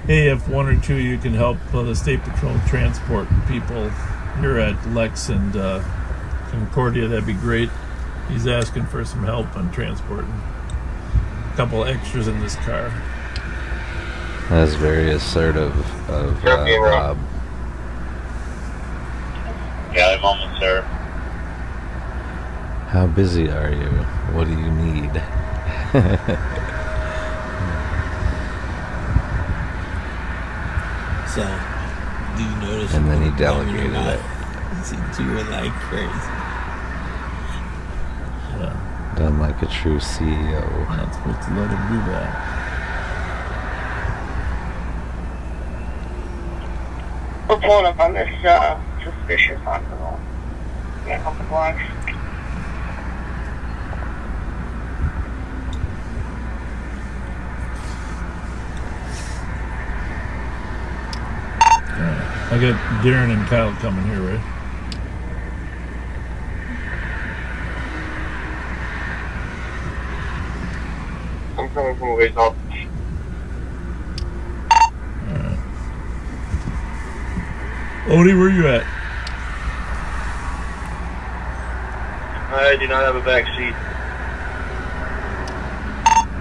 Hey, if one or two you can help the State Patrol transport people here at Lex and Concordia, that'd be great. He's asking for some help on transporting a couple extras in this car. That's very assertive of Bob. Yeah, I'm almost there. How busy are you? What do you need? So, do you notice? And then he delegated it. He do it like crazy. Yeah. Done like a true CEO. Not supposed to let him do that. We're pulling up on this suspicious hospital. Yeah, a couple blocks. I got Darren and Kyle coming here, right? I'm coming from a ways off. Alright. Odie, where you at? I do not have a back seat.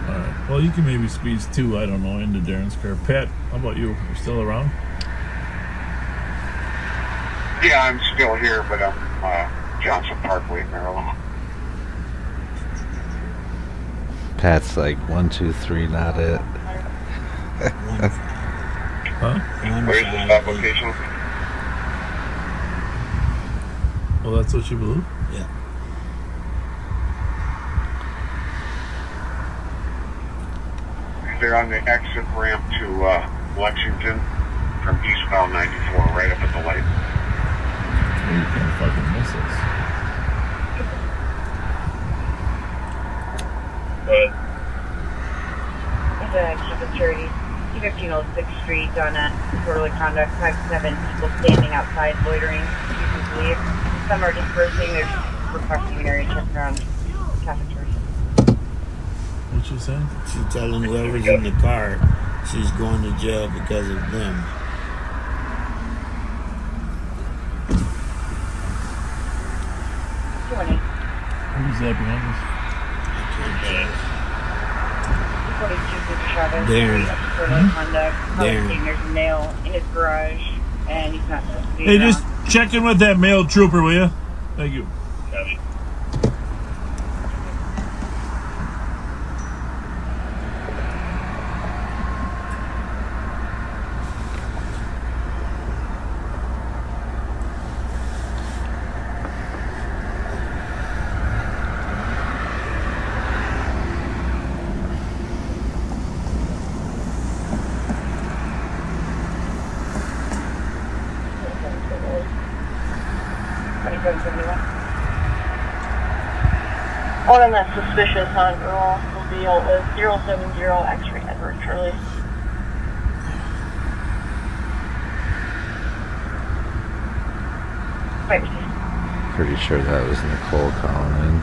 Alright. Well, you can maybe squeeze 2, I don't know, into Darren's car. Pat, how about you? You still around? Yeah, I'm still here, but I'm Johnson Parkway, Maryland. Pat's like 1, 2, 3, not it. Huh? Where's the stop location? Well, that's what you believe? Yeah. They're on the exit ramp to Lexington from eastbound 94, right up at the light. Well, you can't fucking miss us. But It's an extra security. 1506th Street on disorderly conduct. 5-7 people standing outside loitering. You can leave. Some are dispersing. They're requesting an area check around cafeteria. What you saying? She's telling whoever's in the car she's going to jail because of them. Who's that behind us? Darren. Darren. There's a nail in his garage, and he's not supposed to be Hey, around. just check in with that male trooper, will you? Thank you. Copy. One on that suspicious hunt roll will deal with 070 X-ray Edward Charlie. Pretty sure that was Nicole calling in.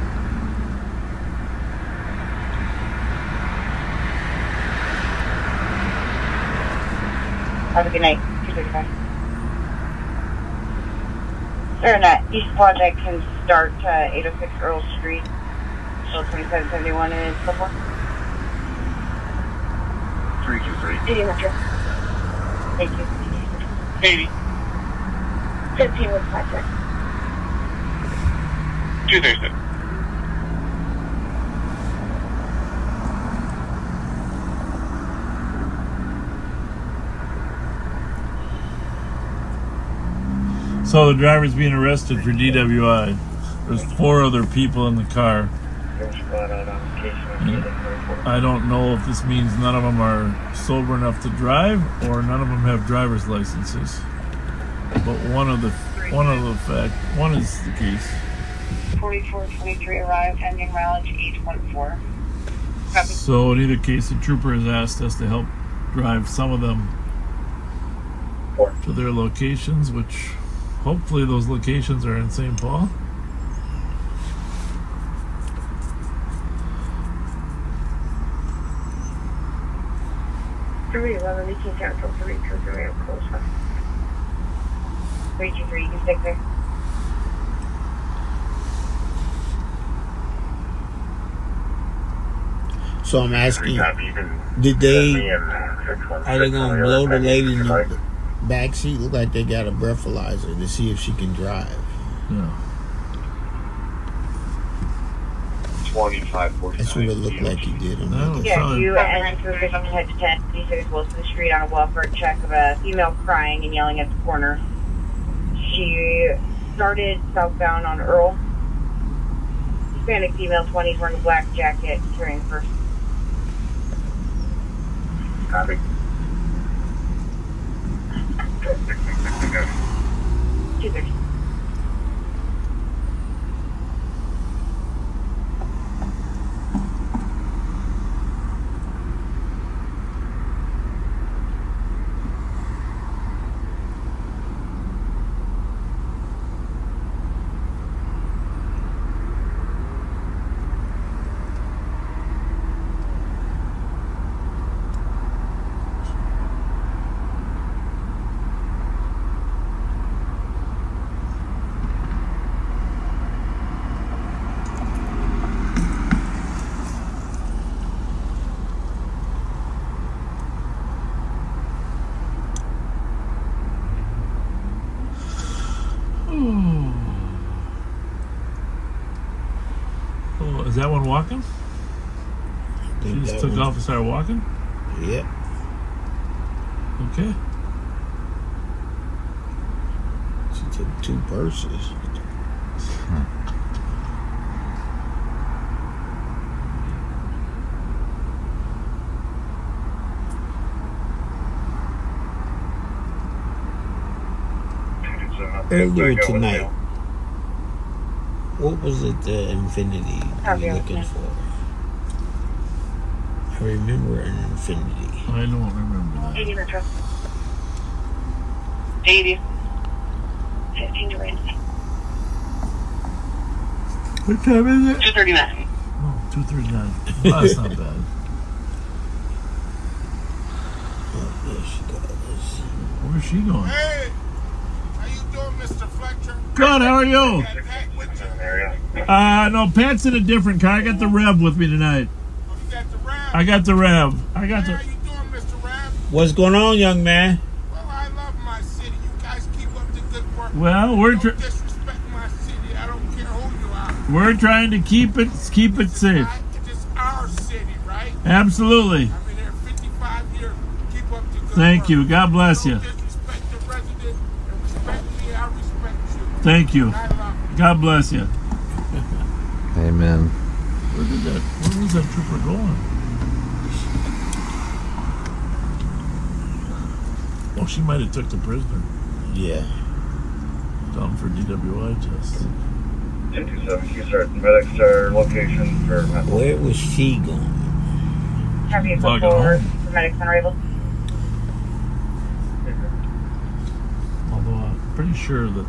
Have a good night. 2:35. Sir, East Project can start 806 Earl Street. So 2771 is before. 323. 80 Metro. Thank you. 80. 15 with Project. 236. So the driver's being arrested for DWI. There's 4 other people in the car. And I don't know if this means none of them are sober enough to drive or none of them have driver's licenses. But one is the case. 4423 arrived, ending mileage 814. Copy. So in either case, the trooper has asked us to help drive some of them to their locations, which hopefully those locations are in St. Paul. Three 11, you can cancel 323 and close up. 323, you can stick there. So I'm asking, are they gonna blow the lady in the back seat? Look like they got a breathalyzer to see if she can drive. Yeah. 2549. That's what it looked like he did. Yeah, you and supervision head to 10, 56 Wilson Street on a welfare check of a female crying and yelling at the corner. She started southbound on Earl. Hispanic female, 20s, wearing a black jacket, carrying purse. Copy. 230. Oh, is that one walking? She just took off and started walking? Yep. Okay. She took 2 purses. Earlier tonight, what was it, the Infinity you were looking for? I remember an Infinity. I don't remember that. 80 Metro. 80. 15 to range. What time is it? 239. Oh, 239. Oh, that's not bad. Oh, there she goes. Where's she going? Hey! How you doing, Mr. Fletcher? Good, how are you? No, Pat's in a different car. I got the Rev with me tonight. Oh, you got the Rev? I got the Rev. How you doing, Mr. Rev? What's going on, young man? Well, I love my city. You guys keep up the good work. Well, we're Don't disrespect my city. I don't care who you are. we're trying to keep it safe. It's our city, right? Absolutely. I've been here 55 years. Keep up the good Thank work. you. God bless you. Don't disrespect the resident and respect me. I respect you. Thank you. I love you. God bless you. Amen. Where was that trooper going? Oh, she might have took the prisoner. Yeah. Down for DWI test. 227, you start medics are location for Where was she going? Heavy Fucking for home. medics on arrival. Although I'm pretty sure that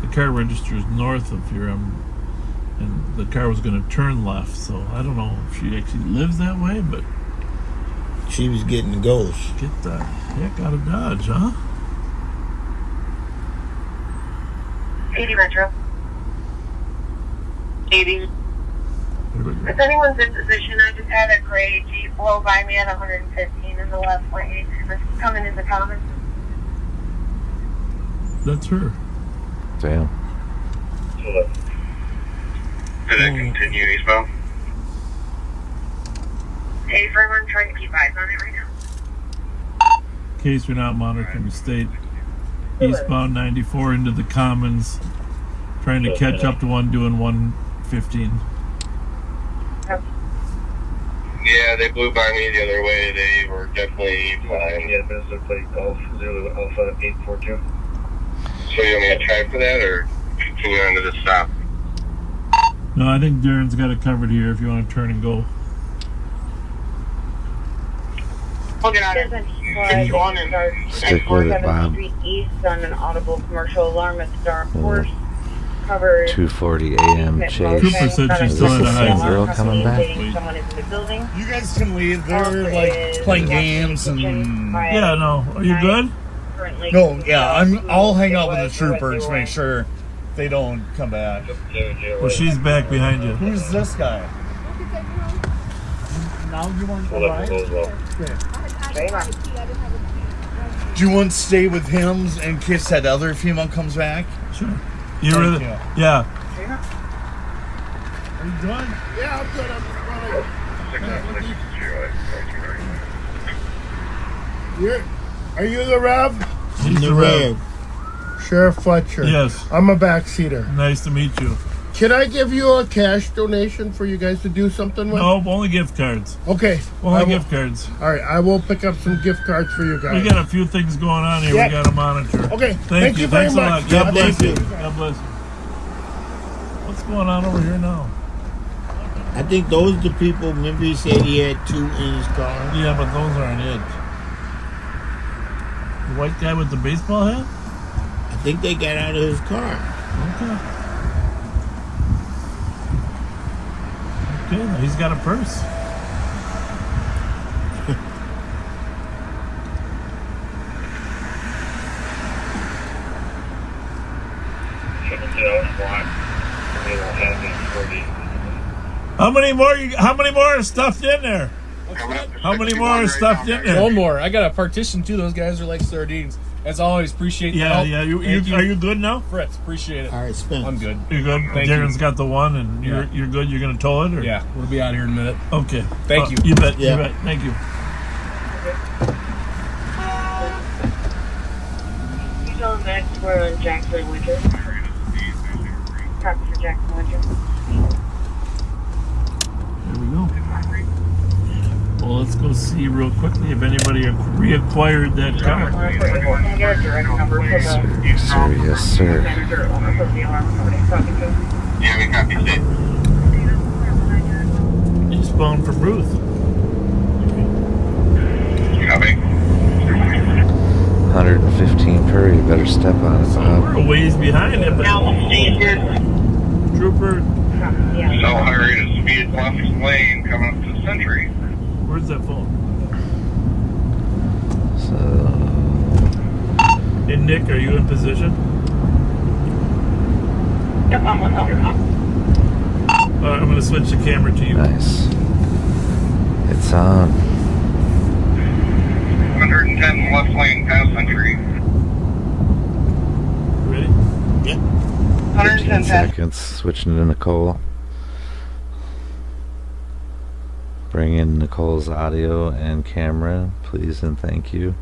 the car registers north of here, and the car was going to turn left, so I don't know if she actually lives that way, but She was getting the ghost. get the heck out of Dodge, huh? 80 Metro. 80. Here we go. If anyone's in position, I just had a gray Jeep blow by me at 115 in the left lane. It's coming into common. That's her. Damn. Did it continue eastbound? Hey, everyone, trying to keep eyes on it right now. In case you're not monitoring the state, eastbound 94 into the Commons, trying to catch up to one doing 115. Yeah, they blew by me the other way. They were definitely fine. Yeah, business plate Golf Zulu Alpha 842. So you want me to try for that, or continue on to the stop? No, I think Darren's got it covered here if you want to turn and go. Okay, on it. Stick with it, Bob. Street East on an audible commercial alarm at Star Force. Covered 2:40 a.m. Chase. Cooper said she's Is still this in the the same house. girl coming back? Someone is in the building. You guys can leave. They're like playing games and. Yeah, no. Are you good? No, yeah, I'll hang out with the troopers to make sure they don't come back. Well, she's back behind you. Who's this guy? Now you want to ride? Okay. Do you want to stay with him in case that other female comes back? Sure. You really? Yeah. Are you done? Yeah, I'm good. I'm You're, are you the Rev? He's the Rev. Sheriff Fletcher. Yes. I'm a backseater. Nice to meet you. Can I give you a cash donation for you guys to do something with? Nope, only gift cards. Okay. Only gift cards. All right, I will pick up some gift cards for you guys. We got a few things going on here. Yeah. We got to monitor. Okay. Thank you. very Thanks much. a lot. God bless Thank you. God bless you. What's going on over here now? I think those are the people. Remember he said he had 2 in his car? Yeah, but those aren't it. The white guy with the baseball hat? I think they got out of his car. Okay. Okay, he's got a purse. How many more are stuffed in there? How many more are stuffed in there? One more. I got a partition too. Those guys are like sardines. As always, appreciate the help. Yeah. Thank you. Are you good now? Fritz, appreciate it. All right, Spence. I'm good. You're good. Thank Darren's you. got the one, and you're good. You're gonna tow it, or Yeah, we'll be out here in a minute. Okay. Thank you. You bet. Yeah. You bet. Thank you. He's on next. We're on Jackson Winter. Copy for Jackson Winter. There we go. Well, let's go see real quickly if anybody reacquired that car. Yes, sir. Yes, sir. Yeah, we copy that. Eastbound from Ruth. Copy. 115 per. You better step on it, We're Bob. a ways behind it, but Trooper, So high rate of speed left lane coming up to the Century. where's that phone? So, Hey, Nick, are you in position? Yep, I'm on. I'm going to switch the camera to you. nice. It's on. 110 left lane past Century. Ready? Yep. 15 110 seconds. Switching to Nicole. Bring in Nicole's audio and camera, please and thank you.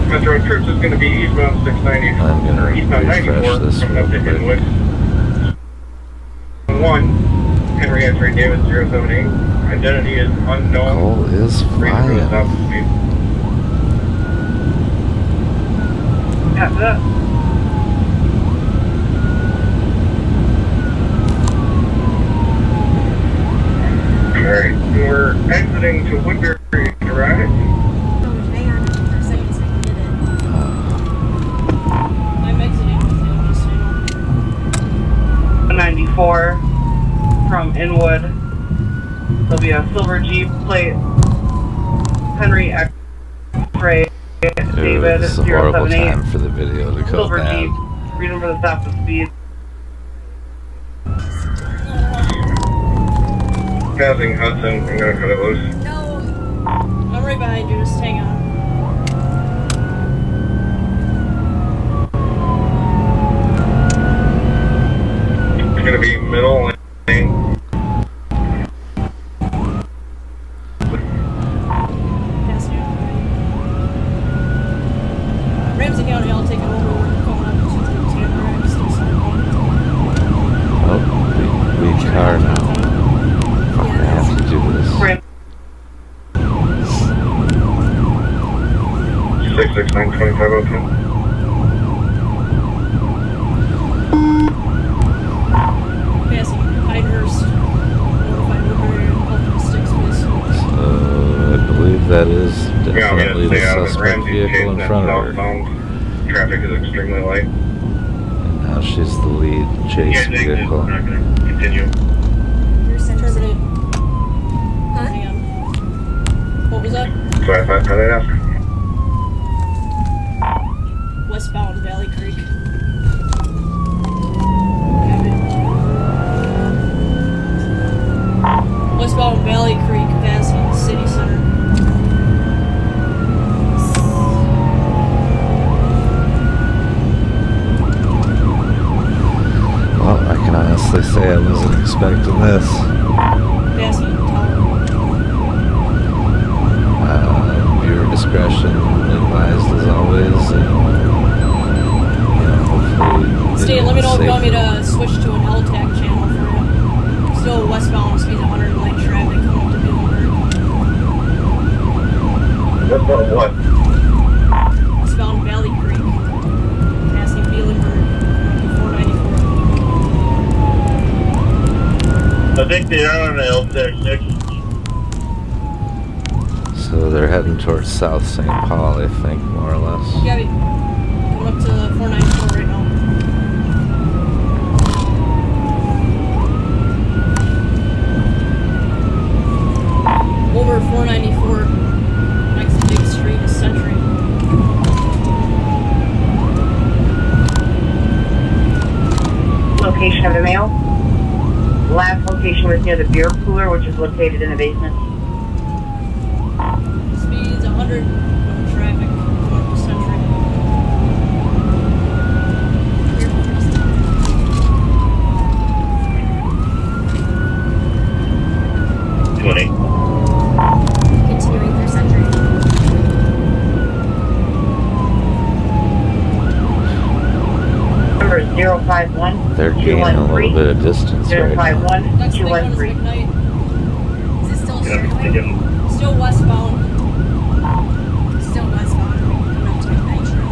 Metro Trips is going to be eastbound 690 I'm going to or eastbound refresh 94 this coming up to real quick. Inwood. 1 Henry X-ray David 078. Identity is unknown. Nicole is Ready for the flying. south speed. After that. Alright, we're exiting to Woodbury Drive. Hang on for a second so I can get it. I'm exiting with you, just so you know. 94 from Inwood. There'll be a silver Jeep plate. Henry X-ray David This is a horrible 078. time for the video to go Silver bad. Jeep. Reason for the stop of speed. Passing Hudson, I'm going to cut it loose. I'm right behind you, just hang on. It's going to be middle lane. Ram- 669-2502. Passing Pinehurst. Notify Woodbury and Pelton Sticks, please. I believe that is Yeah, definitely yes, the they suspect Ramsey vehicle chasing in that front of her. southbound. Traffic is extremely light. And now she's the lead chase Yeah, they just vehicle. not gonna continue. Terminate. Huh? Hang on. What was that? So I thought I'd ask. Westbound Valley Creek. Westbound Valley Creek, passing City Center. Well, I can honestly say I wasn't expecting this. Passing Tower. Viewer discretion advised as always, and hopefully. Stay, let me know if you want me safe. to switch to an LTAC channel for you. Still westbound, speed 100 light traffic coming up to Muhlenberg. What? Westbound Valley Creek, passing Muhlenberg, 494. I think they are on the LTAC 6. So they're heading towards South St. Paul, I think, more or less. Yeah, coming up to 494 right now. Over 494, next big street is Century. Location of the mail. Last location was near the beer cooler, which is located in the basement. Speeds 100, no traffic, coming up to Century. 20. Continuing through Century. Number is 051 They're gaining a little bit of distance right now. 051 Next big one is 213. McKnight. Is it still Yeah, straightaway? they get Still westbound. Still westbound. Coming up to McKnight Trail.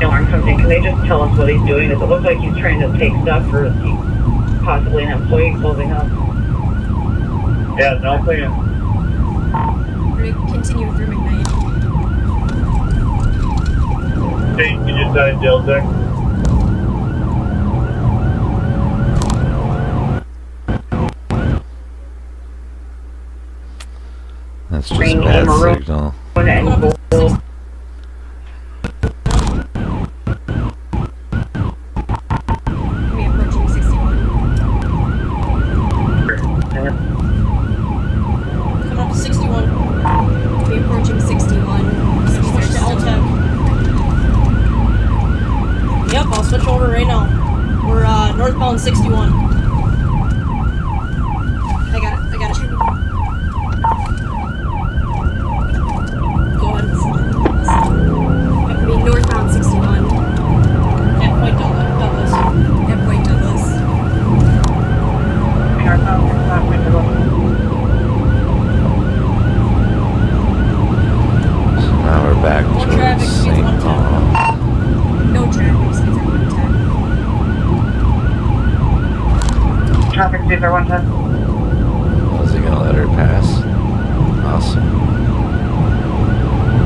No, I'm something. Can they just tell us what he's doing? Does it look like he's trying to take stuff, or is he possibly an employee closing up? Yeah, no plan. We're gonna continue through McKnight. Hey, you just died LTAC. That's just Green bad maroon. signal. And gold. We approaching 61. Coming up to 61. We approaching 61. Switch to LTAC. Yep, I'll switch over right now. We're northbound 61. I got it. Go ahead. We northbound 61. At Point Douglas. At Point Douglas. Now we're back No traffic, towards speeds St. 110. Paul. No traffic, speeds are 110. Traffic speeds are 110. Was he gonna let her pass? Awesome.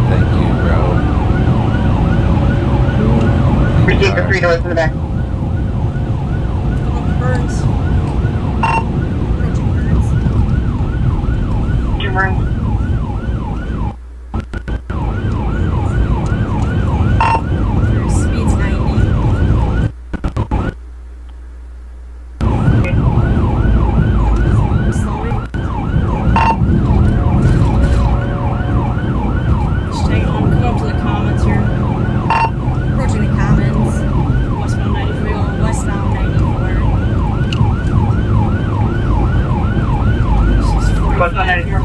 Thank you, bro. Receive the 3 doors in the back. Coming up to Burns. Approaching Burns. Jim Burns. Their speed's 90. Slowing. Just hang on. Come up to the comments here. Approaching the Commons. Westbound 93. Westbound 94. This is 45. What's on that here?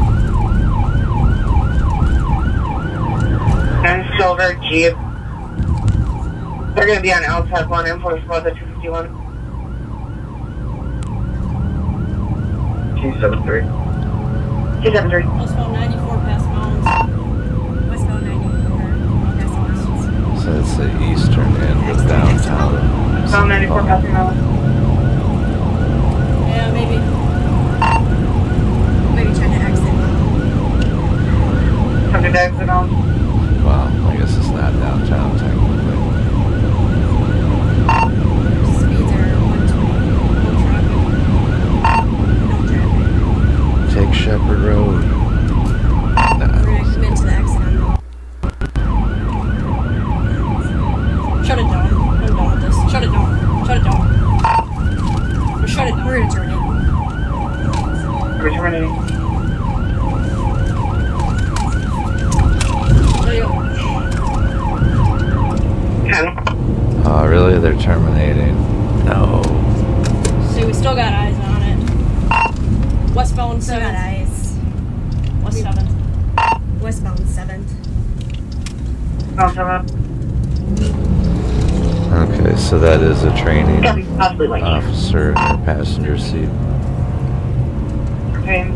And silver Jeep. They're going to be on outside 1 import spot at 251. 273. 273. Westbound 94 past Mounds. Westbound 94. That's Mounds. So it's the eastern end of downtown. Westbound 94 passing Mounds. Yeah, maybe. Maybe trying to exit. Subject to exit Mounds. Well, I guess it's not downtown technically. Speeds are 120. No traffic. Take Shepherd Road. We're gonna come into the exit on Shut it down. I'm done with this. Shut it down. Shut it down. Shut it down. We're gonna turn it. We're terminating. There you go. 10. Oh, really? They're terminating. No. See, we still got eyes on it. Westbound Still 7th. got eyes. West 7th. Westbound 7th. Mounds 7. Okay, so that is a training Copy. Possibly late. officer in the passenger seat. Okay.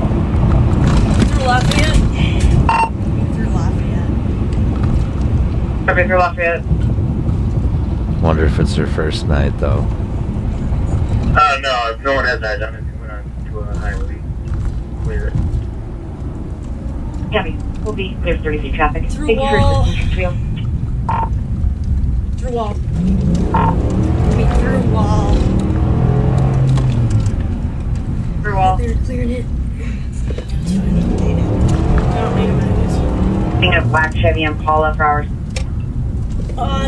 Through Lafayette. Through Lafayette. Copy through Lafayette. Wonder if it's their first night though. No, no one has eyes on it. We went on to a highway. Clear it. Copy. We'll be clear 30 feet traffic. Through Thank you for wall. assistance, Trio. Through wall. Maybe through wall. Through wall. Clearing it. I don't need them anyways. Being a black Chevy Impala for hours.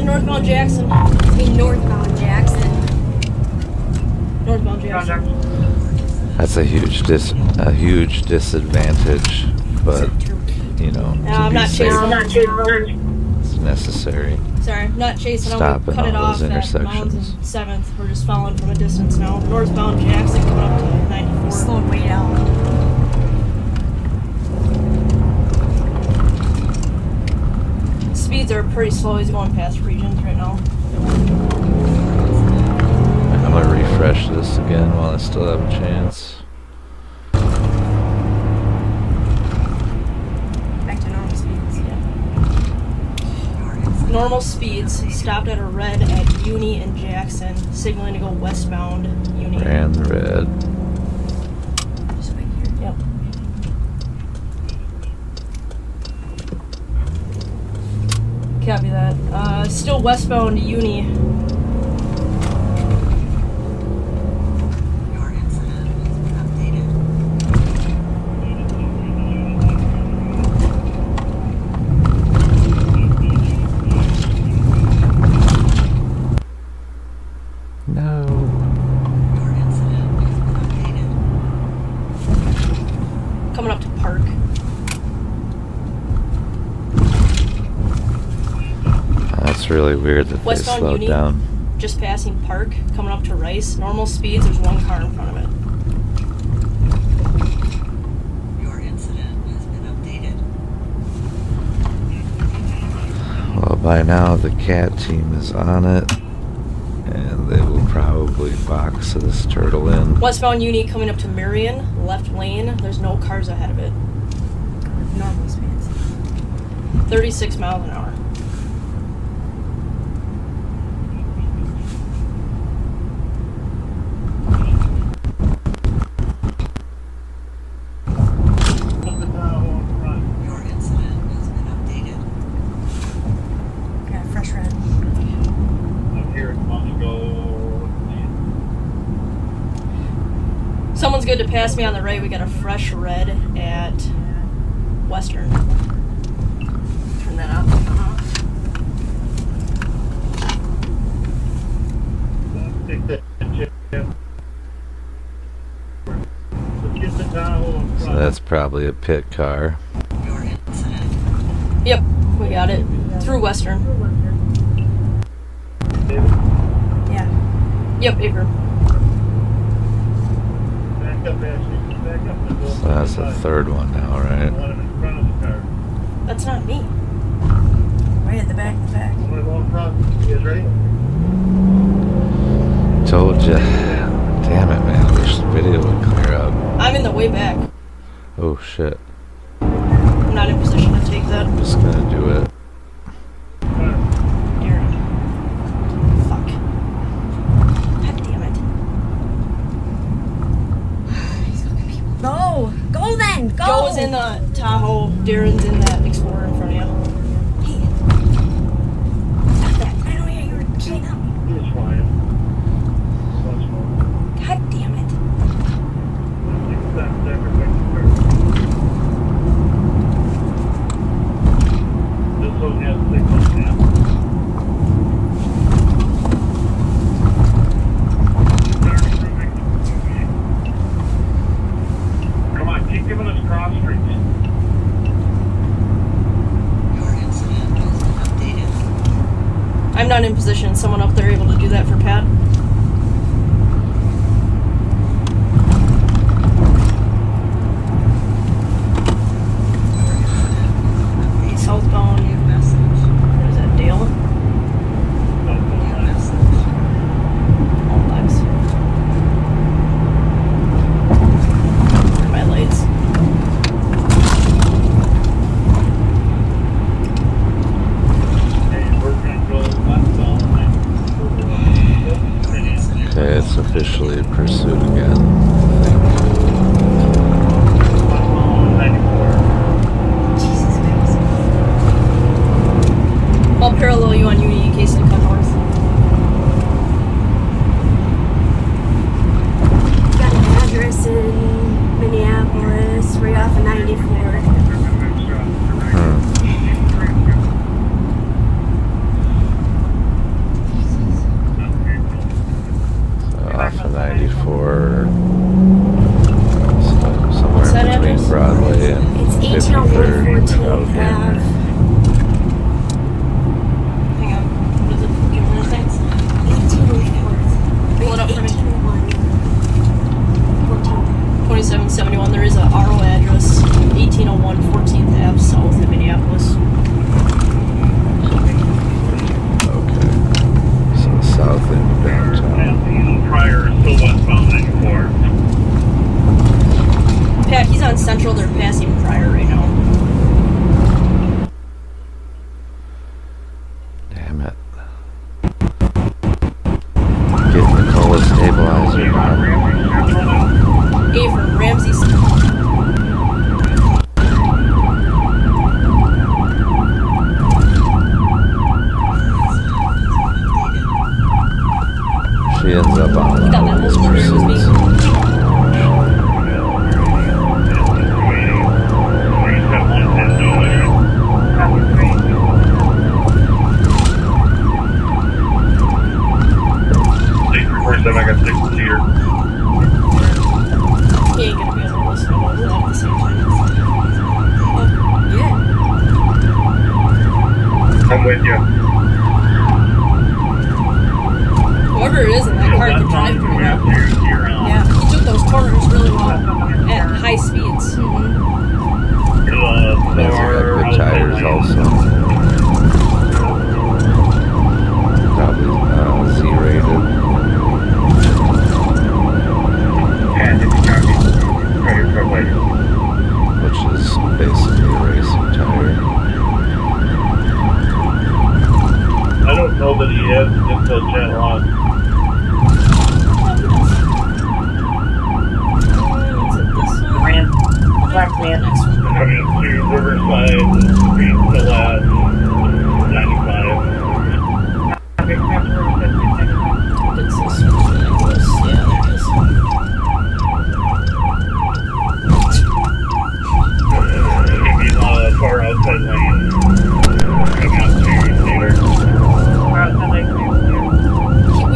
Northbound Jackson. I mean northbound Jackson. Northbound Jackson. That's a huge disadvantage, but you know, No, to I'm be not safe, chasing. it's necessary. Sorry, I'm not chasing. Stop I'm at gonna cut it all off those at Mounds intersections. and 7th. We're just following from a distance now. Northbound Jackson coming up to 94. Slowed way down. Speeds are pretty slow. He's going past regions right now. I'm gonna refresh this again while I still have a chance. Back to normal speeds. Normal speeds. Stopped at a red at Uni and Jackson, signaling to go westbound Uni. Ran the red. Just wait here. Yep. Copy that. Still westbound Uni. Your incident has been updated. No. Your incident has been updated. Coming up to Park. That's really weird that they Westbound slowed Uni. down. Just passing Park. Coming up to Rice. Normal speeds. There's one car in front of it. Your incident has been updated. Well, by now the CAT team is on it, and they will probably box this turtle in. Westbound Uni coming up to Marion. Left lane. There's no cars ahead of it. Normal speeds. 36 miles an hour. Your incident has been updated. Got a fresh red. Up here at Monaco. Someone's good to pass me on the right. We got a fresh red at Western. Turn that off. Take that, Jim. Let's get the Tahoe in So front. that's probably a pit car. Your incident. Yep, we got it. Through Western. Yeah. Yep, Acre. Back up, Ashley. Back up and go. So that's the third one now, right? One in front of the car. That's not me. Right at the back of the back. I'm gonna go in front. You guys ready? Told ya. Damn it, man. I wish the video would clear up. I'm in the way back. Oh, shit. I'm not in position to take that. I'm just gonna do it. Fuck. God damn it. Go! Go then! Go! Joe's in the Tahoe. Darren's in that Explorer in front of you. Stop that. I don't hear you were queuing up. It's fine. God damn it. This one has signal now. Come on, keep giving us cross streets. Your incident has been updated. I'm not in position. Someone up there able to do that for Pat? Southbound. What is that, Dale? All lives. Where are my lights? Okay, it's officially pursuit again. I think. I'll parallel you on Uni in case they cut north. Got an address in Minneapolis, right off of 94. Off of 94. Somewhere What's that between address? Broadway and It's 53rd. 1801 14th Ave. Hang on. What is it? Give me the things. 1804. Pull it up for me. 1801 14th. 2771. There is a RO address. 1801 14th Ave South in Minneapolis. Okay. So south end of downtown. Prior is still westbound 94. Pat, he's on Central. They're passing Pryor right now. Damn it. Getting the cola stabilizer. A from Ramsey. She ends up on a lot of these pursuits. I got 6 here. He ain't gonna be able to listen to all that at the same time. Yeah. I'm with you. Whoever it is in that car can drive pretty well. Yeah, he took those corners really well at high speeds. They got good tires also. Probably Z-rated. Which is basically a racing tire. I don't know that he has until chat on. Black man. Coming up to Riverside, Street, Gillette, 95. It's so ridiculous. Yeah, there it is. Maybe far outside lane. Coming up to Taylor. Far outside lane. Keep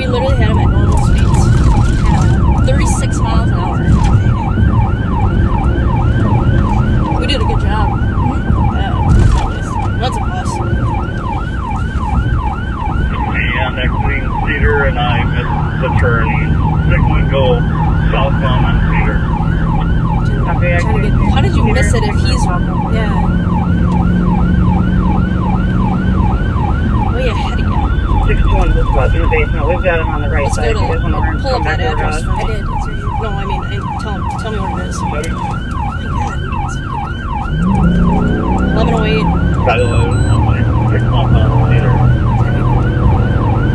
No, we've got them on the right Let's side. go to You guys want to pull come up back that over to address us? for me. I did. It's right here. No, I mean, tell me what it is. 1108.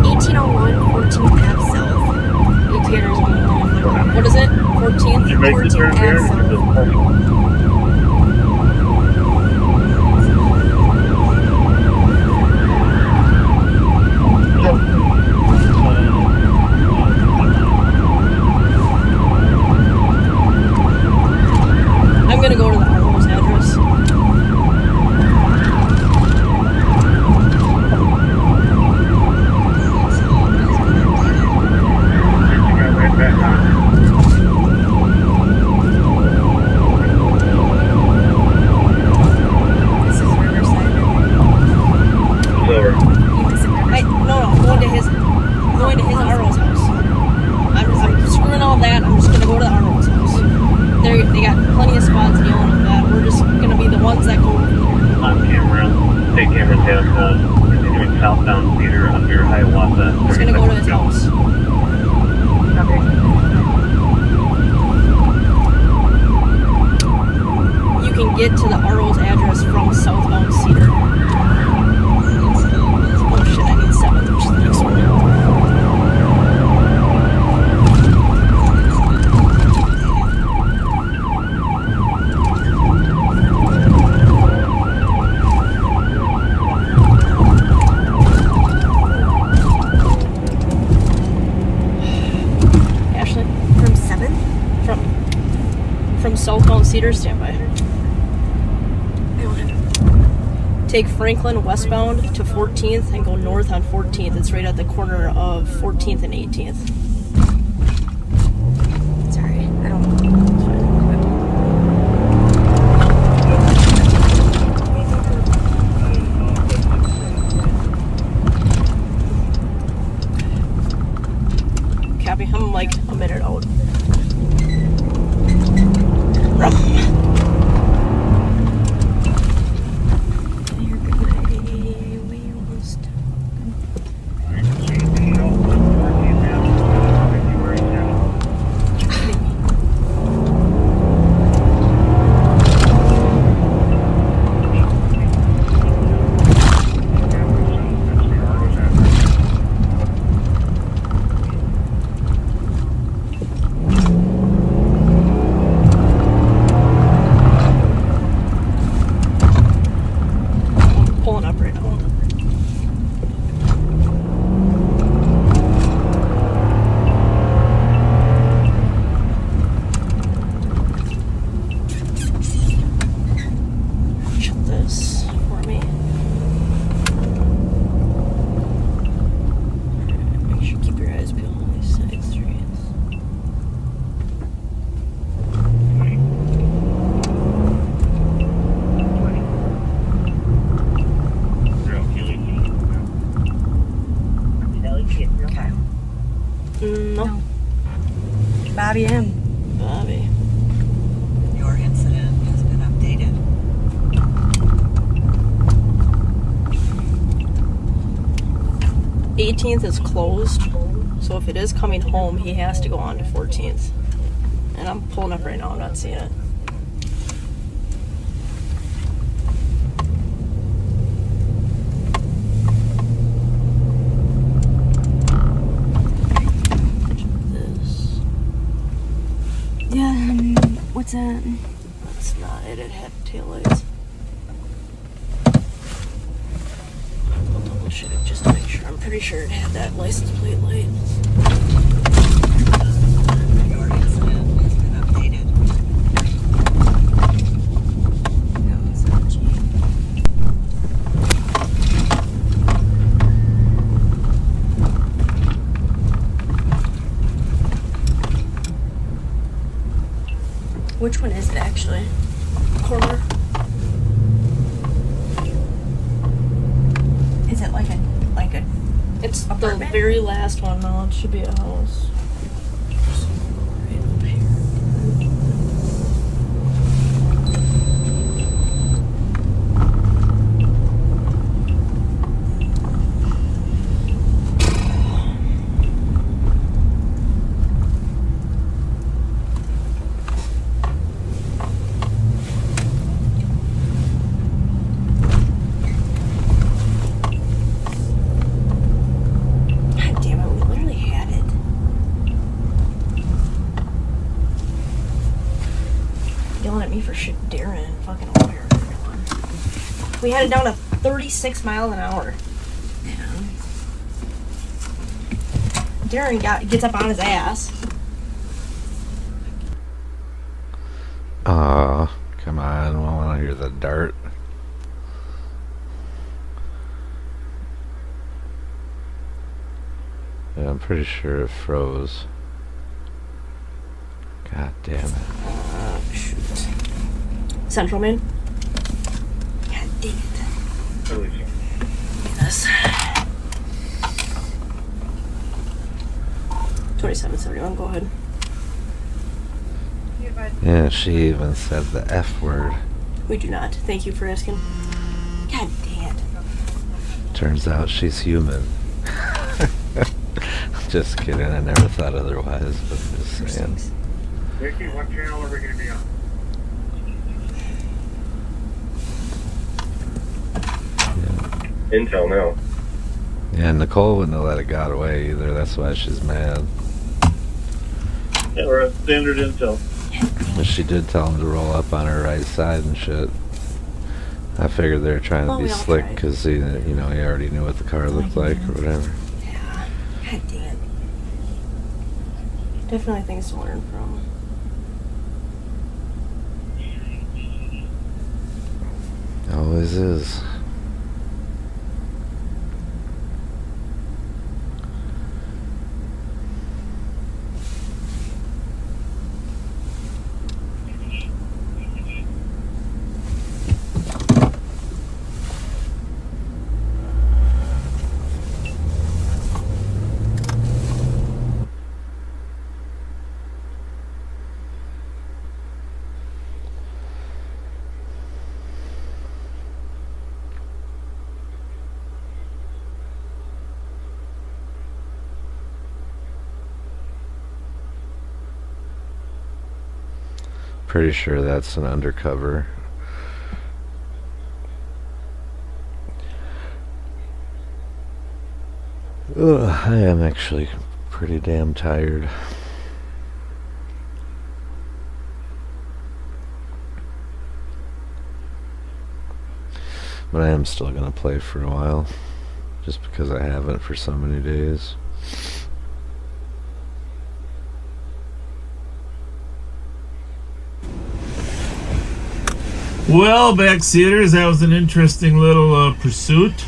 1801 14th Ave South. What is it? 14th? You make the 14th turn there, Ave South. it's just partial. I'm gonna go to the Arlo's address. This is Riverside. It's over. I'm going to his Arlo's house. I'm screwing all that. I'm just gonna go to the Arlo's house. They got plenty of spots dealing with that. We're just gonna be the ones that go over here. On camera, state cameras have continuing southbound theater under Hiawatha. I'm just gonna go to his house. You can get to the Arlo's address from southbound Cedar. Oh shit, I need 7th, which is the next one. Ashley? From 7th? From southbound Cedar, standby. Take Franklin westbound to 14th and go north on 14th. It's right at the corner of 14th and 18th. Sorry, I don't. Copy. I'm like a minute out. Pulling up right now. Shut this for me. Make sure you keep your eyes peeled on these side streets. No. Bobby M. Bobby. Your incident has been updated. 18th is closed, so if it is coming home, he has to go on to 14th. And I'm pulling up right now, I'm not seeing it. This. Yeah, what's that? That's not it, it had taillights. I'll double check just to make sure. I'm pretty sure it had that license plate light. Your incident has been updated. No, 17. Which one is it actually? Corner. Is it like a It's apartment? the very last one now. It should be a house. Right up here. We had it down to 36 miles an hour. Darren gets up on his ass. Come on, I don't want to hear the dart. Yeah, I'm pretty sure it froze. God damn it. Shoot. Central Main? God dang it. Totally fine. Yes. 2771, go ahead. Yeah, she even said the F word. We do not. Thank you for asking. God dang it. Turns out she's human. Just kidding, I never thought otherwise, but just saying. Vicky, what channel are we going to be on? Intel now. Yeah, Nicole wouldn't have let it got away either, that's why she's mad. Yeah, we're at standard Intel. But she did tell him to roll up on her right side and shit. I figured they were trying to be slick because he already knew what the car looked like or whatever. Yeah. God dang it. Definitely things to learn from. Always is. Pretty sure that's an undercover. Ugh, I am actually pretty damn tired. But I am still gonna play for a while, just because I haven't for so many days. Well, backseaters, that was an interesting little pursuit.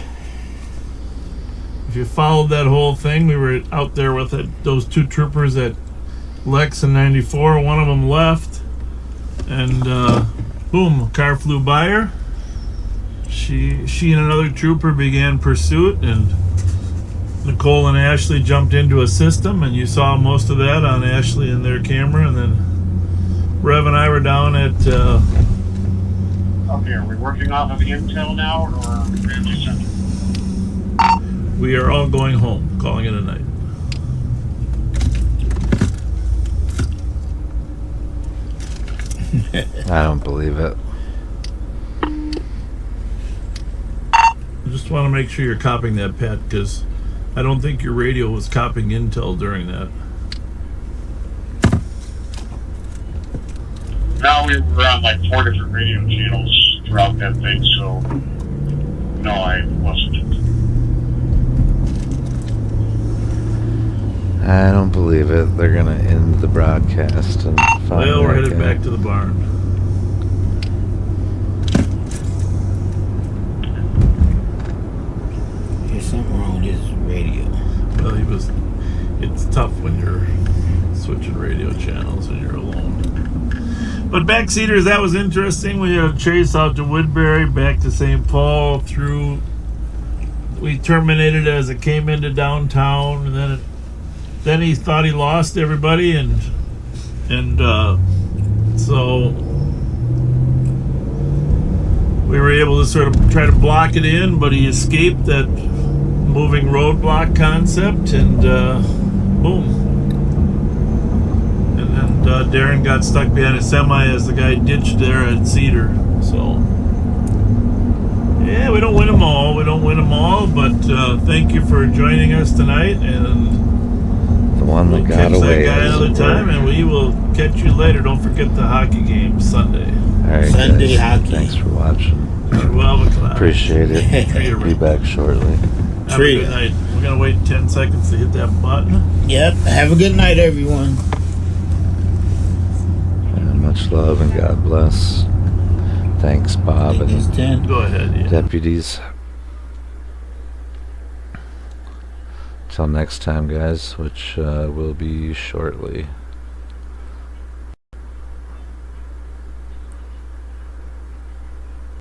If you followed that whole thing, we were out there with those two troopers at Lex and 94. One of them left, and boom, a car flew by her. She and another trooper began pursuit, and Nicole and Ashley jumped into a system, and you saw most of that on Ashley and their camera. And then Rev and I were down at Okay, are we working off of Intel now or Ramsey Central? we are all going home, calling it a night. I don't believe it. I just want to make sure you're copying that, Pat, because I don't think your radio was copying Intel during that. No, we were on like 4 different radio channels throughout that thing, so no, I wasn't. I don't believe it. They're gonna end the broadcast and find Well, we're that headed guy. back to the barn. There's something wrong with his radio. Well, it's tough when you're switching radio channels and you're alone. But backseaters, that was interesting. We had a chase out to Woodbury, back to St. Paul, through. We terminated as it came into downtown, and then he thought he lost everybody, and so we were able to sort of try to block it in, but he escaped that moving roadblock concept, and boom. And Darren got stuck behind a semi as the guy ditched there at Cedar. So, yeah, we don't win them all. But thank you for joining us tonight, and The one that we'll got catch away. that guy another time, and we will catch you later. Don't forget the hockey game Sunday. All right, Sunday guys. hockey. Thanks for watching. 12 o'clock. Appreciate it. Treat her Be right. back shortly. Have a good night. We're gonna wait 10 seconds to hit that button. Yep. Have a good night, everyone. And much love and God bless. Thanks, Bob and 10. Go ahead. Yeah. deputies. Till next time, guys, which will be shortly.